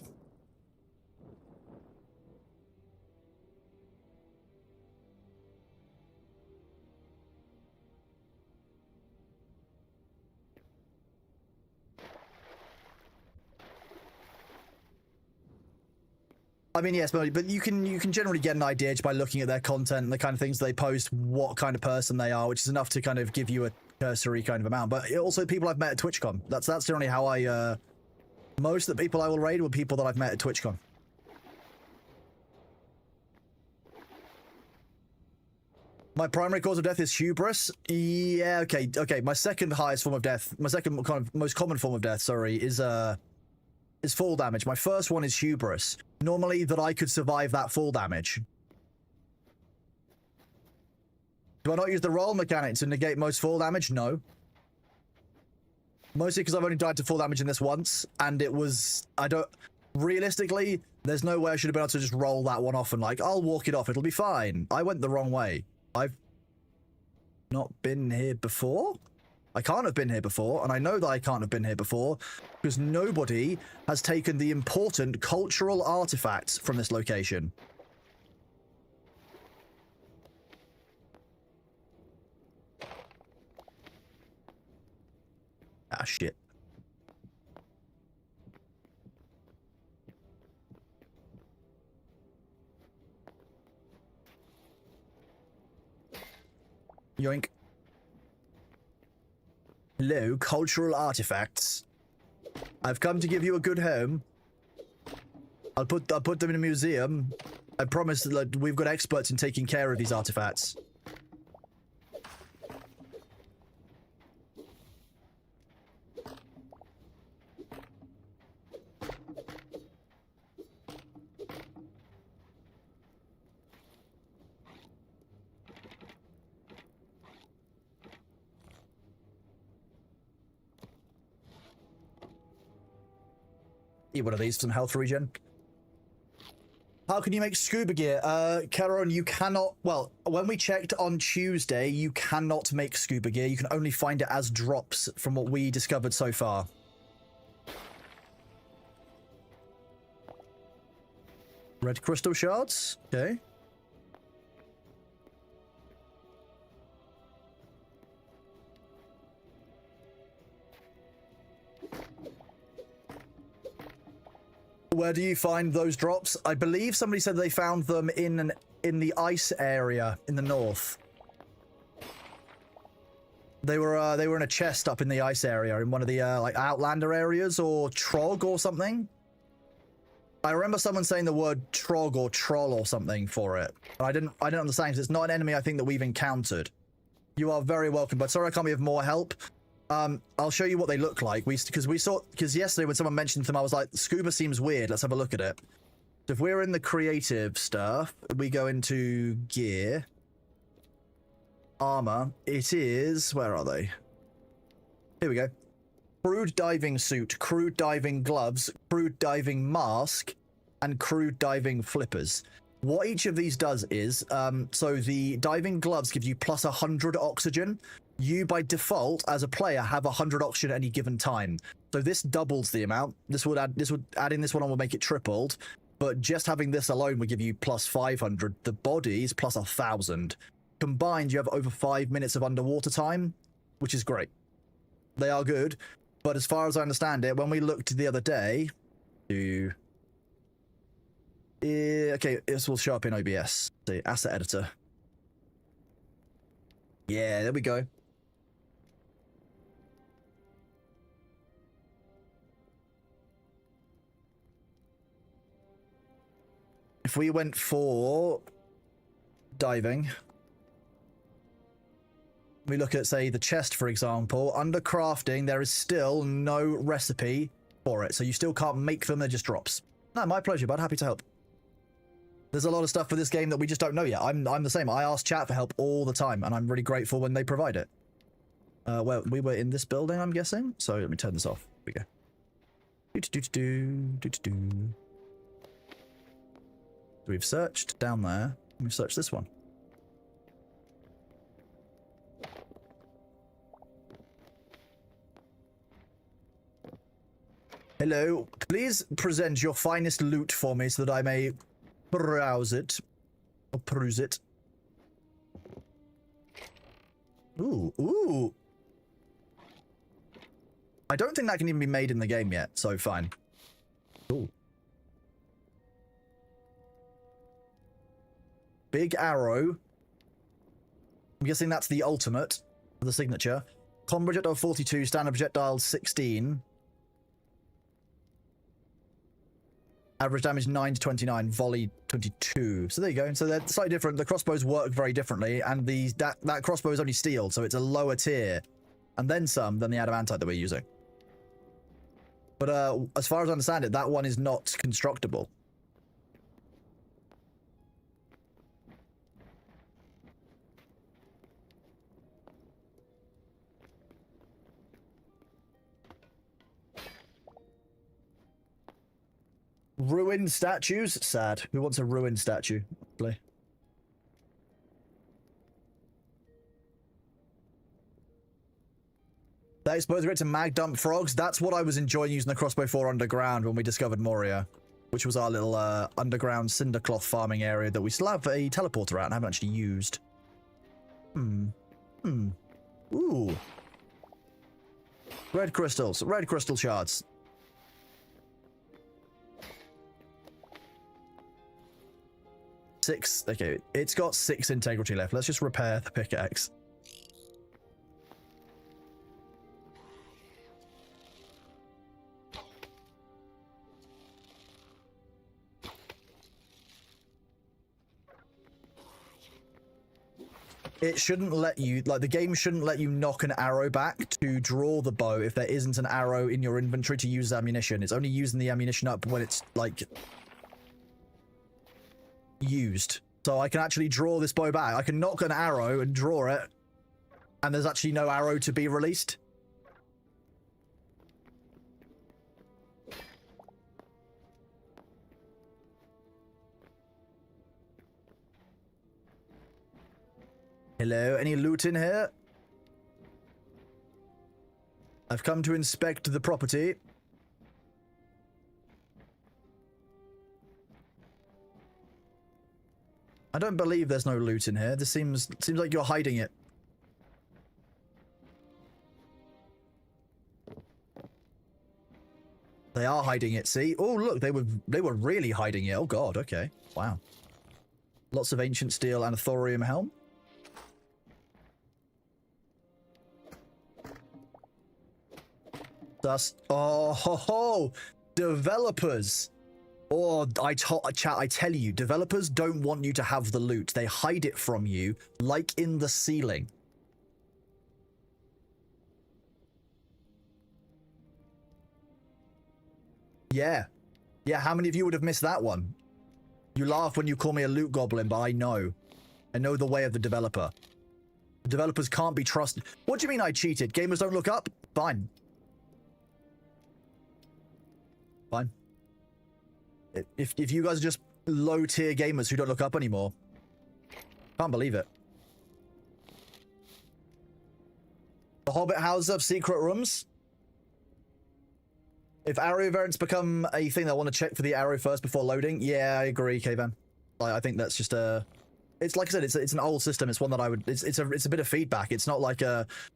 I mean, yes, but you can generally get an idea just by looking at their content and the kind of things they post, what kind of person they are, which is enough to kind of give you a cursory kind of amount. But also people I've met at TwitchCon. That's generally how I most of the people I will raid were people that I've met at TwitchCon. My primary cause of death is hubris. Yeah, okay. My second highest form of death, my second kind of most common form of death, sorry, is fall damage. My first one is hubris. Normally that I could survive that fall damage. Do I not use the roll mechanic to negate most fall damage? No. Mostly because I've only died to full damage in this once, and it was... Realistically, there's no way I should have been able to just roll that one off and like, I'll walk it off, it'll be fine. I went the wrong way. I've not been here before? I can't have been here before, and I know that I can't have been here before, because nobody has taken the important cultural artifacts from this location. Ah, shit. Yoink. Hello, cultural artifacts. I've come to give you a good home. I'll put them in a museum. I promise that we've got experts in taking care of these artifacts. Eat one of these for some health regen. How can you make scuba gear? Caron, you cannot... Well, when we checked on Tuesday, you cannot make scuba gear. You can only find it as drops from what we discovered so far. Red crystal shards? Okay. Where do you find those drops? I believe somebody said they found them in the ice area in the north. They were in a chest up in the ice area in one of the like Outlander areas or Trog or something. I remember someone saying the word Trog or Troll or something for it. I didn't understand because it's not an enemy I think that we've encountered. You are very welcome, but sorry I can't be of more help. I'll show you what they look like. Because yesterday when someone mentioned them, I was like, scuba seems weird. Let's have a look at it. So if we're in the creative stuff, we go into gear, armor. It is, where are they? Here we go. Crude diving suit, crude diving gloves, crude diving mask, and crude diving flippers. What each of these does is, so the diving gloves give you plus 100 oxygen. You, by default, as a player, have 100 oxygen at any given time. So this doubles the amount. Adding this one on will make it tripled. But just having this alone would give you plus 500. The bodies plus 1,000. Combined, you have over 5 minutes of underwater time, which is great. They are good. But as far as I understand it, when we looked the other day... okay, this will show up in OBS. The asset editor. Yeah, there we go. If we went for diving, we look at, say, the chest, for example. Under crafting, there is still no recipe for it, so you still can't make them, they're just drops. No, my pleasure, bud. Happy to help. There's a lot of stuff for this game that we just don't know yet. I'm the same. I ask chat for help all the time, and I'm really grateful when they provide it. Well, we were in this building, I'm guessing. So let me turn this off. Here we go. We've searched down there. We've searched this one. Hello. Please present your finest loot for me so that I may browse it. Or peruse it. Ooh, ooh. I don't think that can even be made in the game yet, so fine. Ooh. Big arrow. I'm guessing that's the ultimate for the signature. Common projectile 42, standard projectile 16. Average damage 9 to 29, volley 22. So there you go. So they're slightly different. The crossbows work very differently, and that crossbow is only steel, so it's a lower tier, and then some than the adamantite that we're using. But as far as I understand it, that one is not constructible. Ruined statues? Sad. Who wants a ruined statue? Play. They exposed it to mag dump frogs. That's what I was enjoying using the crossbow for underground when we discovered Moria, which was our little underground cinder cloth farming area that we still have a teleporter at and haven't actually used. Ooh. Red crystals. Red crystal shards. Six. Okay, it's got 6 integrity left. Let's just repair the pickaxe. It shouldn't let you, like, the game shouldn't let you knock an arrow back to draw the bow if there isn't an arrow in your inventory to use ammunition. It's only using the ammunition up when it's, like, used. So I can actually draw this bow back. I can knock an arrow and draw it, and there's actually no arrow to be released. Hello, any loot in here? I've come to inspect the property. I don't believe there's no loot in here. This seems like you're hiding it. They are hiding it, see? Oh, look, they were really hiding it. Oh god, okay. Wow. Lots of ancient steel and a thorium helm. That's oh, developers. Or chat, I tell you, developers don't want you to have the loot. They hide it from you, like in the ceiling. Yeah. Yeah, how many of you would have missed that one? You laugh when you call me a loot goblin, but I know. I know the way of the developer. The developers can't be trusted. What do you mean I cheated? Gamers don't look up? Fine. Fine. If you guys are just low-tier gamers who don't look up anymore. Can't believe it. The Hobbit houses have secret rooms. If arrow variants become a thing, I want to check for the arrow first before loading. Yeah, I agree, K-Van. I think that's just a... It's like I said, it's an old system. It's one that I would... It's a bit of feedback. It's not like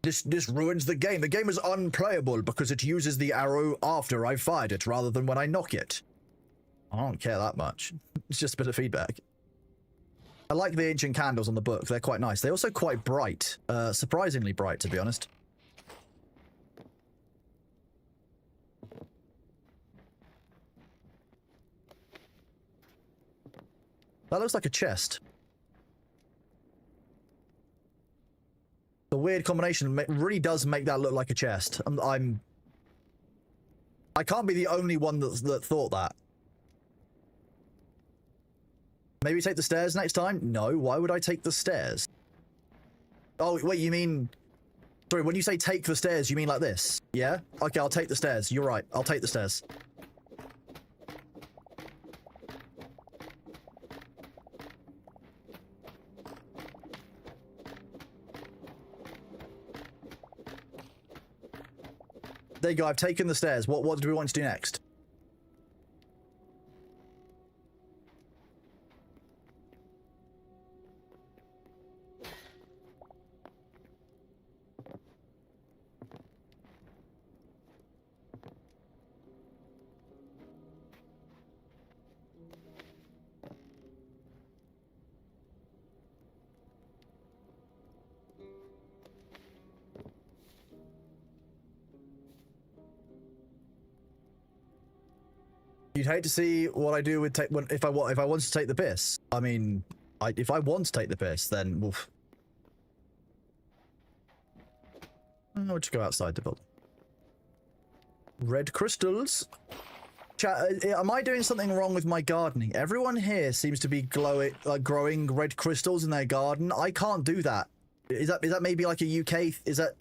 this ruins the game. The game is unplayable because it uses the arrow after I've fired it rather than when I knock it. I don't care that much. It's just a bit of feedback. I like the ancient candles on the book. They're quite nice. They're also quite bright. Surprisingly bright, to be honest. That looks like a chest. The weird combination really does make that look like a chest. I can't be the only one that thought that. Maybe take the stairs next time? No, why would I take the stairs? Oh, wait, you mean... Sorry, when you say take the stairs, you mean like this? Yeah? Okay, I'll take the stairs. You're right. I'll take the stairs. There you go, I've taken the stairs. What do we want to do next? You'd hate to see what I do with if I want to take the piss. I mean, if I want to take the piss, then oof. I'll just go outside the build. Red crystals. Chat, am I doing something wrong with my gardening? Everyone here seems to be growing red crystals in their garden. I can't do that. Is that maybe like a UK? Is that?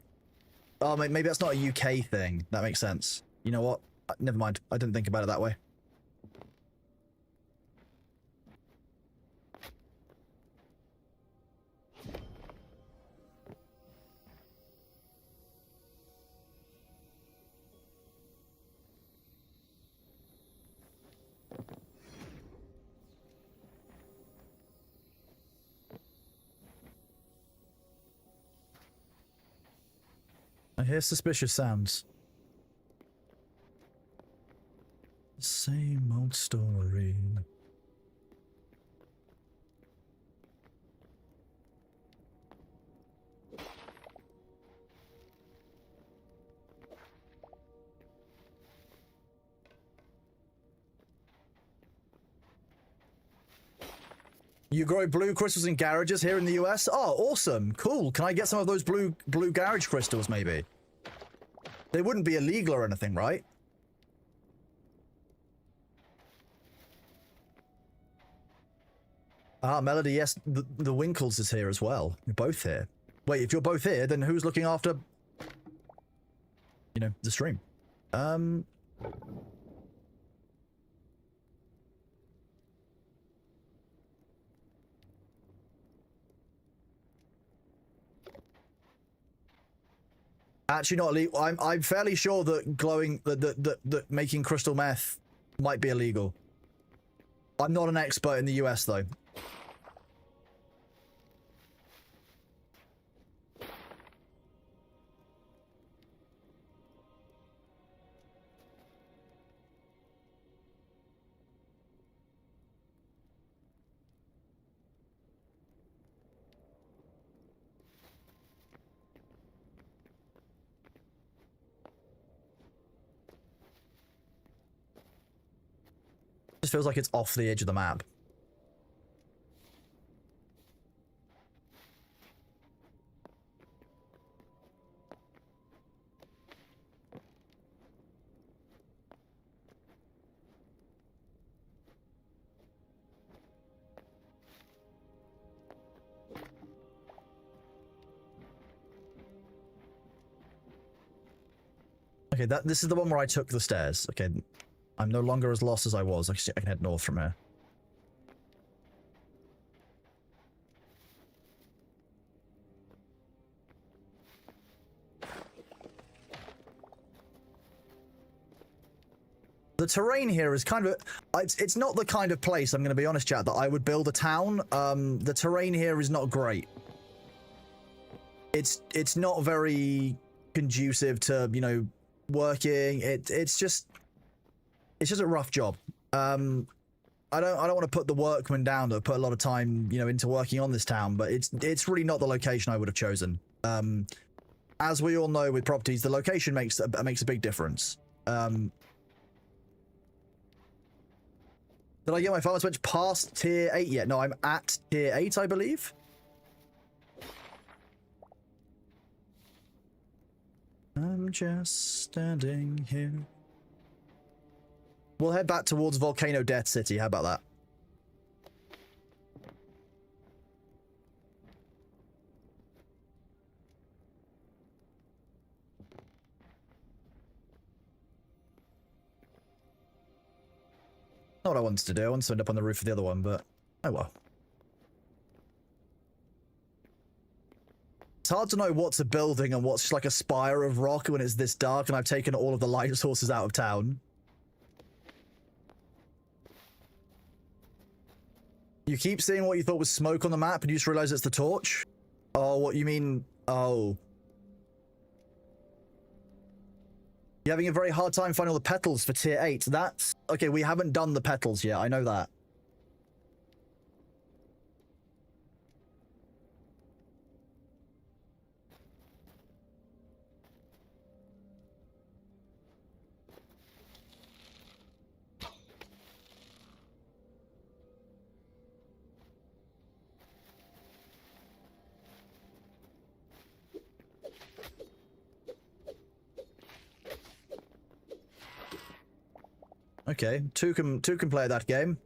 Oh, maybe that's not a UK thing. That makes sense. You know what? Never mind. I didn't think about it that way. hear suspicious sounds. Same old story. You grow blue crystals in garages here in the US? Oh, awesome. Cool. Can I get some of those blue garage crystals, maybe? They wouldn't be illegal or anything, right? Ah, Melody, yes, the Winkles is here as well. You're both here. Wait, if you're both here, then who's looking after, you know, the stream? Actually not illegal. I'm fairly sure that that making crystal meth might be illegal. I'm not an expert in the US though. Just feels like it's off the edge of the map. Okay, this is the one where I took the stairs. Okay, I'm no longer as lost as I was. I can head north from here. The terrain here is kind of... It's not the kind of place, I'm going to be honest, chat, that I would build a town. The terrain here is not great. It's not very conducive to, you know, working. It's just a rough job. I don't want to put the workmen down that put a lot of time, you know, into working on this town, but it's really not the location I would have chosen. As we all know with properties, the location makes a big difference. Did I get my farmer switch past tier 8 yet? No, I'm at tier 8, I believe. I'm just standing here. We'll head back towards Volcano Death City. How about that? Not what I wanted to do. I wanted to end up on the roof of the other one, but oh well. It's hard to know what's a building and what's just like a spire of rock when it's this dark and I've taken all of the light sources out of town. You keep seeing what you thought was smoke on the map and you just realize it's the torch? Oh, what you mean? Oh. You're having a very hard time finding all the petals for tier 8. That's... Okay, we haven't done the petals yet. I know that. Okay, two can play that game.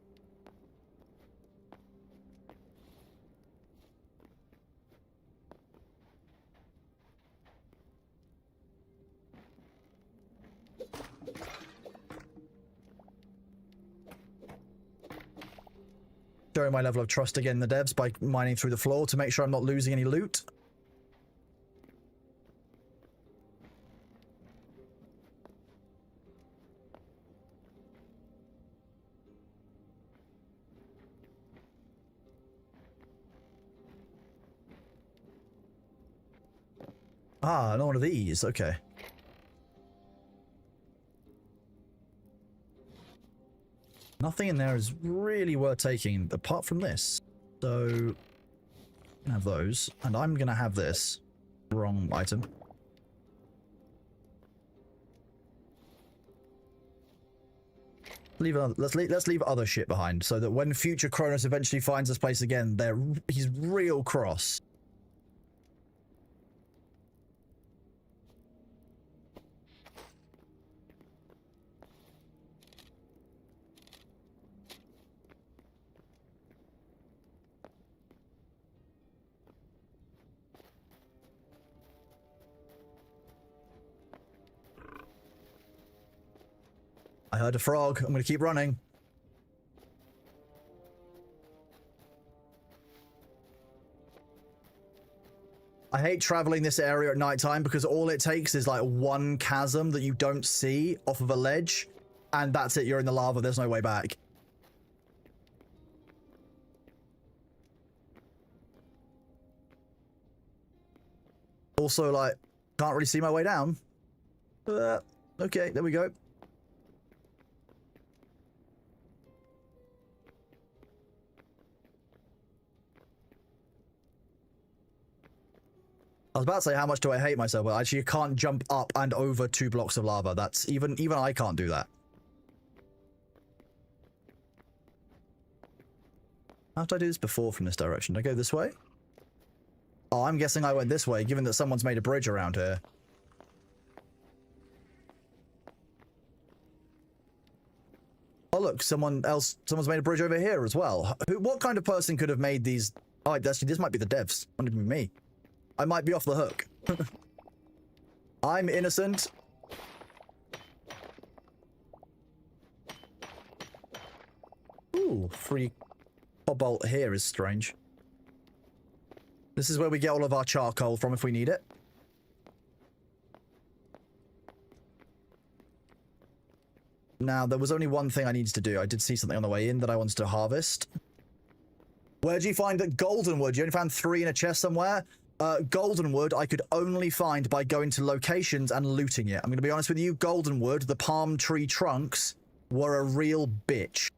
Showing my level of trust again in the devs by mining through the floor to make sure I'm not losing any loot. Ah, not one of these. Okay. Nothing in there is really worth taking apart from this. So, I have those, and I'm gonna have this. Wrong item. Let's leave other shit behind, so that when future Kronos eventually finds this place again, he's real cross. I heard a frog. I'm going to keep running. I hate traveling this area at nighttime because all it takes is like one chasm that you don't see off of a ledge, and that's it. You're in the lava. There's no way back. Also, like, can't really see my way down. Okay, there we go. I was about to say, how much do I hate myself? But actually, you can't jump up and over 2 blocks of lava. That's even I can't do that. How did I do this before from this direction? Did I go this way? Oh, I'm guessing I went this way, given that someone's made a bridge around here. Oh, look, someone's made a bridge over here as well. What kind of person could have made these? Oh, actually, this might be the devs. Might be me. I might be off the hook. I'm innocent. Ooh, free cobalt here is strange. This is where we get all of our charcoal from if we need it. Now, there was only one thing I needed to do. I did see something on the way in that I wanted to harvest. Where'd you find that golden wood? You only found 3 in a chest somewhere? Golden wood I could only find by going to locations and looting it. I'm going to be honest with you, golden wood, the palm tree trunks, were a real bitch.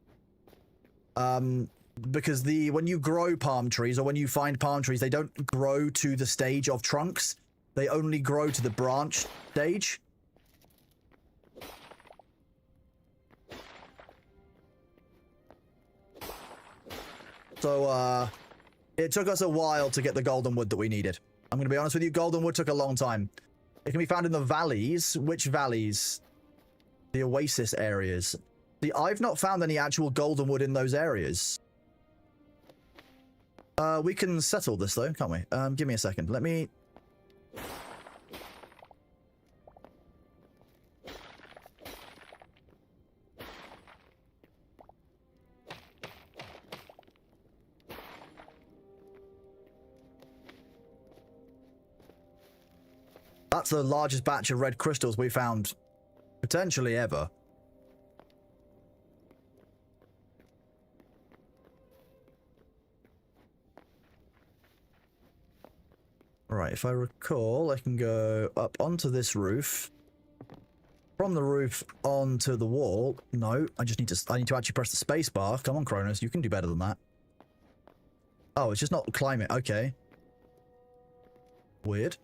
Because when you grow palm trees, or when you find palm trees, they don't grow to the stage of trunks. They only grow to the branch stage. So, it took us a while to get the golden wood that we needed. I'm going to be honest with you, golden wood took a long time. It can be found in the valleys. Which valleys? The oasis areas. See, I've not found any actual golden wood in those areas. We can settle this though, can't we? Give me a second. Let me... That's the largest batch of red crystals we found, potentially ever. Right, if I recall, I can go up onto this roof. From the roof onto the wall. No, I need to actually press the space bar. Come on, Kronos, you can do better than that. Oh, it's just not climate. Okay. Weird.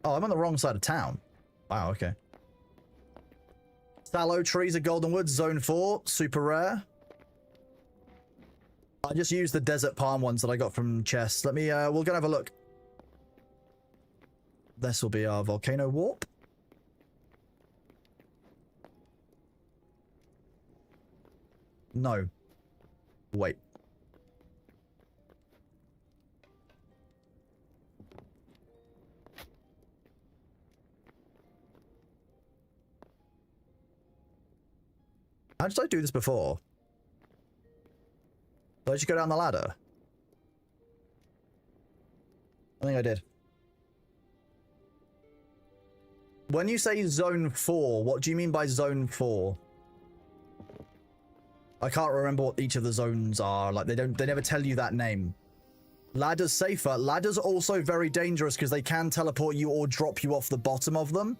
Oh, I'm on the wrong side of town. Wow, okay. Sallow trees of golden wood, zone 4, super rare. I just used the desert palm ones that I got from chests. Let me, we'll go have a look. This will be our volcano warp. No. Wait. How did I do this before? Did I just go down the ladder? I think I did. When you say zone 4, what do you mean by zone 4? I can't remember what each of the zones are. Like, they never tell you that name. Ladders safer. Ladders are also very dangerous because they can teleport you or drop you off the bottom of them.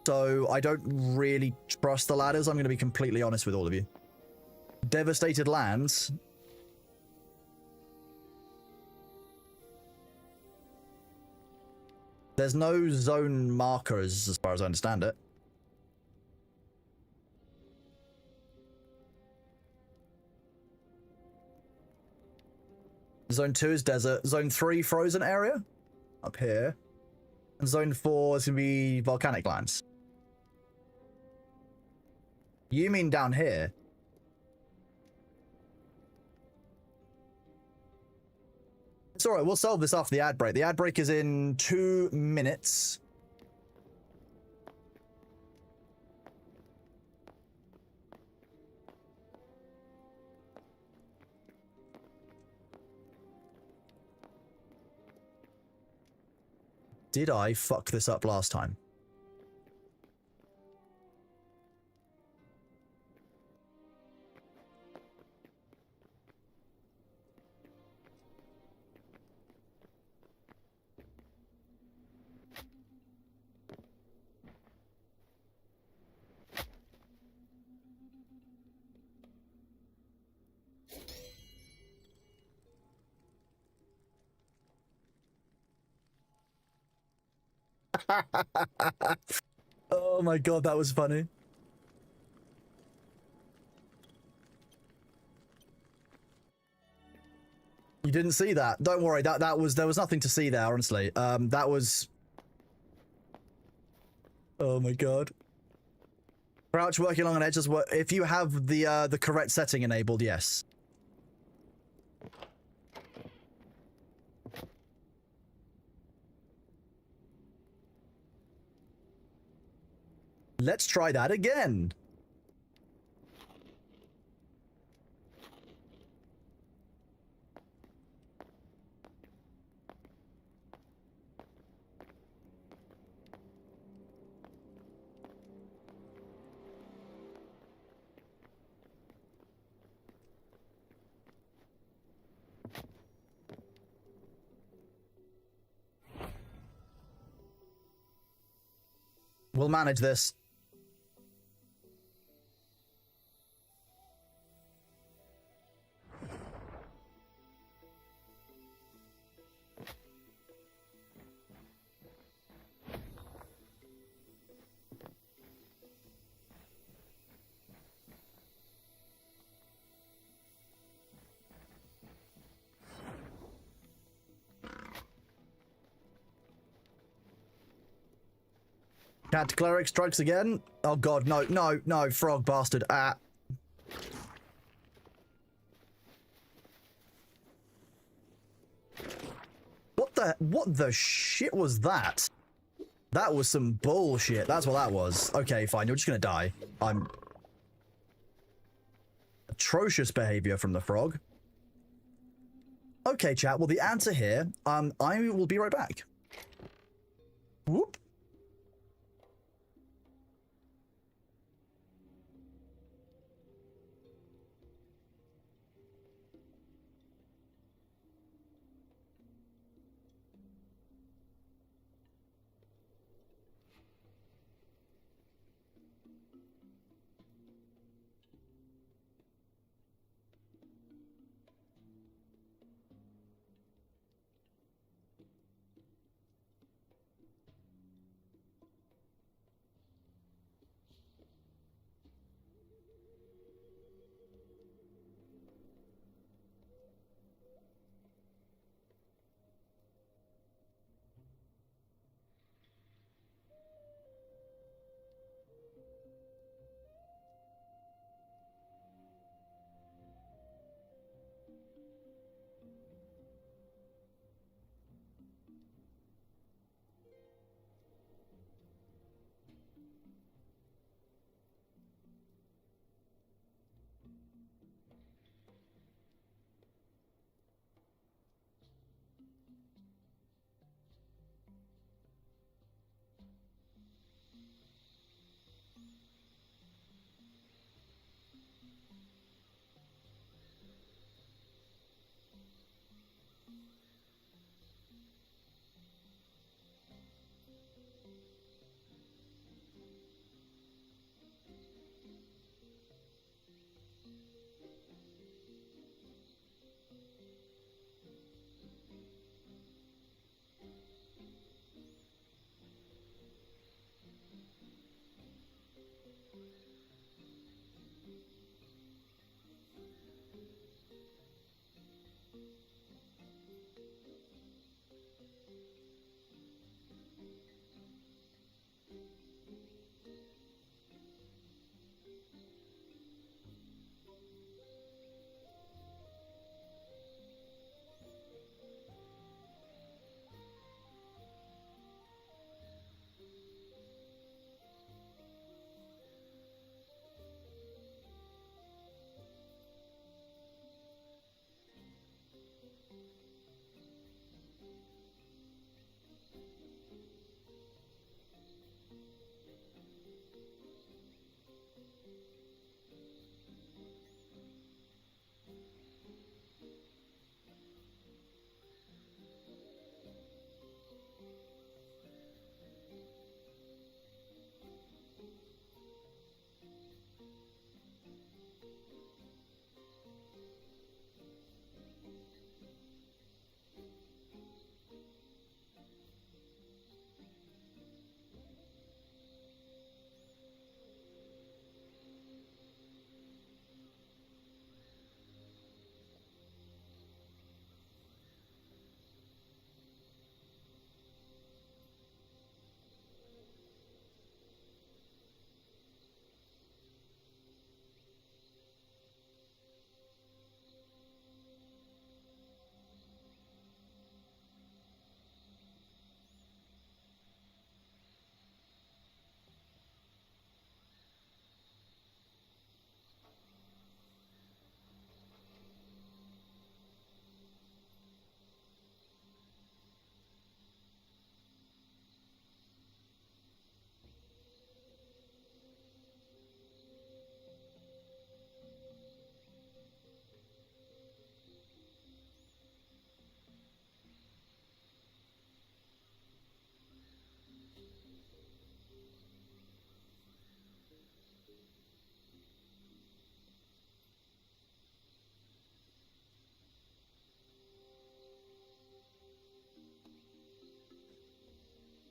So I don't really trust the ladders. I'm going to be completely honest with all of you. Devastated lands. There's no zone markers as far as I understand it. Zone 2 is desert. Zone 3, frozen area. Up here. And zone 4 is going to be volcanic lands. You mean down here? It's alright, we'll solve this after the ad break. The ad break is in 2 minutes. Did I fuck this up last time? Oh my god, that was funny. You didn't see that? Don't worry, there was nothing to see there, honestly. That was... Oh my god. Crouch working along an edge as well. If you have the correct setting enabled, yes. Let's try that again. We'll manage this. Cat cleric strikes again. Oh god, no, no, no, frog bastard. Ah. What the shit was that? That was some bullshit. That's what that was. Okay, fine, you're just gonna die. Atrocious behavior from the frog. Okay, chat, well the answer here, I will be right back. Whoop.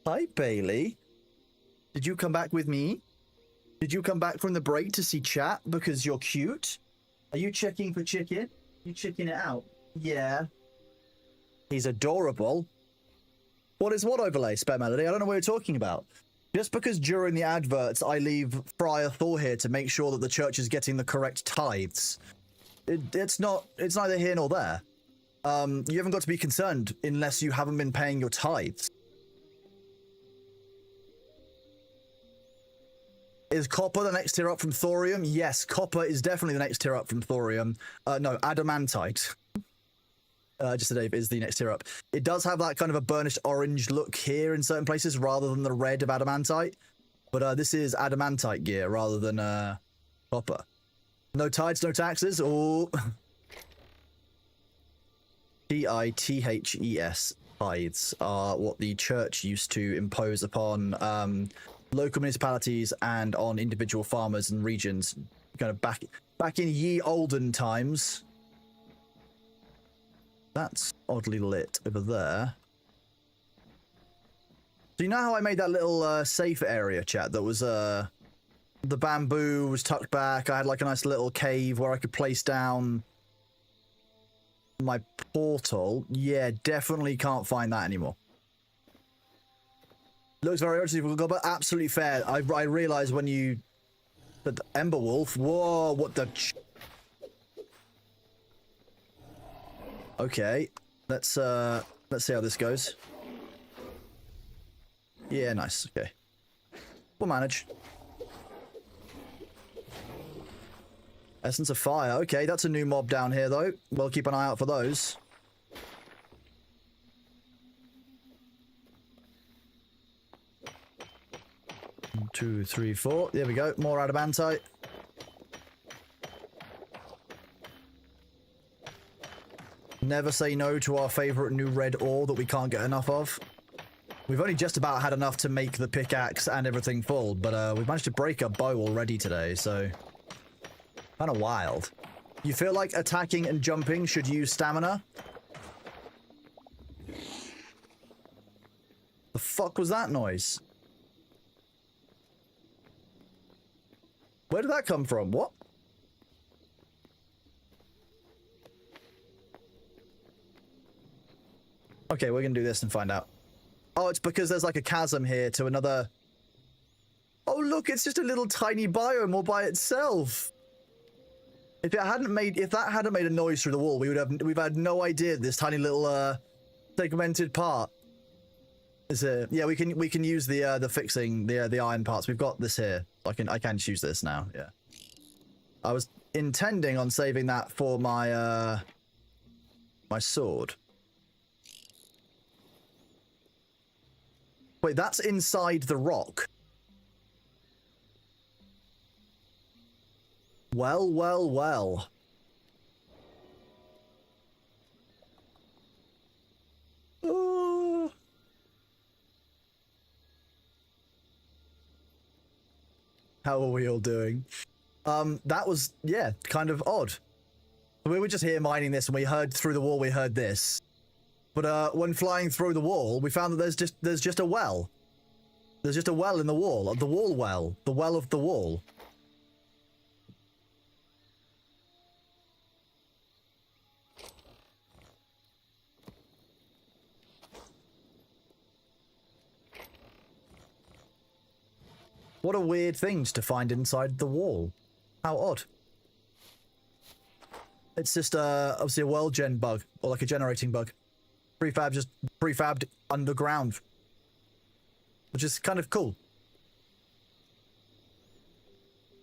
Hi, Bailey. Did you come back with me? Did you come back from the break to see chat because you're cute? Are you checking for chicken? You checking it out? Yeah. He's adorable. What is what overlay, Spare Melody? I don't know what you're talking about. Just because during the adverts I leave Friar Thor here to make sure that the church is getting the correct tithes. It's neither here nor there. You haven't got to be concerned unless you haven't been paying your tithes. Is copper the next tier up from thorium? Yes, copper is definitely the next tier up from thorium. No, adamantite. Just today is the next tier up. It does have that kind of a burnished orange look here in certain places rather than the red of adamantite. But this is adamantite gear rather than copper. No tides, no taxes. Oh. Tithes. Tithes are what the church used to impose upon local municipalities and on individual farmers and regions, kind of back in ye olden times. That's oddly lit over there. Do you know how I made that little safe area, chat? That was the bamboo was tucked back. I had like a nice little cave where I could place down my portal. Yeah, definitely can't find that anymore. Looks very interesting, but absolutely fair. I realized when you... But the Ember Wolf... Whoa, what the... Okay. Let's see how this goes. Yeah, nice. Okay. We'll manage. Essence of Fire. Okay, that's a new mob down here, though. We'll keep an eye out for those. 1, 2, 3, 4. There we go. More adamantite. Never say no to our favorite new red ore that we can't get enough of. We've only just about had enough to make the pickaxe and everything full, but we've managed to break a bow already today, so... Kind of wild. You feel like attacking and jumping should use stamina? The fuck was that noise? Where did that come from? What? Okay, we're gonna do this and find out. Oh, it's because there's like a chasm here to another... Oh, look, it's just a little tiny biome all by itself. If that hadn't made a noise through the wall, we've had no idea this tiny little segmented part is here. Yeah, we can use the fixing the iron parts. We've got this here. I can choose this now. Yeah. I was intending on saving that for my my sword. Wait, that's inside the rock. Well, well, well. How are we all doing? That was, yeah, kind of odd. We were just here mining this and we heard through the wall, we heard this. But when flying through the wall, we found that there's just a well. There's just a well in the wall. The wall well. The well of the wall. What a weird things to find inside the wall. How odd. It's just obviously a world gen bug, or like a generating bug. Just prefabbed underground. Which is kind of cool.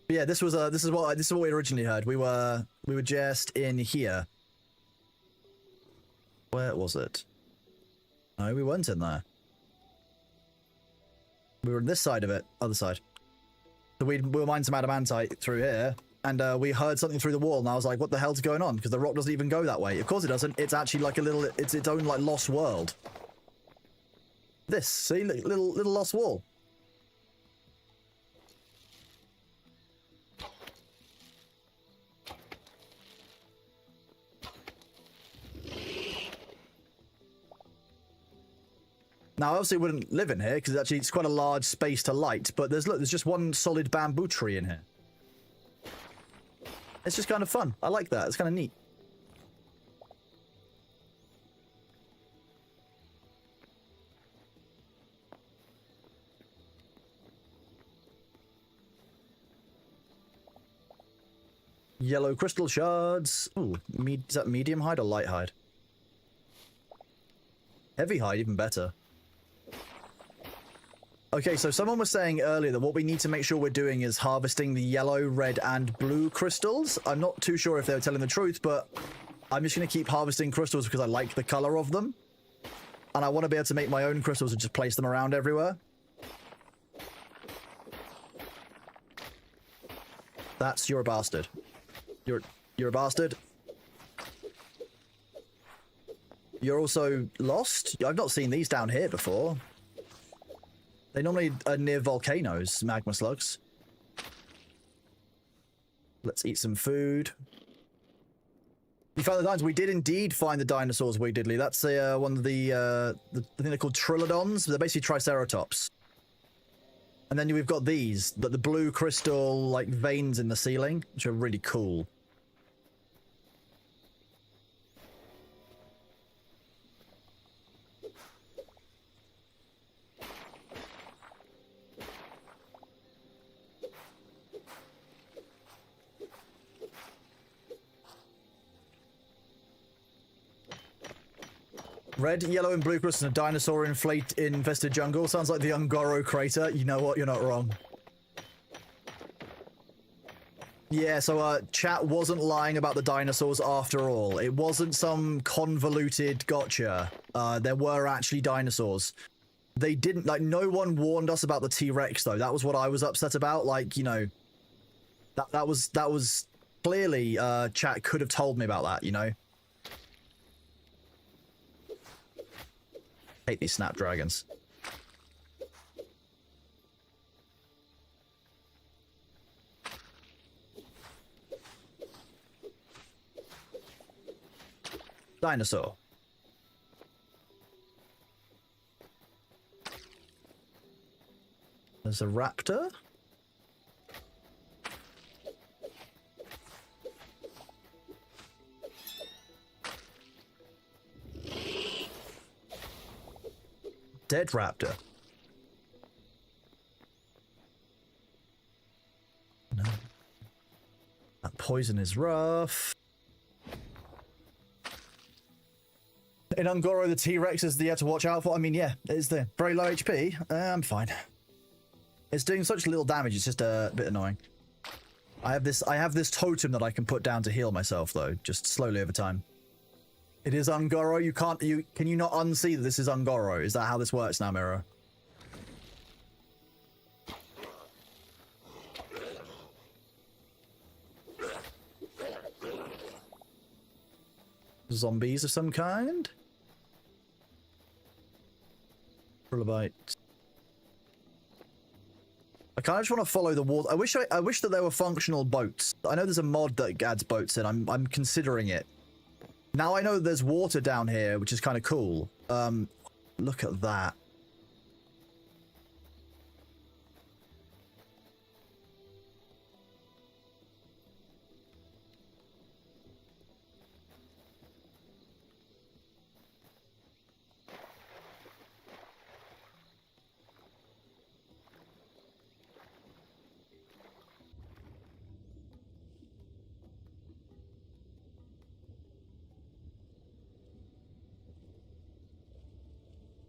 But yeah, this is what we originally heard. We were just in here. Where was it? No, we weren't in there. We were on this side of it, other side. So we were mining some adamantite through here, and we heard something through the wall, and I was like, what the hell's going on? Because the rock doesn't even go that way. Of course it doesn't. It's actually like it's its own like lost world. This, see, little lost wall. Now, I obviously wouldn't live in here because it's quite a large space to light, but there's just one solid bamboo tree in here. It's just kind of fun. I like that. It's kind of neat. Yellow crystal shards. Ooh, is that medium hide or light hide? Heavy hide, even better. Okay, so someone was saying earlier that what we need to make sure we're doing is harvesting the yellow, red, and blue crystals. I'm not too sure if they were telling the truth, but I'm just going to keep harvesting crystals because I like the color of them. And I want to be able to make my own crystals and just place them around everywhere. You're a bastard. You're a bastard. You're also lost? I've not seen these down here before. They normally are near volcanoes, magma slugs. Let's eat some food. We found the dinosaurs. We did indeed find the dinosaurs, we diddly. That's one of the I think they're called trilodons. They're basically triceratops. And then we've got these, the blue crystal like veins in the ceiling, which are really cool. Red, yellow, and blue crystals in a dinosaur infested jungle. Sounds like the Ungoro crater. You know what? You're not wrong. Yeah, so chat wasn't lying about the dinosaurs after all. It wasn't some convoluted gotcha. There were actually dinosaurs. They didn't, like, no one warned us about the T-Rex, though. That was what I was upset about. Like, you know, that was clearly, chat could have told me about that, you know? Hate these snapdragons. Dinosaur. There's a raptor. Dead raptor. No. That poison is rough. In Ungoro, the T-Rex is the to watch out for. I mean, yeah, it is the very low HP. I'm fine. It's doing such little damage. It's just a bit annoying. I have this totem that I can put down to heal myself, though, just slowly over time. It is Ungoro. Can you not unsee that this is Ungoro? Is that how this works now, Miro? Zombies of some kind? Trilobite. I kind of just want to follow the water. I wish that there were functional boats. I know there's a mod that adds boats in. I'm considering it. Now I know there's water down here, which is kind of cool. Look at that.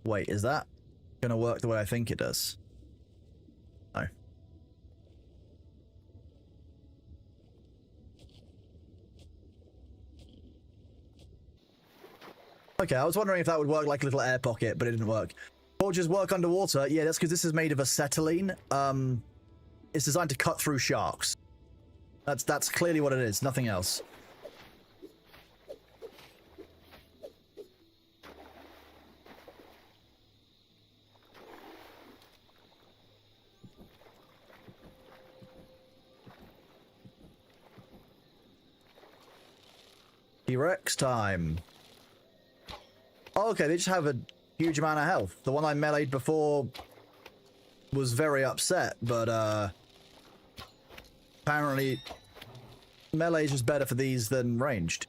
Wait, is that gonna work the way I think it does? No. Okay, I was wondering if that would work like a little air pocket, but it didn't work. Forges work underwater. Yeah, that's because this is made of acetylene. It's designed to cut through sharks. That's clearly what it is, nothing else. T-Rex time. Oh, okay, they just have a huge amount of health. The one I meleeed before was very upset, but apparently melee is just better for these than ranged.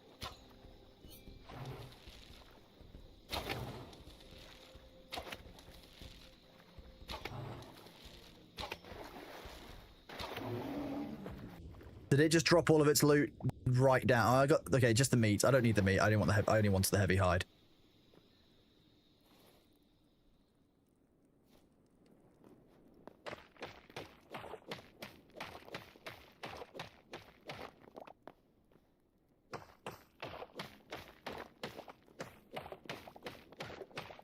Did it just drop all of its loot right down? Oh, I got okay, just the meat. I don't need the meat. I didn't want the I only wanted the heavy hide.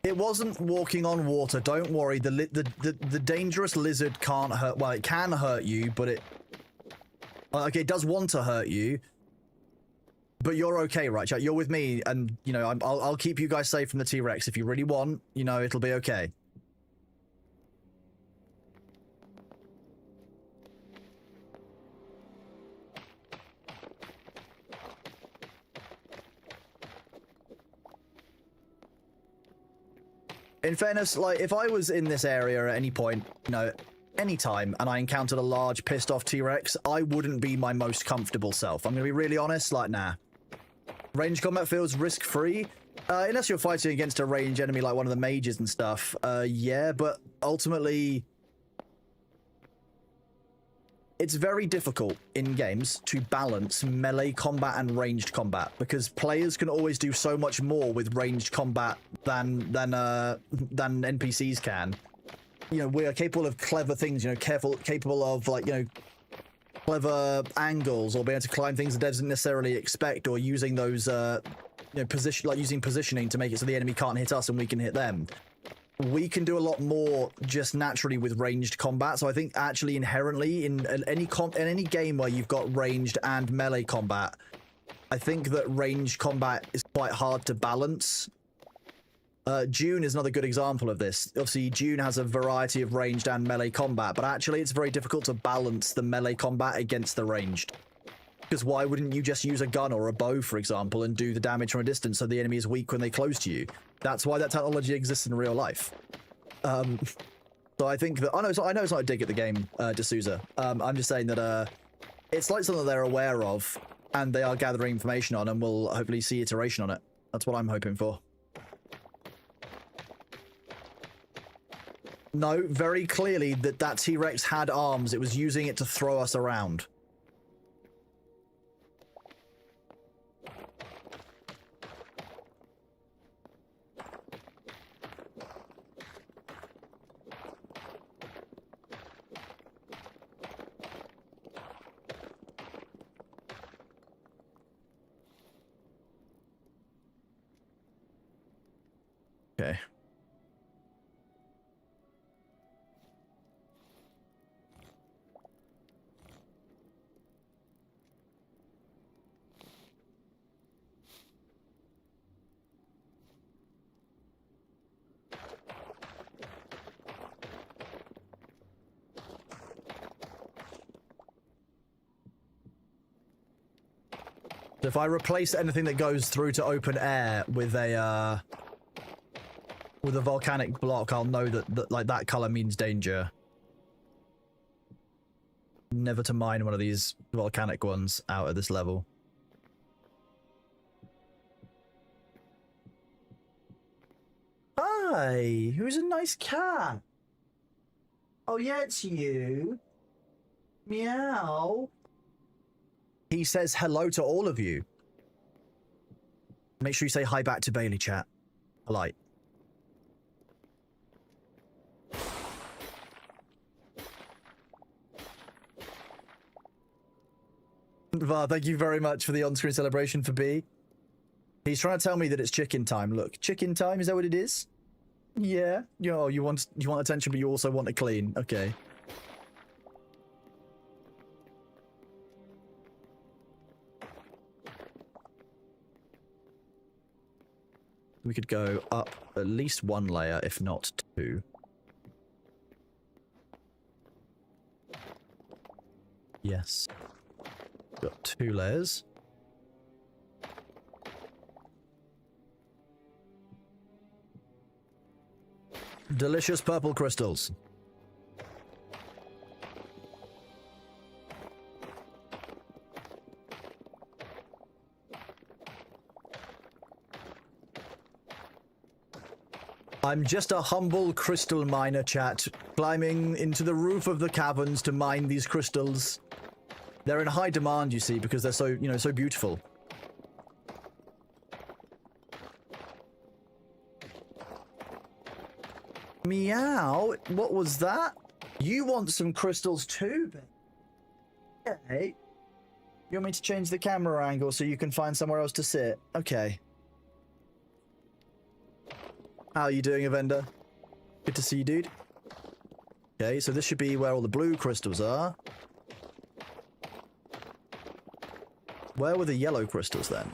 It wasn't walking on water. Don't worry. The dangerous lizard can't hurt. Well, it can hurt you, but it. Okay, it does want to hurt you, but you're okay, right, chat? You're with me, and, you know, I'll keep you guys safe from the T-Rex. If you really want, you know, it'll be okay. In fairness, like, if I was in this area at any point, you know, anytime, and I encountered a large pissed off T-Rex, I wouldn't be my most comfortable self. I'm gonna be really honest, like, nah. Range combat feels risk-free, unless you're fighting against a ranged enemy like one of the mages and stuff. Yeah, but ultimately it's very difficult in games to balance melee combat and ranged combat, because players can always do so much more with ranged combat than NPCs can. You know, we are capable of clever things, you know, capable of, like, you know, clever angles, or being able to climb things the devs didn't necessarily expect, or using those, you know, using positioning to make it so the enemy can't hit us and we can hit them. We can do a lot more just naturally with ranged combat, so I think actually inherently in any game where you've got ranged and melee combat, I think that ranged combat is quite hard to balance. Dune is another good example of this. Obviously, Dune has a variety of ranged and melee combat, but actually it's very difficult to balance the melee combat against the ranged. Because why wouldn't you just use a gun or a bow, for example, and do the damage from a distance so the enemy is weak when they close to you? That's why that technology exists in real life. So I think that I know it's not a dig at the game, D'Souza. I'm just saying that it's like something that they're aware of and they are gathering information on, and we'll hopefully see iteration on it. That's what I'm hoping for. No, very clearly that T-Rex had arms. It was using it to throw us around. Okay. So if I replace anything that goes through to open air with a volcanic block, I'll know that like that color means danger. Never to mine one of these volcanic ones out at this level. Hi, who's a nice cat? Oh yeah, it's you. Meow. He says hello to all of you. Make sure you say hi back to Bailey, chat. Polite. Var, thank you very much for the on-screen celebration for B. He's trying to tell me that it's chicken time. Look, chicken time, is that what it is? Yeah. Oh, you want attention, but you also want to clean. Okay. We could go up at least one layer, if not two. Yes. Got 2 layers. Delicious purple crystals. I'm just a humble crystal miner, chat, climbing into the roof of the caverns to mine these crystals. They're in high demand, you see, because they're so, you know, so beautiful. Meow? What was that? You want some crystals too, babe? Okay. You want me to change the camera angle so you can find somewhere else to sit? Okay. How are you doing, Avenda? Good to see you, dude. Okay, so this should be where all the blue crystals are. Where were the yellow crystals then?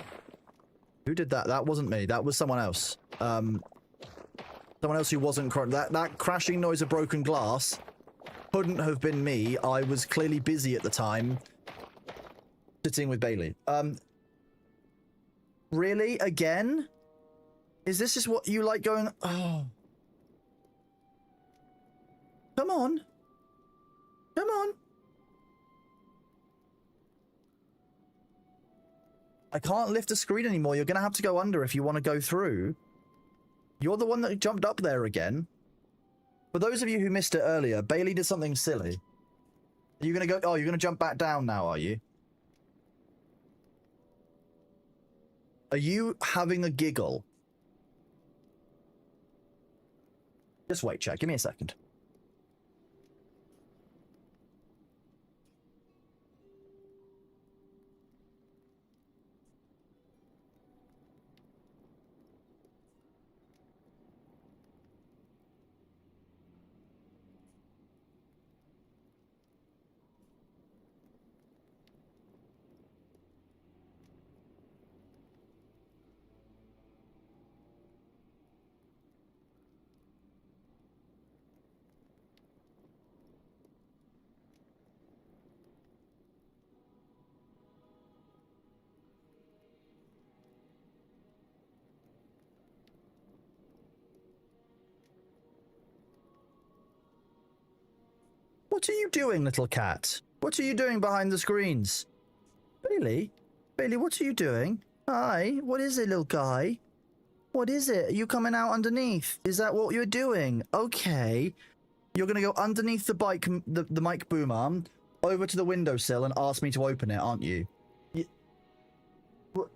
Who did that? That wasn't me. That was someone else. Someone else who wasn't... That crashing noise of broken glass couldn't have been me. I was clearly busy at the time sitting with Bailey. Really? Again? Is this just what you like going... Oh. Come on. Come on. I can't lift the screen anymore. You're going to have to go under if you want to go through. You're the one that jumped up there again. For those of you who missed it earlier, Bailey did something silly. Are you going to go... Oh, you're going to jump back down now, are you? Are you having a giggle? Just wait, chat. Give me a second. What are you doing, little cat? What are you doing behind the screens? Bailey? Bailey, what are you doing? Hi, what is it, little guy? What is it? Are you coming out underneath? Is that what you're doing? Okay. You're going to go underneath the the mic boom arm, over to the windowsill and ask me to open it, aren't you? What?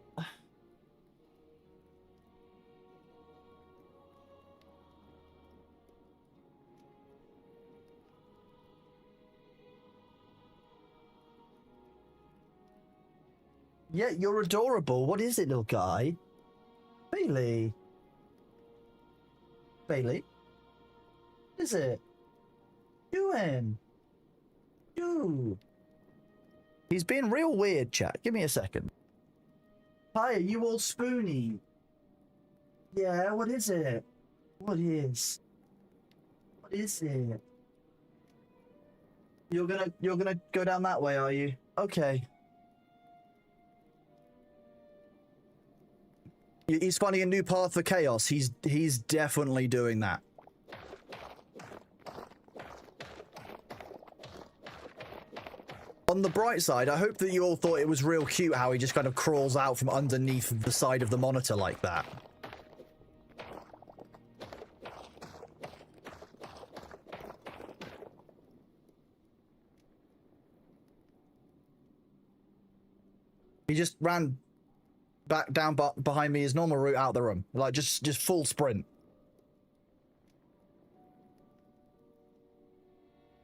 Yeah, you're adorable. What is it, little guy? Bailey? Bailey? What is it? Doing? You? He's being real weird, chat. Give me a second. Hi, are you all spoony? Yeah, what is it? What is? What is it? You're gonna go down that way, are you? Okay. He's finding a new path for chaos. He's definitely doing that. On the bright side, I hope that you all thought it was real cute how he just kind of crawls out from underneath the side of the monitor like that. He just ran back down behind me his normal route out the room. Like, just full sprint.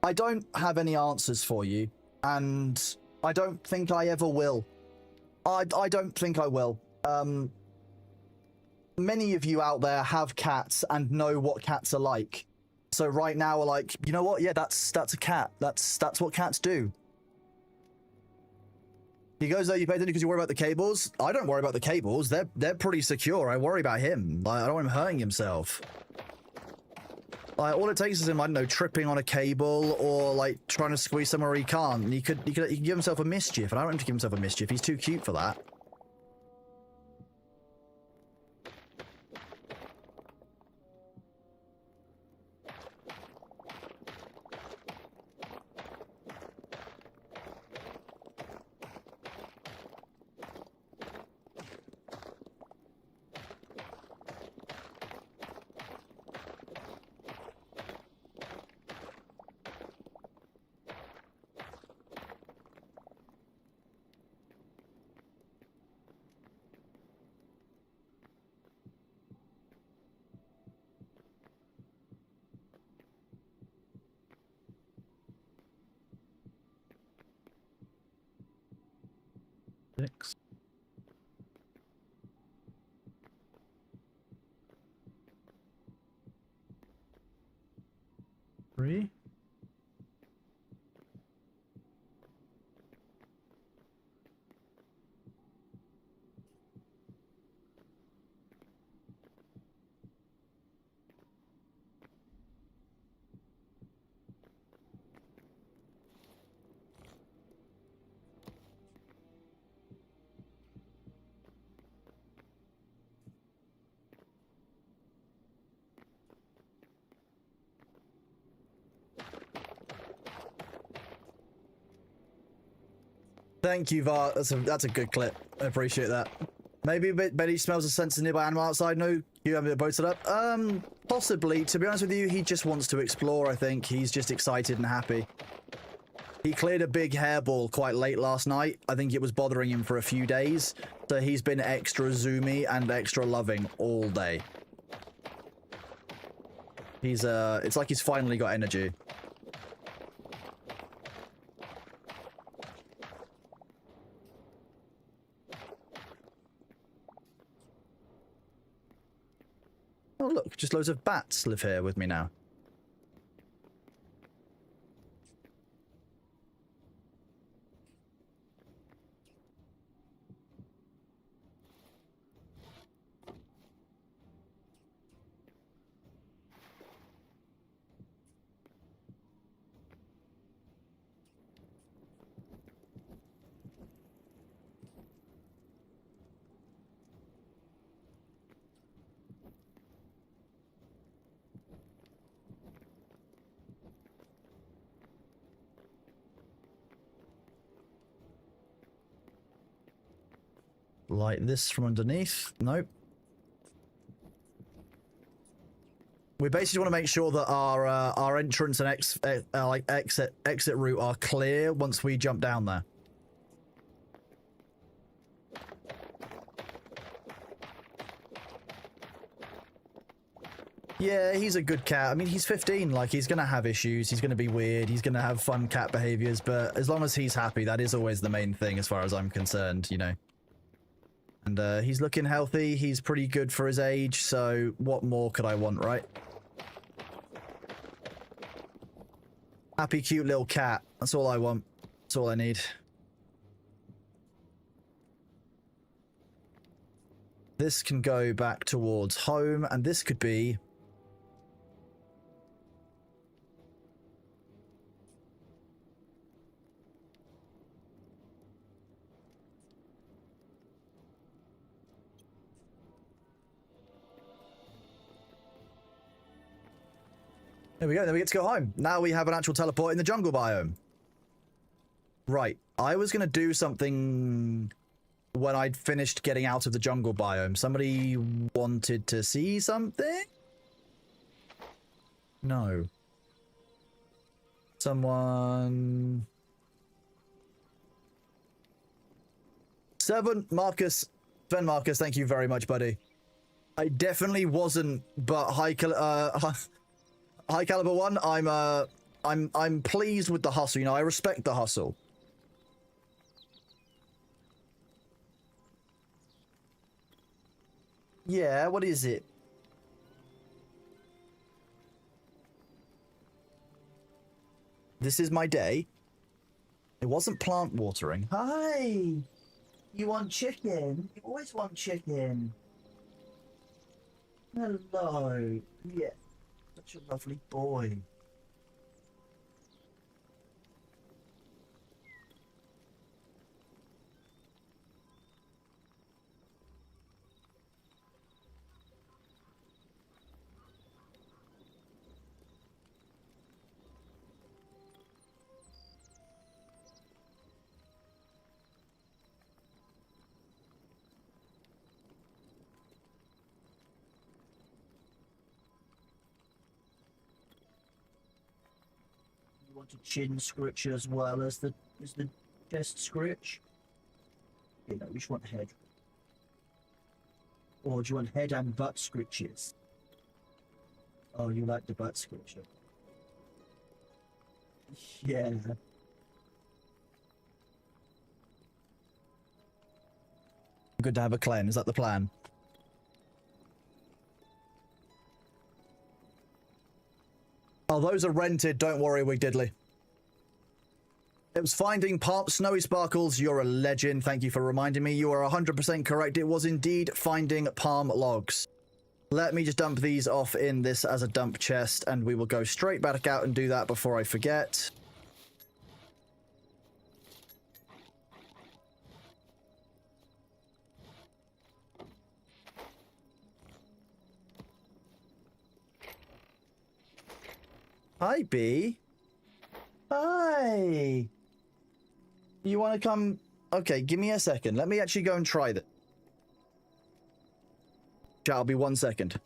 I don't have any answers for you, and I don't think I ever will. I don't think I will. Many of you out there have cats and know what cats are like. So right now we're like, you know what? Yeah, that's a cat. That's what cats do. He goes, "Oh, you pay attention because you worry about the cables." I don't worry about the cables. They're pretty secure. I worry about him. I don't want him hurting himself. Like, all it takes is him, I don't know, tripping on a cable or like trying to squeeze somewhere he can't. He could give himself a mischief, and I don't want him to give himself a mischief. He's too cute for that. Six. Three. Thank you, Var. That's a good clip. I appreciate that. Maybe Betty smells a sense of nearby animal outside. No, you have it boated up. Possibly. To be honest with you, he just wants to explore. I think he's just excited and happy. He cleared a big hairball quite late last night. I think it was bothering him for a few days. So he's been extra zoomy and extra loving all day. He's it's like he's finally got energy. Oh, look, just loads of bats live here with me now. Light this from underneath. Nope. We basically want to make sure that our entrance and exit route are clear once we jump down there. Yeah, he's a good cat. I mean, he's 15. Like, he's gonna have issues. He's gonna be weird. He's gonna have fun cat behaviors. But as long as he's happy, that is always the main thing, as far as I'm concerned. You know. And he's looking healthy. He's pretty good for his age. So what more could I want, right? Happy, cute little cat. That's all I want. That's all I need. This can go back towards home, and this could be... There we go, then we get to go home. Now we have an actual teleport in the jungle biome. Right, I was going to do something when I'd finished getting out of the jungle biome. Somebody wanted to see something? No. Someone... Marcus, Sven Marcus, thank you very much, buddy. I definitely wasn't, but high caliber one, I'm pleased with the hustle, you know, I respect the hustle. Yeah, what is it? This is my day. It wasn't plant watering. Hi! You want chicken? You always want chicken. Hello. Yeah. Such a lovely boy. Want a chin scritch as well as the chest scritch? You know, which one head? Or do you want head and butt scritches? Oh, you like the butt scritcher? Yeah. Good to have a clan. Is that the plan? Oh, those are rented. Don't worry, Wig Diddley. It was finding Snowy Sparkles. You're a legend. Thank you for reminding me. You are 100% correct. It was indeed finding palm logs. Let me just dump these off in this as a dump chest, and we will go straight back out and do that before I forget. Hi, Bee. Hi. You want to come? Okay, give me a second. Let me actually go and try that. Chat, I'll be 1 second.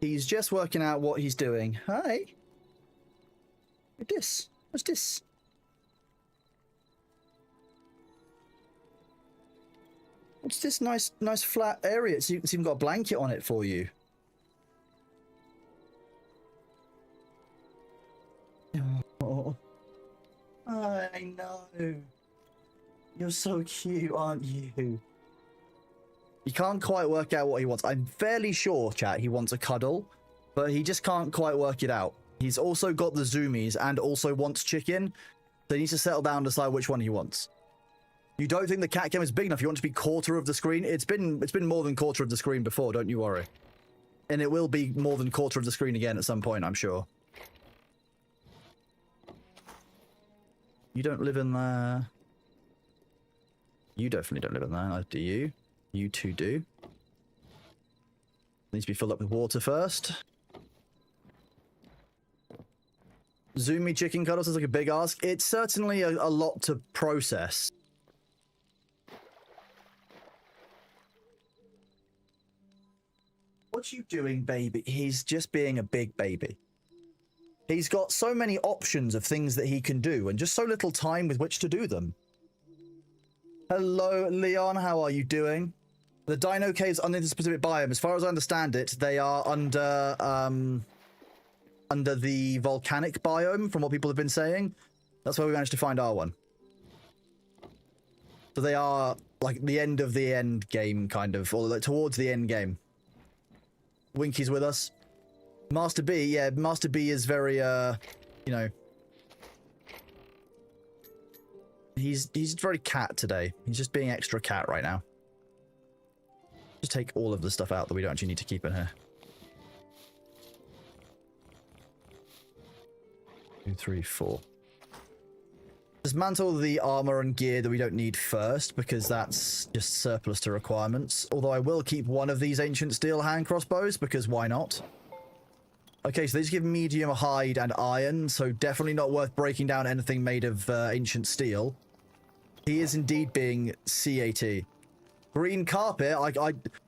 He's just working out what he's doing. Hi. What's this? What's this? What's this nice flat area? It's even got a blanket on it for you. Oh, I know. You're so cute, aren't you? You can't quite work out what he wants. I'm fairly sure, chat, he wants a cuddle, but he just can't quite work it out. He's also got the zoomies and also wants chicken, so he needs to settle down and decide which one he wants. You don't think the cat game is big enough? You want it to be quarter of the screen? It's been more than quarter of the screen before, don't you worry. And it will be more than quarter of the screen again at some point, I'm sure. You don't live in there. You definitely don't live in there, do you? You two do. Needs to be filled up with water first. Zoomy chicken cuddles is like a big ask. It's certainly a lot to process. What you doing, baby? He's just being a big baby. He's got so many options of things that he can do and just so little time with which to do them. Hello, Leon. How are you doing? The dino caves under the specific biome. As far as I understand it, they are under the volcanic biome, from what people have been saying. That's where we managed to find our one. So they are like the end of the end game, kind of, or like towards the end game. Winky's with us. Master B, yeah, Master B is very, you know, he's very cat today. He's just being extra cat right now. Just take all of the stuff out that we don't actually need to keep in here. 2, 3, 4. Dismantle the armor and gear that we don't need first, because that's just surplus to requirements. Although I will keep one of these ancient steel hand crossbows, because why not? Okay, so these give medium hide and iron, so definitely not worth breaking down anything made of ancient steel. He is indeed being CAT. Green carpet,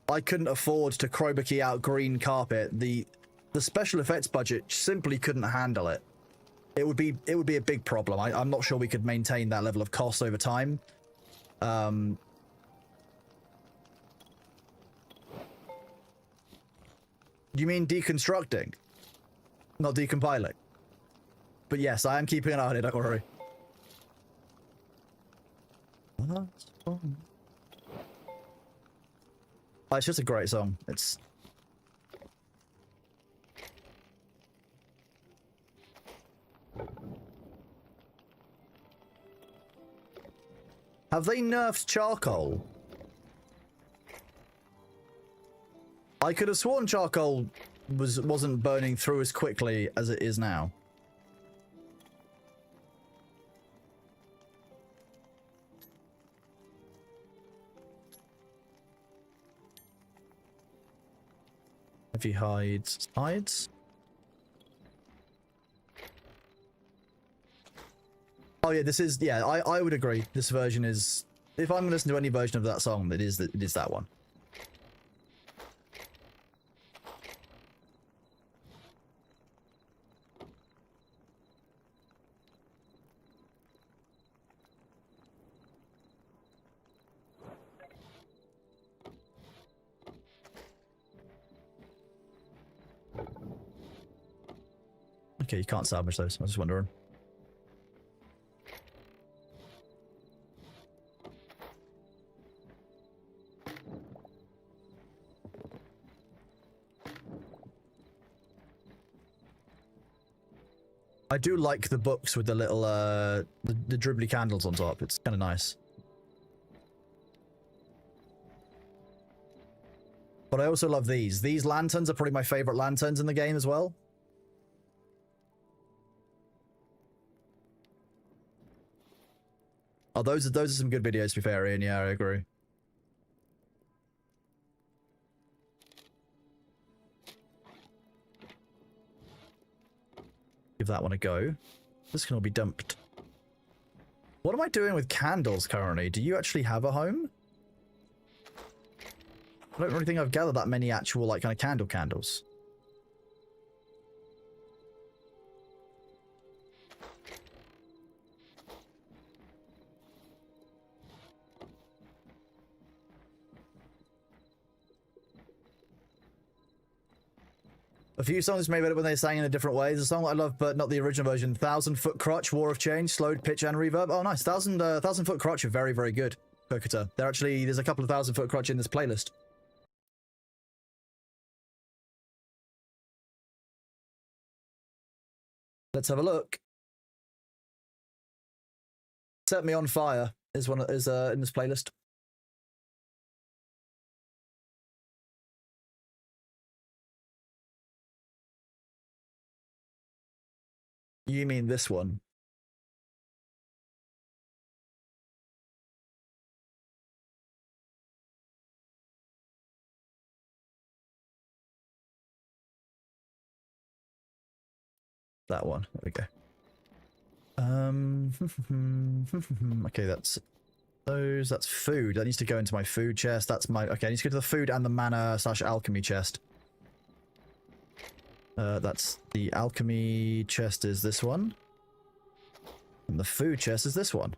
I couldn't afford to Chroma key out green carpet. The special effects budget simply couldn't handle it. It would be a big problem. I'm not sure we could maintain that level of cost over time. You mean deconstructing? Not decompiling? But yes, I am keeping an eye on it, don't worry. Oh, it's just a great song. It's... Have they nerfed charcoal? I could have sworn charcoal wasn't burning through as quickly as it is now. Heavy hides. Hides? Oh yeah, this is... Yeah, I would agree. This version is... If I'm going to listen to any version of that song, it is that one. Okay, you can't salvage those. I was just wondering. I do like the books with the little, the dribbly candles on top. It's kind of nice. But I also love these. These lanterns are probably my favorite lanterns in the game as well. Oh, those are some good videos, to be fair, Ian. Yeah, I agree. Give that one a go. This can all be dumped. What am I doing with candles currently? Do you actually have a home? I don't really think I've gathered that many actual, like, kind of candles. A few songs made better when they sang in a different way. There's a song that I love, but not the original version. 1,000-Foot Crotch, War of Change, slowed pitch and reverb. Oh, nice. 1,000-Foot Crotch are very, very good. Kokota. There's a couple of 1,000-Foot Crotch in this playlist. Let's have a look. Set Me on Fire is in this playlist. You mean this one? That one. There we go. Okay, that's those. That's food. That needs to go into my food chest. That's my... Okay, I need to go to the food and the mana/alchemy chest. That's the alchemy chest is this one. And the food chest is this one.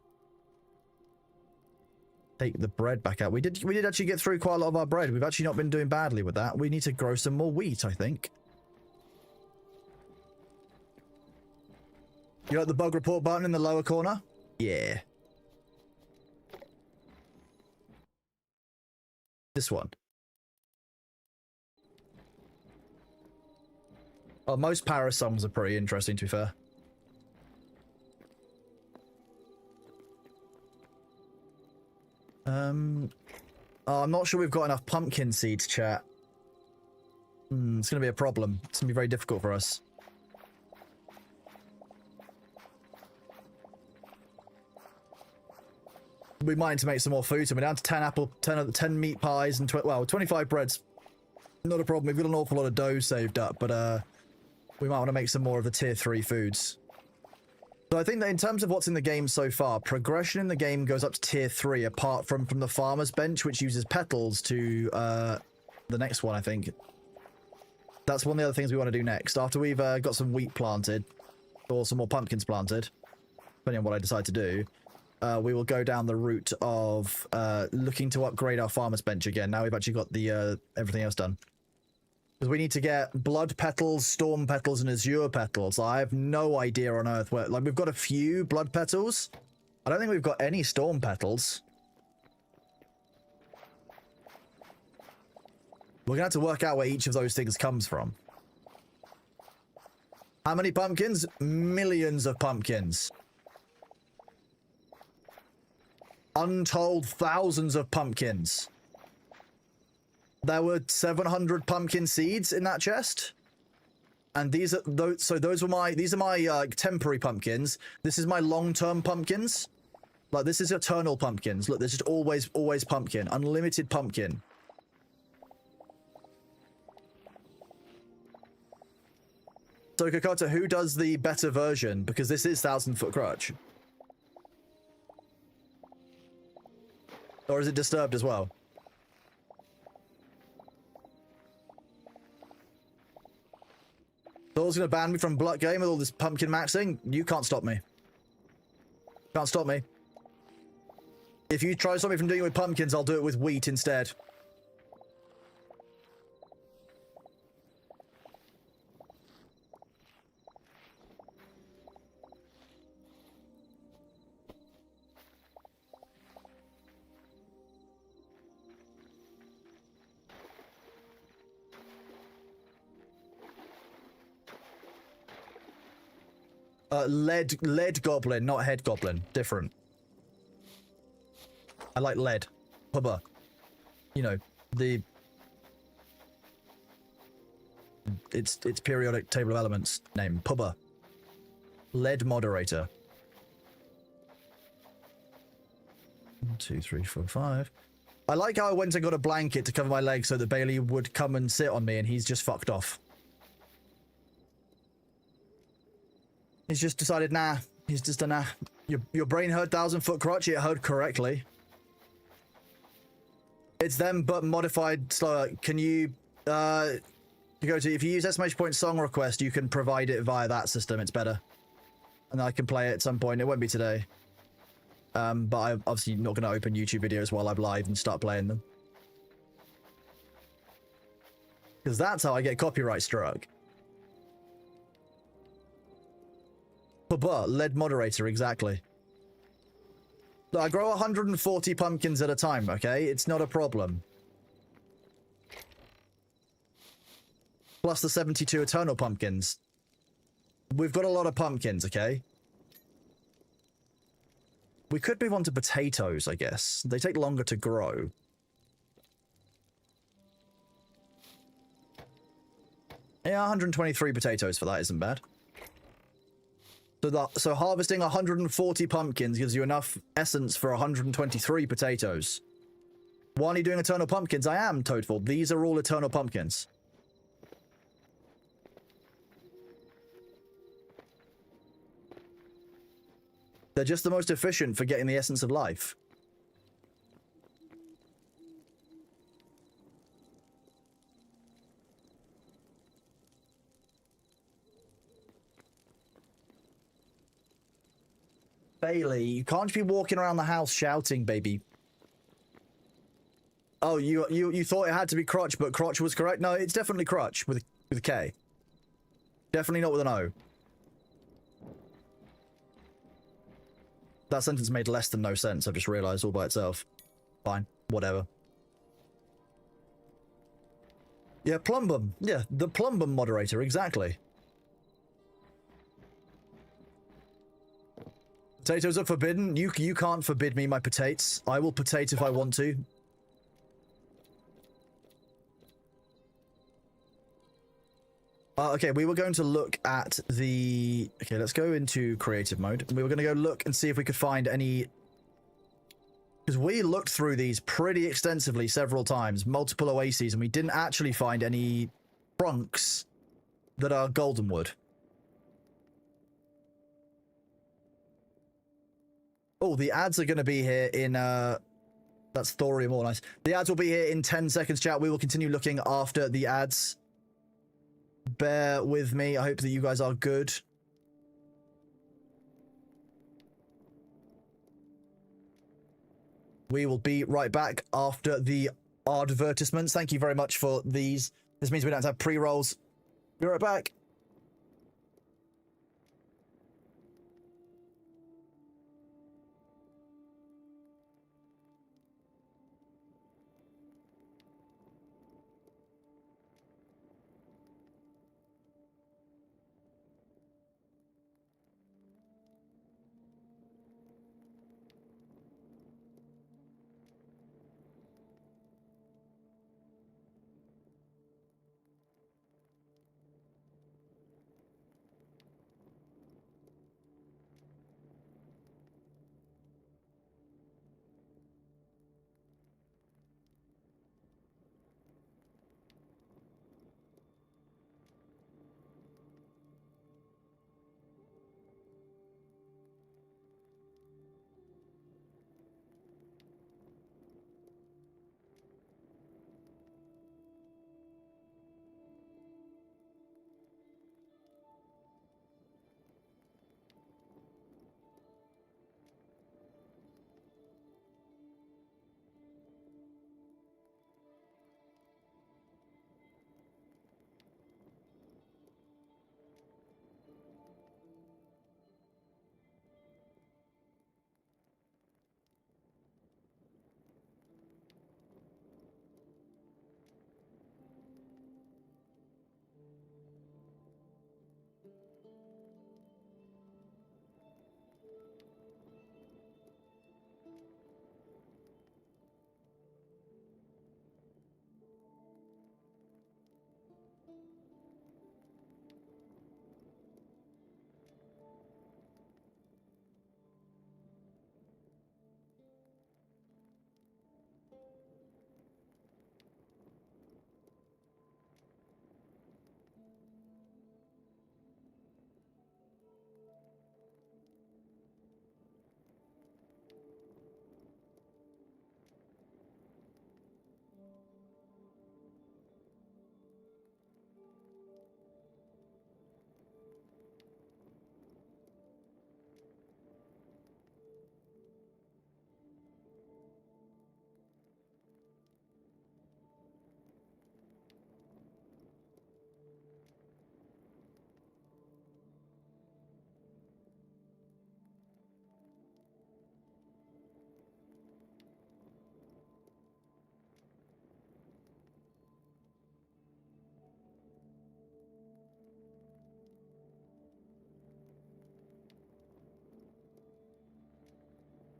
Take the bread back out. We did actually get through quite a lot of our bread. We've actually not been doing badly with that. We need to grow some more wheat, I think. You like the bug report button in the lower corner? Yeah. This one. Oh, most Paris songs are pretty interesting, to be fair. Oh, I'm not sure we've got enough pumpkin seeds, chat. It's going to be a problem. It's going to be very difficult for us. We might need to make some more food, so we're down to 10 meat pies and 25 breads. Not a problem. We've got an awful lot of dough saved up, but we might want to make some more of the tier 3 foods. So I think that in terms of what's in the game so far, progression in the game goes up to tier 3, apart from the farmer's bench, which uses petals to the next one, I think. That's one of the other things we want to do next. After we've got some wheat planted, or some more pumpkins planted, depending on what I decide to do, we will go down the route of looking to upgrade our farmer's bench again. Now we've actually got the everything else done. Because we need to get blood petals, storm petals, and azure petals. I have no idea on earth where... Like, we've got a few blood petals. I don't think we've got any storm petals. We're going to have to work out where each of those things comes from. How many pumpkins? Millions of pumpkins. Untold thousands of pumpkins. There were 700 pumpkin seeds in that chest, and these are those. So these are my temporary pumpkins. This is my long-term pumpkins. Like, this is eternal pumpkins. Look, there's just always pumpkin, unlimited pumpkin. So Kokota, who does the better version? Because this is 1,000-Foot Crotch, or is it disturbed as well? Thor's gonna ban me from Blood Game with all this pumpkin maxing. You can't stop me. Can't stop me. If you try to stop me from doing it with pumpkins, I'll do it with wheat instead. Lead goblin, not head goblin. Different. I like lead. Hubba. You know, its periodic table of elements name. Pubba. Lead moderator. 1, 2, 3, 4, 5. I like how I went and got a blanket to cover my legs so that Bailey would come and sit on me, and he's just fucked off. He's just decided, nah. He's just a nah. Your brain heard 1,000-Foot Crotch. It heard correctly. It's them, but modified slower. Can you go to, if you use exclamation point song request, you can provide it via that system. It's better, and I can play it at some point. It won't be today. But I'm obviously not going to open YouTube videos while I'm live and start playing them, because that's how I get copyright struck. Lead moderator, exactly. I grow 140 pumpkins at a time, okay? It's not a problem. Plus the 72 eternal pumpkins. We've got a lot of pumpkins, okay? We could move on to potatoes, I guess. They take longer to grow. Yeah, 123 potatoes for that isn't bad. So harvesting 140 pumpkins gives you enough essence for 123 potatoes. Why are you doing eternal pumpkins? I am, Toadful. These are all eternal pumpkins. They're just the most efficient for getting the essence of life. Bailey, you can't be walking around the house shouting, baby. Oh, you thought it had to be Crotch, but Crotch was correct? No, it's definitely Crutch with a K. Definitely not with an O. That sentence made less than no sense, I've just realised all by itself. Fine, whatever. Yeah, Plumbum. Yeah, the Plumbum moderator, exactly. Potatoes are forbidden. You can't forbid me my potatoes. I will potate if I want to. Okay, we were going to look at the... Okay, let's go into creative mode. We were going to go look and see if we could find any... Because we looked through these pretty extensively several times, multiple oases, and we didn't actually find any trunks that are golden wood. Oh, the ads are going to be here in... That's thorium, all nice. The ads will be here in 10 seconds, chat. We will continue looking after the ads. Bear with me. I hope that you guys are good. We will be right back after the advertisements. Thank you very much for these. This means we don't have to have pre-rolls. Be right back.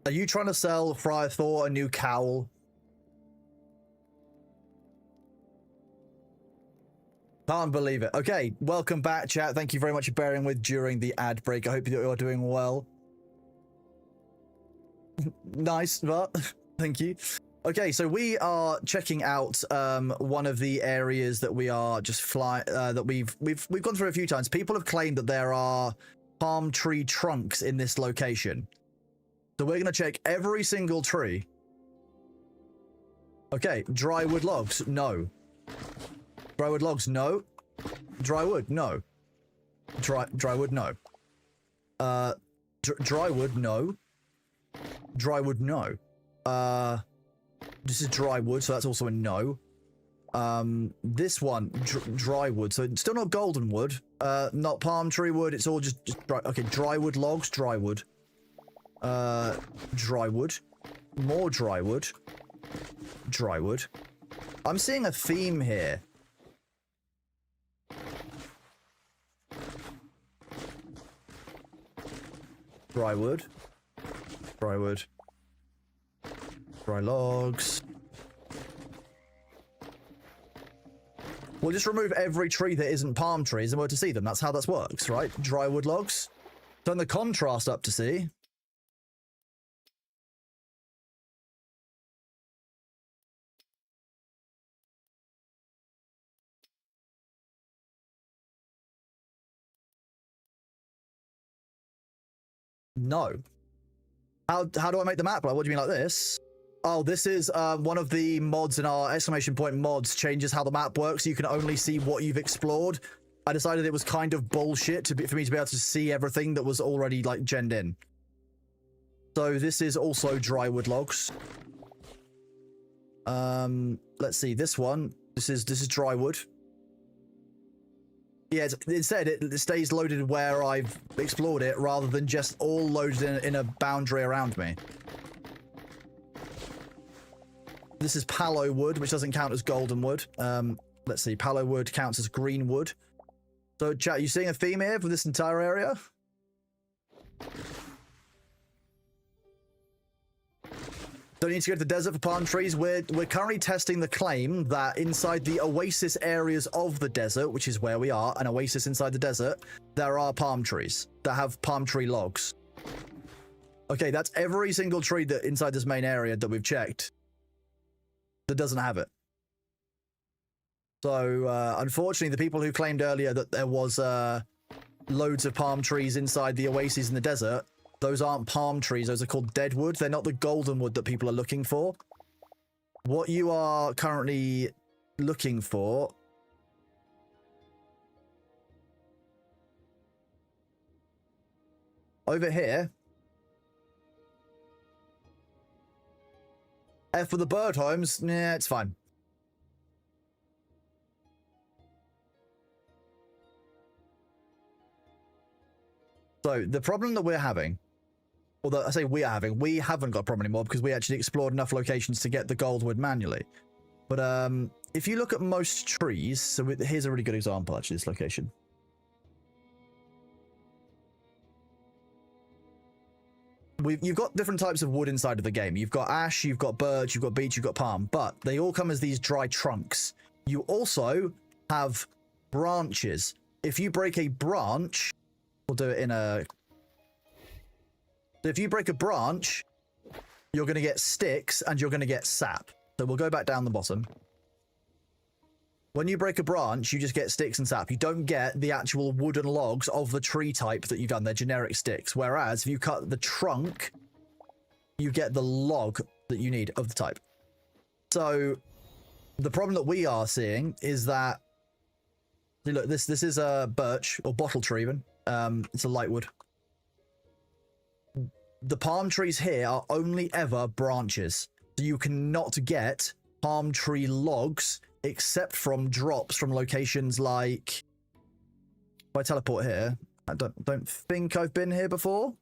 Are you trying to sell Friar Thor a new cowl? Can't believe it. Okay, welcome back, chat. Thank you very much for bearing with during the ad break. I hope that you're doing well. Nice, but thank you. Okay, so we are checking out one of the areas that we are just that we've gone through a few times. People have claimed that there are palm tree trunks in this location. So we're going to check every single tree. Okay, dry wood logs, no. Dry wood logs, no. Dry wood, no. Dry wood, no. Dry wood, no. Dry wood, no. This is dry wood, so that's also a no. This one, dry wood, so it's still not golden wood. Not palm tree wood, it's all just dry. Okay, dry wood logs, dry wood. Dry wood. More dry wood. Dry wood. I'm seeing a theme here. Dry wood. Dry wood. Dry logs. We'll just remove every tree that isn't palm trees and we're to see them. That's how this works, right? Dry wood logs. Turn the contrast up to see. No. How do I make the map? Like, what do you mean, like this? Oh, this is one of the mods in our exclamation point mods changes how the map works. So you can only see what you've explored. I decided it was kind of bullshit for me to be able to see everything that was already like genned in. So this is also dry wood logs. Let's see this one. This is dry wood. Yeah, instead it stays loaded where I've explored it rather than just all loaded in a boundary around me. This is pallow wood, which doesn't count as golden wood. Let's see, pallow wood counts as green wood. So, chat, you seeing a theme here for this entire area? Don't need to go to the desert for palm trees. We're currently testing the claim that inside the oasis areas of the desert, which is where we are, an oasis inside the desert, there are palm trees that have palm tree logs. Okay, that's every single tree that inside this main area that we've checked that doesn't have it. So, unfortunately, the people who claimed earlier that there was loads of palm trees inside the oases in the desert, those aren't palm trees. Those are called deadwood. They're not the golden wood that people are looking for. What you are currently looking for... over here... F for the bird homes, yeah, it's fine. So, the problem that we're having, although I say we haven't got a problem anymore because we actually explored enough locations to get the goldwood manually. But if you look at most trees, so here's a really good example, actually, this location. You've got different types of wood inside of the game. You've got ash, you've got birch, you've got beech, you've got palm, but they all come as these dry trunks. You also have branches. If you break a branch, we'll do it in a... So if you break a branch, you're going to get sticks and you're going to get sap. So we'll go back down the bottom. When you break a branch, you just get sticks and sap. You don't get the actual wooden logs of the tree type that you've done. They're generic sticks. Whereas if you cut the trunk, you get the log that you need of the type. So the problem that we are seeing is that, see, look, this is a birch or bottle tree even. It's a light wood. The palm trees here are only ever branches. So you cannot get palm tree logs except from drops from locations like... If I teleport here, I don't think I've been here before.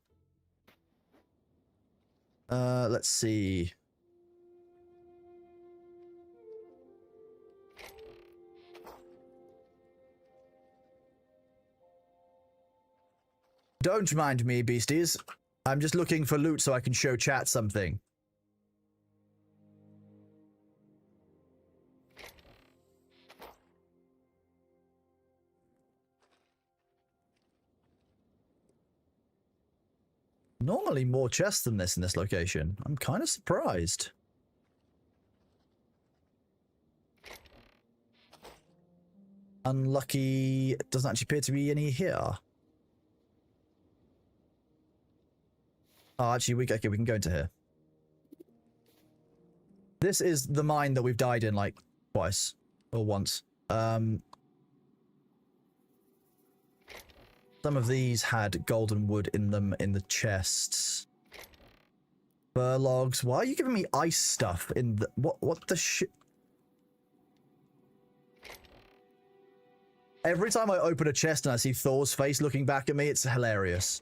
Let's see. Don't mind me, beasties. I'm just looking for loot so I can show chat something. Normally more chests than this in this location. I'm kind of surprised. Unlucky. Doesn't actually appear to be any here. Oh, actually, okay, we can go into here. This is the mine that we've died in like twice or once. Some of these had golden wood in them in the chests. Fur logs. Why are you giving me ice stuff in the... What the shit? Every time I open a chest and I see Thor's face looking back at me, it's hilarious.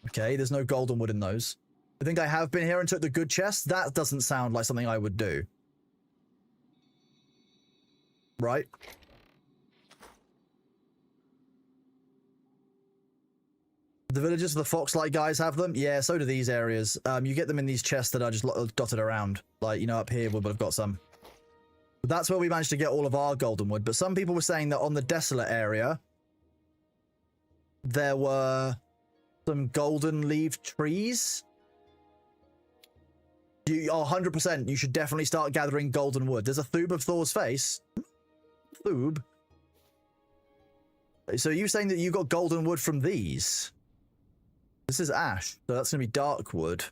Okay, there's no golden wood in those. I think I have been here and took the good chest. That doesn't sound like something I would do. Right? The villages of the Foxlight guys have them? Yeah, so do these areas. You get them in these chests that are just dotted around. Like, you know, up here, but I've got some. But that's where we managed to get all of our golden wood. But some people were saying that on the desolate area, there were some golden leaf trees. You 100%, you should definitely start gathering golden wood. There's a thube of Thor's face. Thube? So you're saying that you got golden wood from these? This is ash, so that's going to be dark wood.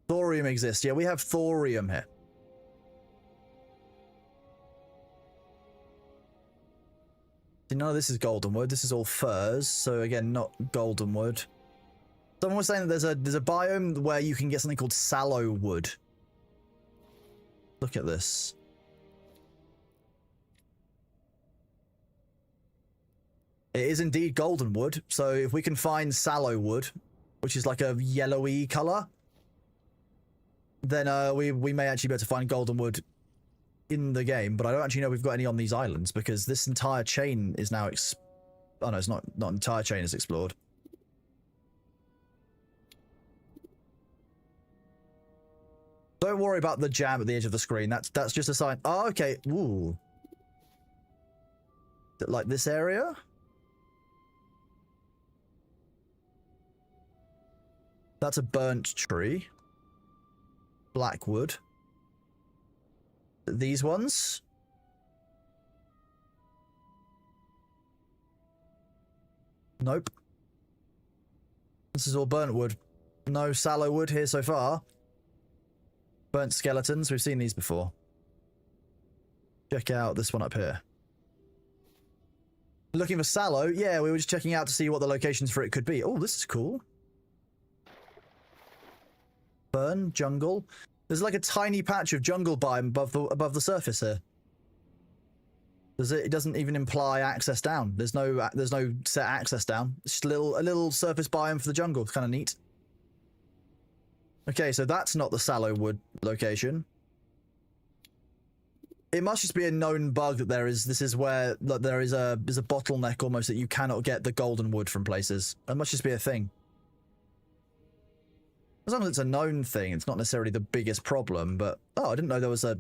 Thorium exists. Yeah, we have thorium here. None of this is golden wood. This is all furs. So again, not golden wood. Someone was saying that there's a biome where you can get something called sallow wood. Look at this. It is indeed golden wood. So if we can find sallow wood, which is like a yellowy color, then we may actually be able to find golden wood in the game. But I don't actually know if we've got any on these islands because this entire chain is now oh no, it's not entire chain is explored. Don't worry about the jam at the edge of the screen. That's just a sign. Oh, okay. Ooh. Like this area? That's a burnt tree. Blackwood. These ones? Nope. This is all burnt wood. No sallow wood here so far. Burnt skeletons. We've seen these before. Check out this one up here. Looking for sallow? Yeah, we were just checking out to see what the locations for it could be. Oh, this is cool. Burn, jungle. There's like a tiny patch of jungle biome above the surface here. It doesn't even imply access down. There's no set access down. It's just a little surface biome for the jungle. It's kind of neat. Okay, so that's not the sallow wood location. It must just be a known bug that this is where there's a bottleneck almost that you cannot get the golden wood from places. That must just be a thing. As long as it's a known thing, it's not necessarily the biggest problem, but... Oh, I didn't know there was a...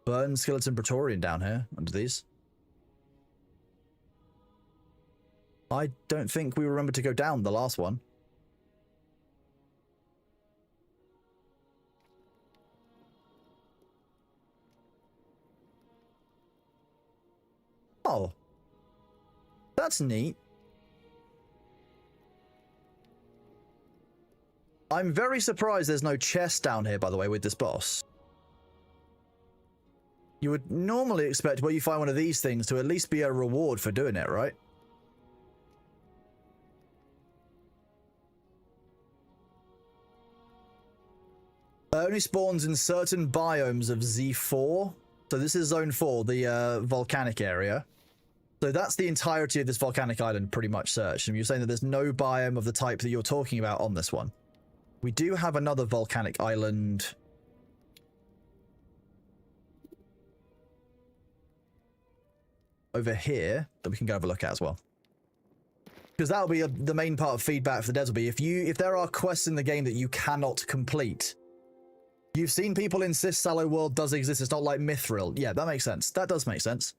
Burn Skeleton Praetorian down here, under these. I don't think we remember to go down the last one. Oh. That's neat. I'm very surprised there's no chest down here, by the way, with this boss. You would normally expect when you find one of these things to at least be a reward for doing it, right? It only spawns in certain biomes of Z4. So this is Zone 4, the volcanic area. So that's the entirety of this volcanic island pretty much searched. And you're saying that there's no biome of the type that you're talking about on this one. We do have another volcanic island over here that we can go have a look at as well. Because that'll be the main part of feedback for the devs will be if there are quests in the game that you cannot complete. You've seen people insist Sallow World does exist. It's not like Mithril. Yeah, that makes sense. That does make sense.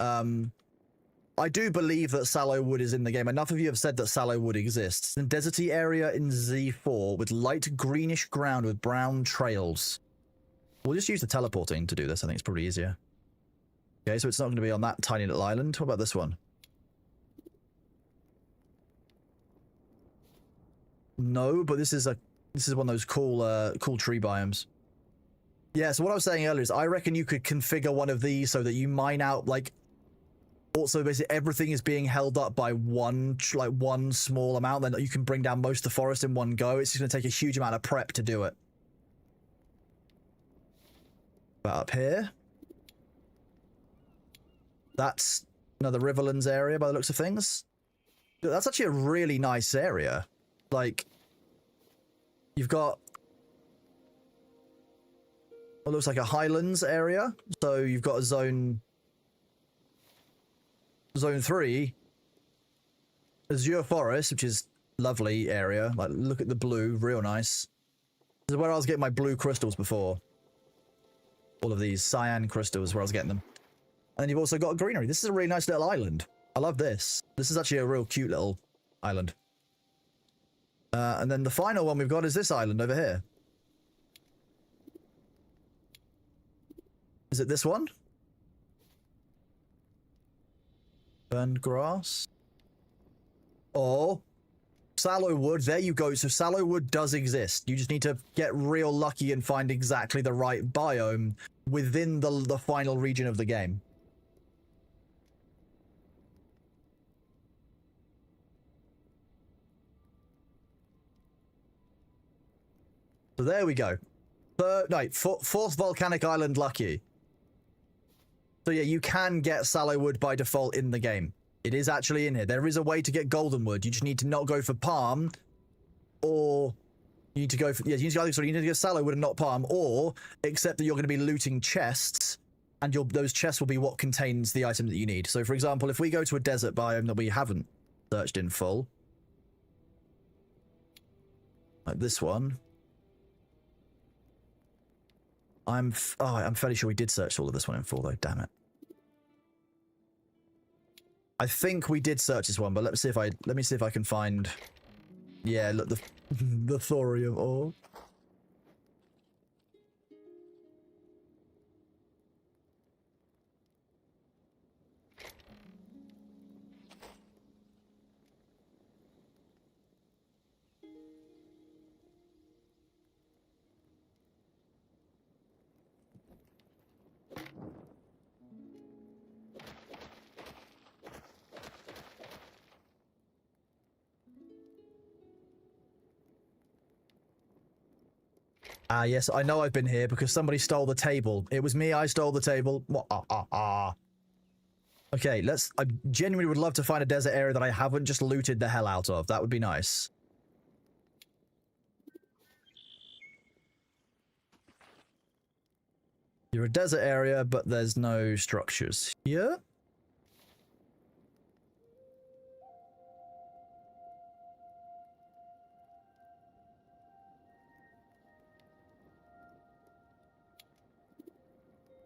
I do believe that Sallow Wood is in the game. Enough of you have said that Sallow Wood exists. A deserty area in Z4 with light greenish ground with brown trails. We'll just use the teleporting to do this. I think it's probably easier. Okay, so it's not going to be on that tiny little island. What about this one? No, but this is one of those cool tree biomes. Yeah, so what I was saying earlier is I reckon you could configure one of these so that you mine out, like, also basically everything is being held up by one small amount, then you can bring down most of the forest in one go. It's just going to take a huge amount of prep to do it. But up here. That's another Riverlands area by the looks of things. That's actually a really nice area. Like, you've got what looks like a highlands area. So you've got a zone 3, Azure Forest, which is lovely area. Like, look at the blue, real nice. This is where I was getting my blue crystals before. All of these cyan crystals, where I was getting them. And then you've also got greenery. This is a really nice little island. I love this. This is actually a real cute little island. And then the final one we've got is this island over here. Is it this one? Burned grass. Oh, Sallow Wood. There you go. So Sallow Wood does exist. You just need to get real lucky and find exactly the right biome within the final region of the game. So there we go. Fourth volcanic island lucky. So yeah, you can get Sallow Wood by default in the game. It is actually in here. There is a way to get golden wood. You just need to not go for palm, or you need to go for you need to get Sallow Wood and not palm, or accept that you're going to be looting chests, and those chests will be what contains the item that you need. So for example, if we go to a desert biome that we haven't searched in full, like this one. I'm fairly sure we did search all of this one in full though, damn it. I think we did search this one, but let me see if I can find, yeah, look, the thorium ore. Ah, yes, I know I've been here because somebody stole the table. It was me, I stole the table. Okay, I genuinely would love to find a desert area that I haven't just looted the hell out of. That would be nice. You're a desert area, but there's no structures here.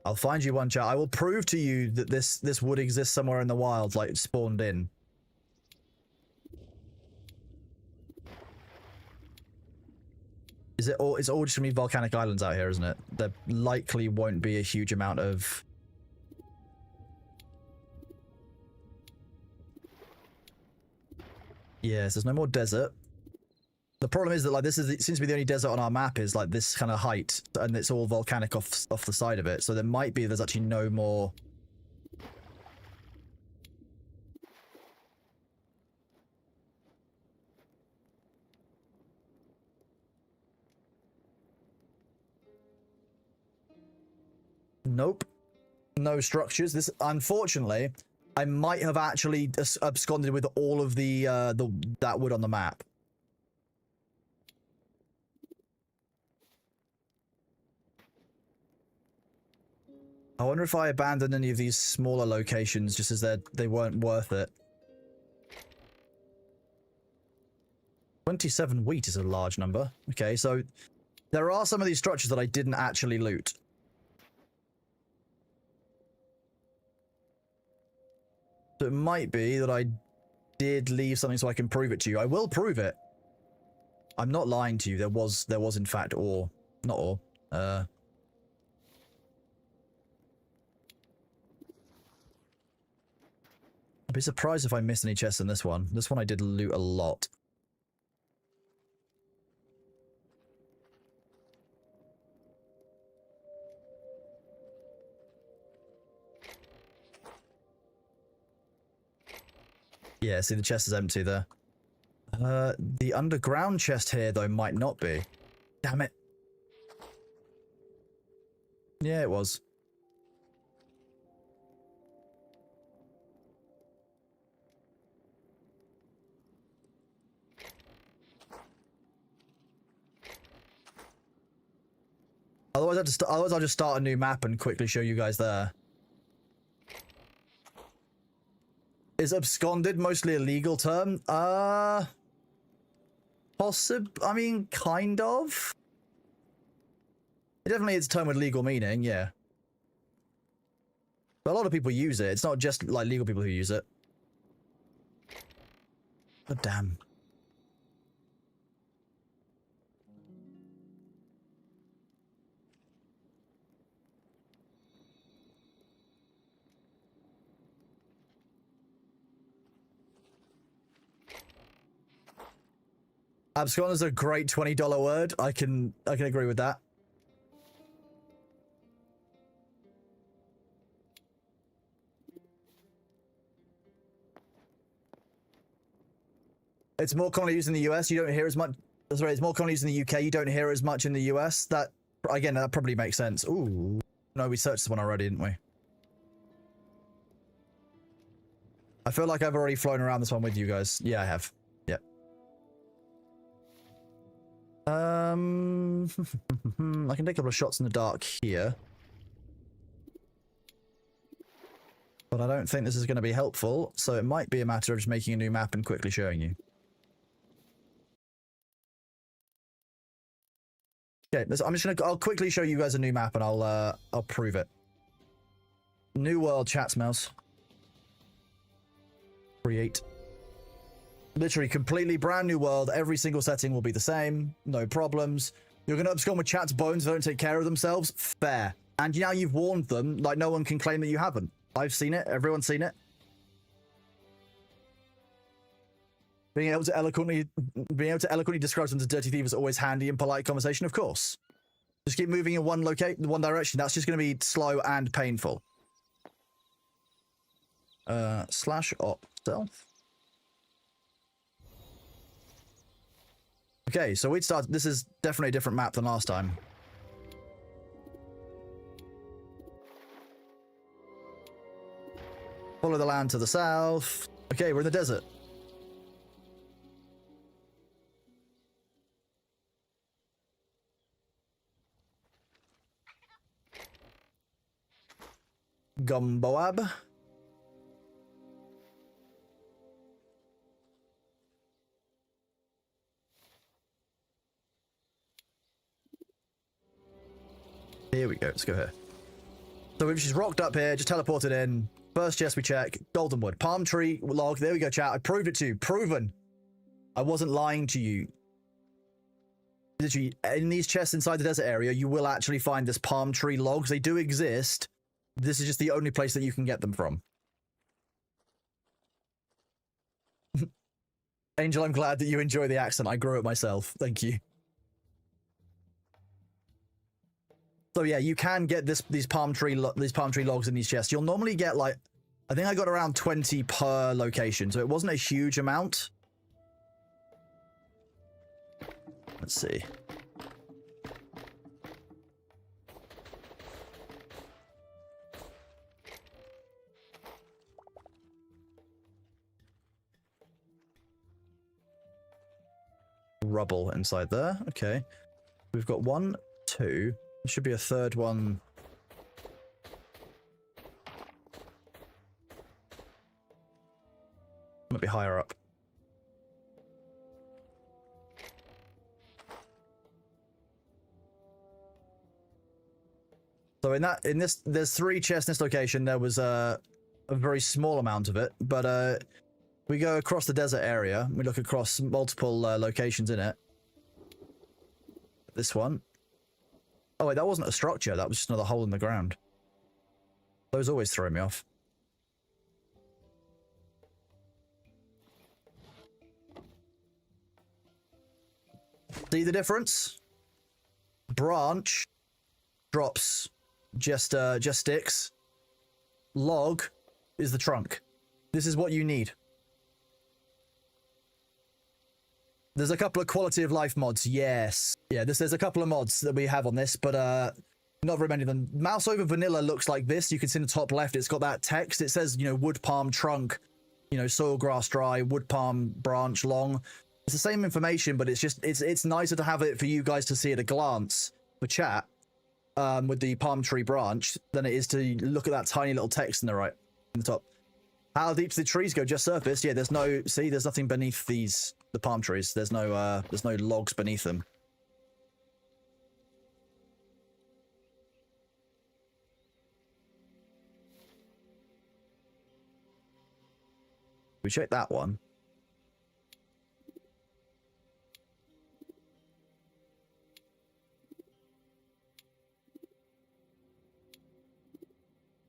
I'll find you one, chat. I will prove to you that this wood exists somewhere in the wild, like spawned in. Is it all? It's all just gonna be volcanic islands out here, isn't it? There likely won't be a huge amount of. Yes, there's no more desert. The problem is that, like, it seems to be the only desert on our map is like this kind of height, and it's all volcanic off the side of it. So there's actually no more. Nope, no structures. This, unfortunately, I might have actually absconded with all of that wood on the map. I wonder if I abandoned any of these smaller locations just as they weren't worth it. 27 wheat is a large number. Okay, so there are some of these structures that I didn't actually loot. So it might be that I did leave something so I can prove it to you. I will prove it. I'm not lying to you. There was in fact ore. Not ore. I'd be surprised if I missed any chests in this one. This one I did loot a lot. Yeah, see the chest is empty there. The underground chest here, though, might not be. Damn it. Yeah, it was. Otherwise, I'll just start a new map and quickly show you guys there. Is absconded mostly a legal term? I mean, kind of. It definitely is a term with legal meaning, yeah. But a lot of people use it. It's not just like legal people who use it. God damn. Abscond is a great $20 word. I can agree with that. It's more commonly used in the US. You don't hear as much. Sorry, it's more commonly used in the UK. You don't hear as much in the US. That, again, that probably makes sense. Ooh. No, we searched this one already, didn't we? I feel like I've already flown around this one with you guys. Yeah, I have. Yep. I can take a couple of shots in the dark here. But I don't think this is going to be helpful, so it might be a matter of just making a new map and quickly showing you. Okay, I'll quickly show you guys a new map and I'll prove it. New world, chat mouse. Create. Literally completely brand new world. Every single setting will be the same. No problems. You're going to abscond with chat's bones if they don't take care of themselves? Fair. And now you've warned them, like no one can claim that you haven't. I've seen it. Everyone's seen it. Being able to eloquently describe them as dirty thieves is always handy in polite conversation, of course. Just keep moving in one direction. That's just going to be slow and painful. /op stealth. Okay, so we'd start. This is definitely a different map than last time. Follow the land to the south. Okay, we're in the desert. Gumboab. Here we go. Let's go here. So we've just rocked up here, just teleported in. First chest we check. Golden wood. Palm tree log. There we go, chat. I proved it to you. Proven. I wasn't lying to you. Literally, in these chests inside the desert area, you will actually find this palm tree logs. They do exist. This is just the only place that you can get them from. Angel, I'm glad that you enjoy the accent. I grew it myself. Thank you. So yeah, you can get these palm tree logs in these chests. You'll normally get like, I think I got around 20 per location, so it wasn't a huge amount. Let's see. Rubble inside there. Okay. We've got 1, 2. There should be a third one Might be higher up. So in this, there's 3 chests in this location. There was a very small amount of it, but we go across the desert area. We look across multiple locations in it. This one. Oh wait, that wasn't a structure. That was just another hole in the ground. Those always throw me off. See the difference? Branch drops just sticks. Log is the trunk. This is what you need. There's a couple of quality of life mods, yes. Yeah, there's a couple of mods that we have on this, but not very many of them. Mouse over vanilla looks like this. You can see in the top left, it's got that text. It says, you know, wood palm trunk, you know, soil grass dry, wood palm branch long. It's the same information, but it's just, it's nicer to have it for you guys to see at a glance for chat with the palm tree branch than it is to look at that tiny little text in the top. How deep do the trees go? Just surface? Yeah, there's no, see, there's nothing beneath the palm trees. There's no logs beneath them. We check that one.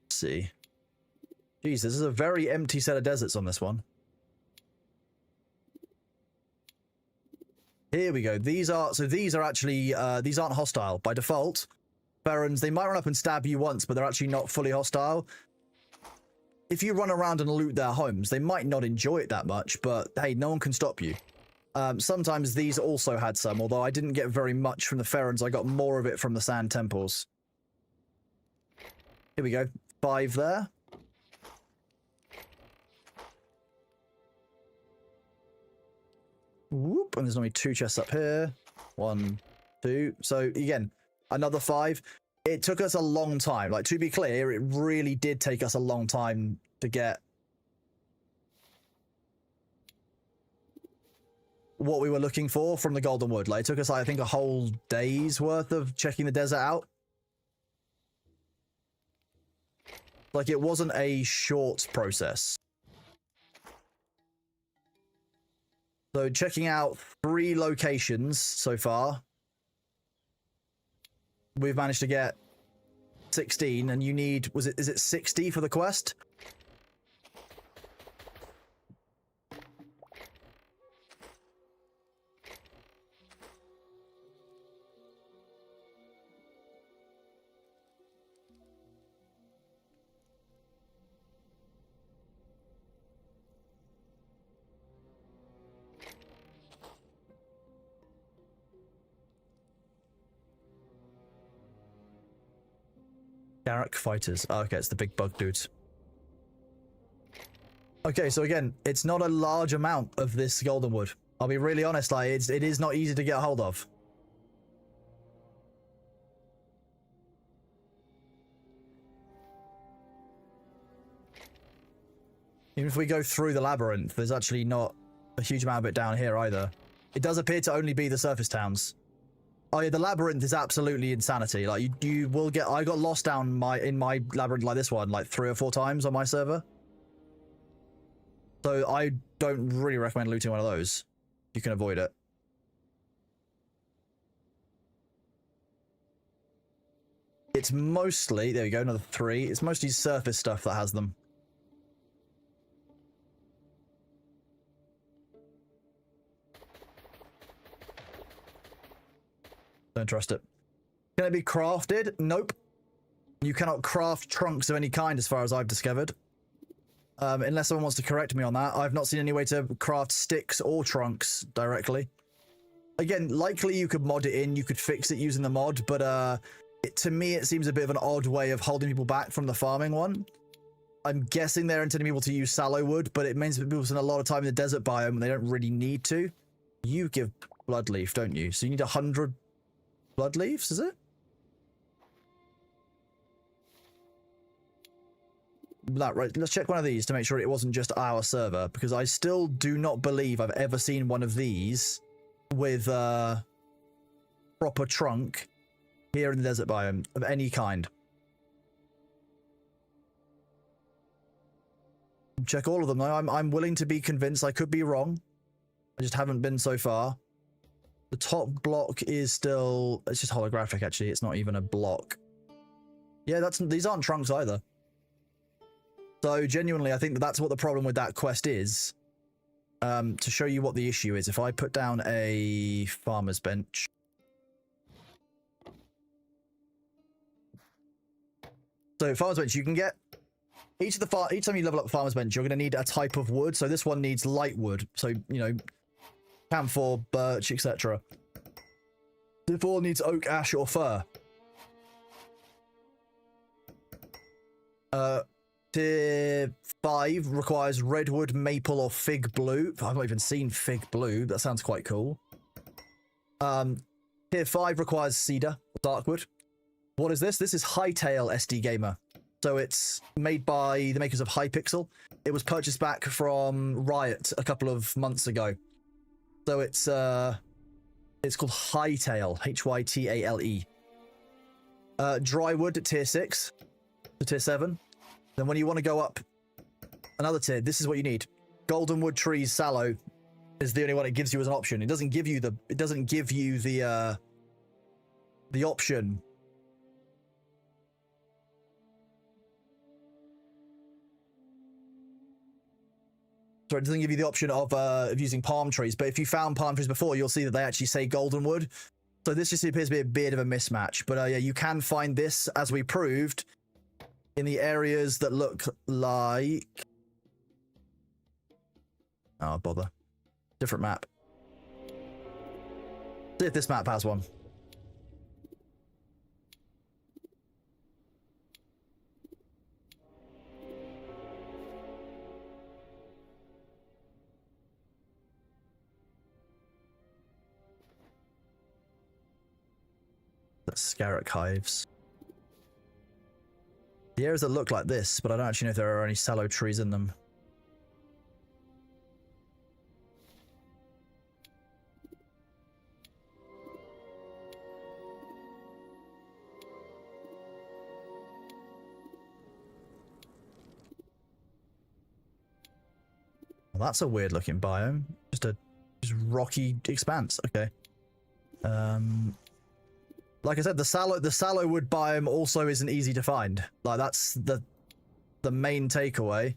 Let's see. Jeez, this is a very empty set of deserts on this one. Here we go. These are actually, these aren't hostile. By default, Barons, they might run up and stab you once, but they're actually not fully hostile. If you run around and loot their homes, they might not enjoy it that much, but hey, no one can stop you. Sometimes these also had some, although I didn't get very much from the Ferens. I got more of it from the Sand Temples. Here we go. 5 there. Whoop, and there's only 2 chests up here. 1, 2. So again, another 5. It took us a long time. Like, to be clear, it really did take us a long time to get what we were looking for from the Golden Wood. Like, it took us, I think, a whole day's worth of checking the desert out. Like, it wasn't a short process. So checking out 3 locations so far. We've managed to get 16, and you need, is it 60 for the quest? Garrick fighters. Oh, okay, it's the big bug dudes. Okay, so again, it's not a large amount of this golden wood. I'll be really honest, like, it is not easy to get a hold of. Even if we go through the labyrinth, there's actually not a huge amount of it down here either. It does appear to only be the surface towns. Oh yeah, the labyrinth is absolutely insanity. Like, you will get, I got lost down in my labyrinth like this one like 3 or 4 times on my server. So I don't really recommend looting one of those. You can avoid it. It's mostly, there we go, another 3. It's mostly surface stuff that has them. Don't trust it. Can it be crafted? Nope. You cannot craft trunks of any kind as far as I've discovered. Unless someone wants to correct me on that. I've not seen any way to craft sticks or trunks directly. Again, likely you could mod it in, you could fix it using the mod, but to me it seems a bit of an odd way of holding people back from the farming one. I'm guessing they're intending people to use sallow wood, but it means that people spend a lot of time in the desert biome and they don't really need to. You give blood leaf, don't you? So you need 100 blood leaves, is it? that right. Let's check one of these to make sure it wasn't just our server, because I still do not believe I've ever seen one of these with proper trunk here in the desert biome of any kind. Check all of them. I'm willing to be convinced. I could be wrong. I just haven't been so far. The top block is still... It's just holographic, actually. It's not even a block. Yeah, these aren't trunks either. So, genuinely, I think that's what the problem with that quest is. To show you what the issue is, if I put down a farmer's bench... So, farmer's bench, you can get... Each time you level up farmer's bench, you're going to need a type of wood. So, this one needs light wood. So, you know... camphor, birch, etc. This all needs oak, ash, or fir. Tier 5 requires redwood, maple, or fig blue. I've not even seen fig blue. That sounds quite cool. Tier 5 requires cedar, darkwood. What is this? This is Hytale SD Gamer. So it's made by the makers of Hypixel. It was purchased back from Riot a couple of months ago. So it's called Hytale, Hytale. Drywood at tier 6 to tier 7. Then when you want to go up another tier, this is what you need. Golden wood trees sallow is the only one it gives you as an option. It doesn't give you the option. Sorry, it doesn't give you the option of using palm trees, but if you found palm trees before, you'll see that they actually say golden wood. So this just appears to be a bit of a mismatch. But yeah, you can find this, as we proved, in the areas that look like... Oh, bother. Different map. See if this map has one. Scarab hives. The areas that look like this, but I don't actually know if there are any sallow trees in them. Well, that's a weird looking biome. Just rocky expanse. Okay. Like I said, the sallow wood biome also isn't easy to find. Like, that's the main takeaway.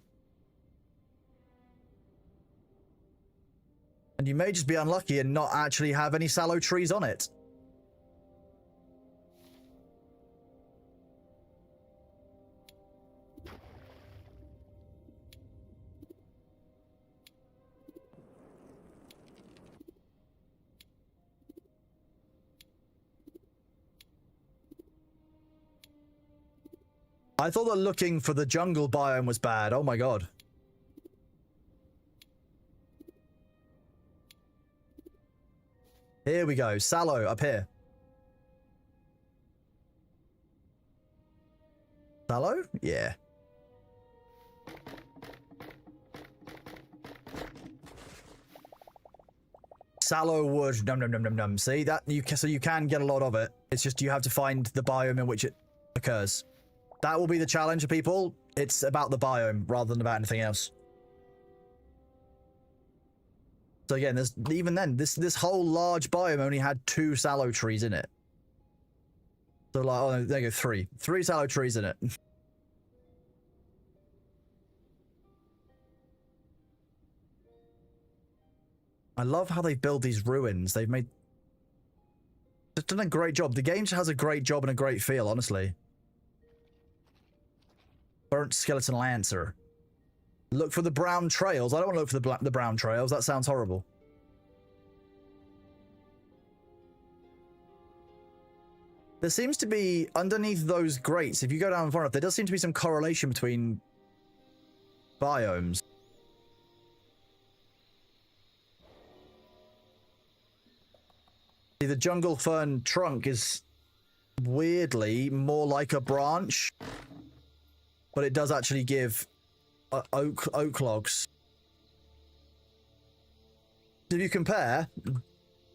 And you may just be unlucky and not actually have any sallow trees on it. I thought that looking for the jungle biome was bad. Oh my god. Here we go. Sallow up here. Sallow? Yeah. Sallow wood. Num num num num num. See that? So you can get a lot of it. It's just you have to find the biome in which it occurs. That will be the challenge, people. It's about the biome rather than about anything else. So again, this whole large biome only had 2 sallow trees in it. So like, oh, there you go, 3 sallow trees in it. I love how they build these ruins. They've done a great job. The game just has a great job and a great feel, honestly. Burnt skeleton lancer. Look for the brown trails. I don't want to look for the brown trails. That sounds horrible. There seems to be, underneath those grates, if you go down far enough, there does seem to be some correlation between biomes. See, the jungle fern trunk is weirdly more like a branch. but it does actually give oak logs. If you compare,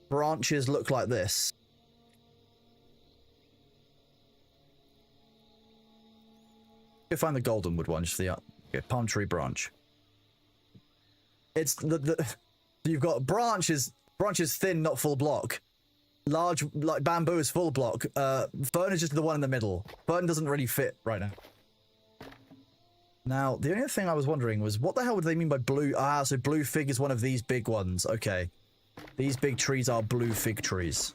branches look like this. Go find the goldenwood one, just the palm tree branch. It's you've got branches thin, not full block. Large, like bamboo is full block. Fern is just the one in the middle. Fern doesn't really fit right now. Now, the only thing I was wondering was, what the hell would they mean by blue? Ah, so blue fig is one of these big ones. Okay. These big trees are blue fig trees.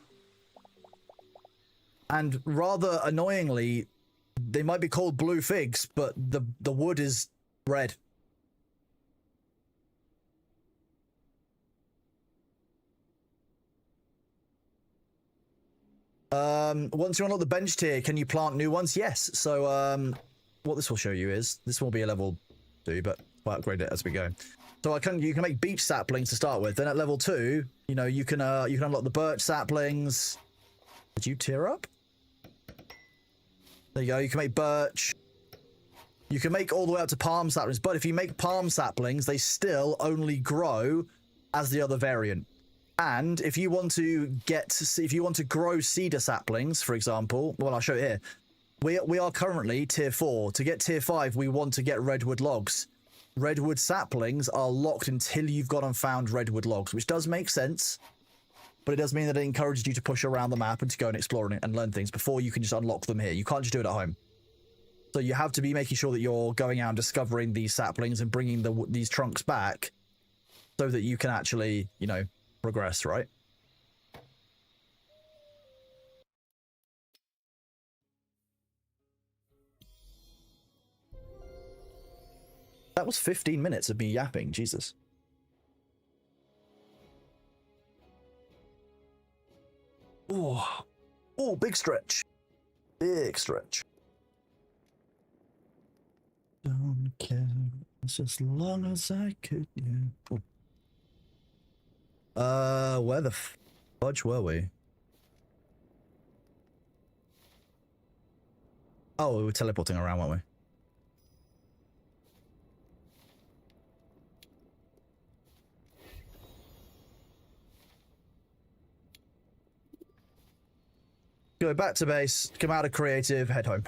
And rather annoyingly, they might be called blue figs, but the wood is red. Once you unlock the bench tier, can you plant new ones? Yes. So, what this will show you is, this will be a level 2, but we'll upgrade it as we go. So you can make beech saplings to start with. Then at level 2, you know, you can unlock the birch saplings. Did you tier up? There you go. You can make birch. You can make all the way up to palm saplings, but if you make palm saplings, they still only grow as the other variant. And if you want to grow cedar saplings, for example, well, I'll show it here. We are currently tier 4. To get tier 5, we want to get redwood logs. Redwood saplings are locked until you've gone and found redwood logs, which does make sense. But it does mean that it encourages you to push around the map and to go and explore and learn things before you can just unlock them here. You can't just do it at home. So you have to be making sure that you're going out and discovering these saplings and bringing these trunks back so that you can actually, you know, progress, right? That was 15 minutes of me yapping, Jesus. Oh, big stretch. Big stretch. Don't care, it's as long as I could, yeah. Where the fudge were we? Oh, we were teleporting around, weren't we? Go back to base, come out of creative, head home.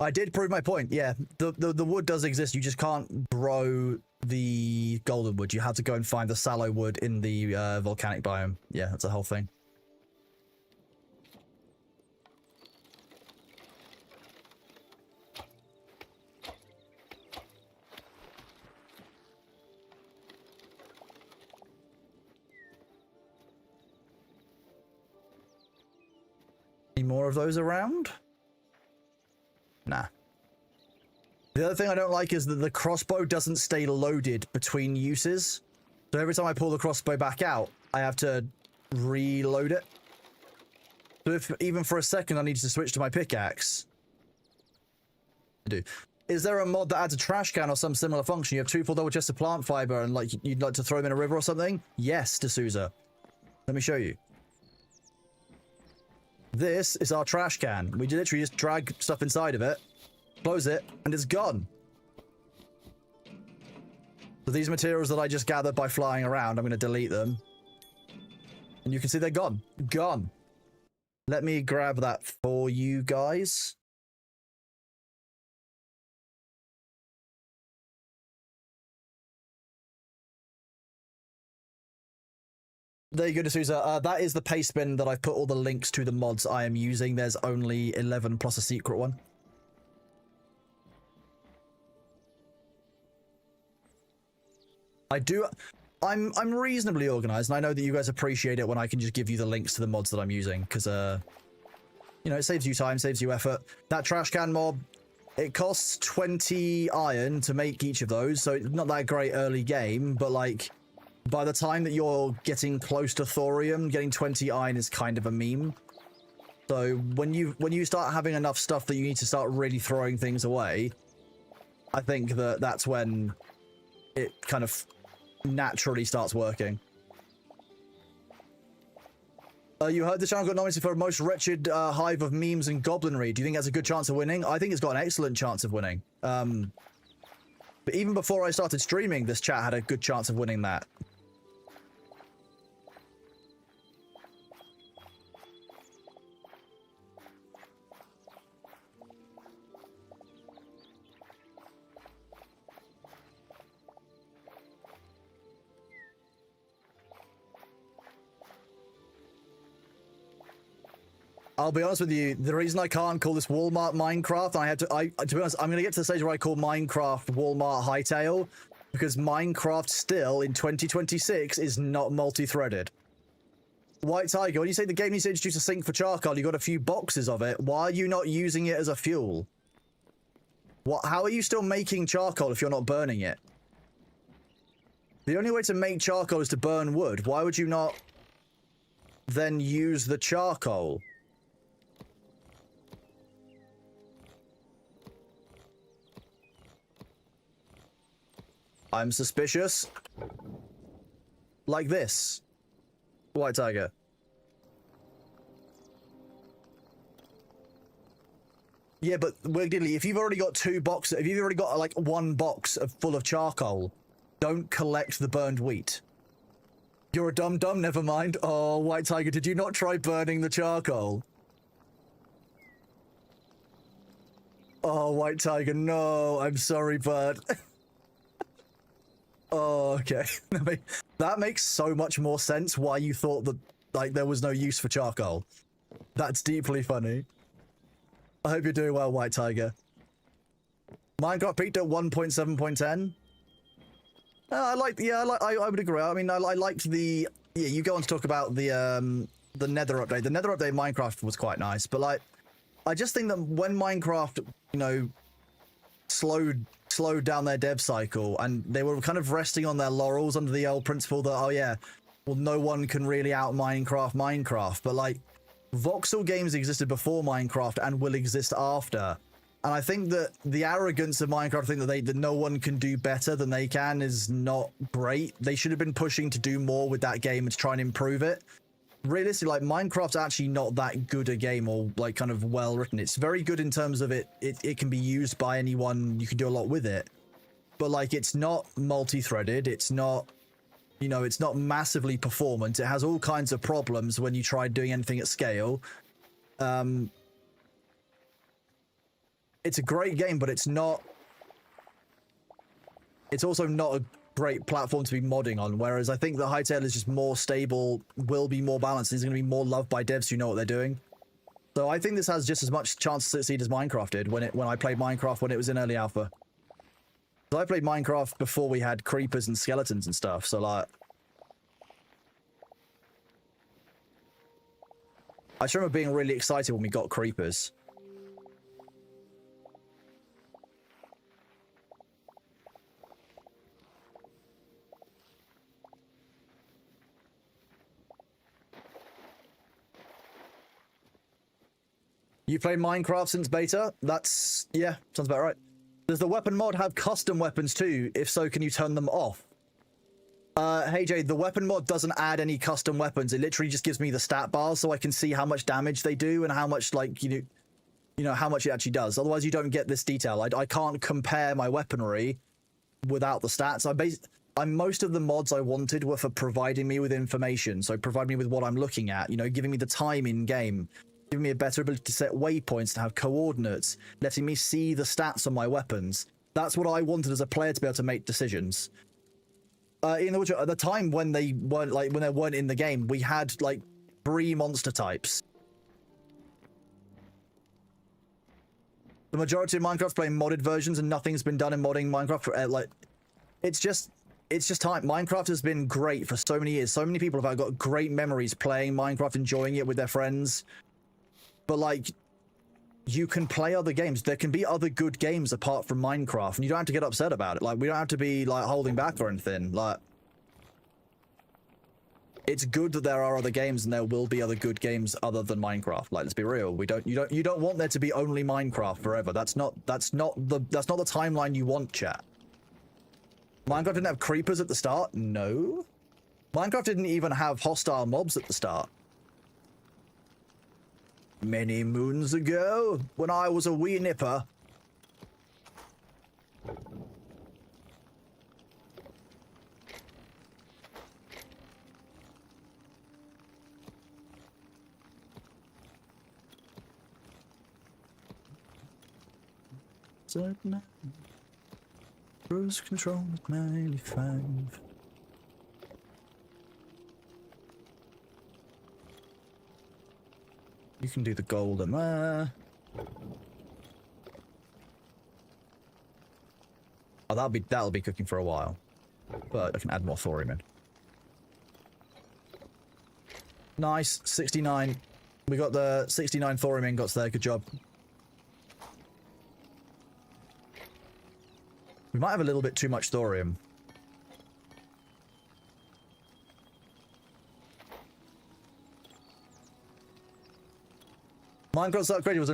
I did prove my point, yeah. The wood does exist, you just can't grow the golden wood. You have to go and find the sallow wood in the volcanic biome. Yeah, that's the whole thing. Any more of those around? Nah. The other thing I don't like is that the crossbow doesn't stay loaded between uses. So every time I pull the crossbow back out, I have to reload it. So if even for a second I need to switch to my pickaxe, I do. Is there a mod that adds a trash can or some similar function? You have 2 full double chests of plant fiber and like you'd like to throw them in a river or something? Yes, D'Souza. Let me show you. This is our trash can. We literally just drag stuff inside of it, close it, and it's gone. So these materials that I just gathered by flying around, I'm going to delete them. And you can see they're gone. Gone. Let me grab that for you guys. There you go, D'Souza. That is the paste bin that I've put all the links to the mods I am using. There's only 11 plus a secret one. I'm reasonably organized, and I know that you guys appreciate it when I can just give you the links to the mods that I'm using, because, you know, it saves you time, saves you effort. That trash can mob, it costs 20 iron to make each of those, so it's not that great early game, but, like, by the time that you're getting close to thorium, getting 20 iron is kind of a meme. So when you start having enough stuff that you need to start really throwing things away, I think that that's when it kind of naturally starts working. You heard the channel got nominated for most wretched hive of memes and goblinry. Do you think that's a good chance of winning? I think it's got an excellent chance of winning. But even before I started streaming, this chat had a good chance of winning that. I'll be honest with you, the reason I can't call this Walmart Minecraft, to be honest, I'm going to get to the stage where I call Minecraft Walmart Hytale, because Minecraft still, in 2026, is not multi-threaded. White Tiger, when you say the game needs to introduce a sink for charcoal, you got a few boxes of it, why are you not using it as a fuel? How are you still making charcoal if you're not burning it? The only way to make charcoal is to burn wood. Why would you not then use the charcoal? I'm suspicious. Like this. White Tiger. Yeah, but weirdly, if you've already got two boxes, if you've already got like one box full of charcoal, don't collect the burned wheat. You're a dum-dum, never mind. Oh, White Tiger, did you not try burning the charcoal? Oh, White Tiger, no, I'm sorry, bud. Oh, okay. That makes so much more sense why you thought that, like, there was no use for charcoal. That's deeply funny. I hope you're doing well, White Tiger. Minecraft peaked at 1.7.10. I would agree. I mean, I liked the, yeah, you go on to talk about the Nether update. The Nether update in Minecraft was quite nice, but like, I just think that when Minecraft, you know, slowed down their dev cycle, and they were kind of resting on their laurels under the old principle that, oh yeah, well, no one can really out Minecraft, but like, voxel games existed before Minecraft and will exist after, and I think that the arrogance of Minecraft, I think that no one can do better than they can, is not great. They should have been pushing to do more with that game and to try and improve it. Realistically, like, Minecraft's actually not that good a game, or like kind of well written. It's very good in terms of it can be used by anyone, you can do a lot with it, but like, it's not multi-threaded, it's not, you know, it's not massively performant, it has all kinds of problems when you try doing anything at scale. It's a great game, but it's also not a great platform to be modding on, whereas I think the Hytale is just more stable, will be more balanced, is going to be more loved by devs who know what they're doing. So I think this has just as much chance to succeed as Minecraft did when I played Minecraft when it was in early alpha. So I played Minecraft before we had creepers and skeletons and stuff, so like, I just remember being really excited when we got creepers. You played Minecraft since beta? That's, yeah, sounds about right. Does the weapon mod have custom weapons too? If so, can you turn them off? Hey Jade, the weapon mod doesn't add any custom weapons. It literally just gives me the stat bars so I can see how much damage they do and how much, like, you know how much it actually does. Otherwise, you don't get this detail. I can't compare my weaponry without the stats. Most of the mods I wanted were for providing me with information. So provide me with what I'm looking at, you know, giving me the time in game, giving me a better ability to set waypoints, to have coordinates, letting me see the stats on my weapons. That's what I wanted as a player, to be able to make decisions. In The Witcher, at the time when they weren't in the game, we had like 3 monster types. The majority of Minecraft playing modded versions, and nothing's been done in modding Minecraft for, like, it's just time. Minecraft has been great for so many years. So many people have got great memories playing Minecraft, enjoying it with their friends. But like, you can play other games. There can be other good games apart from Minecraft, and you don't have to get upset about it. Like, we don't have to be like holding back or anything. Like, it's good that there are other games, and there will be other good games other than Minecraft. Like, let's be real. You don't want there to be only Minecraft forever. That's not the timeline you want, chat. Minecraft didn't have creepers at the start. No. Minecraft didn't even have hostile mobs at the start. Many moons ago, when I was a wee nipper. Cruise control at 95. You can do the golden there. Oh, that'll be cooking for a while. But I can add more thorium in. Nice, 69. We got the 69 thorium ingots there, good job. We might have a little bit too much thorium. Minecraft Start Creative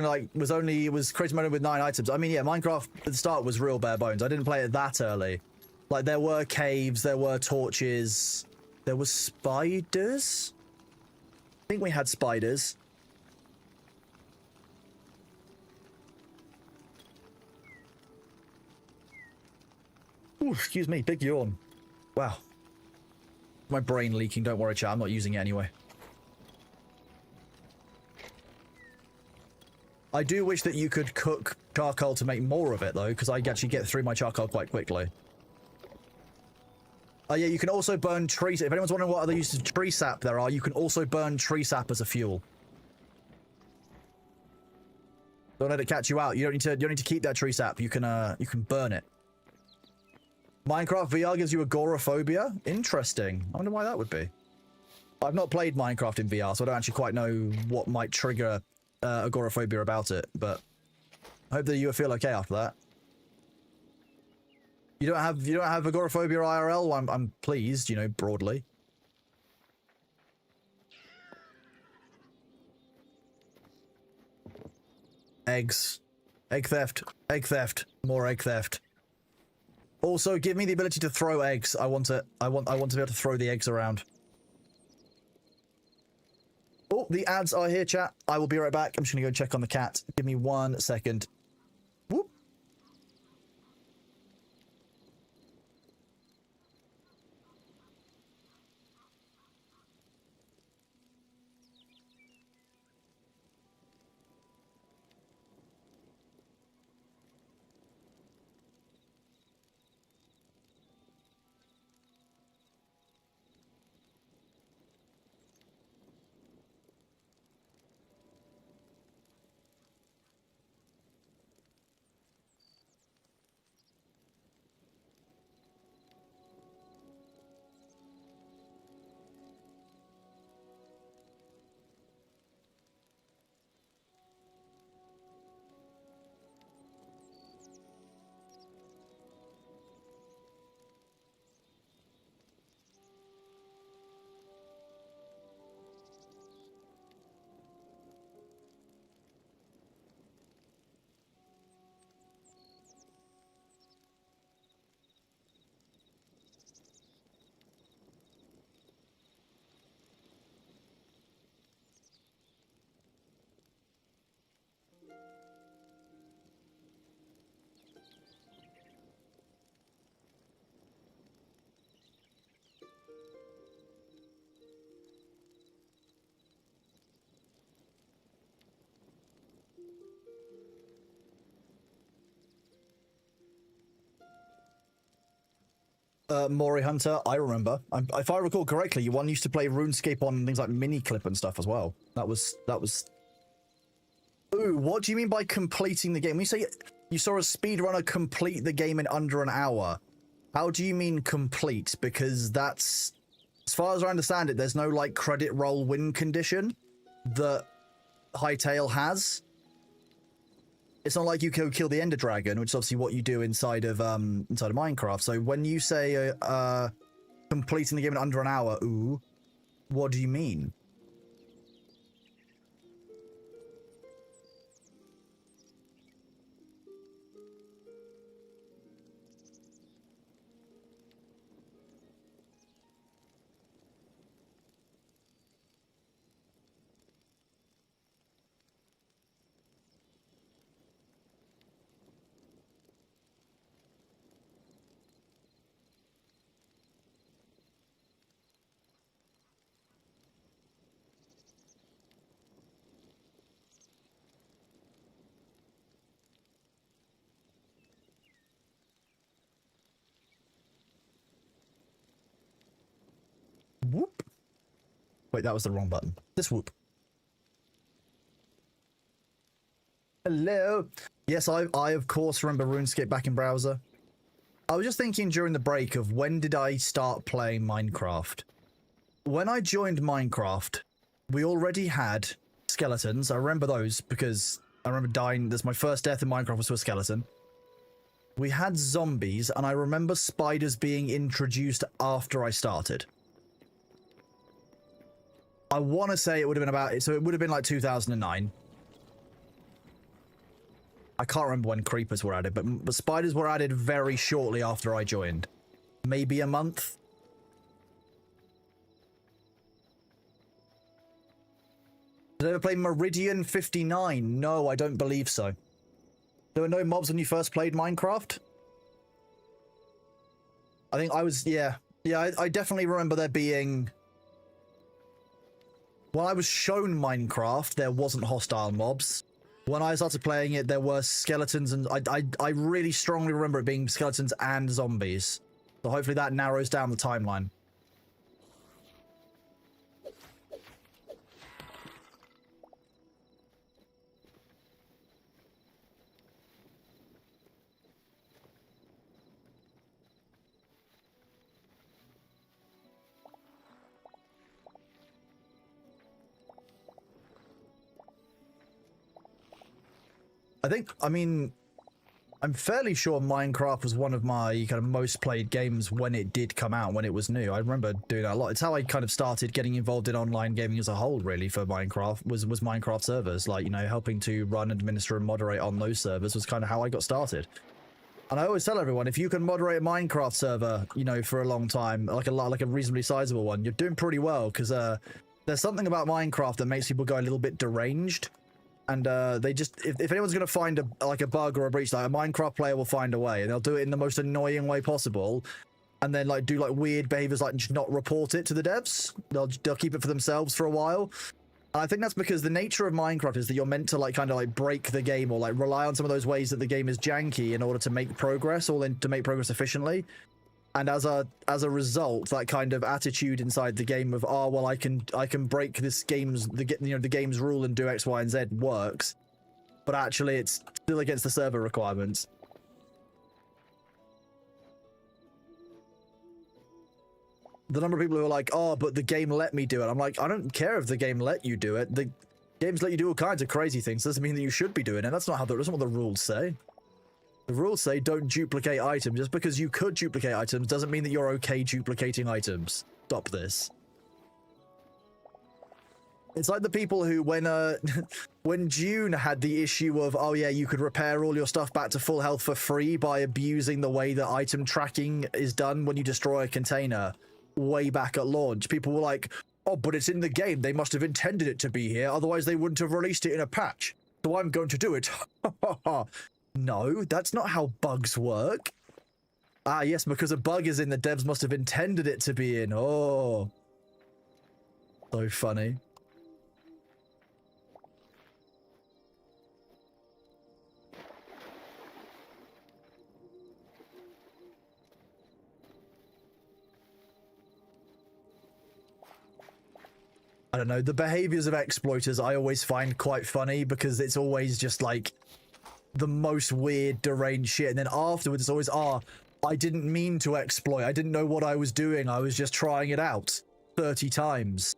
was created mode with 9 items. I mean, yeah, Minecraft at the start was real bare bones. I didn't play it that early. Like, there were caves, there were torches, there were spiders? I think we had spiders. Ooh, excuse me, big yawn. Wow. My brain leaking, don't worry, chat, I'm not using it anyway. I do wish that you could cook charcoal to make more of it, though, because I actually get through my charcoal quite quickly. Oh, yeah, you can also burn tree... If anyone's wondering what other uses of tree sap there are, you can also burn tree sap as a fuel. Don't let it catch you out. You don't need to keep that tree sap. You can burn it. Minecraft VR gives you agoraphobia? Interesting. I wonder why that would be. I've not played Minecraft in VR, so I don't actually quite know what might trigger agoraphobia about it, but I hope that you feel okay after that. You don't have agoraphobia IRL? Well, I'm pleased, you know, broadly. Eggs. Egg theft. Egg theft. More egg theft. Also, give me the ability to throw eggs. I want it. I want to be able to throw the eggs around. Oh, the ads are here, chat. I will be right back. I'm just gonna go check on the cat. Give me 1 second. Whoop. Mori Hunter, I remember. If I recall correctly, you used to play RuneScape on things like Miniclip and stuff as well. That was... Ooh, what do you mean by completing the game? When you say you saw a speedrunner complete the game in under an hour, how do you mean complete? Because that's... As far as I understand it, there's no, like, credit roll win condition that Hytale has. It's not like you go kill the Ender Dragon, which is obviously what you do inside of Minecraft. So when you say completing the game in under an hour, ooh, what do you mean? Wait, that was the wrong button. This whoop. Hello. Yes, I of course remember RuneScape back in browser. I was just thinking during the break of when did I start playing Minecraft? When I joined Minecraft, we already had skeletons. I remember those because I remember dying. That's my first death in Minecraft was to a skeleton. We had zombies, and I remember spiders being introduced after I started. I want to say it would have been about, so it would have been like 2009. I can't remember when creepers were added, but spiders were added very shortly after I joined. Maybe a month. Did I ever play Meridian 59? No, I don't believe so. There were no mobs when you first played Minecraft? I think I was, yeah. Yeah, I definitely remember there being... When I was shown Minecraft, there wasn't hostile mobs. When I started playing it, there were skeletons, and I really strongly remember it being skeletons and zombies. So hopefully that narrows down the timeline. I'm fairly sure Minecraft was one of my kind of most played games when it did come out, when it was new. I remember doing that a lot. It's how I kind of started getting involved in online gaming as a whole, really, for Minecraft, was Minecraft servers. Like, you know, helping to run, administer, and moderate on those servers was kind of how I got started. And I always tell everyone, if you can moderate a Minecraft server, you know, for a long time, like a reasonably sizable one, you're doing pretty well, because there's something about Minecraft that makes people go a little bit deranged. And they just, if anyone's going to find a bug or a breach, like a Minecraft player will find a way, and they'll do it in the most annoying way possible, and then like do like weird behaviors, like just not report it to the devs. They'll keep it for themselves for a while. And I think that's because the nature of Minecraft is that you're meant to like kind of like break the game, or like rely on some of those ways that the game is janky in order to make progress, or then to make progress efficiently. And as a result, that kind of attitude inside the game of, oh well, I can break this game's the game's rule and do X, Y, and Z works, but actually it's still against the server requirements. The number of people who are like, oh, but the game let me do it. I'm like, I don't care if the game let you do it. The games let you do all kinds of crazy things. Doesn't mean that you should be doing it. That's not what the rules say. The rules say don't duplicate items. Just because you could duplicate items doesn't mean that you're okay duplicating items. Stop this. It's like the people who, when June had the issue of, oh yeah, you could repair all your stuff back to full health for free by abusing the way that item tracking is done when you destroy a container way back at launch. People were like, oh, but it's in the game. They must have intended it to be here. Otherwise, they wouldn't have released it in a patch. So I'm going to do it. No, that's not how bugs work. Ah, yes, because a bug is in, the devs must have intended it to be in. Oh. So funny. I don't know, the behaviors of exploiters I always find quite funny, because it's always just like the most weird, deranged shit, and then afterwards it's always, I didn't mean to exploit, I didn't know what I was doing, I was just trying it out 30 times.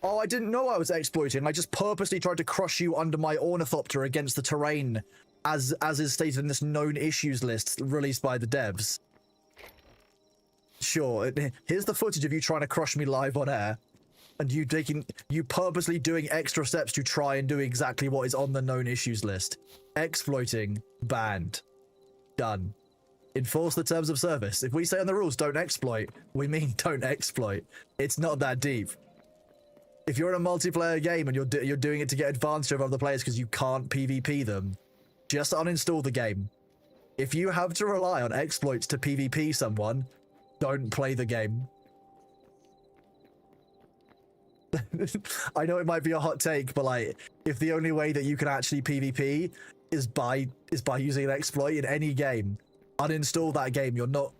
Oh, I didn't know I was exploiting, I just purposely tried to crush you under my ornithopter against the terrain, as is stated in this known issues list released by the devs. Sure, here's the footage of you trying to crush me live on air. And you purposely doing extra steps to try and do exactly what is on the known issues list. Exploiting, banned. Done. Enforce the terms of service. If we say on the rules, don't exploit, we mean don't exploit. It's not that deep. If you're in a multiplayer game and you're doing it to get advantage over other players because you can't PvP them, just uninstall the game. If you have to rely on exploits to PvP someone, don't play the game. I know it might be a hot take, but like, if the only way that you can actually PvP is by using an exploit in any game, uninstall that game. You're not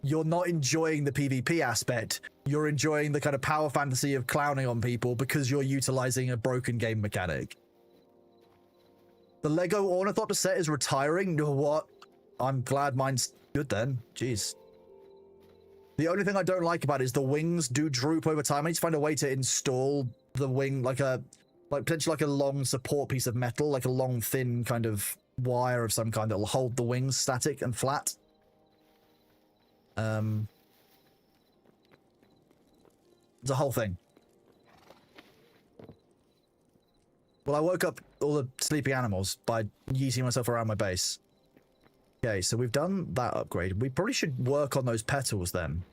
you're not enjoying the PvP aspect. You're enjoying the kind of power fantasy of clowning on people because you're utilizing a broken game mechanic. The Lego Ornithopter set is retiring? No, what? I'm glad mine's good then. Jeez. The only thing I don't like about it is the wings do droop over time. I need to find a way to install the wing, like potentially like a long support piece of metal, like a long thin kind of wire of some kind that will hold the wings static and flat. It's a whole thing. Well, I woke up all the sleeping animals by yeeting myself around my base. Okay, so we've done that upgrade. We probably should work on those petals then.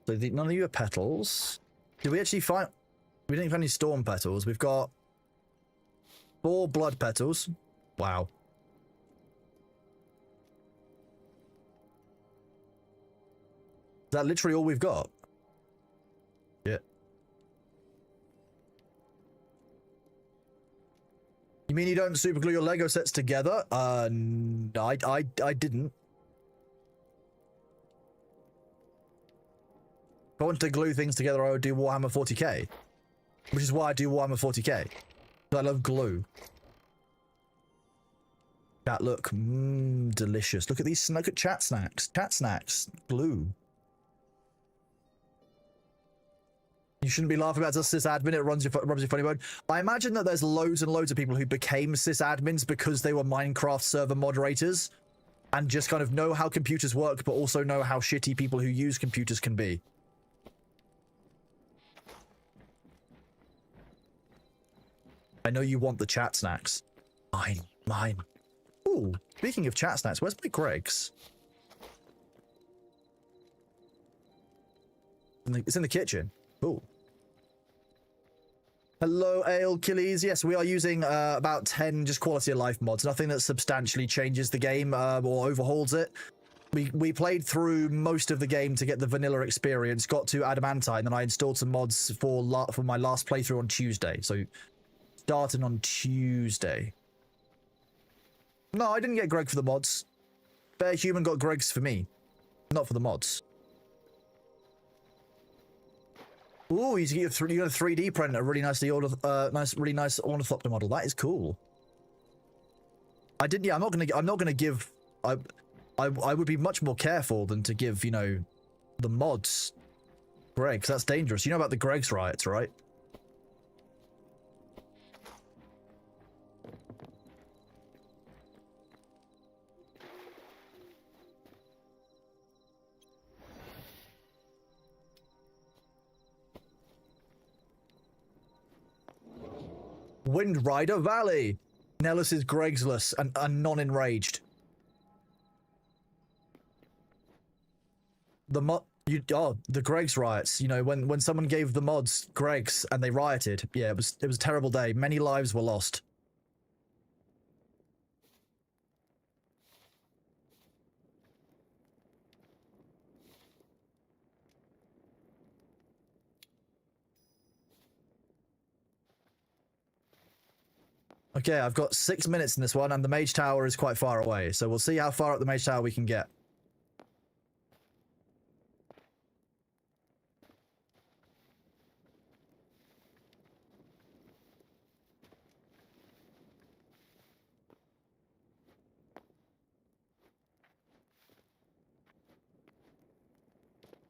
So none of you are petals. Did we actually find... We didn't find any storm petals. We've got 4 blood petals. Wow. Is that literally all we've got? Yeah. You mean you don't super glue your Lego sets together? No, I didn't. If I wanted to glue things together, I would do Warhammer 40k. Which is why I do Warhammer 40k. I love glue. Chat, look. Delicious. Look at these. Look at chat snacks. Chat snacks. Glue. You shouldn't be laughing about us sysadmin. It rubs your funny bone. I imagine that there's loads and loads of people who became sysadmins because they were Minecraft server moderators and just kind of know how computers work, but also know how shitty people who use computers can be. I know you want the chat snacks. Mine. Ooh, speaking of chat snacks, where's my Greg's? It's in the kitchen. Ooh. Hello, Ale Killies. Yes, we are using about 10 just quality of life mods. Nothing that substantially changes the game or overhauls it. We played through most of the game to get the vanilla experience, got to Adamantine, and then I installed some mods for my last playthrough on Tuesday. So, starting on Tuesday. No, I didn't get Greg for the mods. Bear Human got Greg's for me, not for the mods. Ooh, you got a 3D print, a really really nice ornithopter model. That is cool. I didn't. Yeah, I'm not gonna give. I would be much more careful than to give, you know, the mods Greg, 'cause that's dangerous. You know about the Greg's riots, right? Wind Rider Valley. Nellis is Gregsless and non-enraged. The Greg's riots. You know, when someone gave the mods Greg's and they rioted. Yeah, it was a terrible day. Many lives were lost. Okay, I've got 6 minutes in this one, and the Mage Tower is quite far away, so we'll see how far up the Mage Tower we can get.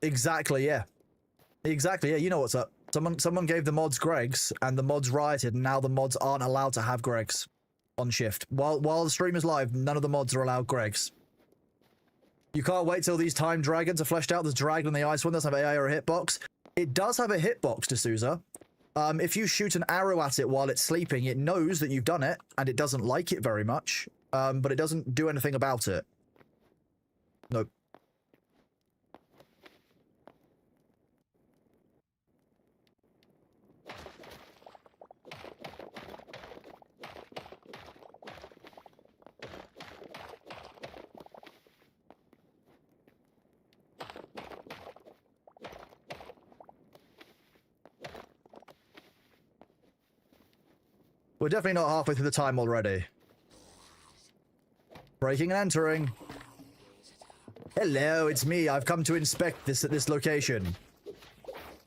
Exactly, yeah. Exactly, yeah, you know what's up. Someone gave the mods Greg's, and the mods rioted, and now the mods aren't allowed to have Greg's on shift. While the stream is live, none of the mods are allowed Greg's. You can't wait till these time dragons are fleshed out. There's dragon and the ice one doesn't have AI or a hitbox. It does have a hitbox, D'Souza. If you shoot an arrow at it while it's sleeping, it knows that you've done it, and it doesn't like it very much, but it doesn't do anything about it. Nope. We're definitely not halfway through the time already. Breaking and entering. Hello, it's me. I've come to inspect this at this location.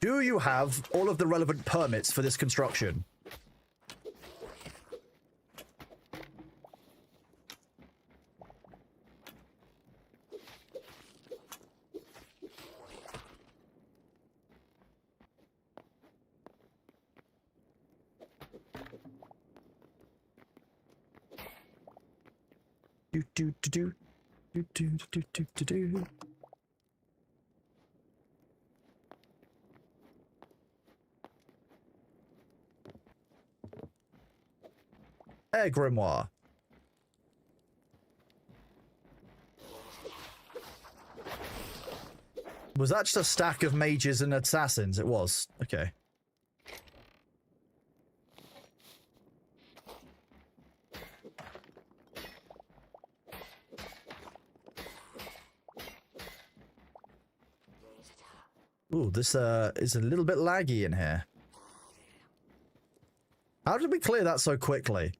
Do you have all of the relevant permits for this construction? Do. Hey, Grimoire. Was that just a stack of mages and assassins? It was. Okay. Ooh, this is a little bit laggy in here. How did we clear that so quickly?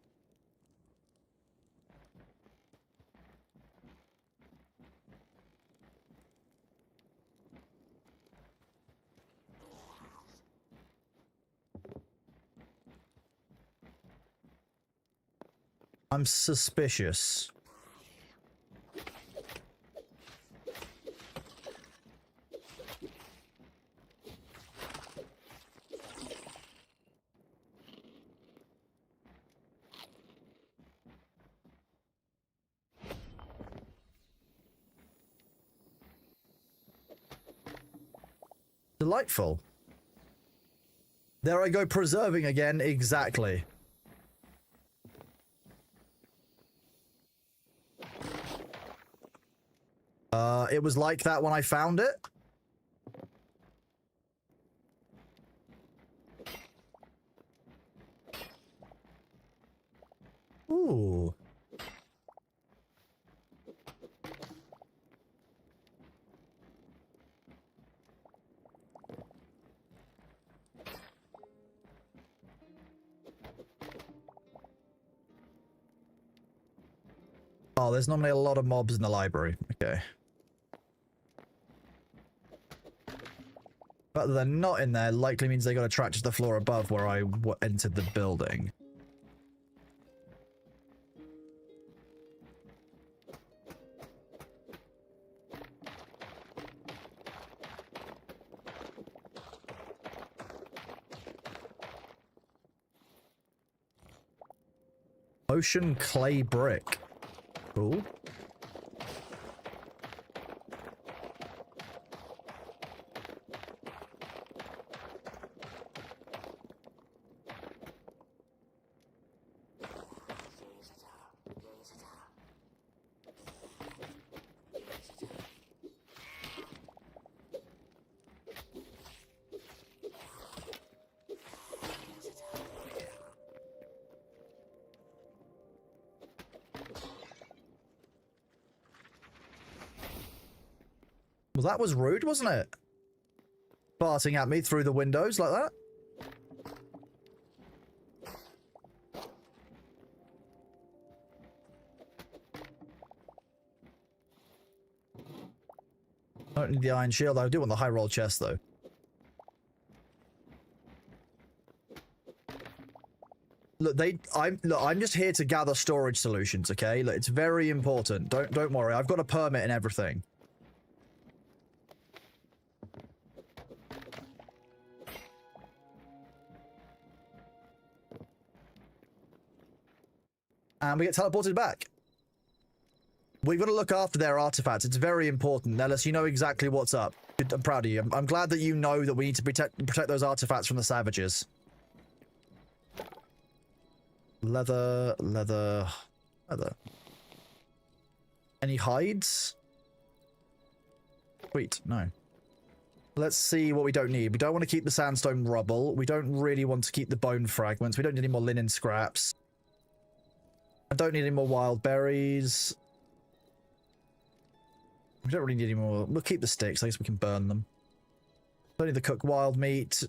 I'm suspicious. Delightful. There I go, preserving again. Exactly. It was like that when I found it. Ooh. Oh, there's normally a lot of mobs in the library. Okay. But they're not in there, likely means they got attracted to the floor above where I entered the building. Ocean clay brick. Cool. Well, that was rude, wasn't it? Farting at me through the windows like that. I don't need the iron shield. I do want the high roll chest, though. Look, I'm just here to gather storage solutions, okay? Look, it's very important. Don't worry. I've got a permit and everything. And we get teleported back. We've got to look after their artifacts. It's very important. Nellis, you know exactly what's up. I'm proud of you. I'm glad that you know that we need to protect those artifacts from the savages. Leather. Any hides? Sweet, no. Let's see what we don't need. We don't want to keep the sandstone rubble. We don't really want to keep the bone fragments. We don't need any more linen scraps. I don't need any more wild berries. We don't really need any more. We'll keep the sticks. I guess we can burn them. Don't need the cooked wild meat.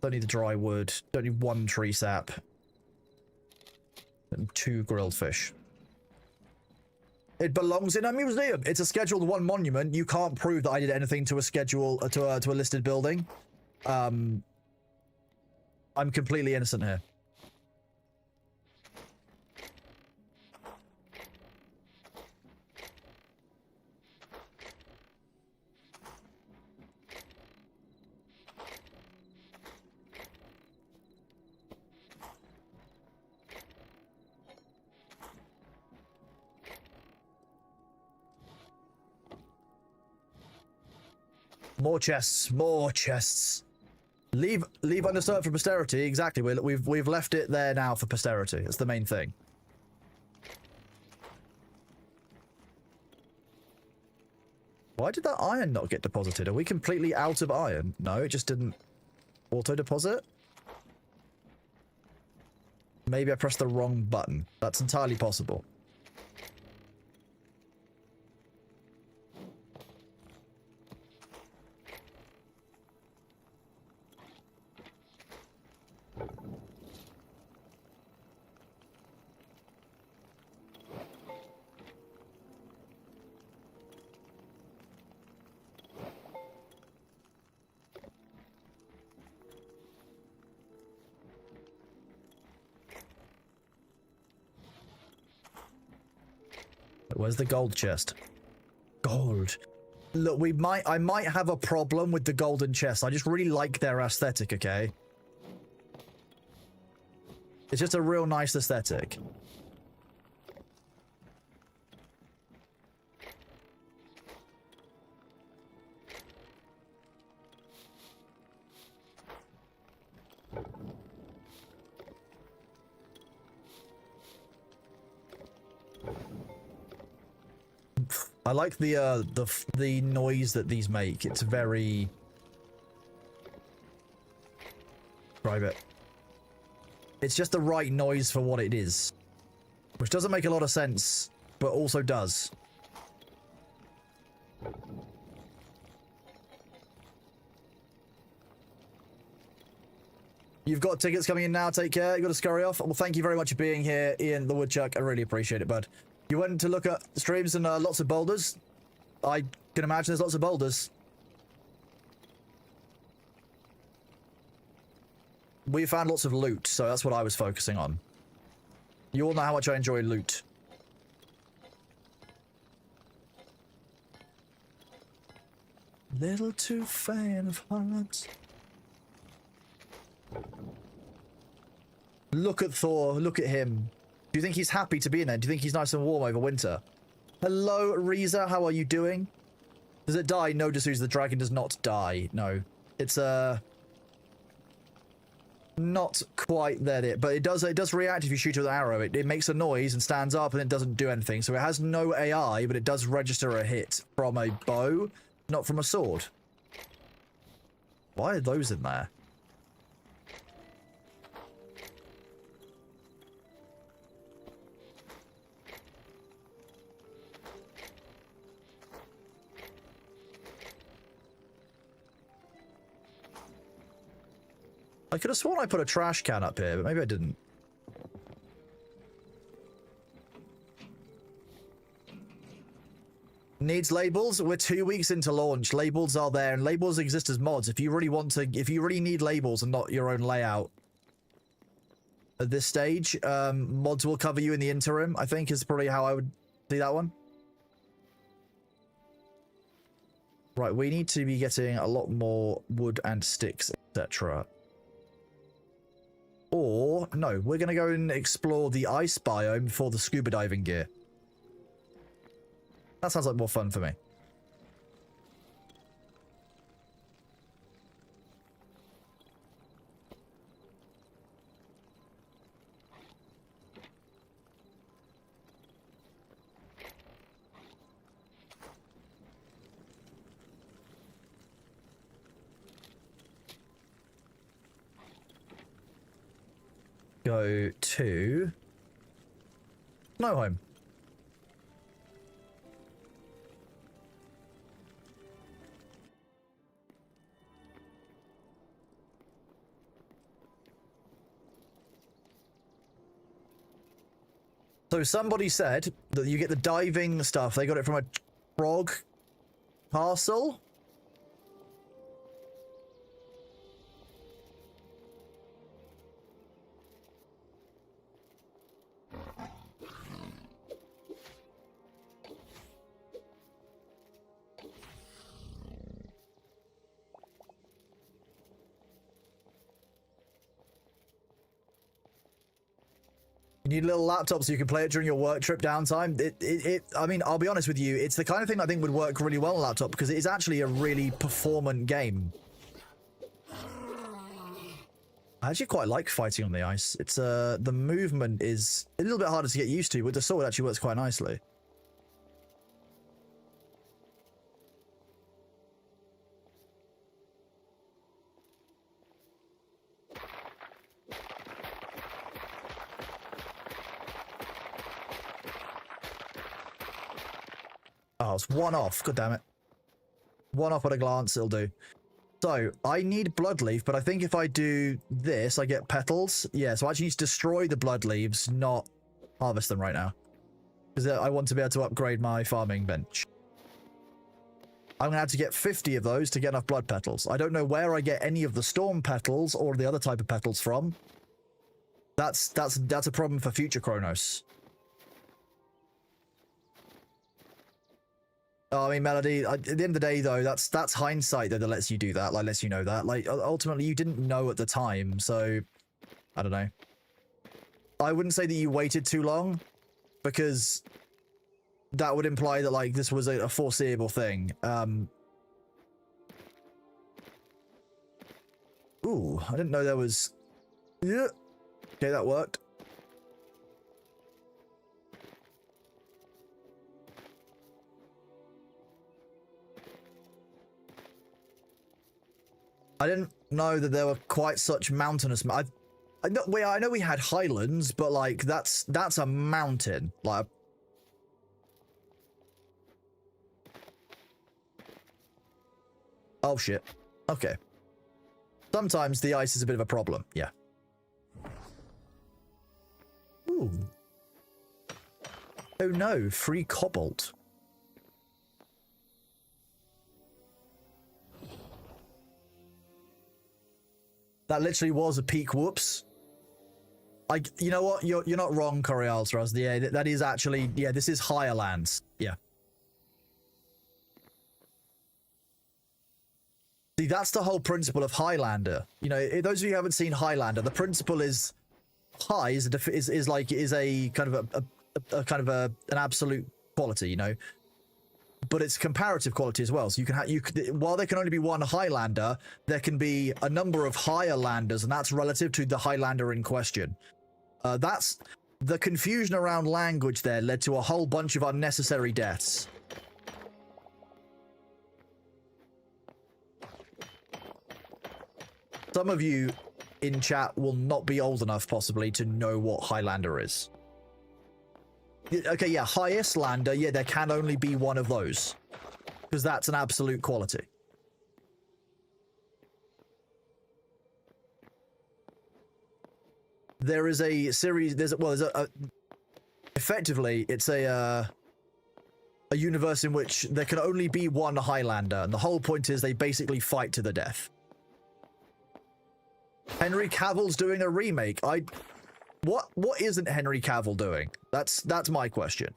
Don't need the dry wood. Don't need 1 tree sap. And 2 grilled fish. It belongs in a museum. It's a Scheduled 1 monument. You can't prove that I did anything to a schedule to a listed building. I'm completely innocent here. More chests, more chests. Leave undisturbed for posterity. Exactly. We've left it there now for posterity. It's the main thing. Why did that iron not get deposited? Are we completely out of iron? No, it just didn't auto-deposit. Maybe I pressed the wrong button. That's entirely possible. Where's the gold chest? Gold. Look, I might have a problem with the golden chest. I just really like their aesthetic, okay? It's just a real nice aesthetic. I like the noise that these make. It's very... Describe it. It's just the right noise for what it is. Which doesn't make a lot of sense, but also does. You've got tickets coming in now. Take care. You've got to scurry off. Well, thank you very much for being here, Ian the Woodchuck. I really appreciate it, bud. You went to look at streams and lots of boulders. I can imagine there's lots of boulders. We found lots of loot, so that's what I was focusing on. You all know how much I enjoy loot. Little too fan of hearts. Look at Thor. Look at him. Do you think he's happy to be in there? Do you think he's nice and warm over winter? Hello, Reza. How are you doing? Does it die? No, D'Souza, the dragon does not die. No. It's, not quite that but it does react if you shoot with an arrow. It makes a noise and stands up and it doesn't do anything. So it has no AI, but it does register a hit from a bow, not from a sword. Why are those in there? I could have sworn I put a trash can up here, but maybe I didn't. Needs labels? We're 2 weeks into launch. Labels are there, and labels exist as mods. If you really need labels and not your own layout at this stage, mods will cover you in the interim, I think is probably how I would see that one. Right, we need to be getting a lot more wood and sticks, etc. Or, no, we're going to go and explore the ice biome for the scuba diving gear. That sounds like more fun for me. Go to Snowhome. So somebody said that you get the diving stuff. They got it from a frog castle. You need a little laptop so you can play it during your work trip downtime. I mean, I'll be honest with you, it's the kind of thing I think would work really well on a laptop because it is actually a really performant game. I actually quite like fighting on the ice. It's the movement is a little bit harder to get used to, but the sword actually works quite nicely. Oh, it's one off. God damn it. One off at a glance, it'll do. So, I need bloodleaf, but I think if I do this, I get petals. Yeah, so I actually need to destroy the blood leaves, not harvest them right now. Because I want to be able to upgrade my farming bench. I'm going to have to get 50 of those to get enough blood petals. I don't know where I get any of the storm petals or the other type of petals from. That's a problem for future Chronos. Oh, I mean, Melody, at the end of the day, though, that's hindsight that lets you do that, like, lets you know that. Like, ultimately, you didn't know at the time, so, I don't know. I wouldn't say that you waited too long, because that would imply that, like, this was a foreseeable thing. Ooh, I didn't know there was... Yeah. Okay, that worked. I didn't know that there were quite such mountainous... I know we had highlands, but, like, that's a mountain. Like... Oh, shit. Okay. Sometimes the ice is a bit of a problem, yeah. Ooh. Oh no, free cobalt. That literally was a peak whoops. You know what? You're not wrong, Corialtras. Yeah, that is actually, yeah, this is higher lands. Yeah. See, that's the whole principle of Highlander. You know, those of you who haven't seen Highlander, the principle is high is a kind of an absolute quality, you know, but it's comparative quality as well. So while there can only be one Highlander, there can be a number of higher landers, and that's relative to the Highlander in question. That's the confusion around language there led to a whole bunch of unnecessary deaths. Some of you in chat will not be old enough, possibly, to know what Highlander is. Okay, yeah, highest lander, yeah, there can only be one of those. Because that's an absolute quality. There is a series, effectively, it's a universe in which there can only be one Highlander, and the whole point is they basically fight to the death. Henry Cavill's doing a remake. What isn't Henry Cavill doing? That's my question.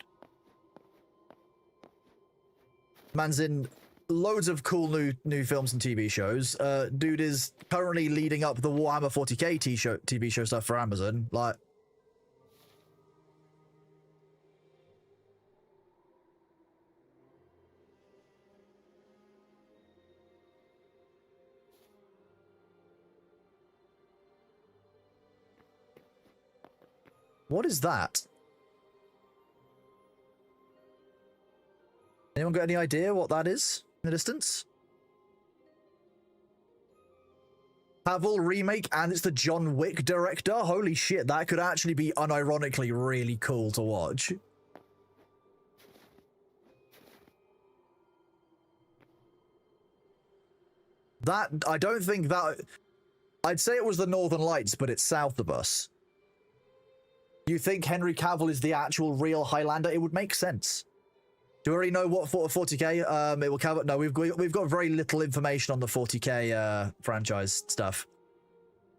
Man's in loads of cool new films and TV shows. Dude is currently leading up the Warhammer 40k TV show stuff for Amazon. Like, what is that? Anyone got any idea what that is in the distance? Cavill remake, and it's the John Wick director? Holy shit, that could actually be unironically really cool to watch. That, I don't think that... I'd say it was the Northern Lights, but it's south of us. You think Henry Cavill is the actual real Highlander? It would make sense. Do you already know what 40k it will cover? No, we've got very little information on the 40k franchise stuff.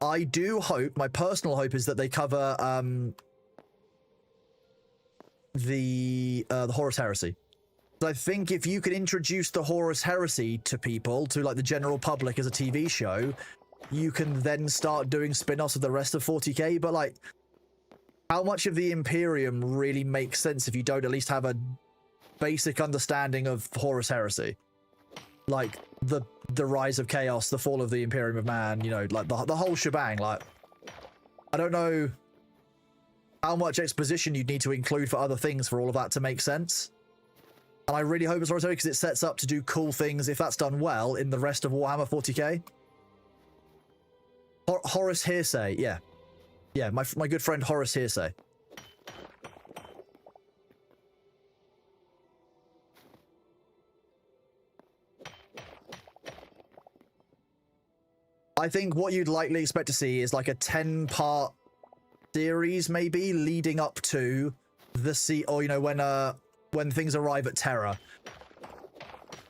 I do hope, my personal hope is that they cover the Horus Heresy. So I think if you could introduce the Horus Heresy to people, to like the general public as a TV show, you can then start doing spin-offs of the rest of 40k. But like, how much of the Imperium really makes sense if you don't at least have a basic understanding of Horus Heresy? Like the rise of chaos, the fall of the Imperium of Man, you know, like the whole shebang. Like, I don't know how much exposition you'd need to include for other things for all of that to make sense. And I really hope it's Horus Heresy because it sets up to do cool things, if that's done well, in the rest of Warhammer 40k. Horus Heresy, yeah. Yeah, my good friend Horus Heresy. I think what you'd likely expect to see is like a 10-part series, maybe, leading up to the or you know, when things arrive at Terra.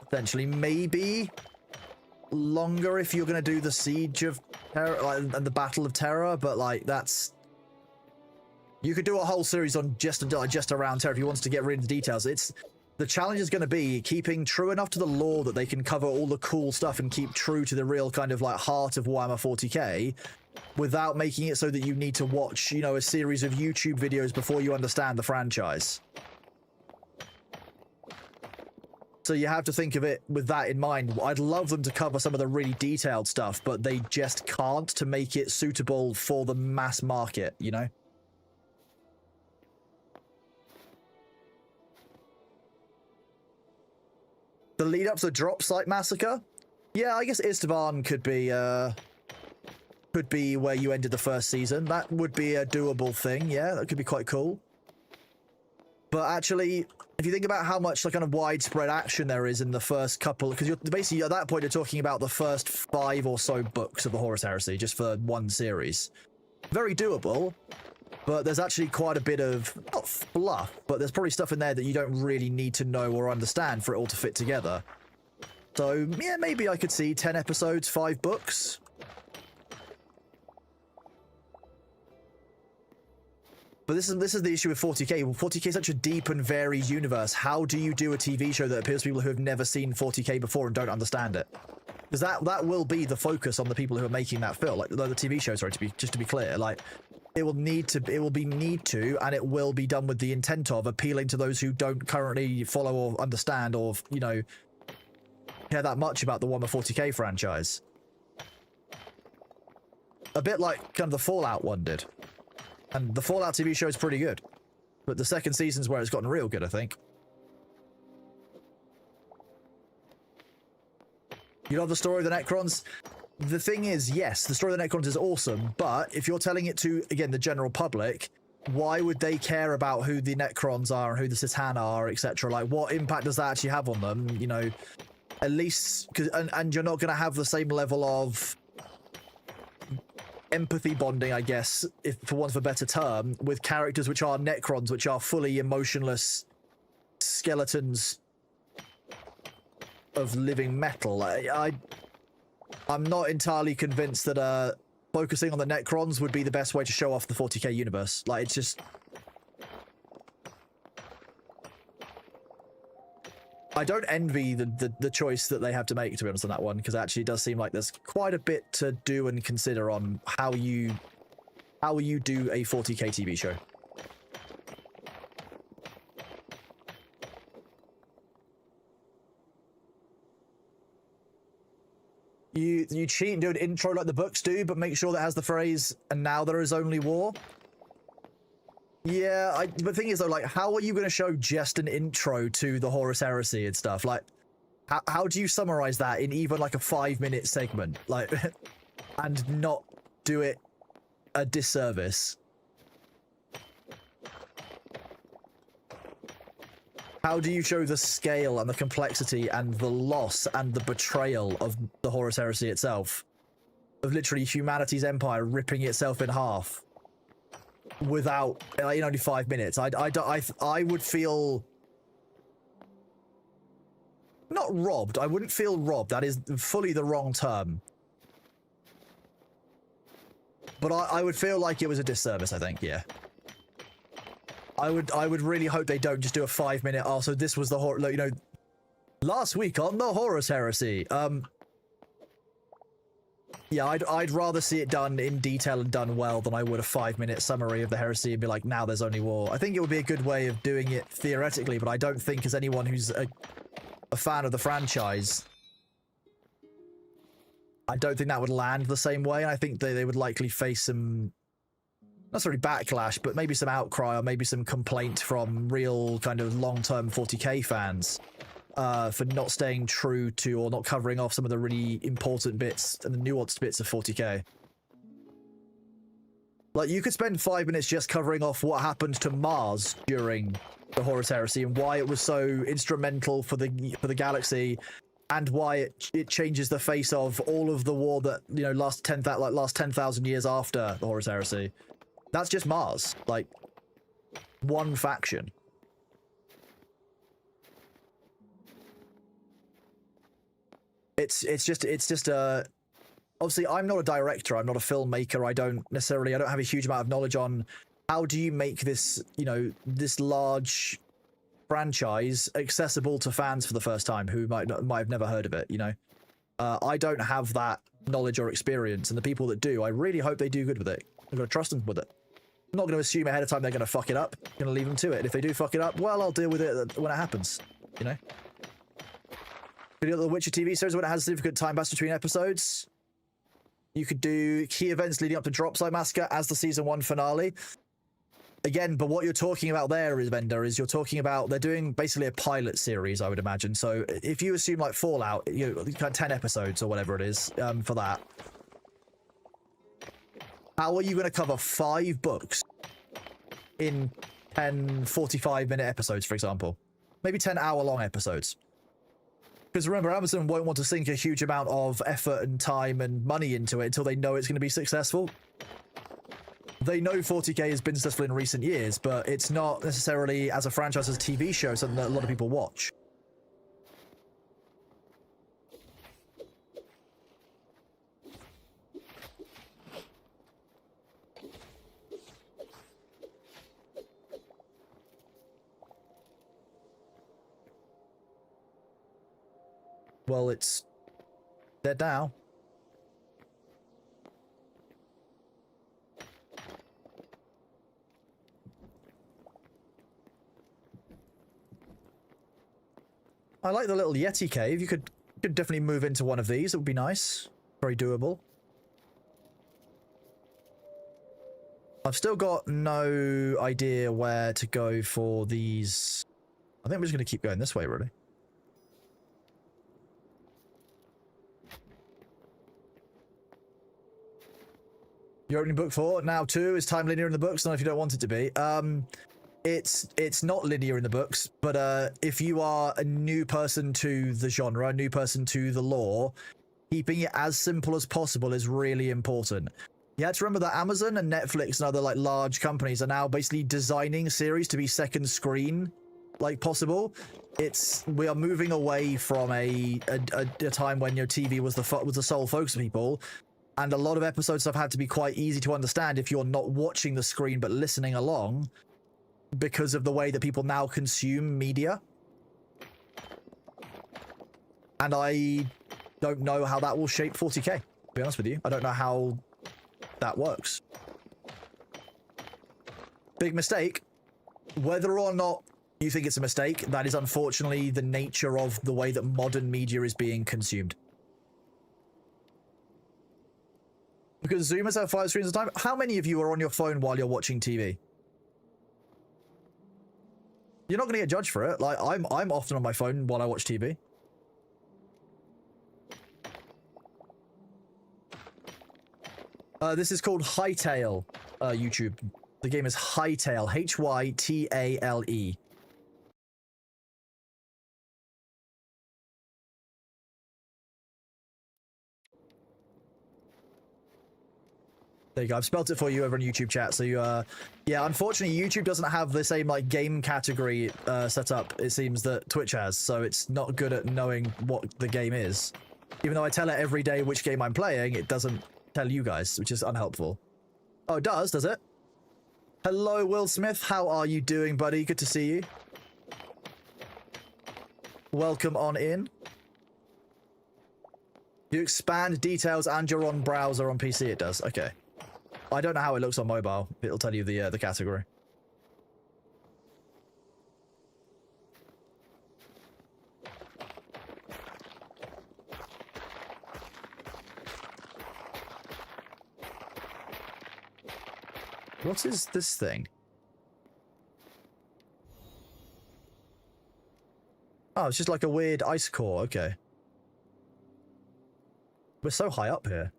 Essentially, maybe longer if you're going to do the Siege of Terra, like, and the Battle of Terra, but like that's... You could do a whole series on just around Terra if you wanted to get rid of the details. The challenge is going to be keeping true enough to the lore that they can cover all the cool stuff and keep true to the real kind of like heart of Warhammer 40k without making it so that you need to watch, you know, a series of YouTube videos before you understand the franchise. So you have to think of it with that in mind. I'd love them to cover some of the really detailed stuff, but they just can't to make it suitable for the mass market, you know? The lead-up to the drop site massacre? Yeah, I guess Istvan could be where you ended the first season. That would be a doable thing, yeah, that could be quite cool. But actually, if you think about how much like kind of widespread action there is in the first couple, because you're basically at that point you're talking about the first 5 or so books of the Horus Heresy, just for one series. Very doable, but there's actually quite a bit of, not fluff, but there's probably stuff in there that you don't really need to know or understand for it all to fit together. So, yeah, maybe I could see 10 episodes, 5 books. But this is the issue with 40k. Well, 40k is such a deep and varied universe. How do you do a TV show that appeals to people who have never seen 40k before and don't understand it? Because that will be the focus on the people who are making that film, like the TV show. Sorry, just to be clear, like it will be and it will be done with the intent of appealing to those who don't currently follow or understand or, you know, care that much about the Warhammer 40k franchise. A bit like kind of the Fallout one did. And the Fallout TV show is pretty good. But the second season's where it's gotten real good, I think. You love the story of the Necrons? The thing is, yes, the story of the Necrons is awesome, but if you're telling it to, again, the general public, why would they care about who the Necrons are and who the Citan are, etc.? Like, what impact does that actually have on them? You know, at least... and you're not going to have the same level of empathy bonding, I guess, if for want of a better term, with characters which are Necrons, which are fully emotionless skeletons of living metal. I'm not entirely convinced that focusing on the Necrons would be the best way to show off the 40k universe. Like, it's just... I don't envy the choice that they have to make, to be honest, on that one, because actually it does seem like there's quite a bit to do and consider on how you do a 40k TV show. You cheat and do an intro like the books do, but make sure that has the phrase, "and now there is only war." Yeah, the thing is though, like, how are you going to show just an intro to the Horus Heresy and stuff? Like, how do you summarize that in even like a 5-minute segment, like, and not do it a disservice? How do you show the scale and the complexity and the loss and the betrayal of the Horus Heresy itself? Of literally humanity's empire ripping itself in half. without in only 5 minutes. I would feel not robbed. I wouldn't feel robbed. That is fully the wrong term. But I would feel like it was a disservice, I think, yeah. I would really hope they don't just do a 5 minute, oh, so this was the horror, you know, last week on the Horus Heresy. Yeah, I'd rather see it done in detail and done well than I would a 5 minute summary of the heresy and be like, now there's only war. I think it would be a good way of doing it theoretically, but I don't think as anyone who's a fan of the franchise, I don't think that would land the same way. I think they would likely face some, not necessarily backlash, but maybe some outcry or maybe some complaint from real kind of long-term 40k fans for not staying true to or not covering off some of the really important bits and the nuanced bits of 40k. Like, you could spend 5 minutes just covering off what happened to Mars during the Horus Heresy and why it was so instrumental for the galaxy, and why it changes the face of all of the war that, you know, last 10,000 years after the Horus Heresy. That's just Mars, like one faction. It's just obviously I'm not a director, I'm not a filmmaker, I don't have a huge amount of knowledge on how do you make this, you know, this large franchise accessible to fans for the first time who might have never heard of it, you know. I don't have that knowledge or experience, and the people that do, I really hope they do good with it. I've got to trust them with it. I'm not going to assume ahead of time they're going to fuck it up. I'm going to leave them to it. And if they do fuck it up, well, I'll deal with it when it happens, you know. The Witcher TV series, when it has significant time pass between episodes, you could do key events leading up to Dropsite Massacre as the season 1 finale. Again, but what you're talking about there, Vendor, is you're talking about, they're doing basically a pilot series, I would imagine. So if you assume like Fallout, you know, kind of 10 episodes or whatever it is for that, how are you going to cover 5 books in 10 45-minute episodes, for example? Maybe 10 hour-long episodes. Because remember, Amazon won't want to sink a huge amount of effort and time and money into it until they know it's going to be successful. They know 40k has been successful in recent years, but it's not necessarily, as a franchise, as a TV show, something that a lot of people watch. Well, it's dead now. I like the little Yeti cave. You could definitely move into one of these. It would be nice. Very doable. I've still got no idea where to go for these. I think we're just going to keep going this way, really. You're opening book 4. Now 2 is time linear in the books, not if you don't want it to be. It's not linear in the books, but if you are a new person to the genre, a new person to the lore, keeping it as simple as possible is really important. You have to remember that Amazon and Netflix and other like large companies are now basically designing series to be second screen like possible. We are moving away from a time when your TV was the sole focus of people, and a lot of episodes have had to be quite easy to understand if you're not watching the screen but listening along, because of the way that people now consume media. And I don't know how that will shape 40k, to be honest with you. I don't know how that works. Big mistake. Whether or not you think it's a mistake, that is unfortunately the nature of the way that modern media is being consumed. Because Zoomers have 5 screens at a time. How many of you are on your phone while you're watching TV? You're not going to get judged for it. Like, I'm often on my phone while I watch TV. This is called Hytale, YouTube. The game is Hytale, Hytale. There you go. I've spelt it for you over in YouTube chat. So you, yeah, unfortunately, YouTube doesn't have the same like game category set up. It seems that Twitch has, so it's not good at knowing what the game is. Even though I tell it every day which game I'm playing, it doesn't tell you guys, which is unhelpful. Oh, it does it? Hello, Will Smith. How are you doing, buddy? Good to see you. Welcome on in. You expand details and you're on browser on PC, it does. Okay. I don't know how it looks on mobile. It'll tell you the category. What is this thing? Oh, it's just like a weird ice core. Okay. We're so high up here.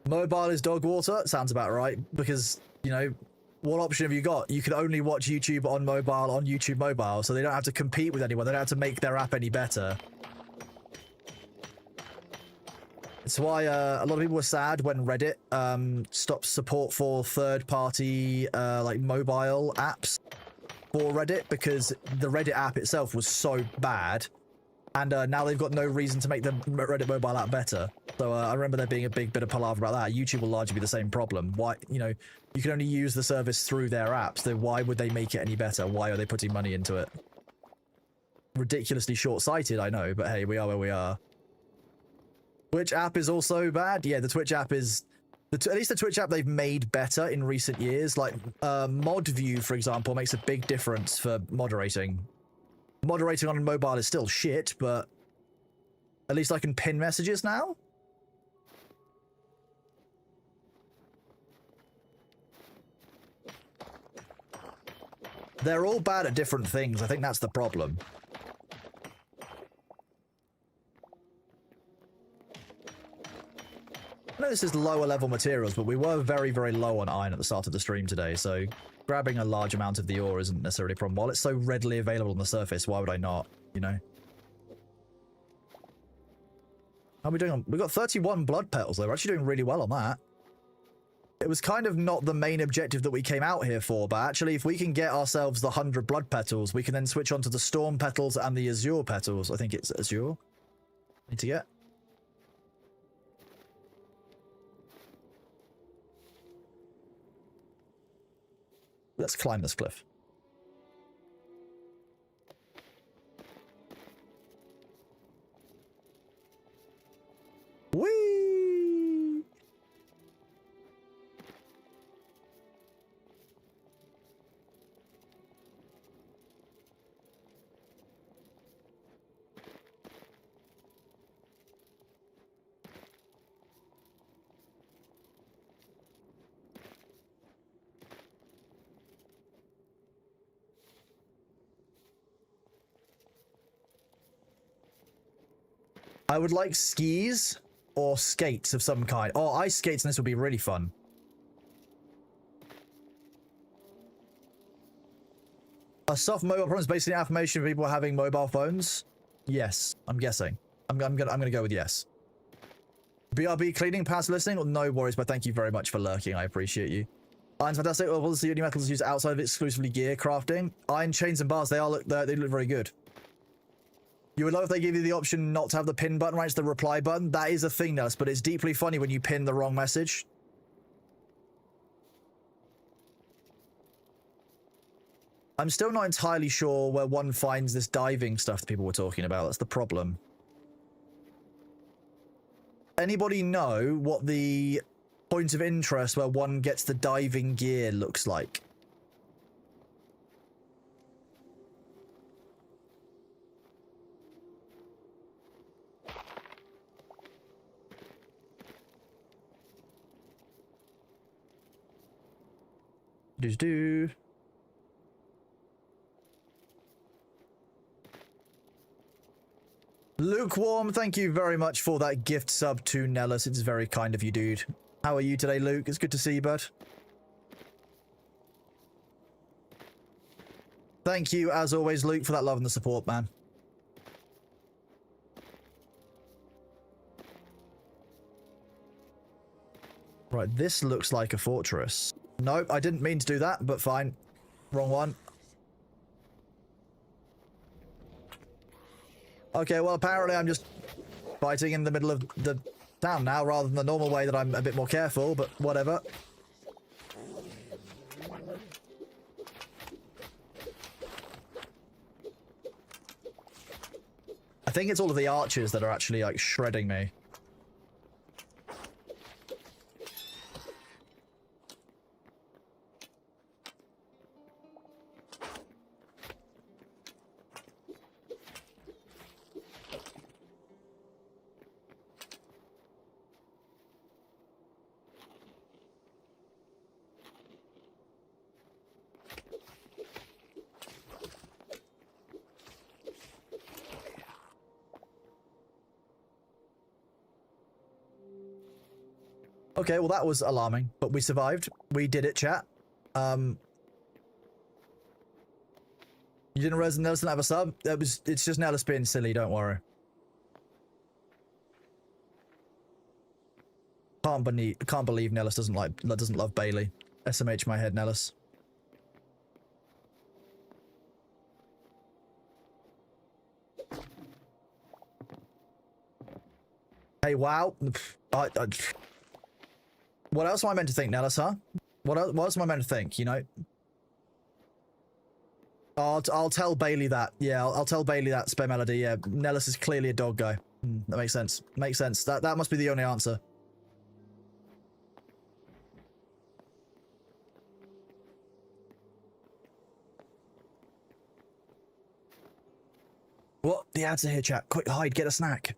Mobile is dog water? Sounds about right. Because, you know, what option have you got? You can only watch YouTube on mobile on YouTube Mobile, so they don't have to compete with anyone. They don't have to make their app any better. It's why a lot of people were sad when Reddit stopped support for third-party like mobile apps for Reddit, because the Reddit app itself was so bad. And now they've got no reason to make the Reddit mobile app better. So I remember there being a big bit of palaver about that. YouTube will largely be the same problem. Why, you know, you can only use the service through their apps. Then why would they make it any better? Why are they putting money into it? Ridiculously short-sighted, I know, but hey, we are where we are. Which app is also bad? Yeah, the Twitch app is... at least the Twitch app they've made better in recent years. Like, Mod View, for example, makes a big difference for moderating. Moderating on mobile is still shit, but at least I can pin messages now? They're all bad at different things. I think that's the problem. I know this is lower level materials, but we were very, very low on iron at the start of the stream today, so grabbing a large amount of the ore isn't necessarily a problem. While it's so readily available on the surface, why would I not, you know? How are we doing? We've got 31 blood petals, though. We're actually doing really well on that. It was kind of not the main objective that we came out here for, but actually, if we can get ourselves the 100 blood petals, we can then switch on to the storm petals and the azure petals. I think it's azure. Need to get. Let's climb this cliff. Whee! I would like skis or skates of some kind. Oh, ice skates, and this would be really fun. A soft mobile problem is basically an affirmation of people having mobile phones. Yes, I'm guessing. I'm gonna go with yes. BRB cleaning, past listening. Well, no worries, but thank you very much for lurking. I appreciate you. Iron's fantastic. Well, we'll see any metals used outside of exclusively gear crafting. Iron chains and bars. They look very good. You would love if they give you the option not to have the pin button, right? It's the reply button. That is a thing, Nellis, but it's deeply funny when you pin the wrong message. I'm still not entirely sure where one finds this diving stuff that people were talking about. That's the problem. Anybody know what the point of interest where one gets the diving gear looks like? Do. Lukewarm, thank you very much for that gift sub to Nellis. It's very kind of you, dude. How are you today, Luke? It's good to see you, bud. Thank you, as always, Luke, for that love and the support, man. Right, this looks like a fortress. Nope, I didn't mean to do that, but fine. Wrong one. Okay, well, apparently I'm just fighting in the middle of the town now, rather than the normal way that I'm a bit more careful, but whatever. I think it's all of the archers that are actually, like, shredding me. Okay, well that was alarming, but we survived. We did it, chat. You didn't realize Nellis didn't have a sub? It's just Nellis being silly, don't worry. Can't believe Nellis doesn't love Bailey. SMH my head, Nellis. Hey, wow. What else am I meant to think, Nellis, huh? What else am I meant to think, you know? I'll tell Bailey that. Yeah, I'll tell Bailey that, Spare Melody. Yeah, Nellis is clearly a dog guy. That makes sense. Makes sense. That must be the only answer. What? The ads are here, chat. Quick, hide, get a snack.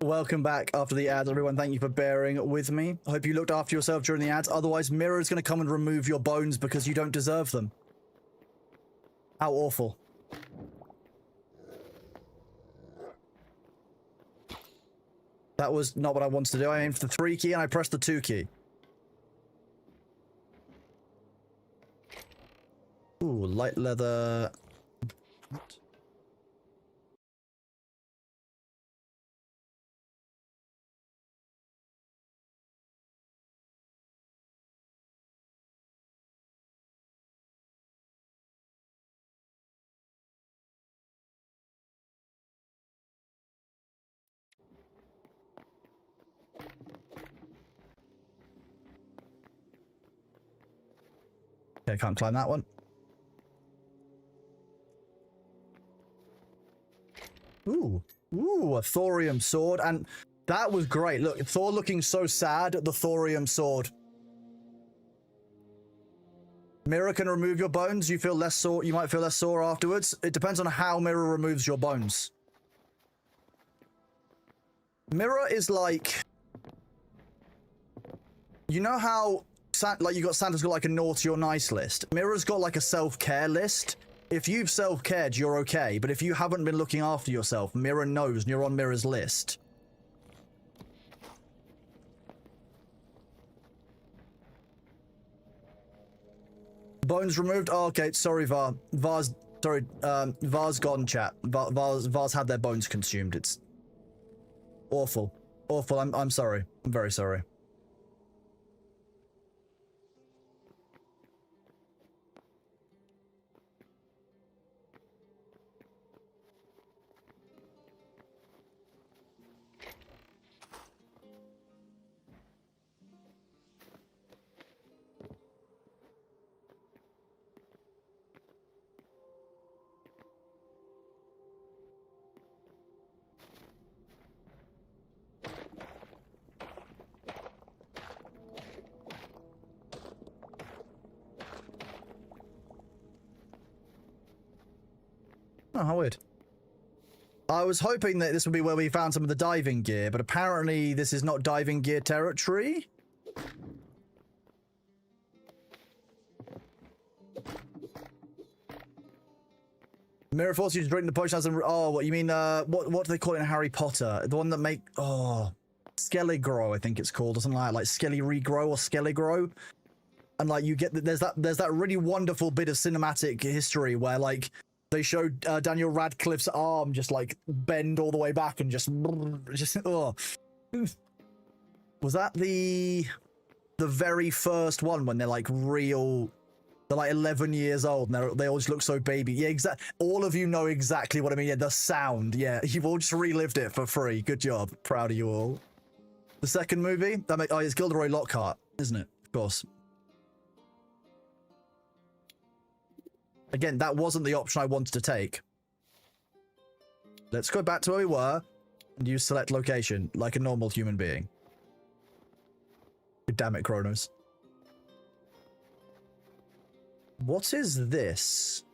Welcome back after the ads, everyone. Thank you for bearing with me. I hope you looked after yourself during the ads. Otherwise, Mirror is going to come and remove your bones because you don't deserve them. How awful. That was not what I wanted to do. I aimed for the 3 key and I pressed the 2 key. Ooh, light leather. What? Okay, can't climb that one. Ooh, a thorium sword, and that was great. Look, Thor looking so sad at the thorium sword. Mirror can remove your bones. You feel less sore. You might feel less sore afterwards. It depends on how Mirror removes your bones. Mirror is like, you know how like you got Santa's got like a naughty or nice list. Mirror's got like a self-care list. If you've self-cared, you're okay. But if you haven't been looking after yourself, Mirror knows and you're on Mirror's list. Bones removed? Oh, okay, sorry, Var. Var's gone, chat. Var's had their bones consumed. It's awful. Awful. I'm sorry. I'm very sorry. Oh, how weird. I was hoping that this would be where we found some of the diving gear, but apparently this is not diving gear territory. Mirror forces you to drink the potion as a... Oh, what you mean, what do they call it in Harry Potter? The one that make... Oh, Skelligrow, I think it's called, or something like that. Like Skelly Regrow or Skelligrow. And like you get... There's that really wonderful bit of cinematic history where like... They showed Daniel Radcliffe's arm just like bend all the way back and just oh. Was that the very first one when they're like real? They're like 11 years old and they all just look so baby. Yeah, exactly. All of you know exactly what I mean. Yeah, the sound. Yeah, you've all just relived it for free. Good job. Proud of you all. The second movie that oh, it's Gilderoy Lockhart, isn't it? Of course. Again, that wasn't the option I wanted to take. Let's go back to where we were and use select location like a normal human being. Damn it, Kronos. What is this?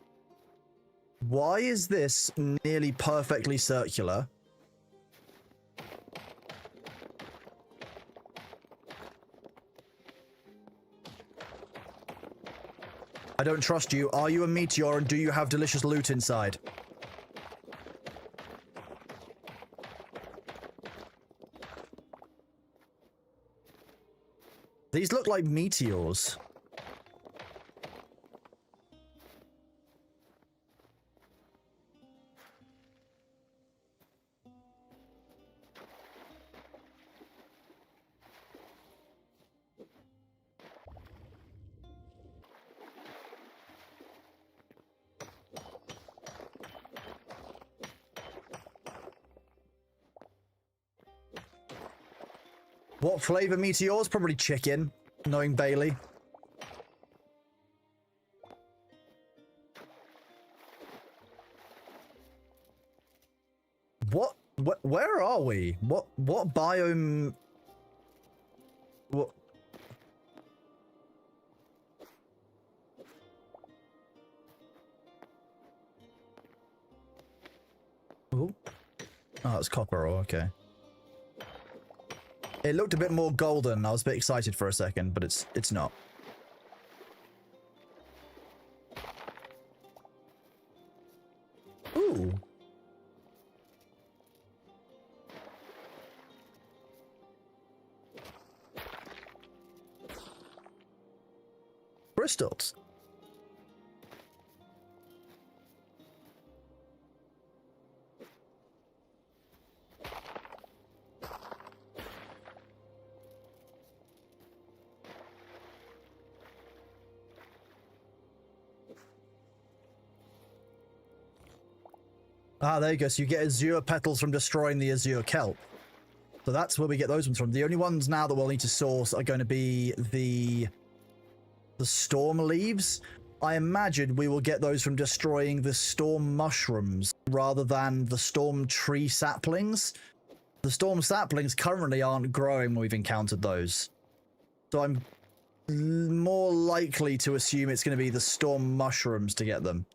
Why is this nearly perfectly circular? I don't trust you. Are you a meteor and do you have delicious loot inside? These look like meteors. What flavor meteors? Probably chicken, knowing Bailey. What? Where are we? What biome? What? Ooh. Oh, it's copper ore, okay. It looked a bit more golden. I was a bit excited for a second, but it's not. Ooh. Crystals. Ah, there you go. So you get azure petals from destroying the azure kelp. So that's where we get those ones from. The only ones now that we'll need to source are going to be the storm leaves. I imagine we will get those from destroying the storm mushrooms rather than the storm tree saplings. The storm saplings currently aren't growing when we've encountered those. So I'm more likely to assume it's going to be the storm mushrooms to get them.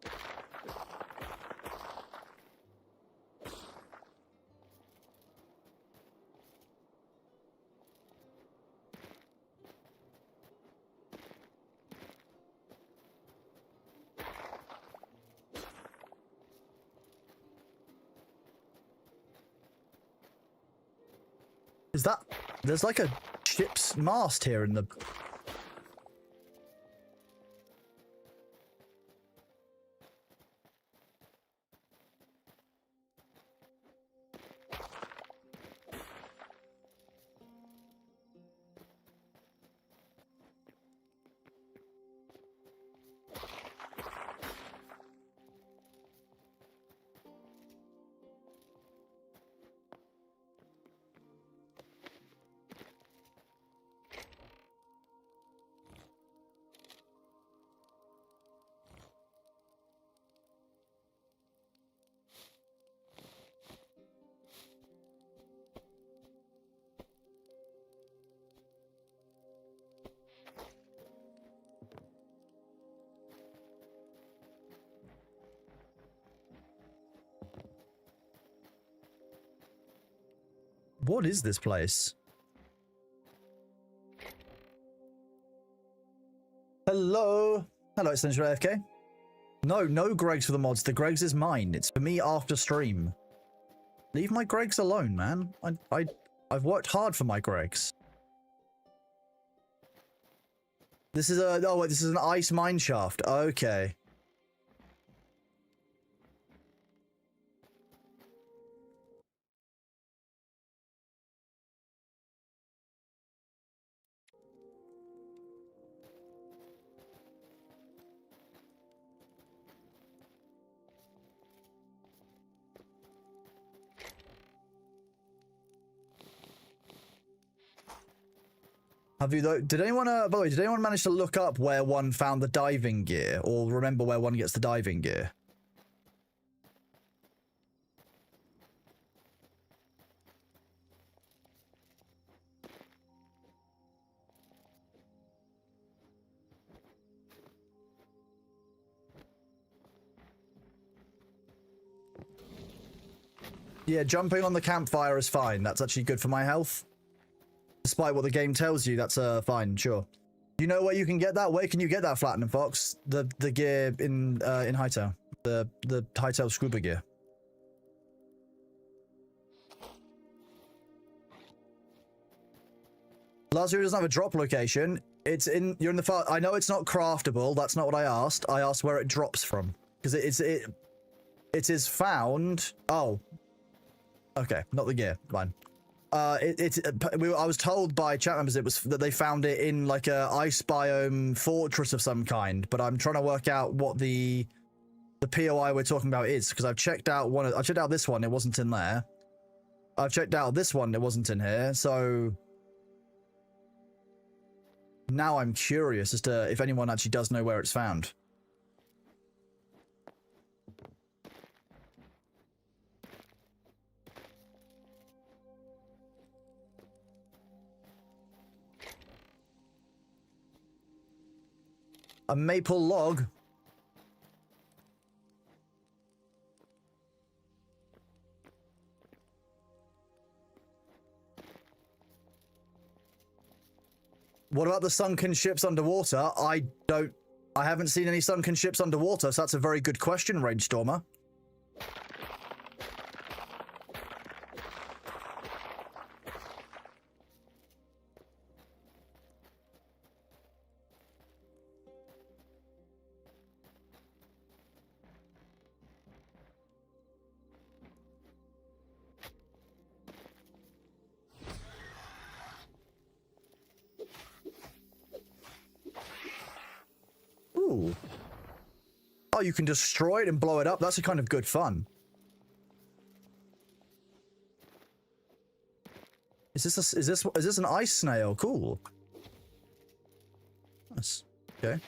Is that... There's like a ship's mast here in the... What is this place? Hello? Hello, it's Essential AFK. No Greg's for the mods. The Greg's is mine. It's for me after stream. Leave my Greg's alone, man. I've worked hard for my Greg's. This is a... Oh, wait, this is an ice mine shaft. Okay. Have you though? Did anyone, by the way, did anyone manage to look up where one found the diving gear, or remember where one gets the diving gear? Yeah, jumping on the campfire is fine. That's actually good for my health. Despite what the game tells you, that's fine, sure. You know where you can get that? Where can you get that, Flatten and Fox? The gear in Hytale. The Hytale scuba gear. Lazarus doesn't have a drop location. It's in... You're in the far... I know it's not craftable. That's not what I asked. I asked where it drops from. Because it is found... Oh. Okay, not the gear. Fine. I was told by chat members that they found it in like a ice biome fortress of some kind, but I'm trying to work out what the POI we're talking about is, because I've checked out this one, it wasn't in there. I've checked out this one, it wasn't in here, so now I'm curious as to if anyone actually does know where it's found. A maple log. What about the sunken ships underwater? I haven't seen any sunken ships underwater, so that's a very good question, Rainstormer. Ooh. Oh, you can destroy it and blow it up. That's a kind of good fun. Is this an ice snail? Cool. Nice. Okay.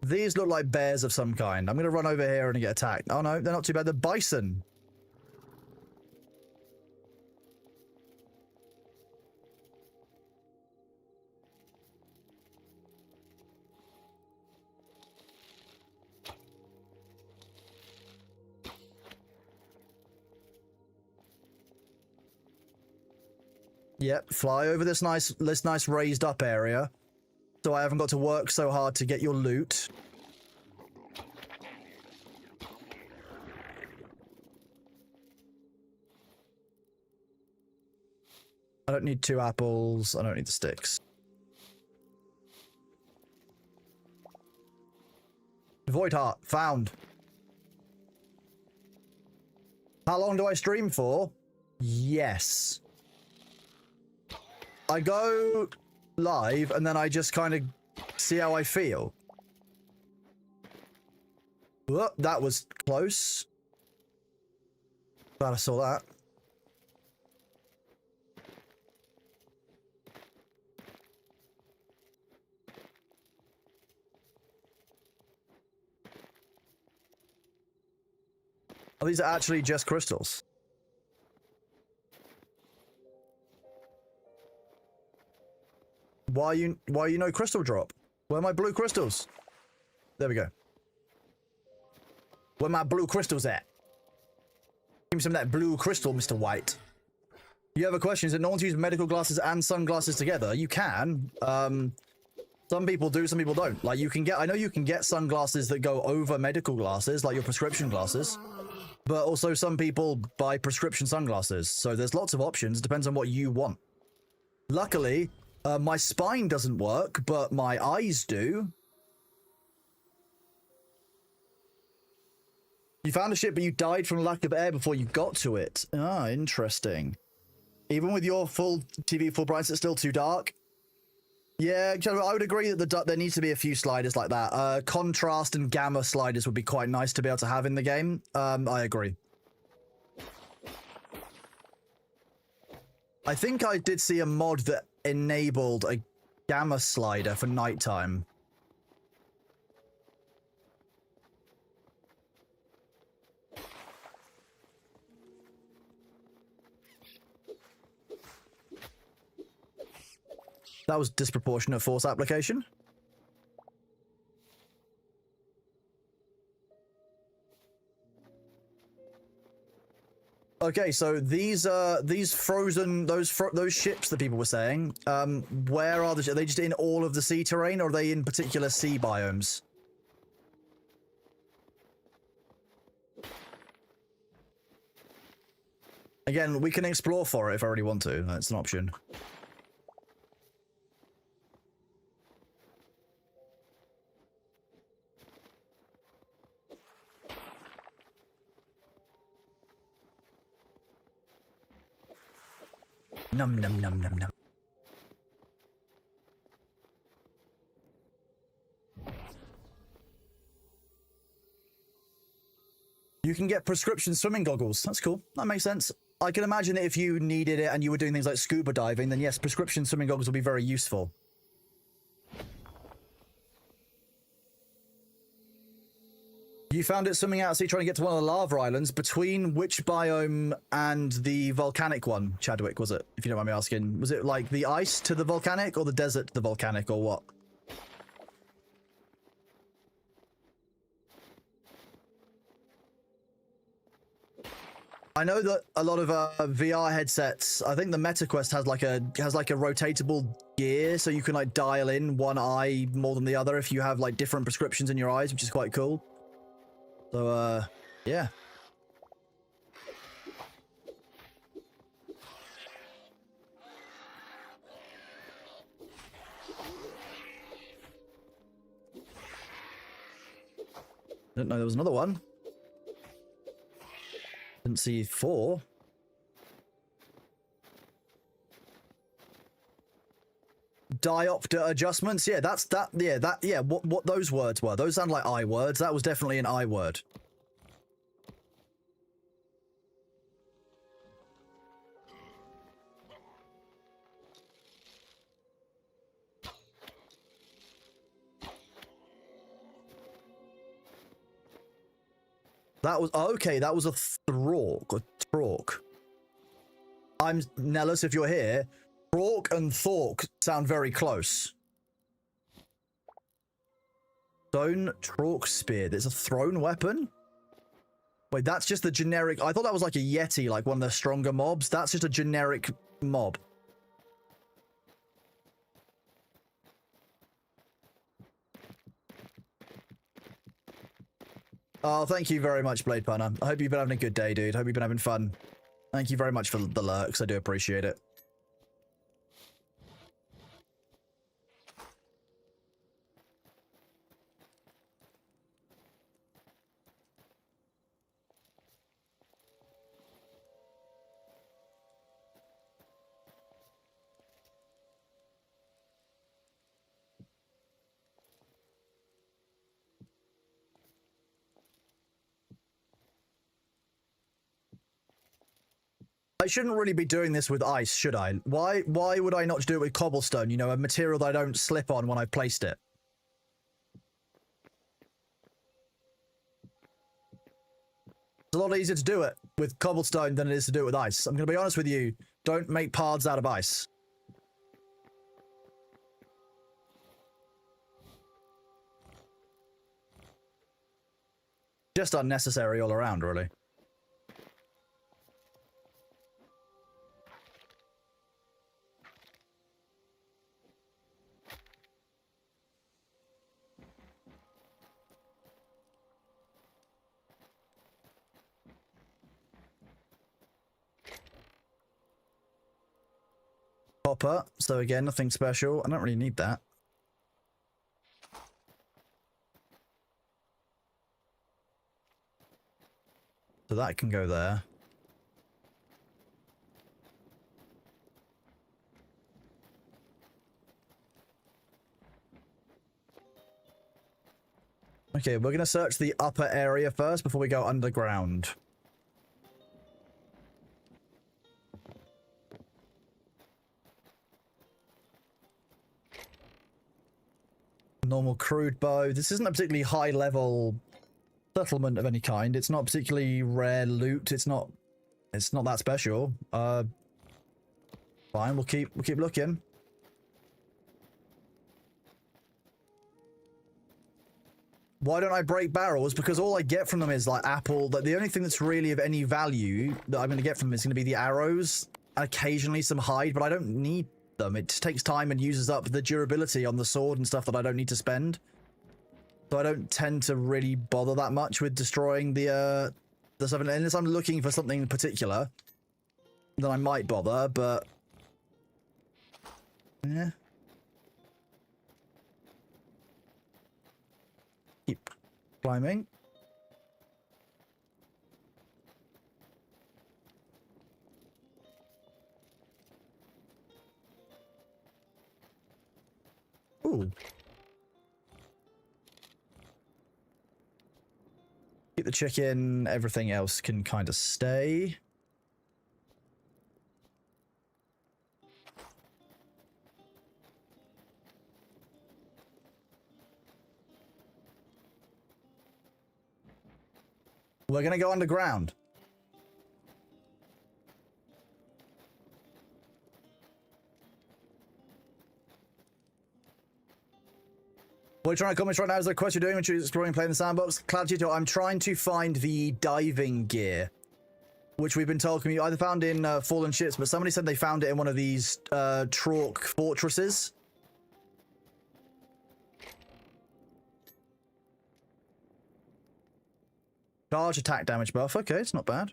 These look like bears of some kind. I'm going to run over here and get attacked. Oh no, they're not too bad. They're bison. Yep, fly over this nice raised up area, so I haven't got to work so hard to get your loot. I don't need 2 apples. I don't need the sticks. Void heart found. How long do I stream for? Yes. I go live and then I just kind of see how I feel. Whoop, that was close. Glad I saw that. Oh, these are actually just crystals. Why you no crystal drop? Where are my blue crystals? There we go. Where my blue crystals at? Give me some of that blue crystal, Mr. White. You have a question, is it normal to use medical glasses and sunglasses together? You can. Some people do, some people don't. Like, you can get, I know you can get sunglasses that go over medical glasses, like your prescription glasses. But also some people buy prescription sunglasses. So there's lots of options. It depends on what you want. Luckily, my spine doesn't work, but my eyes do. You found a ship, but you died from lack of air before you got to it. Ah, interesting. Even with your full TV full brightness, it's still too dark. Yeah, I would agree that there needs to be a few sliders like that. Contrast and gamma sliders would be quite nice to be able to have in the game. I agree. I think I did see a mod that enabled a gamma slider for nighttime. That was disproportionate force application. Okay, so these frozen those ships that people were saying, where are they just in all of the sea terrain, or are they in particular sea biomes? Again, we can explore for it if I really want to. That's an option. Num num num num num. You can get prescription swimming goggles. That's cool. That makes sense. I can imagine that if you needed it and you were doing things like scuba diving, then yes, prescription swimming goggles will be very useful. You found it swimming out at sea trying to get to one of the lava islands. Between which biome and the volcanic one, Chadwick, was it? If you don't mind me asking. Was it like the ice to the volcanic or the desert to the volcanic or what? I know that a lot of VR headsets, I think the MetaQuest has like a rotatable gear, so you can like dial in one eye more than the other if you have like different prescriptions in your eyes, which is quite cool. So yeah. Didn't know there was another one. Didn't see 4. Diopter adjustments. Yeah, that's that. Yeah, that. Yeah, what those words were. Those sound like I words. That was definitely an I word. That was okay. That was a thrork. A trork. I'm Nellis. If you're here, trork and thork sound very close. Stone trork spear. There's a thrown weapon. Wait, that's just the generic. I thought that was like a yeti, like one of the stronger mobs. That's just a generic mob. Oh, thank you very much, Blade Punner. I hope you've been having a good day, dude. Hope you've been having fun. Thank you very much for the lurks. I do appreciate it. I shouldn't really be doing this with ice, should I? Why would I not do it with cobblestone? You know, a material that I don't slip on when I've placed it. It's a lot easier to do it with cobblestone than it is to do it with ice. I'm going to be honest with you. Don't make paths out of ice. Just unnecessary all around, really. Copper, so again, nothing special. I don't really need that. So that can go there. Okay, we're going to search the upper area first before we go underground. Normal crude bow. This isn't a particularly high level settlement of any kind. It's not particularly rare loot. It's not that special. Fine, we'll keep looking. Why don't I break barrels? Because all I get from them is like apple. The only thing that's really of any value that I'm going to get from them is going to be the arrows and occasionally some hide, but I don't need them. It just takes time and uses up the durability on the sword and stuff that I don't need to spend. So I don't tend to really bother that much with destroying the stuff. Unless I'm looking for something in particular, then I might bother, but yeah. Keep climbing. Ooh. Keep the chicken. Everything else can kind of stay. We're going to go underground. What are you trying to comments right now? Is there a quest you're doing when you're exploring playing the sandbox? Cloud Tutor, I'm trying to find the diving gear. which we've been told can be either found in fallen ships, but somebody said they found it in one of these Trork fortresses. Charge attack damage buff. Okay, it's not bad.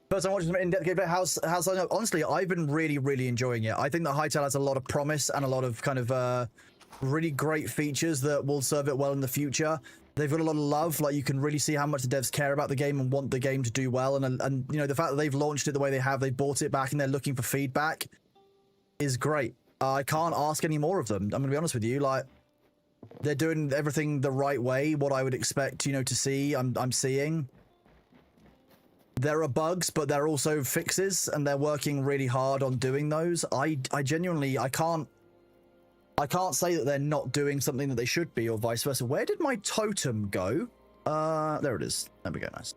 First time watching some in-depth gameplay. How's honestly, I've been really enjoying it. I think that Hytale has a lot of promise and a lot of kind of really great features that will serve it well in the future. They've got a lot of love. Like, you can really see how much the devs care about the game and want the game to do well. And you know, the fact that they've launched it the way they have, they've bought it back and they're looking for feedback is great. I can't ask any more of them. I'm gonna be honest with you. Like, they're doing everything the right way. What I would expect, you know, to see, I'm seeing. There are bugs, but there are also fixes, and they're working really hard on doing those. I genuinely, I can't say that they're not doing something that they should be, or vice versa. Where did my totem go? There it is. There we go, nice.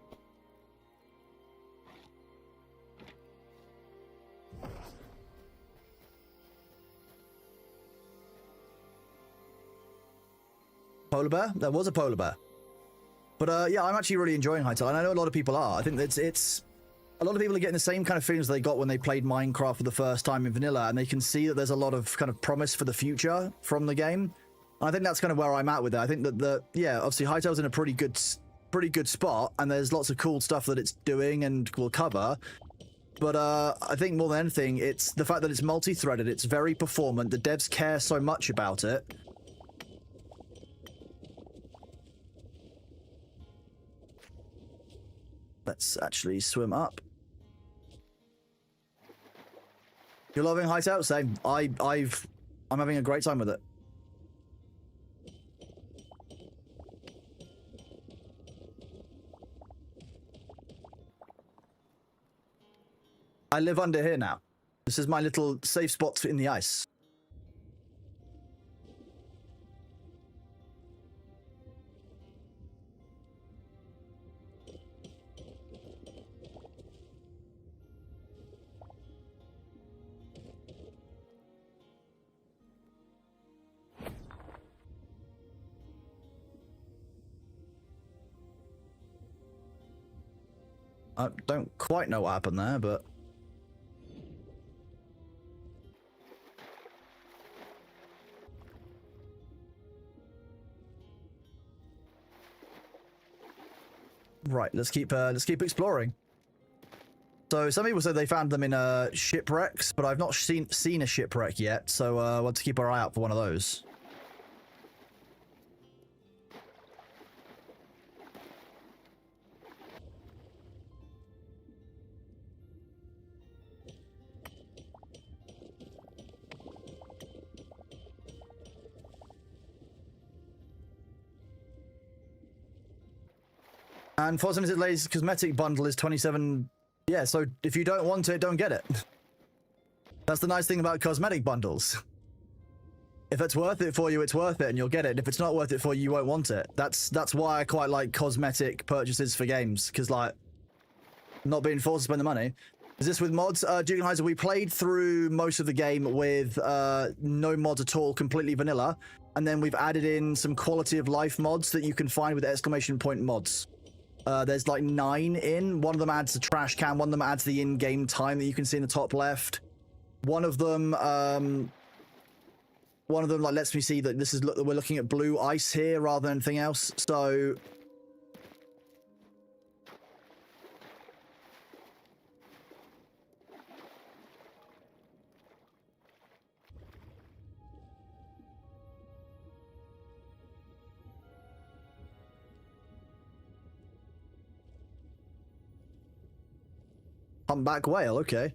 Polar bear? There was a polar bear. But yeah, I'm actually really enjoying Hytale, and I know a lot of people are. I think it's a lot of people are getting the same kind of feelings they got when they played Minecraft for the first time in vanilla, and they can see that there's a lot of kind of promise for the future from the game. And I think that's kind of where I'm at with it. I think that yeah, obviously Hytale's in a pretty good spot, and there's lots of cool stuff that it's doing and will cover. But I think more than anything, it's the fact that it's multi-threaded, it's very performant, the devs care so much about it. Let's actually swim up. You're loving Hytale? Same. I'm having a great time with it. I live under here now. This is my little safe spot in the ice. I don't quite know what happened there, but... Right, let's keep exploring. So some people said they found them in shipwrecks, but I've not seen a shipwreck yet, so I want to keep our eye out for one of those. And for some reason, Lay's cosmetic bundle is 27. Yeah, so if you don't want it, don't get it. That's the nice thing about cosmetic bundles. If it's worth it for you, it's worth it, and you'll get it. And if it's not worth it for you, you won't want it. That's why I quite like cosmetic purchases for games, because, like, not being forced to spend the money. Is this with mods? Duke and Heiser, we played through most of the game with no mods at all, completely vanilla, and then we've added in some quality of life mods that you can find with exclamation point mods. There's like 9 in. One of them adds a trash can. One of them adds the in-game time that you can see in the top left. One of them like lets me see that we're looking at blue ice here rather than anything else. So humpback whale, okay.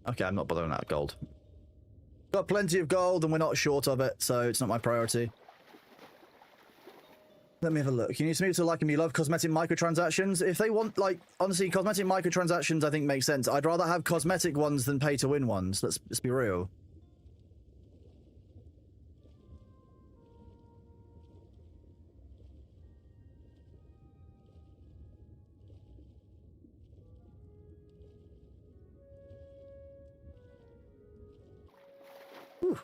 Okay, I'm not bothering that gold. Got plenty of gold and we're not short of it, so it's not my priority. Let me have a look. You need to move to like and you love cosmetic microtransactions. If they want, like, honestly, cosmetic microtransactions I think makes sense. I'd rather have cosmetic ones than pay to win ones. Let's be real. Whew.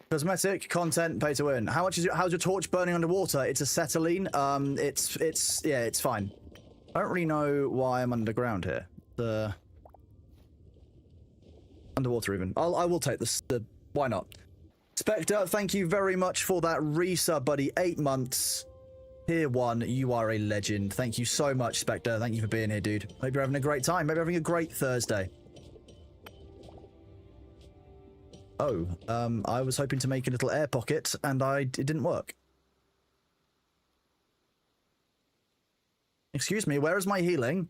Cosmetic content, pay to win. How much is how's your torch burning underwater? It's acetylene. Yeah, it's fine. I don't really know why I'm underground here. The underwater even. I will take this. Why not? Spectre, thank you very much for that resub, buddy. 8 months. Tier 1, you are a legend. Thank you so much, Spectre. Thank you for being here, dude. Hope you're having a great time. Maybe having a great Thursday. Oh, I was hoping to make a little air pocket, and it didn't work. Excuse me, where is my healing?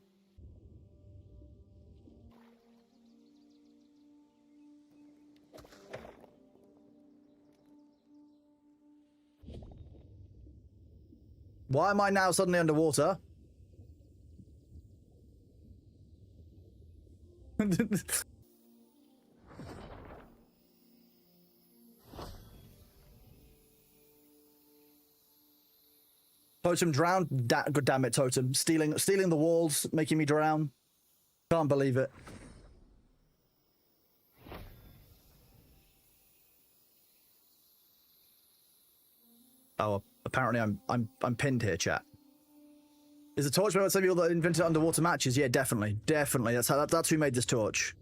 Why am I now suddenly underwater? Totem drowned. God damn it, Totem. Stealing the walls, making me drown. Can't believe it. Oh, apparently I'm pinned here, chat. Is the torch made by some people that invented underwater matches? Yeah, definitely. Definitely. That's who made this torch.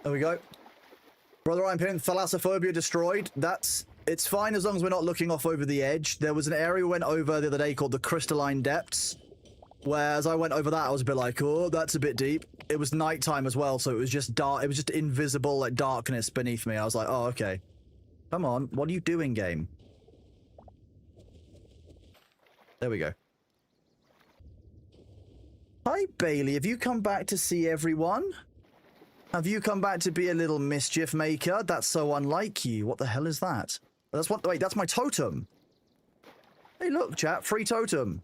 There we go. Brother I'm pinning thalassophobia destroyed. It's fine as long as we're not looking off over the edge. There was an area we went over the other day called the Crystalline Depths, where as I went over that, I was a bit like, oh, that's a bit deep. It was nighttime as well, so it was just dark. It was just invisible, like, darkness beneath me. I was like, oh, okay. Come on, what are you doing, game? There we go. Hi, Bailey. Have you come back to see everyone? Have you come back to be a little mischief maker? That's so unlike you. What the hell is that? Wait, that's my totem. Hey, look, chat. Free totem.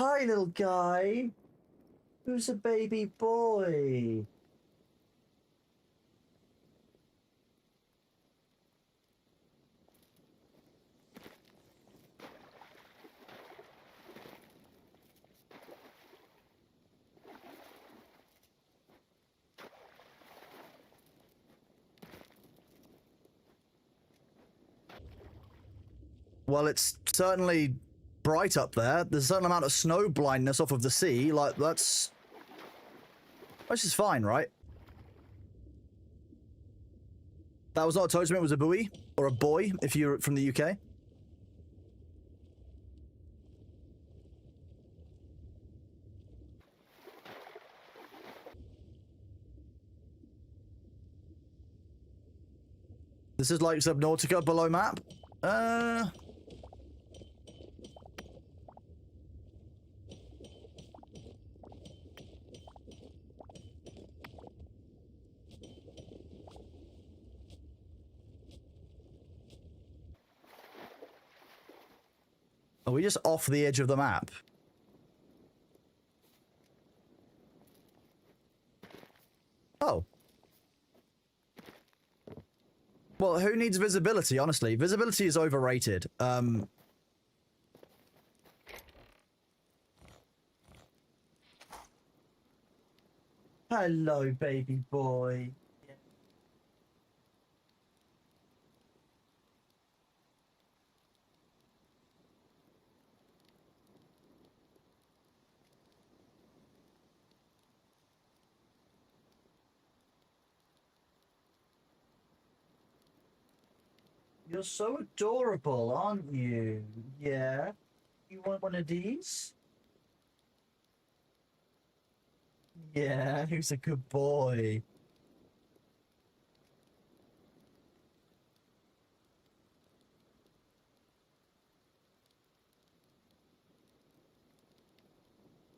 Hi, little guy. Who's a baby boy? Well, it's certainly bright up there. There's a certain amount of snow blindness off of the sea. Like, that's just fine, right? That was not a totem, it was a buoy. Or a boy, if you're from the UK. This is like Subnautica below map. Are we just off the edge of the map? Oh. Well, who needs visibility, honestly? Visibility is overrated. Hello, baby boy. You're so adorable, aren't you? Yeah. You want one of these? Yeah, who's a good boy?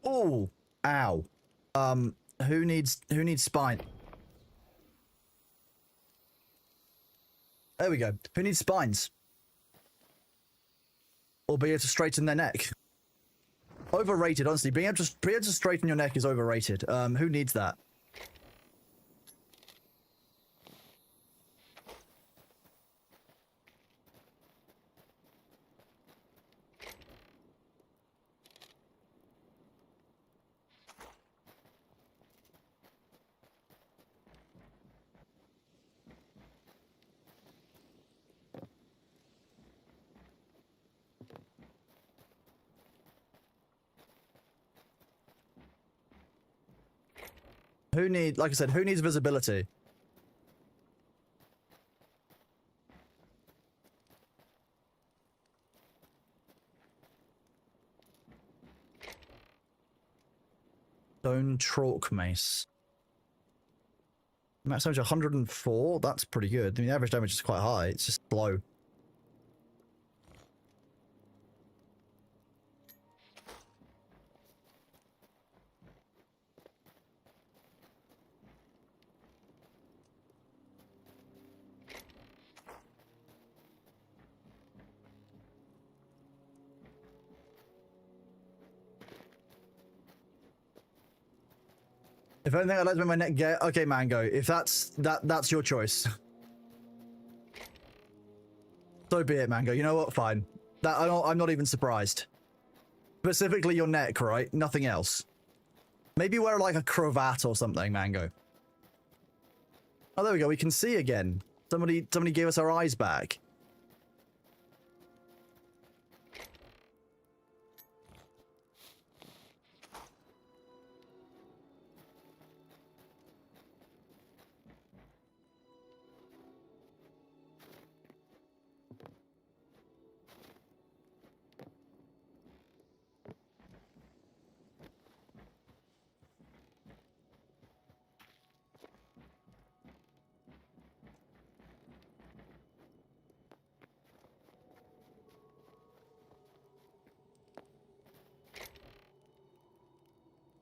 Oh, ow. Who needs spine? There we go. Who needs spines? Or be able to straighten their neck? Overrated, honestly. Being able to straighten your neck is overrated. Who needs that? Like I said, who needs visibility? Stone chalk mace. Max damage 104? That's pretty good. I mean, the average damage is quite high. It's just low. If anything, I'd like to make my neck get... Okay, Mango. If that's your choice. So be it, Mango. You know what? Fine. I'm not even surprised. Specifically your neck, right? Nothing else. Maybe wear like a cravat or something, Mango. Oh, there we go. We can see again. Somebody gave us our eyes back.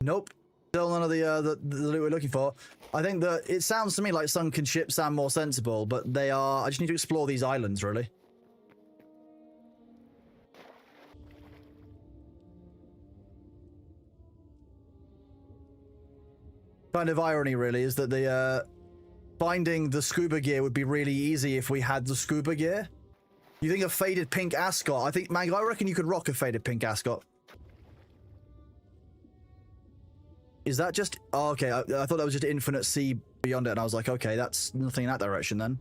Nope. Still none of the loot we're looking for. I think that it sounds to me like sunken ships sound more sensible, but they are... I just need to explore these islands, really. Kind of irony, really, is that the finding the scuba gear would be really easy if we had the scuba gear. You think a faded pink ascot? I think, Mango, I reckon you could rock a faded pink ascot. Is that just... Oh, okay, I thought that was just infinite sea beyond it, and I was like, okay, that's nothing in that direction, then.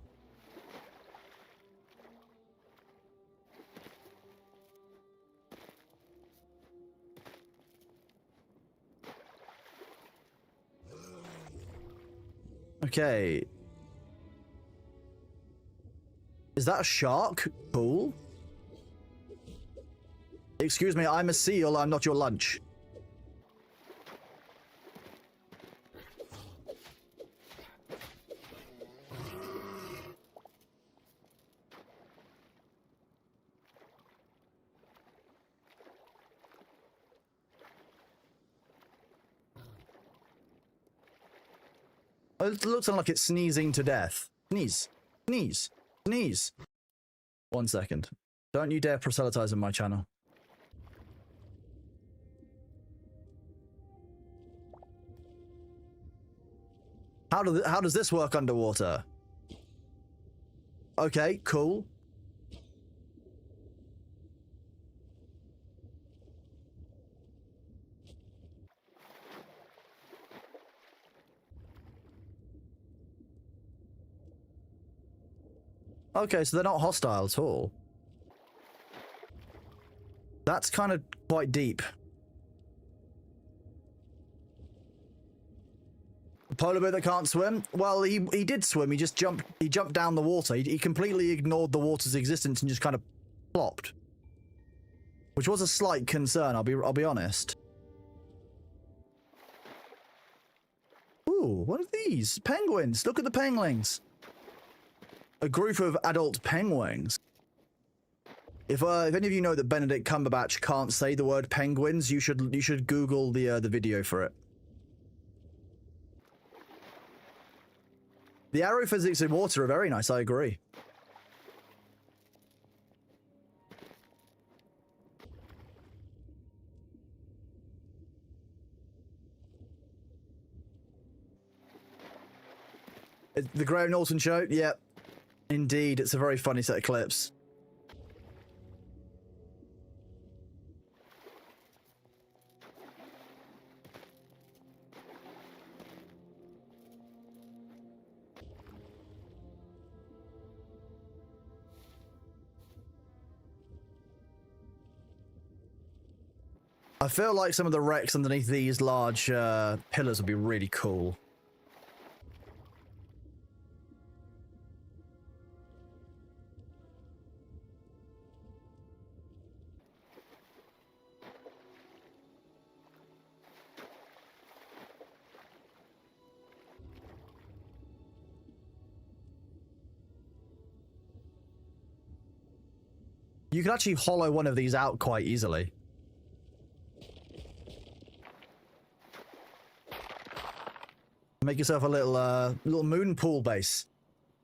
Okay. Is that a shark? Cool. Excuse me, I'm a seal, I'm not your lunch. It looks like it's sneezing to death. Sneeze. Sneeze. Sneeze. 1 second. Don't you dare proselytize on my channel. How does this work underwater? Okay, cool. Okay, so they're not hostile at all. That's kind of quite deep. A polar bear that can't swim? Well, he did swim. He just jumped. He jumped down the water. He completely ignored the water's existence and just kind of plopped, which was a slight concern. I'll be honest. Ooh, what are these? Penguins. Look at the penguins. A group of adult penguins. If any of you know that Benedict Cumberbatch can't say the word penguins, you should Google the video for it. The arrow physics in water are very nice, I agree. The Graham Norton Show? Yep. Indeed, it's a very funny set of clips. I feel like some of the wrecks underneath these large pillars would be really cool. You can actually hollow one of these out quite easily. Make yourself a little moon pool base.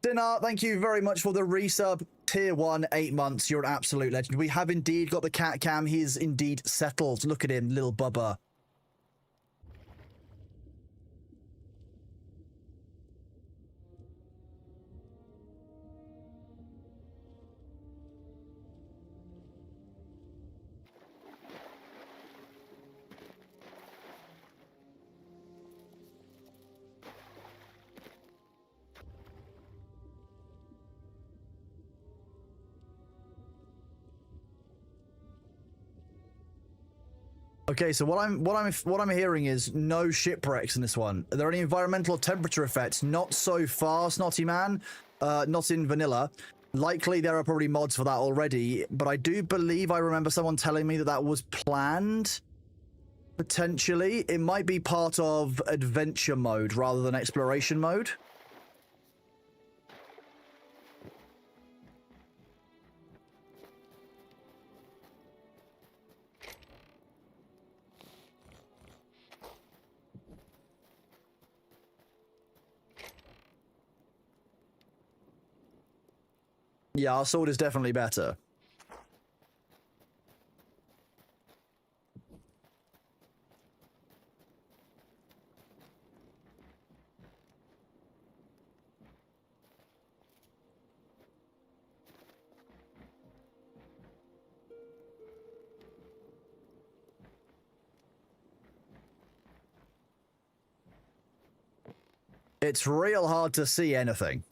Dinar, thank you very much for the resub. Tier 1, 8 months. You're an absolute legend. We have indeed got the cat cam. He is indeed settled. Look at him, little bubba. Okay, so what I'm hearing is no shipwrecks in this one. Are there any environmental or temperature effects? Not so far, Snotty Man. Not in vanilla. Likely there are probably mods for that already, but I do believe I remember someone telling me that that was planned. Potentially. It might be part of adventure mode rather than exploration mode. Yeah, our sword is definitely better. It's real hard to see anything.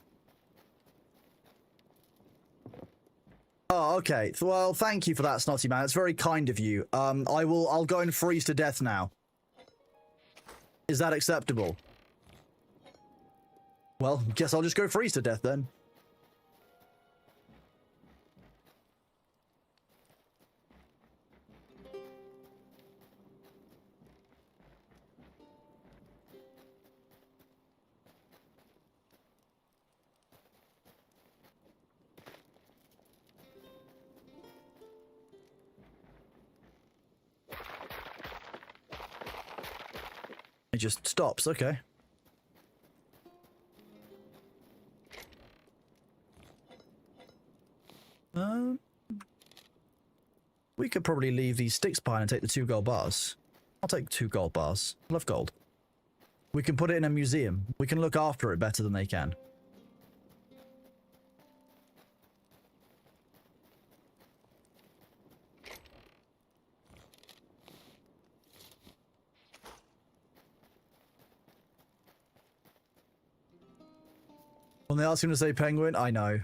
Oh, okay. Well, thank you for that, Snotty Man. It's very kind of you. I'll go and freeze to death now. Is that acceptable? Well, guess I'll just go freeze to death then. It just stops, okay. We could probably leave these sticks behind and take the 2 gold bars. I'll take 2 gold bars. I love gold. We can put it in a museum. We can look after it better than they can. When they ask him to say penguin, I know.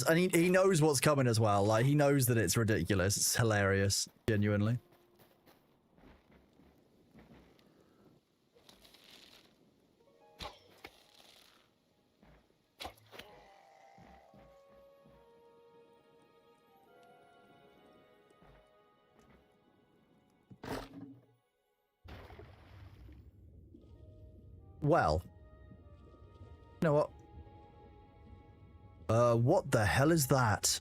And he knows what's coming as well. Like, he knows that it's ridiculous. It's hilarious, genuinely. Well, you know what? What the hell is that?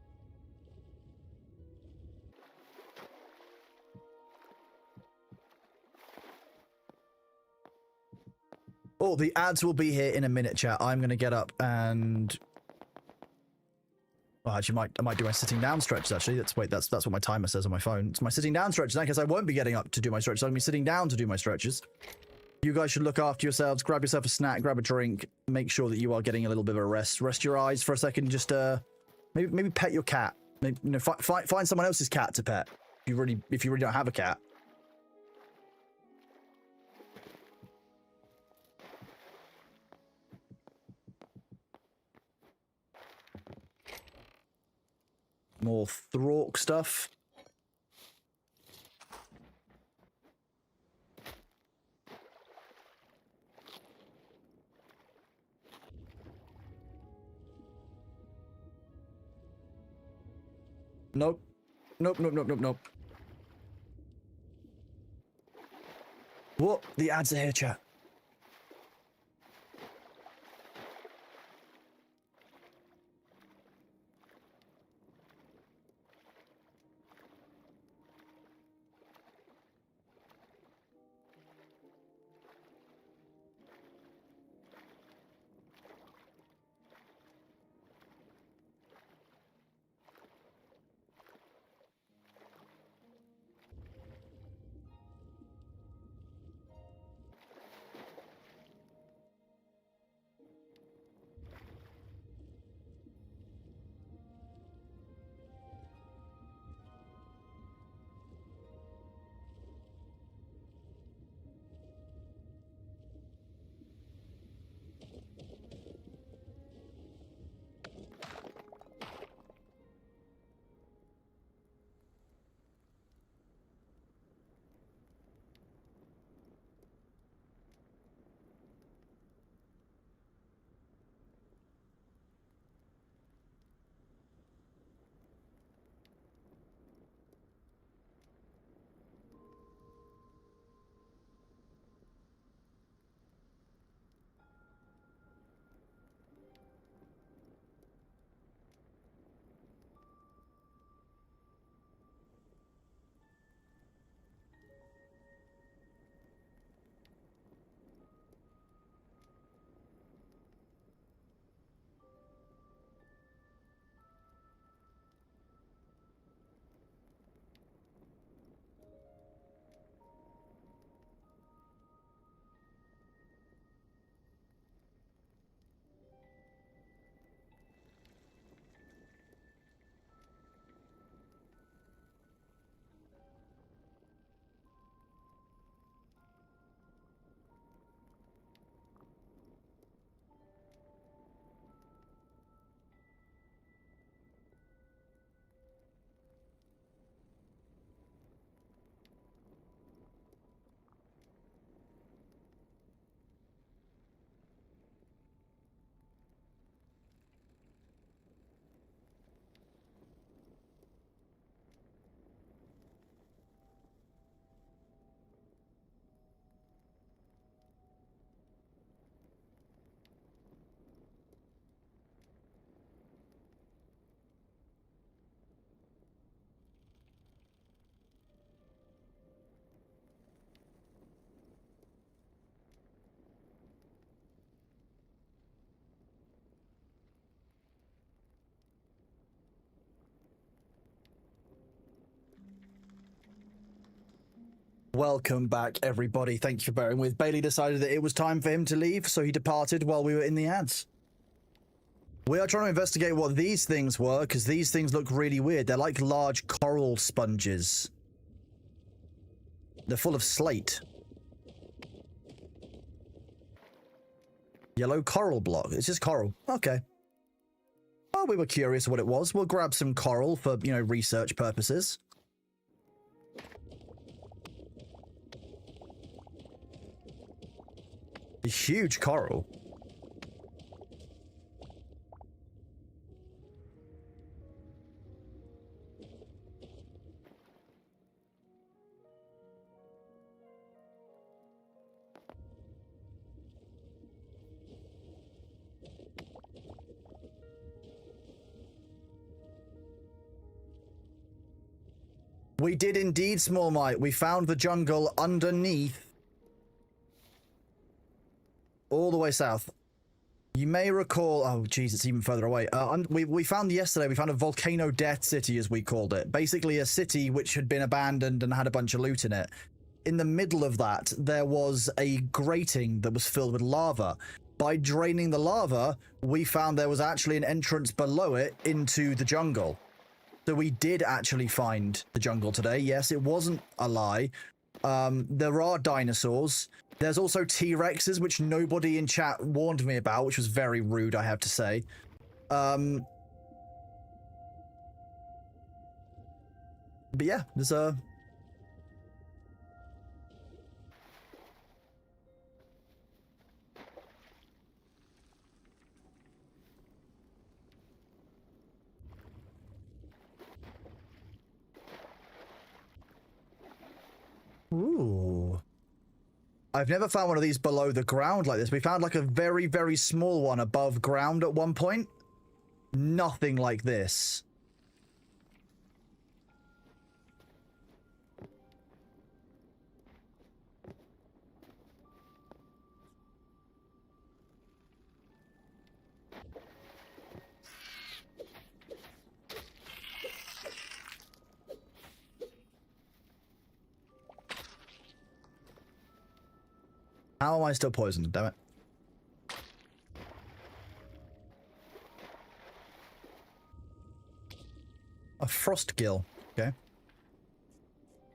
Oh, the ads will be here in a minute, chat. I'm gonna get up and... Well, actually, I might do my sitting down stretches, actually. That's what my timer says on my phone. It's my sitting down stretches. In that case, I won't be getting up to do my stretches. I'll be sitting down to do my stretches. You guys should look after yourselves. Grab yourself a snack, grab a drink. Make sure that you are getting a little bit of a rest. Rest your eyes for a second. Just maybe pet your cat. Maybe, you know, find someone else's cat to pet. If you really don't have a cat. More Thrork stuff. Nope. Nope. What? The ads are here, chat. Welcome back, everybody. Thank you for bearing with. Bailey decided that it was time for him to leave, so he departed while we were in the ads. We are trying to investigate what these things were, because these things look really weird. They're like large coral sponges. They're full of slate. Yellow coral block. It's just coral. Okay. Well, we were curious what it was. We'll grab some coral for, you know, research purposes. A huge coral. We did indeed, Small Mite. We found the jungle underneath. All the way south. You may recall... Oh, geez, it's even further away. We found yesterday, we found a volcano death city, as we called it. Basically a city which had been abandoned and had a bunch of loot in it. In the middle of that, there was a grating that was filled with lava. By draining the lava, we found there was actually an entrance below it into the jungle. So we did actually find the jungle today. Yes, it wasn't a lie. There are dinosaurs. There's also T-Rexes, which nobody in chat warned me about, which was very rude, I have to say. But yeah, there's a... Ooh. I've never found one of these below the ground like this. We found like a very, very small one above ground at one point. Nothing like this. How am I still poisoned? Damn it. A frost gill. Okay.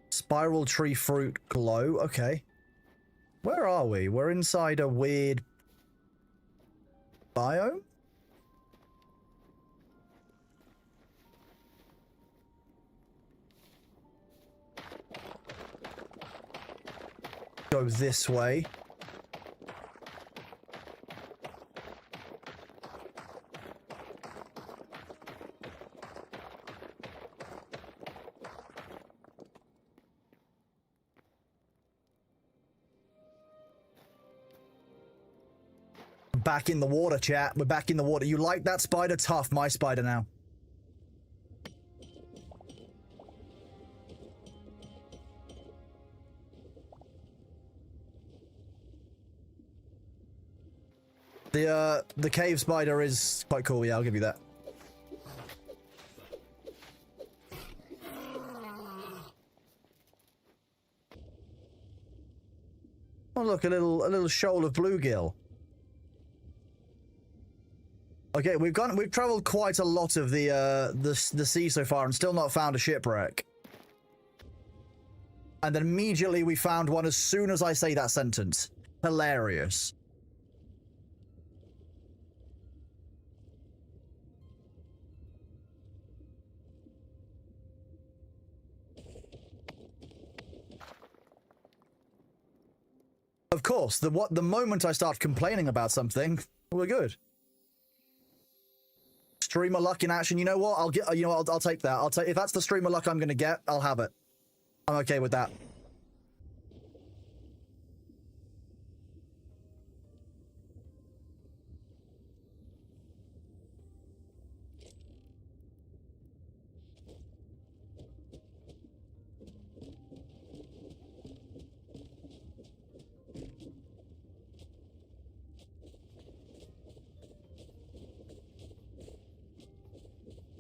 Spiral tree fruit glow. Okay. Where are we? We're inside a weird biome? Go this way. Back in the water, chat. We're back in the water. You like that spider? Tough. My spider now. The cave spider is quite cool. Yeah, I'll give you that. Oh look, a little shoal of bluegill. Okay, we've traveled quite a lot of the sea so far and still not found a shipwreck. And then immediately we found one as soon as I say that sentence. Hilarious. Of course, the moment I start complaining about something, we're good. Stream of luck in action. You know what? I'll get. You know what? I'll take that. I'll take if that's the stream of luck I'm gonna get. I'll have it. I'm okay with that.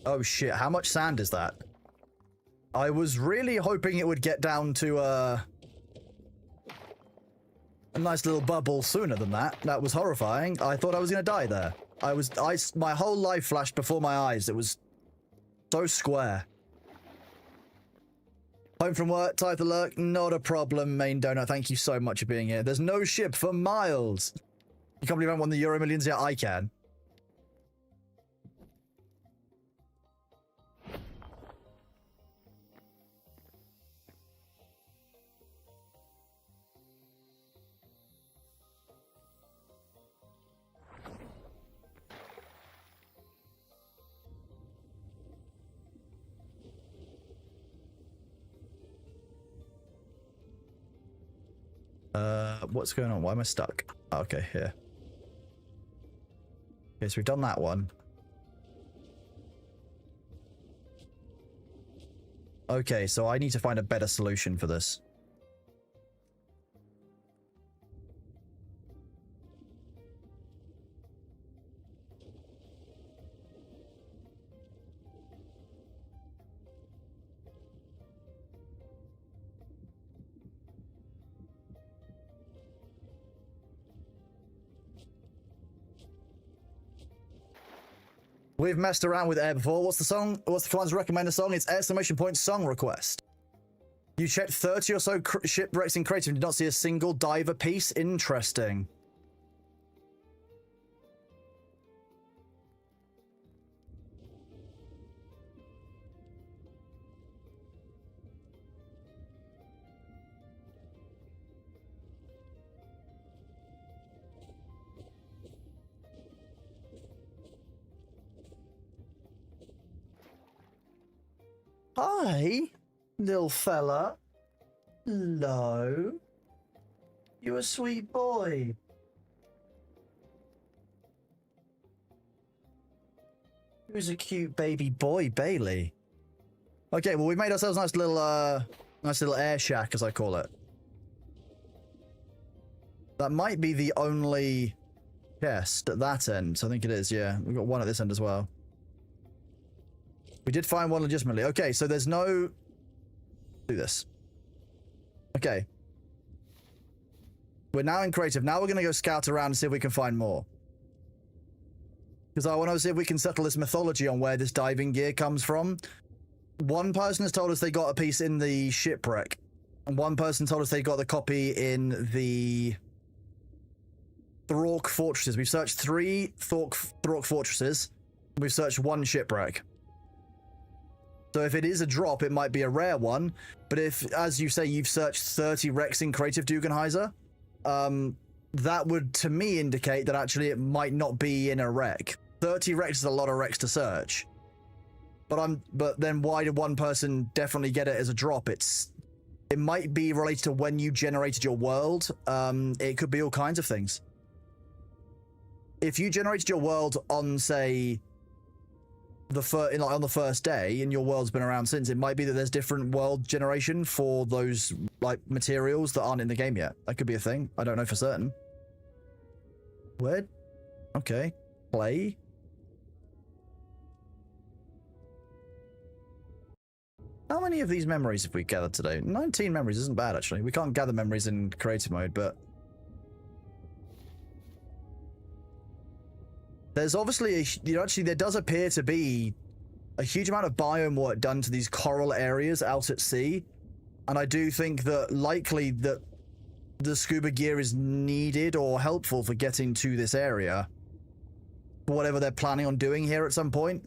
Oh shit, how much sand is that? I was really hoping it would get down to a nice little bubble sooner than that. That was horrifying. I thought I was gonna die there. My whole life flashed before my eyes. It was so square. Home from work, type alert, not a problem, main donor. Thank you so much for being here. There's no ship for miles. You can't believe I won the Euro Millions yet? I can. What's going on? Why am I stuck? Oh, okay, here. Okay, so we've done that one. Okay, so I need to find a better solution for this. We've messed around with air before. What's the song? What's the command's recommended song? It's exclamation point song request. You checked 30 or so shipwrecks in creative and did not see a single diver piece. Interesting. Hi, little fella. Hello. You're a sweet boy. Who's a cute baby boy, Bailey? Okay, well, we made ourselves a nice little air shack, as I call it. That might be the only chest at that end. So I think it is, yeah. We've got one at this end as well. We did find one legitimately. Okay, so there's no... Do this. Okay. We're now in creative. Now we're going to go scout around and see if we can find more. Because I want to see if we can settle this mythology on where this diving gear comes from. One person has told us they got a piece in the shipwreck. And one person told us they got the copy in the Thork fortresses. We've searched 3 Thork fortresses. We've searched 1 shipwreck. So if it is a drop, it might be a rare one. But if, as you say, you've searched 30 wrecks in creative Dugenheiser, that would, to me, indicate that actually it might not be in a wreck. 30 wrecks is a lot of wrecks to search. But then why did one person definitely get it as a drop? It might be related to when you generated your world. It could be all kinds of things. If you generated your world on, say, on the first day, and your world's been around since, it might be that there's different world generation for those like materials that aren't in the game yet. That could be a thing. I don't know for certain. Where? Okay. Play. How many of these memories have we gathered today? 19 memories isn't bad, actually. We can't gather memories in creative mode, but there's obviously actually there does appear to be a huge amount of biome work done to these coral areas out at sea, and I do think that likely that the scuba gear is needed or helpful for getting to this area, whatever they're planning on doing here at some point.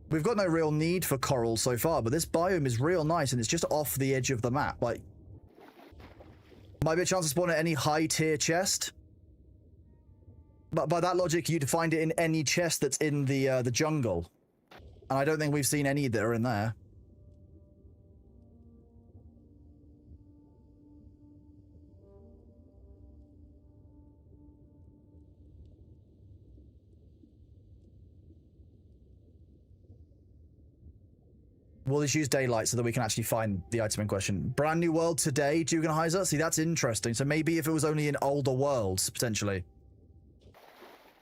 We've got no real need for coral so far, but this biome is real nice, and it's just off the edge of the map. Like, might be a chance to spawn at any high tier chest. But by that logic, you'd find it in any chest that's in the jungle. And I don't think we've seen any that are in there. We'll just use daylight so that we can actually find the item in question. Brand new world today, Dugenheiser? See, that's interesting. So maybe if it was only in older worlds, potentially.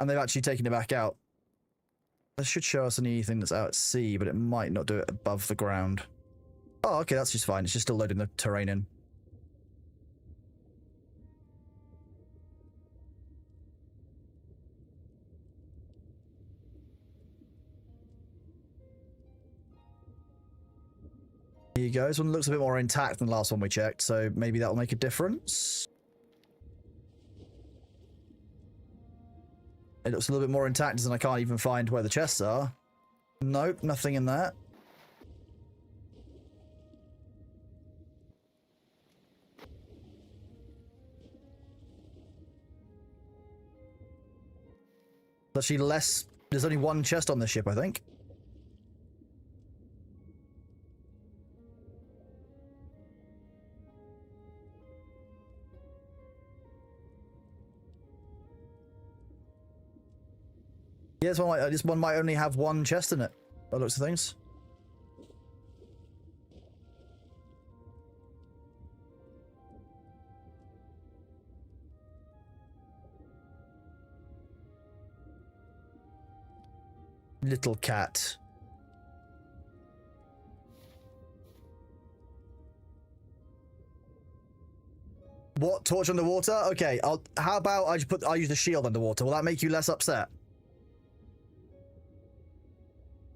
And they've actually taken it back out. This should show us anything that's out at sea, but it might not do it above the ground. Oh, okay, that's just fine. It's just still loading the terrain in. Here you go. This one looks a bit more intact than the last one we checked, so maybe that'll make a difference. It looks a little bit more intact, and I can't even find where the chests are. Nope, nothing in that. There's actually less. There's only 1 chest on this ship, I think. Yeah, this one might only have one chest in it, by the looks of things. Little cat. What? Torch underwater? Okay, how about I use the shield underwater? Will that make you less upset?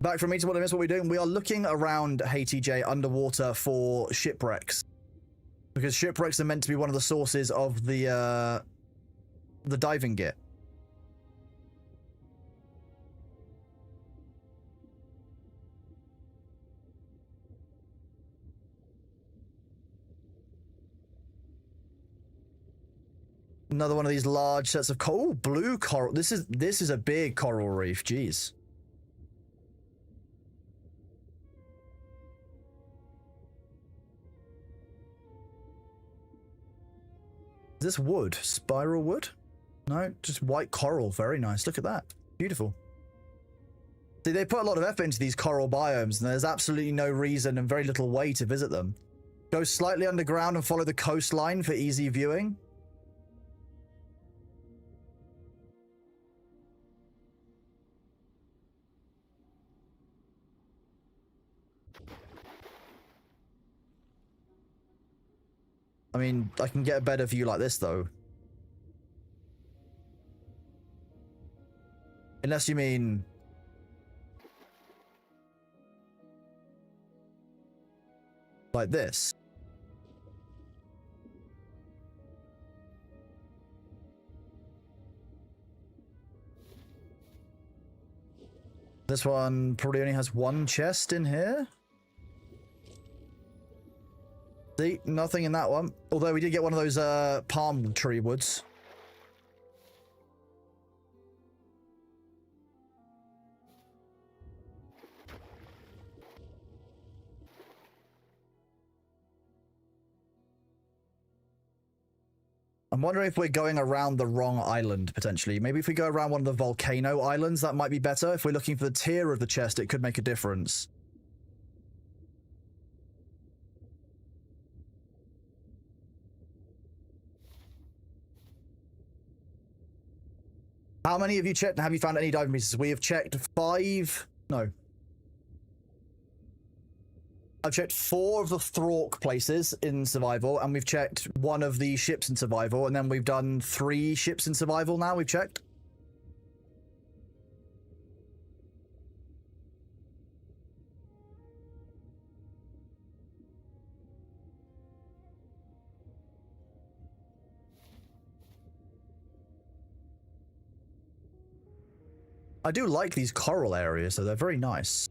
Back from me to what I missed. What we're doing, we are looking around HTJ underwater for shipwrecks. Because shipwrecks are meant to be one of the sources of the diving gear. Another one of these large sets of coral. Blue coral. This is a big coral reef. Jeez. Is this wood? Spiral wood? No, just white coral. Very nice. Look at that. Beautiful. See, they put a lot of effort into these coral biomes, and there's absolutely no reason and very little way to visit them. Go slightly underground and follow the coastline for easy viewing. I mean, I can get a better view like this, though. Unless you mean... like this. This one probably only has one chest in here. See, nothing in that one. Although we did get one of those palm tree woods. I'm wondering if we're going around the wrong island, potentially. Maybe if we go around one of the volcano islands, that might be better. If we're looking for the tier of the chest, it could make a difference. How many have you checked? Have you found any diving pieces? We have checked 5. No. I've checked 4 of the Thrork places in survival, and we've checked 1 of the ships in survival, and then we've done 3 ships in survival now we've checked. I do like these coral areas, so they're very nice.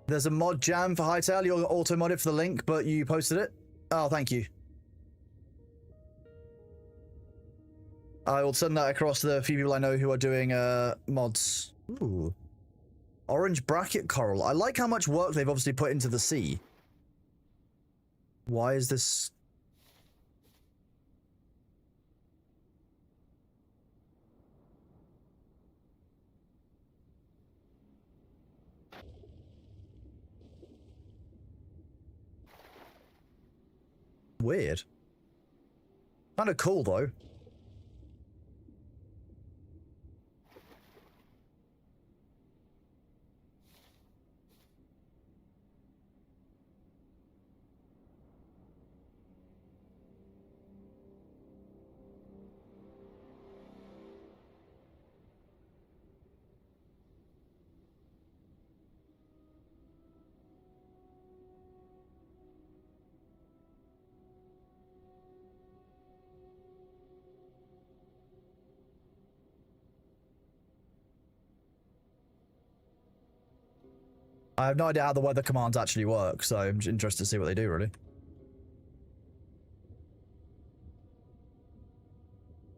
There's a mod jam for Hytale. You're auto-modded for the link, but you posted it? Oh, thank you. I will send that across to the few people I know who are doing mods. Ooh. Orange bracket coral. I like how much work they've obviously put into the sea. Why is this... weird. Kind of cool, though. I have no idea how the weather commands actually work, so I'm interested to see what they do, really.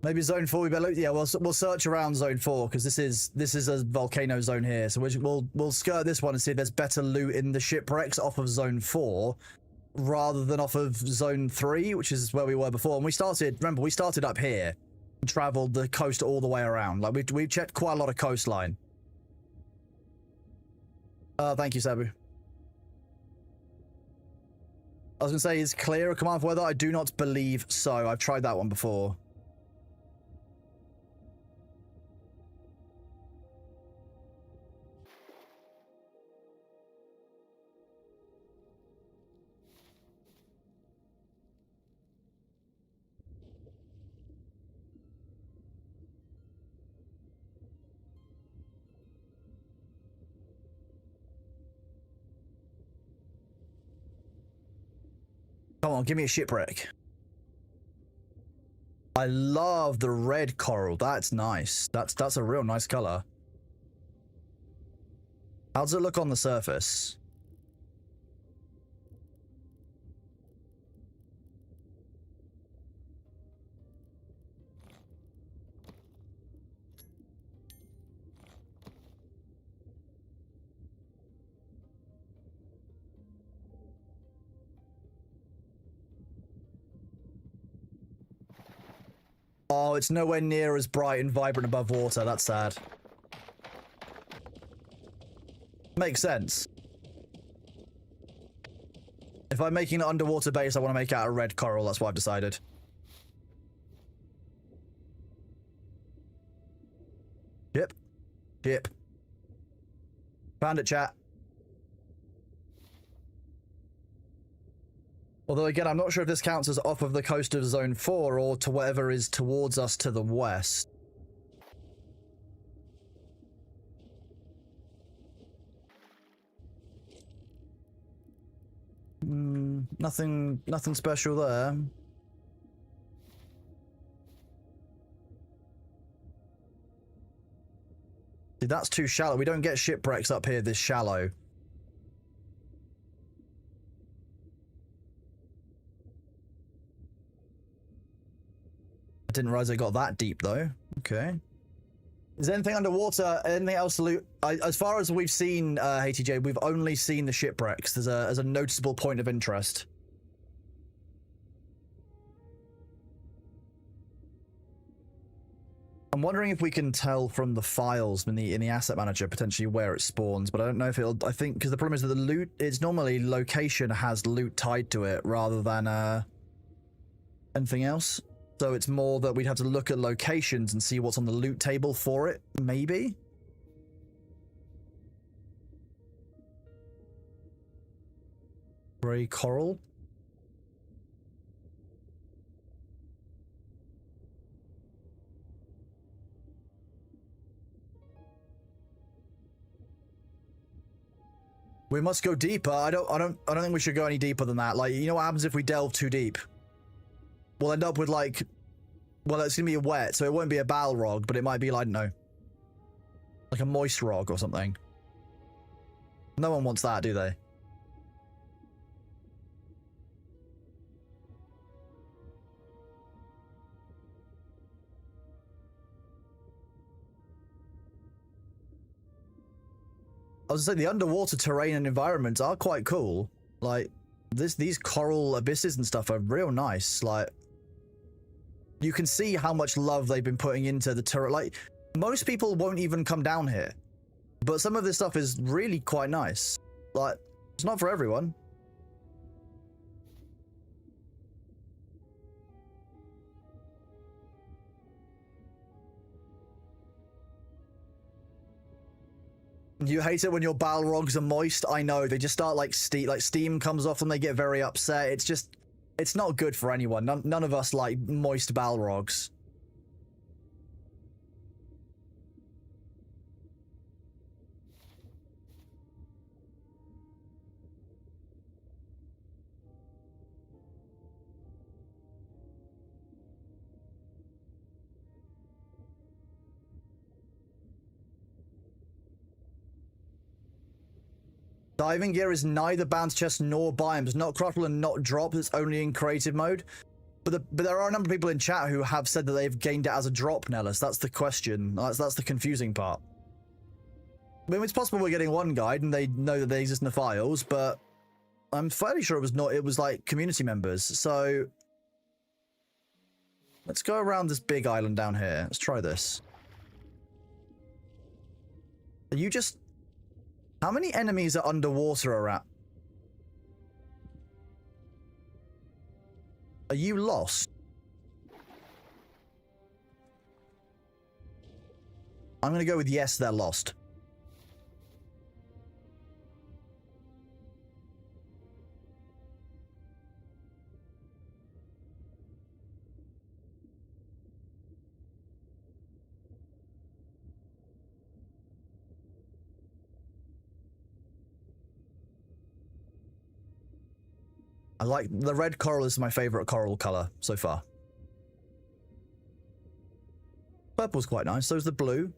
Maybe zone 4 we better. Yeah, we'll search around zone 4 because this is a volcano zone here, so we'll skirt this one and see if there's better loot in the shipwrecks off of zone 4 rather than off of zone 3, which is where we were before. And we started. Remember, we started up here. traveled the coast all the way around. Like we've checked quite a lot of coastline. Thank you, Sabu. I was gonna say, is clear a command for weather? I do not believe so. I've tried that one before. Come on, give me a shipwreck. I love the red coral. That's nice. That's a real nice color. How does it look on the surface? Oh, it's nowhere near as bright and vibrant above water. That's sad. Makes sense. If I'm making an underwater base, I want to make it out of red coral. That's what I've decided. Yep. Yep. Found it, chat. Although, again, I'm not sure if this counts as off of the coast of Zone 4 or to whatever is towards us to the west. Nothing special there. See, that's too shallow. We don't get shipwrecks up here this shallow. I didn't realize it got that deep, though. Okay. Is there anything underwater? Anything else to loot? As far as we've seen, HTJ, we've only seen the shipwrecks. There's a noticeable point of interest. I'm wondering if we can tell from the files in the asset manager potentially where it spawns, but I don't know if it'll. I think because the problem is that the loot, it's normally location has loot tied to it rather than anything else. So it's more that we'd have to look at locations and see what's on the loot table for it, maybe? Grey coral? We must go deeper. I don't think we should go any deeper than that. Like, you know what happens if we delve too deep? We'll end up with, like, well, it's gonna be wet, so it won't be a balrog, but it might be, like, I don't know, like a moist rog or something. No one wants that, do they? I was gonna say, the underwater terrain and environments are quite cool. Like, these coral abysses and stuff are real nice. Like, you can see how much love they've been putting into the turret. Like, most people won't even come down here, but some of this stuff is really quite nice. Like, it's not for everyone. You hate it when your balrogs are moist. I know, they just start like steam comes off and they get very upset. It's just, it's not good for anyone. None of us like moist balrogs. Diving gear is neither bounce chest nor biomes, not craftable and not drop. It's only in creative mode. But there are a number of people in chat who have said that they've gained it as a drop, Nellis. That's the question. That's the confusing part. I mean, it's possible we're getting one guide and they know that they exist in the files, but I'm fairly sure it was not. It was like community members. So Let's go around this big island down here. Let's try this. Are you just... How many enemies are underwater around? Are you lost? I'm going to go with yes, they're lost. I like the red coral is my favorite coral color so far. Purple's quite nice. So's the blue.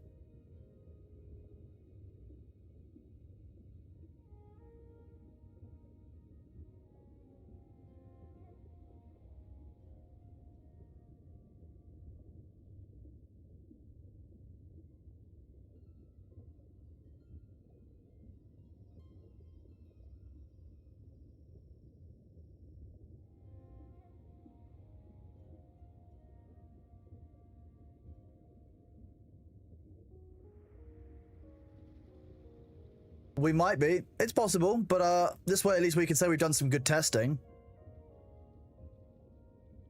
We might be. It's possible, but this way at least we can say we've done some good testing.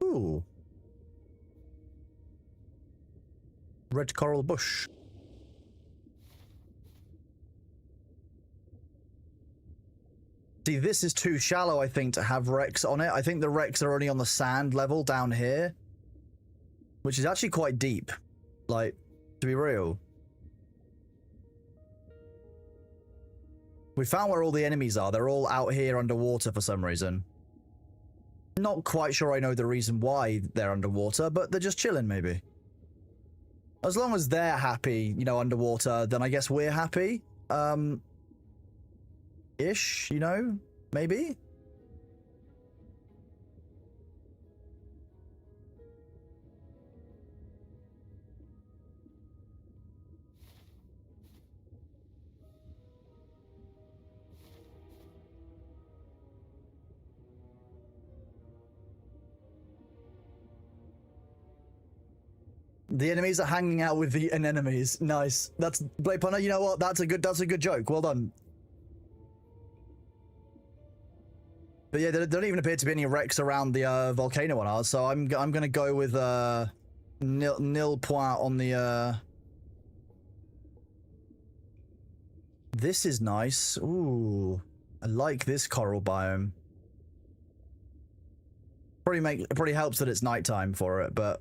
Ooh. Red coral bush. See, this is too shallow, I think, to have wrecks on it. I think the wrecks are only on the sand level down here, which is actually quite deep, like, to be real. We found where all the enemies are. They're all out here underwater for some reason. Not quite sure I know the reason why they're underwater, but they're just chilling, maybe. As long as they're happy, you know, underwater, then I guess we're happy. Ish, you know? Maybe? The enemies are hanging out with the anemones. Nice. That's Blade Punter. You know what? That's a good joke. Well done. But yeah, there don't even appear to be any wrecks around the volcano on ours, so I'm gonna go with nil point on the. This is nice. Ooh, I like this coral biome. Probably helps that it's nighttime for it, but.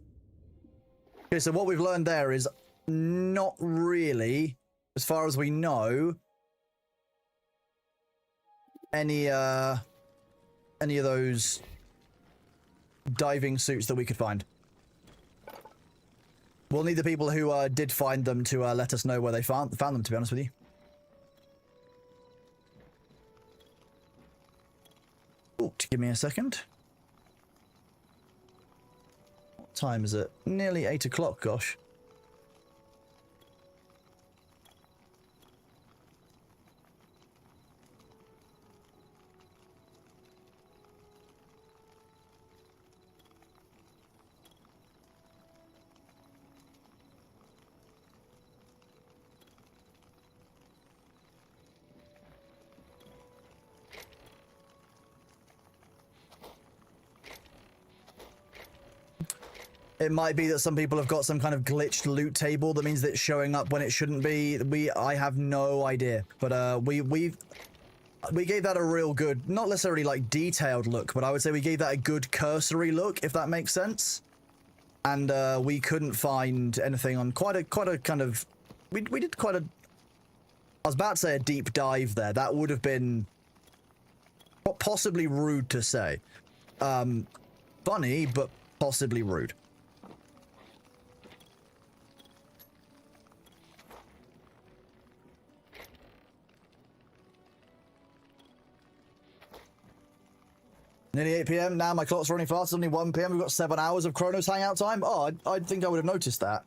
Okay, so what we've learned there is not really, as far as we know, any of those diving suits that we could find. We'll need the people who did find them to let us know where they found them, to be honest with you. Oh, give me a second. What time is it? Nearly 8 o'clock, gosh. It might be that some people have got some kind of glitched loot table that means that it's showing up when it shouldn't be. I have no idea, but we gave that a real good, not necessarily like detailed look, but I would say we gave that a good cursory look, if that makes sense. And we couldn't find anything on quite a kind of we did quite a. I was about to say a deep dive there. That would have been possibly rude to say. Funny, but possibly rude. Nearly 8 PM. Now my clock's running fast. It's only 1 PM. We've got 7 hours of Chronos hangout time. Oh, I think I would have noticed that.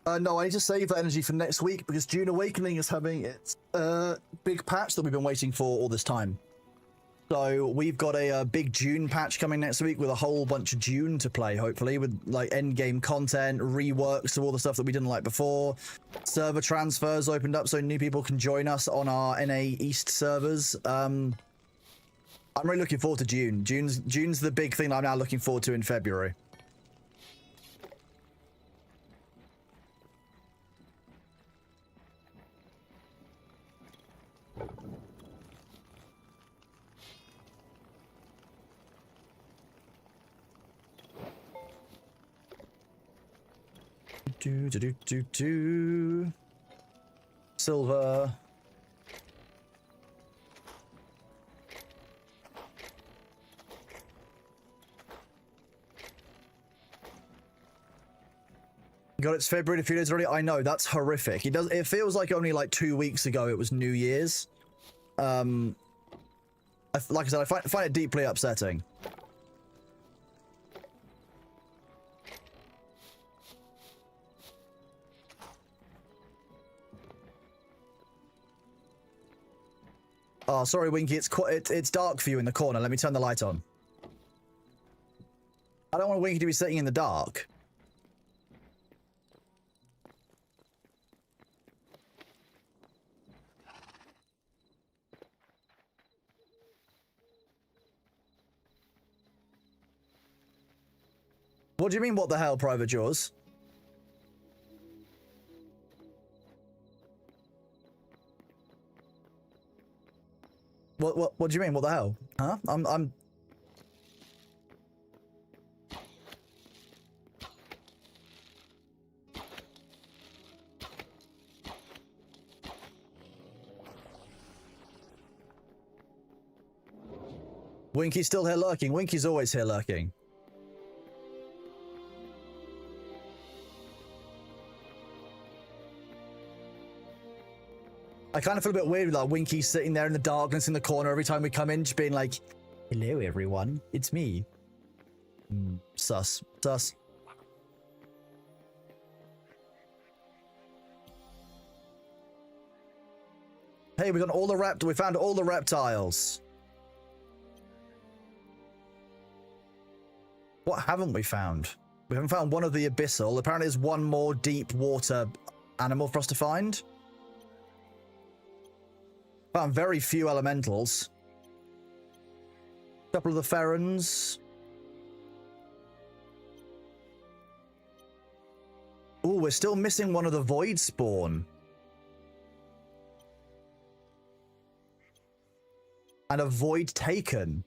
No, I need to save that energy for next week because Dune Awakening is having its big patch that we've been waiting for all this time. So we've got a big June patch coming next week with a whole bunch of June to play, hopefully, with like end game content, reworks of all the stuff that we didn't like before. Server transfers opened up so new people can join us on our NA East servers. I'm really looking forward to June. June's the big thing I'm now looking forward to in February. Silver. God, it's February, a few days already. I know, that's horrific. It feels like only like 2 weeks ago it was New Year's. Like I said, I find it deeply upsetting. Oh, sorry, Winky. It's dark for you in the corner. Let me turn the light on. I don't want Winky to be sitting in the dark. What do you mean, what the hell, Private Jaws? What do you mean? What the hell? Huh? I'm... Winky's still here lurking. Winky's always here lurking. I kind of feel a bit weird with like Winky sitting there in the darkness in the corner every time we come in, just being like, "Hello, everyone. It's me." Sus. Hey, we found all the reptiles. What haven't we found? We haven't found one of the abyssal. Apparently there's one more deep water animal for us to find. Found very few elementals. A couple of the Ferrons. Ooh, we're still missing one of the void spawn. And a void taken.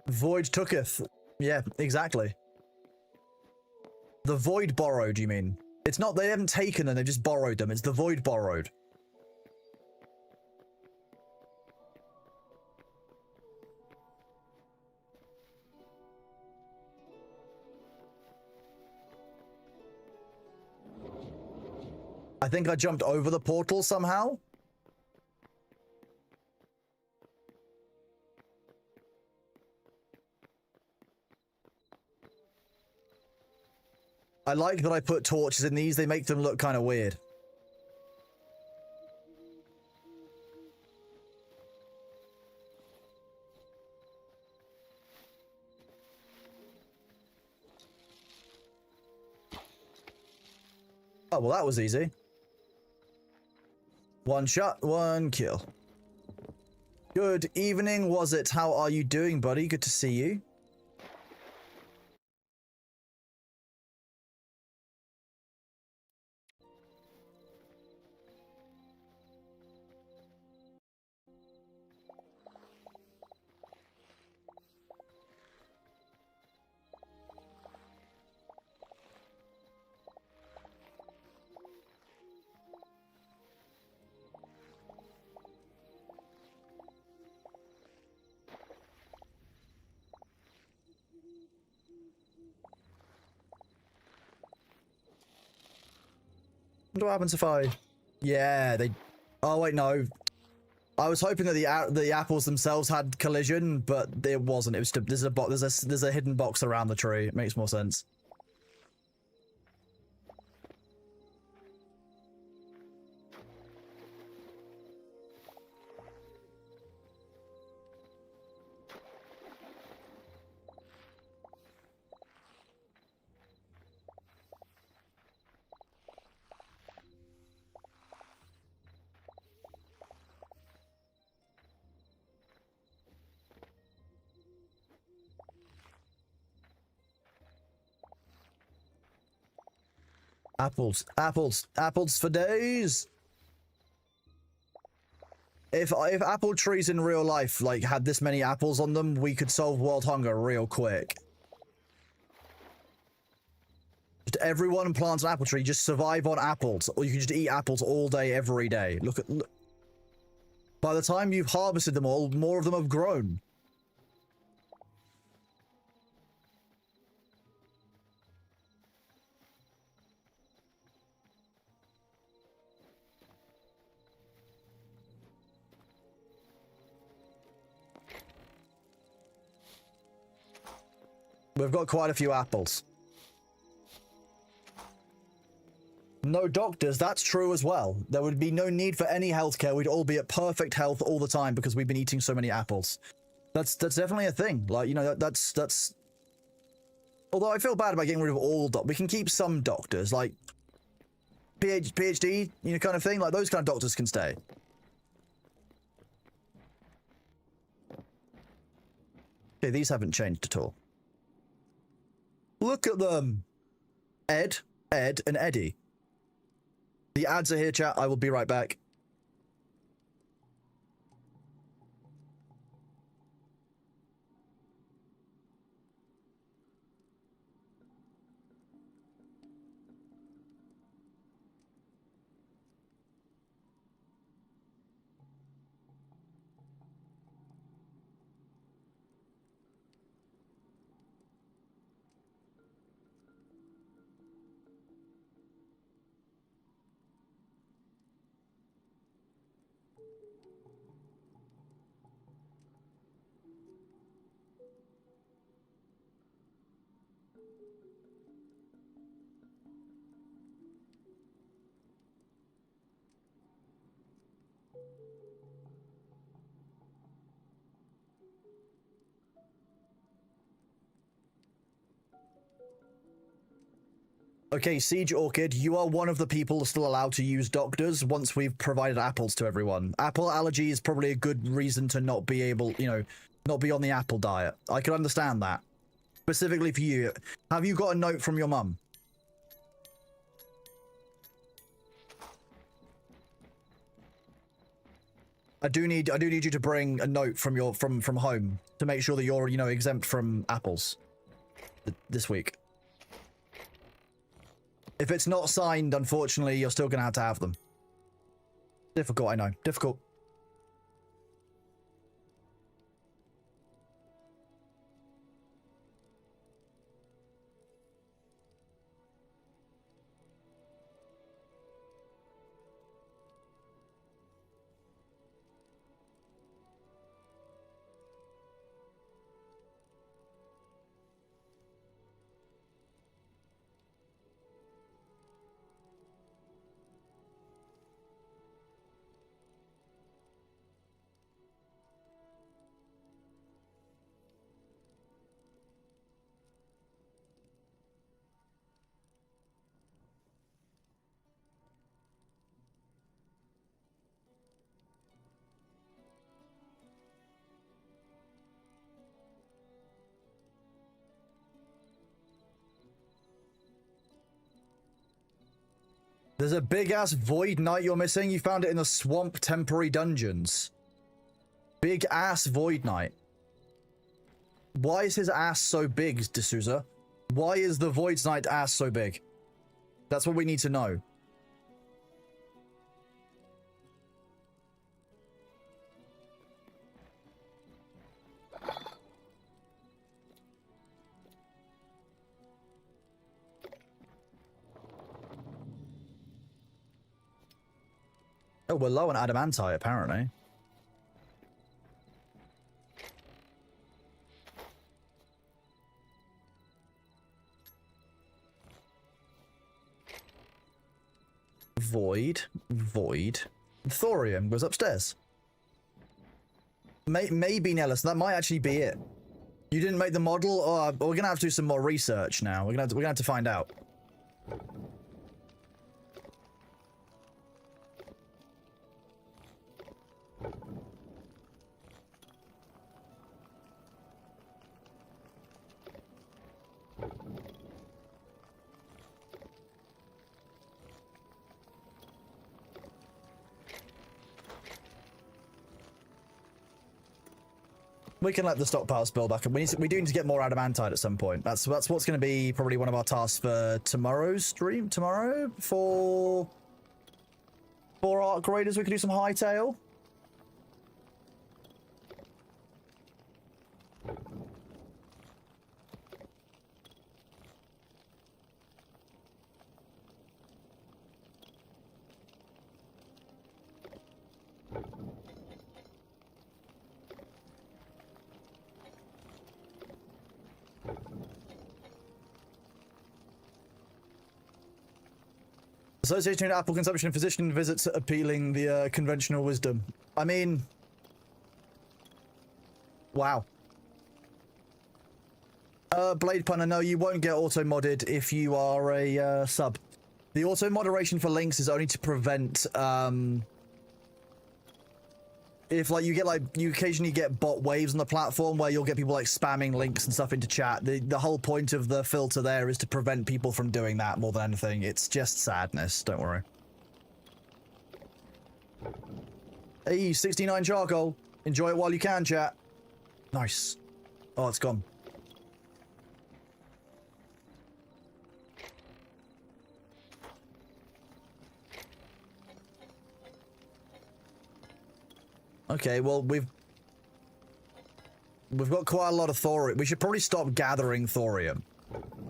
Void tooketh. Yeah, exactly. The void borrowed, you mean? It's not, they haven't taken them, they've just borrowed them. It's the void borrowed. I think I jumped over the portal somehow. I like that I put torches in these. They make them look kind of weird. Oh, well, that was easy. One shot, one kill. Good evening, was it? How are you doing, buddy? Good to see you. What happens if I... Yeah, they... Oh wait, no. I was hoping that the apples themselves had collision, but it wasn't. It was just, there's a hidden box around the tree. It makes more sense. Apples, apples, apples for days. If apple trees in real life like had this many apples on them, we could solve world hunger real quick. Just everyone plants an apple tree, just survive on apples, or you can just eat apples all day, every day. Look. By the time you've harvested them all, more of them have grown. We've got quite a few apples. No doctors, that's true as well. There would be no need for any healthcare. We'd all be at perfect health all the time because we've been eating so many apples. That's definitely a thing. Like, you know, that's... Although I feel bad about getting rid of all we can keep some doctors, like PhD, you know, kind of thing. Like, those kind of doctors can stay. Okay, these haven't changed at all. Look at them. Ed, and Eddie. The ads are here, chat. I will be right back. Okay, Siege Orchid, you are one of the people still allowed to use doctors once we've provided apples to everyone. Apple allergy is probably a good reason to not be able, you know, not be on the apple diet. I can understand that. Specifically for you. Have you got a note from your mum? I do need you to bring a note from your from home to make sure that you're, you know, exempt from apples this week. If it's not signed, unfortunately, you're still going to have them. Difficult, I know. Difficult. There's a big-ass Void Knight you're missing. You found it in the Swamp Temporary Dungeons. Big-ass Void Knight. Why is his ass so big, D'Souza? Why is the Void Knight ass so big? That's what we need to know. Oh, we're low on adamantite, apparently. Void. Thorium goes upstairs. Maybe, Nellis, that might actually be it. You didn't make the model? Oh, we're gonna have to do some more research now. We're gonna have to find out. We can let the stockpiles build back up. We do need to get more adamantite at some point. That's what's going to be probably one of our tasks for tomorrow's stream. Tomorrow for Arc Raiders, we could do some Hytale. Association with apple consumption and physician visits appealing the conventional wisdom. I mean, wow. Blade Punner, no, you won't get auto-modded if you are a sub. The auto-moderation for links is only to prevent, if like you occasionally get bot waves on the platform where you'll get people like spamming links and stuff into chat. The whole point of the filter there is to prevent people from doing that more than anything. It's just sadness, don't worry. Hey, 69 charcoal. Enjoy it while you can, chat. Nice. Oh, it's gone. Okay, well, we've got quite a lot of thorium. We should probably stop gathering thorium.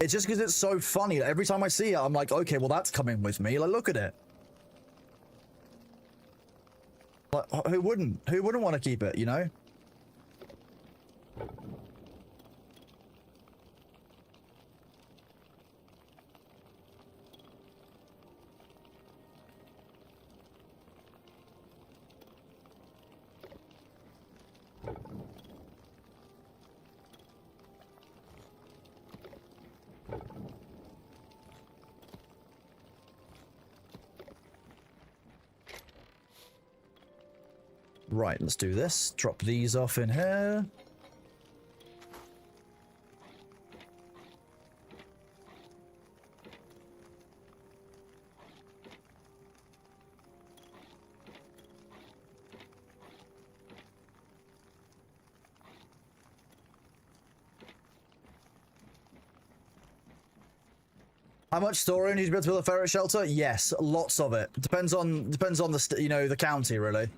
It's just because it's so funny. Every time I see it, I'm like, okay, well, that's coming with me. Like, look at it. Like, who wouldn't? Who wouldn't want to keep it, you know? Right, let's do this. Drop these off in here. How much thorium do you build to build a ferret shelter? Yes, lots of it. Depends on the you know, the county really.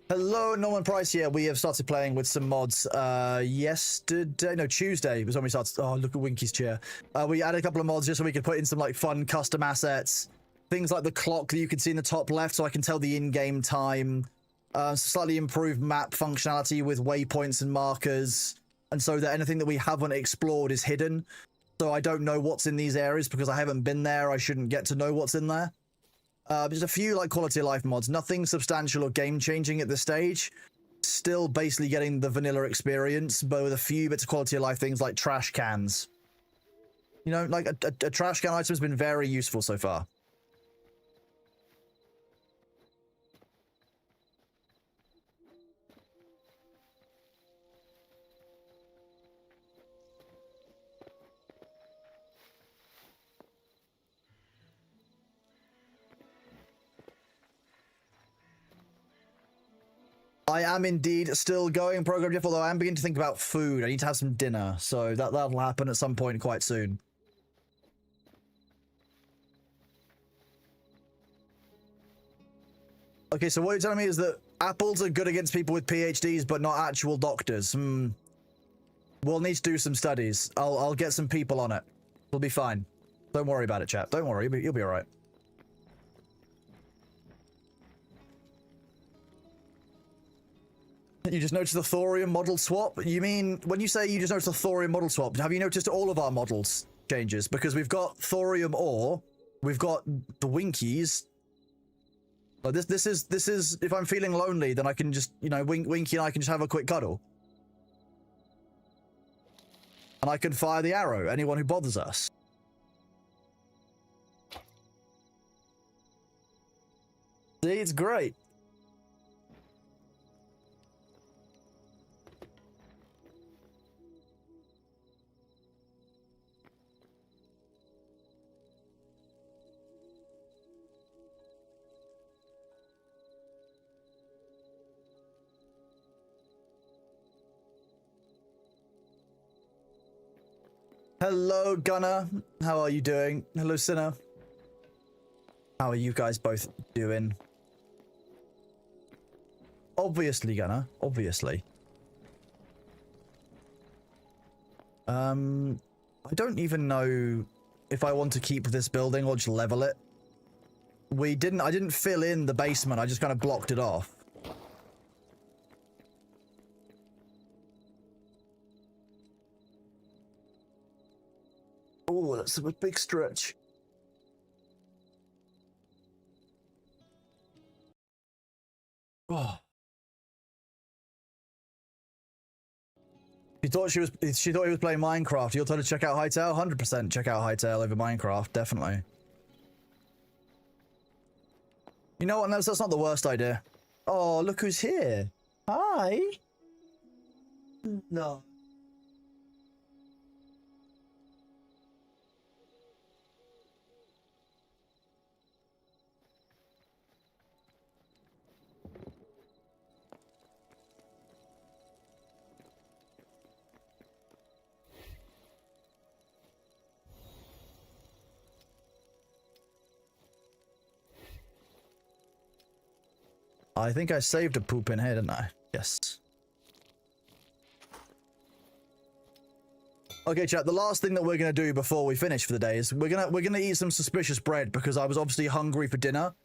Hello, Norman Price here. We have started playing with some mods yesterday, no, Tuesday was when we started. Oh, look at Winky's chair. We added a couple of mods just so we could put in some like fun custom assets. Things like the clock that you can see in the top left so I can tell the in-game time. Slightly improved map functionality with waypoints and markers. And so that anything that we haven't explored is hidden. So I don't know what's in these areas because I haven't been there. I shouldn't get to know what's in there. Just a few like quality of life mods, nothing substantial or game changing at this stage. Still basically getting the vanilla experience, but with a few bits of quality of life things like trash cans. You know, like a trash can item has been very useful so far. I am indeed still going program Jeff, although I am beginning to think about food. I need to have some dinner, so that'll happen at some point quite soon. Okay, so what you're telling me is that apples are good against people with PhDs, but not actual doctors. We'll need to do some studies. I'll get some people on it. We'll be fine. Don't worry about it, chap. Don't worry. You'll be all right. You just noticed the thorium model swap? You mean, when you say you just noticed the thorium model swap, have you noticed all of our models changes? Because we've got thorium ore, we've got the Winkies. Like this is, if I'm feeling lonely, then I can just, you know, Winky and I can just have a quick cuddle. And I can fire the arrow, anyone who bothers us. See, it's great. Hello, Gunner. How are you doing? Hello, Sinner. How are you guys both doing? Obviously, Gunner. Obviously. I don't even know if I want to keep this building or just level it. I didn't fill in the basement. I just kind of blocked it off. Oh, that's a big stretch. Oh. She thought he was playing Minecraft. You'll tell her to check out Hytale? 100% check out Hytale over Minecraft, definitely. You know what? No, that's not the worst idea. Oh, look who's here. Hi. No. I think I saved a poop in here, didn't I? Yes. Okay, chat, the last thing that we're gonna do before we finish for the day is we're gonna eat some suspicious bread because I was obviously hungry for dinner.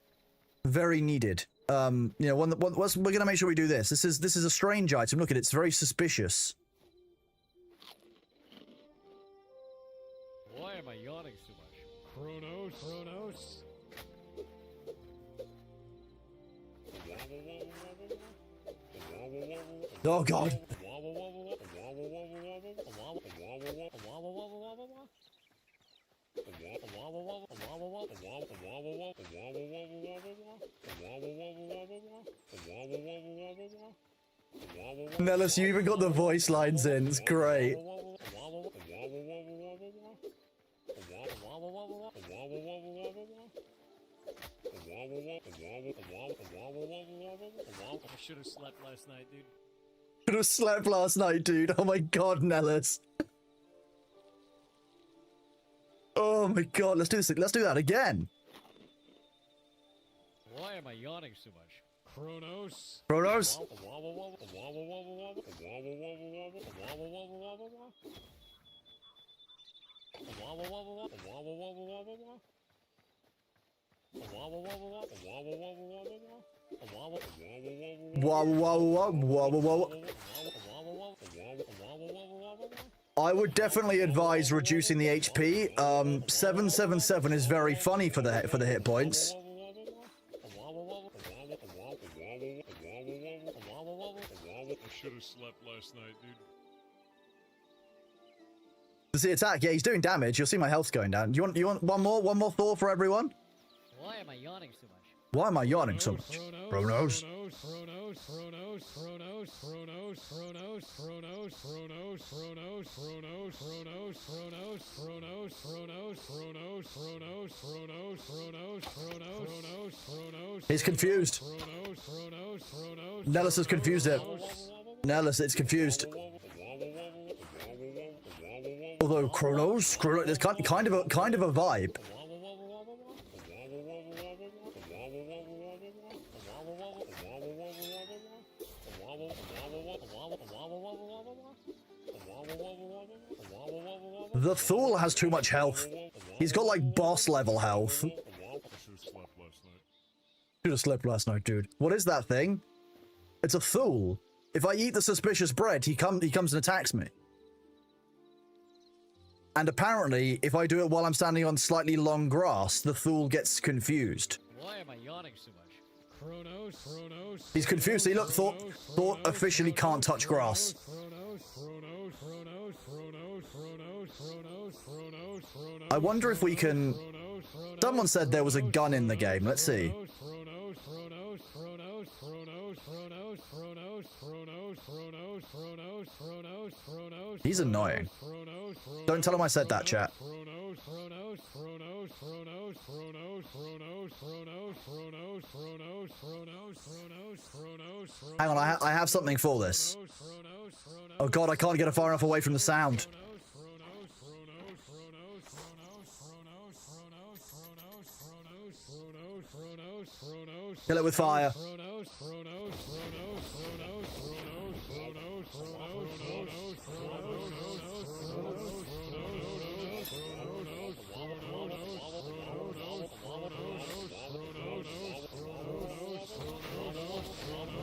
Very needed. You know, we're gonna make sure we do this. This is a strange item. Look at it, it's very suspicious. Why am I yawning so much? Chronos. Oh god. Nellis, you even got the voice lines in. It's great. I should have slept last night, dude. Should have slept last night, dude. Oh my god, Nellis. Oh my god, let's do this. Let's do that again. Why am I yawning so much? Chronos. Chronos. I would definitely advise reducing the HP. 777 is very funny for the hit points. I should have slept last night, dude. Does he attack? Yeah, he's doing damage. You'll see my health's going down. You want one more Thor for everyone? Why am I yawning so much? Why am I yawning so much? Chronos. He's confused. Nellis has confused it. Nellis, it's confused. Although Chronos, there's kind of a vibe. The Thule has too much health. He's got like boss level health. Should have slept last night, dude. What is that thing? It's a Thule. If I eat the suspicious bread, he comes and attacks me. And apparently, if I do it while I'm standing on slightly long grass, the Thule gets confused. Why am I yawning so much? Kronos. He's confused. See, look, Thought officially can't touch grass. I wonder if we can... Someone said there was a gun in the game. Let's see. He's annoying. Don't tell him I said that, chat. Hang on, I have something for this. Oh god, I can't get it far enough away from the sound. Kill it with fire.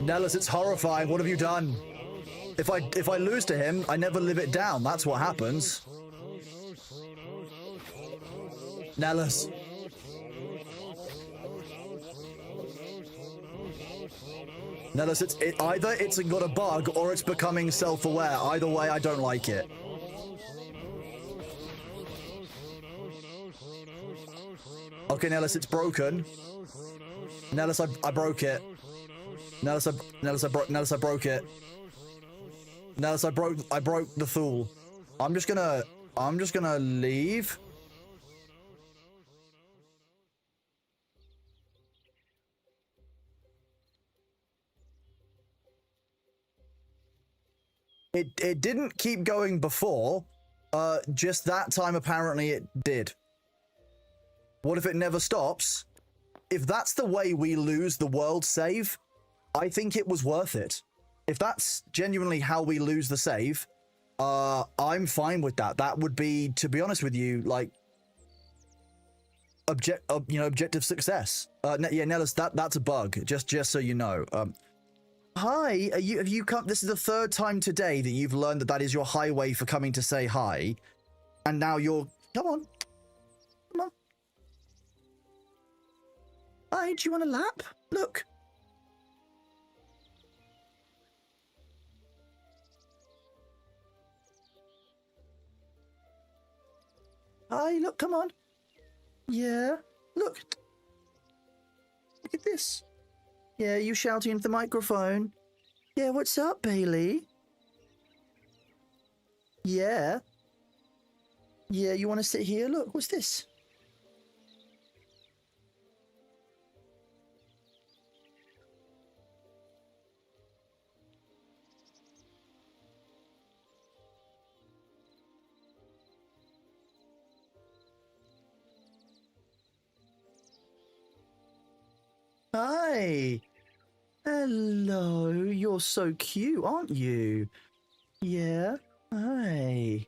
Nellis, it's horrifying. What have you done? If I lose to him, I never live it down. That's what happens. Nellis. Nellis, either it's got a bug or it's becoming self-aware. Either way, I don't like it. Okay, Nellis, it's broken. Nellis, I broke it. Nellis, I broke it. Nellis, I broke the Thule. I'm just gonna leave. It didn't keep going before. Just that time apparently it did. What if it never stops? If that's the way we lose the world save, I think it was worth it. If that's genuinely how we lose the save, I'm fine with that. That would be, to be honest with you, like objective success. Yeah, Nellis, that's a bug. Just so you know. Hi, have you come? This is the third time today that you've learned that is your highway for coming to say hi, and now you're. Come on. Hi, do you want a lap? Look. Hi, look, come on. Yeah, look. Look at this. Yeah, you shouting into the microphone. Yeah, what's up, Bailey? Yeah. Yeah, you want to sit here? Look, what's this? Hi. Hello. You're so cute, aren't you? Yeah. Hi.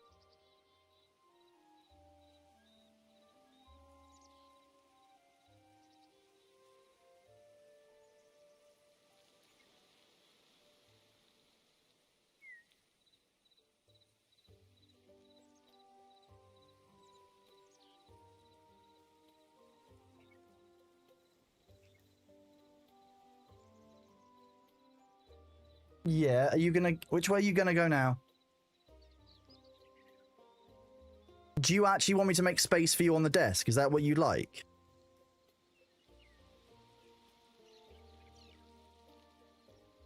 Yeah, which way are you gonna go now? Do you actually want me to make space for you on the desk? Is that what you like?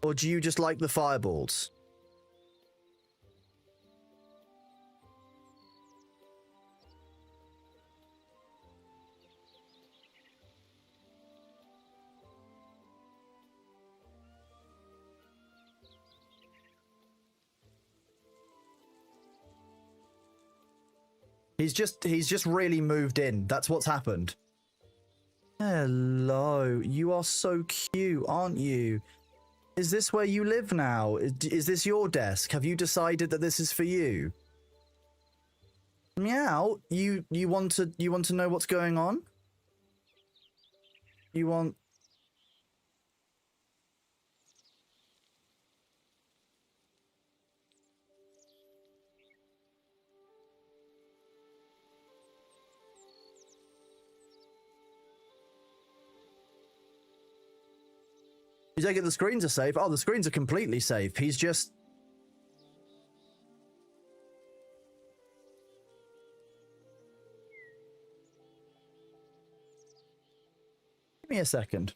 Or do you just like the fireballs? He's just really moved in. That's what's happened. Hello. You are so cute, aren't you? Is this where you live now? Is this your desk? Have you decided that this is for you? Meow, you want to know what's going on? You want... You take it the screens are safe? Oh, the screens are completely safe. He's just... Give me a second.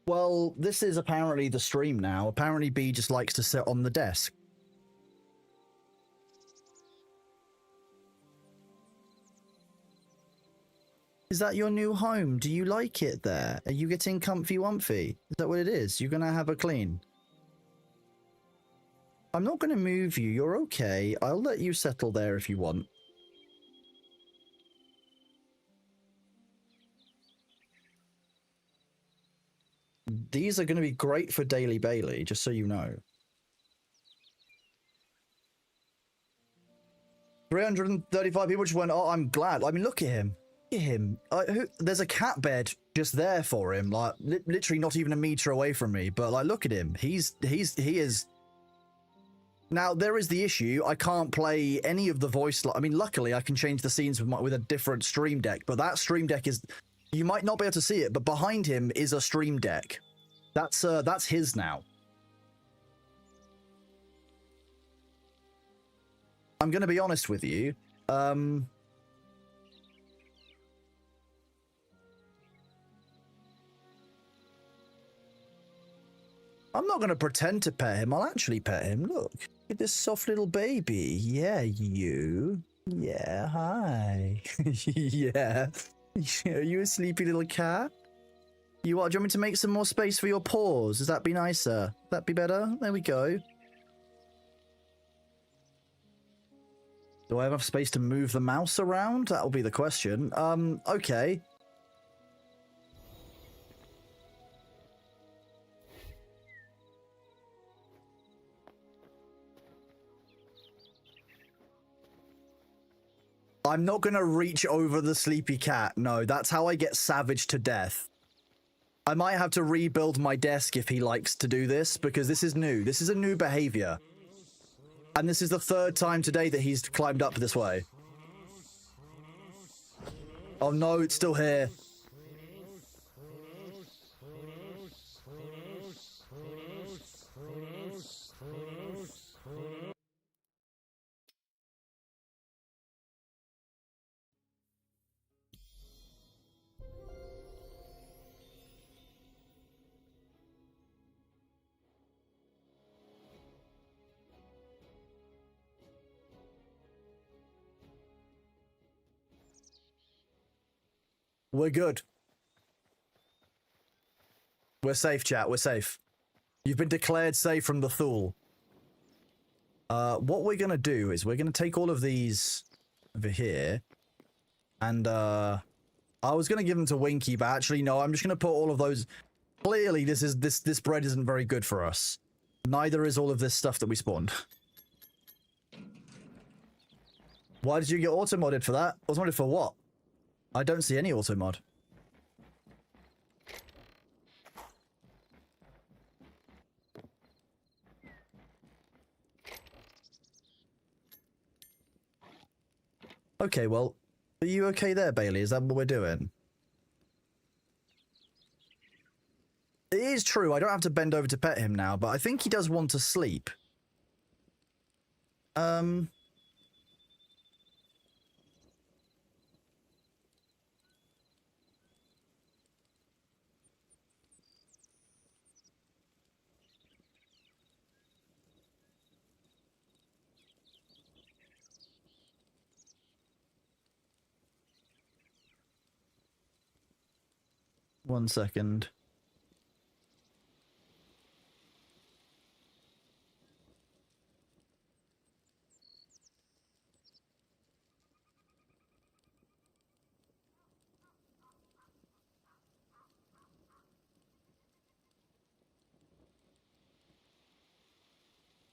Well, this is apparently the stream now. Apparently B just likes to sit on the desk. Is that your new home? Do you like it there? Are you getting comfy-wumpy? Is that what it is? You're gonna have a clean? I'm not gonna move you. You're okay. I'll let you settle there if you want. These are going to be great for Daily Bailey, just so you know. 335 people just went, oh, I'm glad. I mean, look at him. Look at him. There's a cat bed just there for him, like literally not even a meter away from me. But like, look at him. He is. Now there is the issue. I can't play any of the voice. I mean, luckily I can change the scenes with a different stream deck. But that stream deck is. You might not be able to see it, but behind him is a stream deck. That's his now. I'm going to be honest with you. I'm not going to pretend to pet him. I'll actually pet him. Look at this soft little baby. Yeah, you. Yeah, hi. Yeah. Are you a sleepy little cat? You what? Do you want me to make some more space for your paws? Does that be nicer? That be better? There we go. Do I have enough space to move the mouse around? That'll be the question. Okay. I'm not gonna reach over the sleepy cat. No, that's how I get savaged to death. I might have to rebuild my desk if he likes to do this, because this is new. This is a new behavior. And this is the third time today that he's climbed up this way. Oh no, it's still here. We're good. We're safe, chat. We're safe. You've been declared safe from the Thule. What we're going to do is we're going to take all of these over here. And, I was going to give them to Winky, but actually, no, I'm just going to put all of those... Clearly, this bread isn't very good for us. Neither is all of this stuff that we spawned. Why did you get auto-modded for that? Auto-modded for what? I don't see any auto-mod. Okay, well, are you okay there, Bailey? Is that what we're doing? It is true, I don't have to bend over to pet him now, but I think he does want to sleep. 1 second.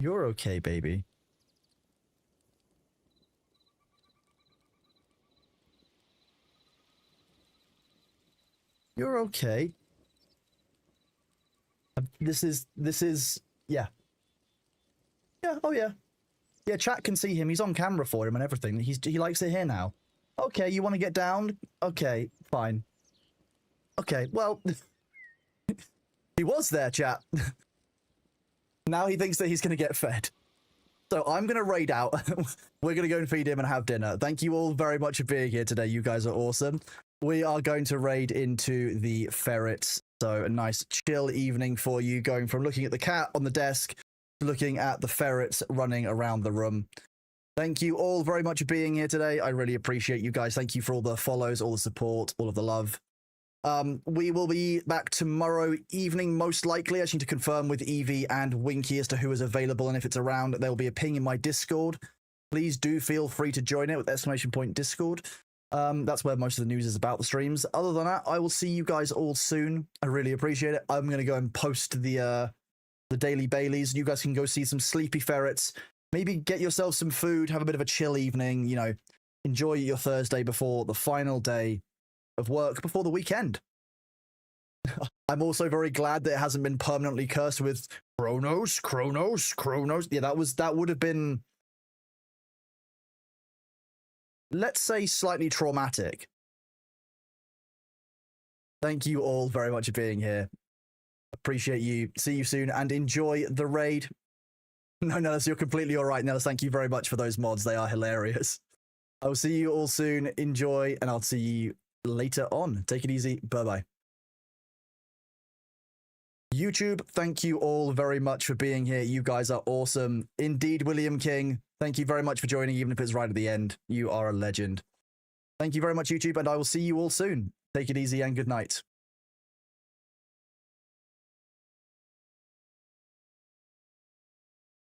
You're okay, baby. You're okay. This is, yeah. Yeah, oh yeah. Yeah, chat can see him. He's on camera for him and everything. He likes it here now. Okay, you want to get down? Okay, fine. Okay, well, he was there, chat. Now he thinks that he's going to get fed. So I'm going to raid out. We're going to go and feed him and have dinner. Thank you all very much for being here today. You guys are awesome. We are going to raid into the ferrets. So a nice chill evening for you, going from looking at the cat on the desk to looking at the ferrets running around the room. Thank you all very much for being here today. I really appreciate you guys. Thank you for all the follows, all the support, all of the love. We will be back tomorrow evening, most likely. I just need to confirm with Evie and Winky as to who is available, and if it's around, there will be a ping in my Discord. Please do feel free to join it with !Discord. That's where most of the news is about the streams. Other than that, I will see you guys all soon. I really appreciate it. I'm going to go and post the Daily Baileys. You guys can go see some sleepy ferrets. Maybe get yourself some food, have a bit of a chill evening, you know, enjoy your Thursday before the final day of work, before the weekend. I'm also very glad that it hasn't been permanently cursed with Kronos. Yeah, that would have been, let's say, slightly traumatic. Thank you all very much for being here. Appreciate you. See you soon and enjoy the raid. No, Nellis, you're completely all right, Nellis. Thank you very much for those mods. They are hilarious. I will see you all soon. Enjoy, and I'll see you later on. Take it easy. Bye-bye. YouTube, thank you all very much for being here. You guys are awesome. Indeed, William King, thank you very much for joining, even if it's right at the end. You are a legend. Thank you very much, YouTube, and I will see you all soon. Take it easy and good night.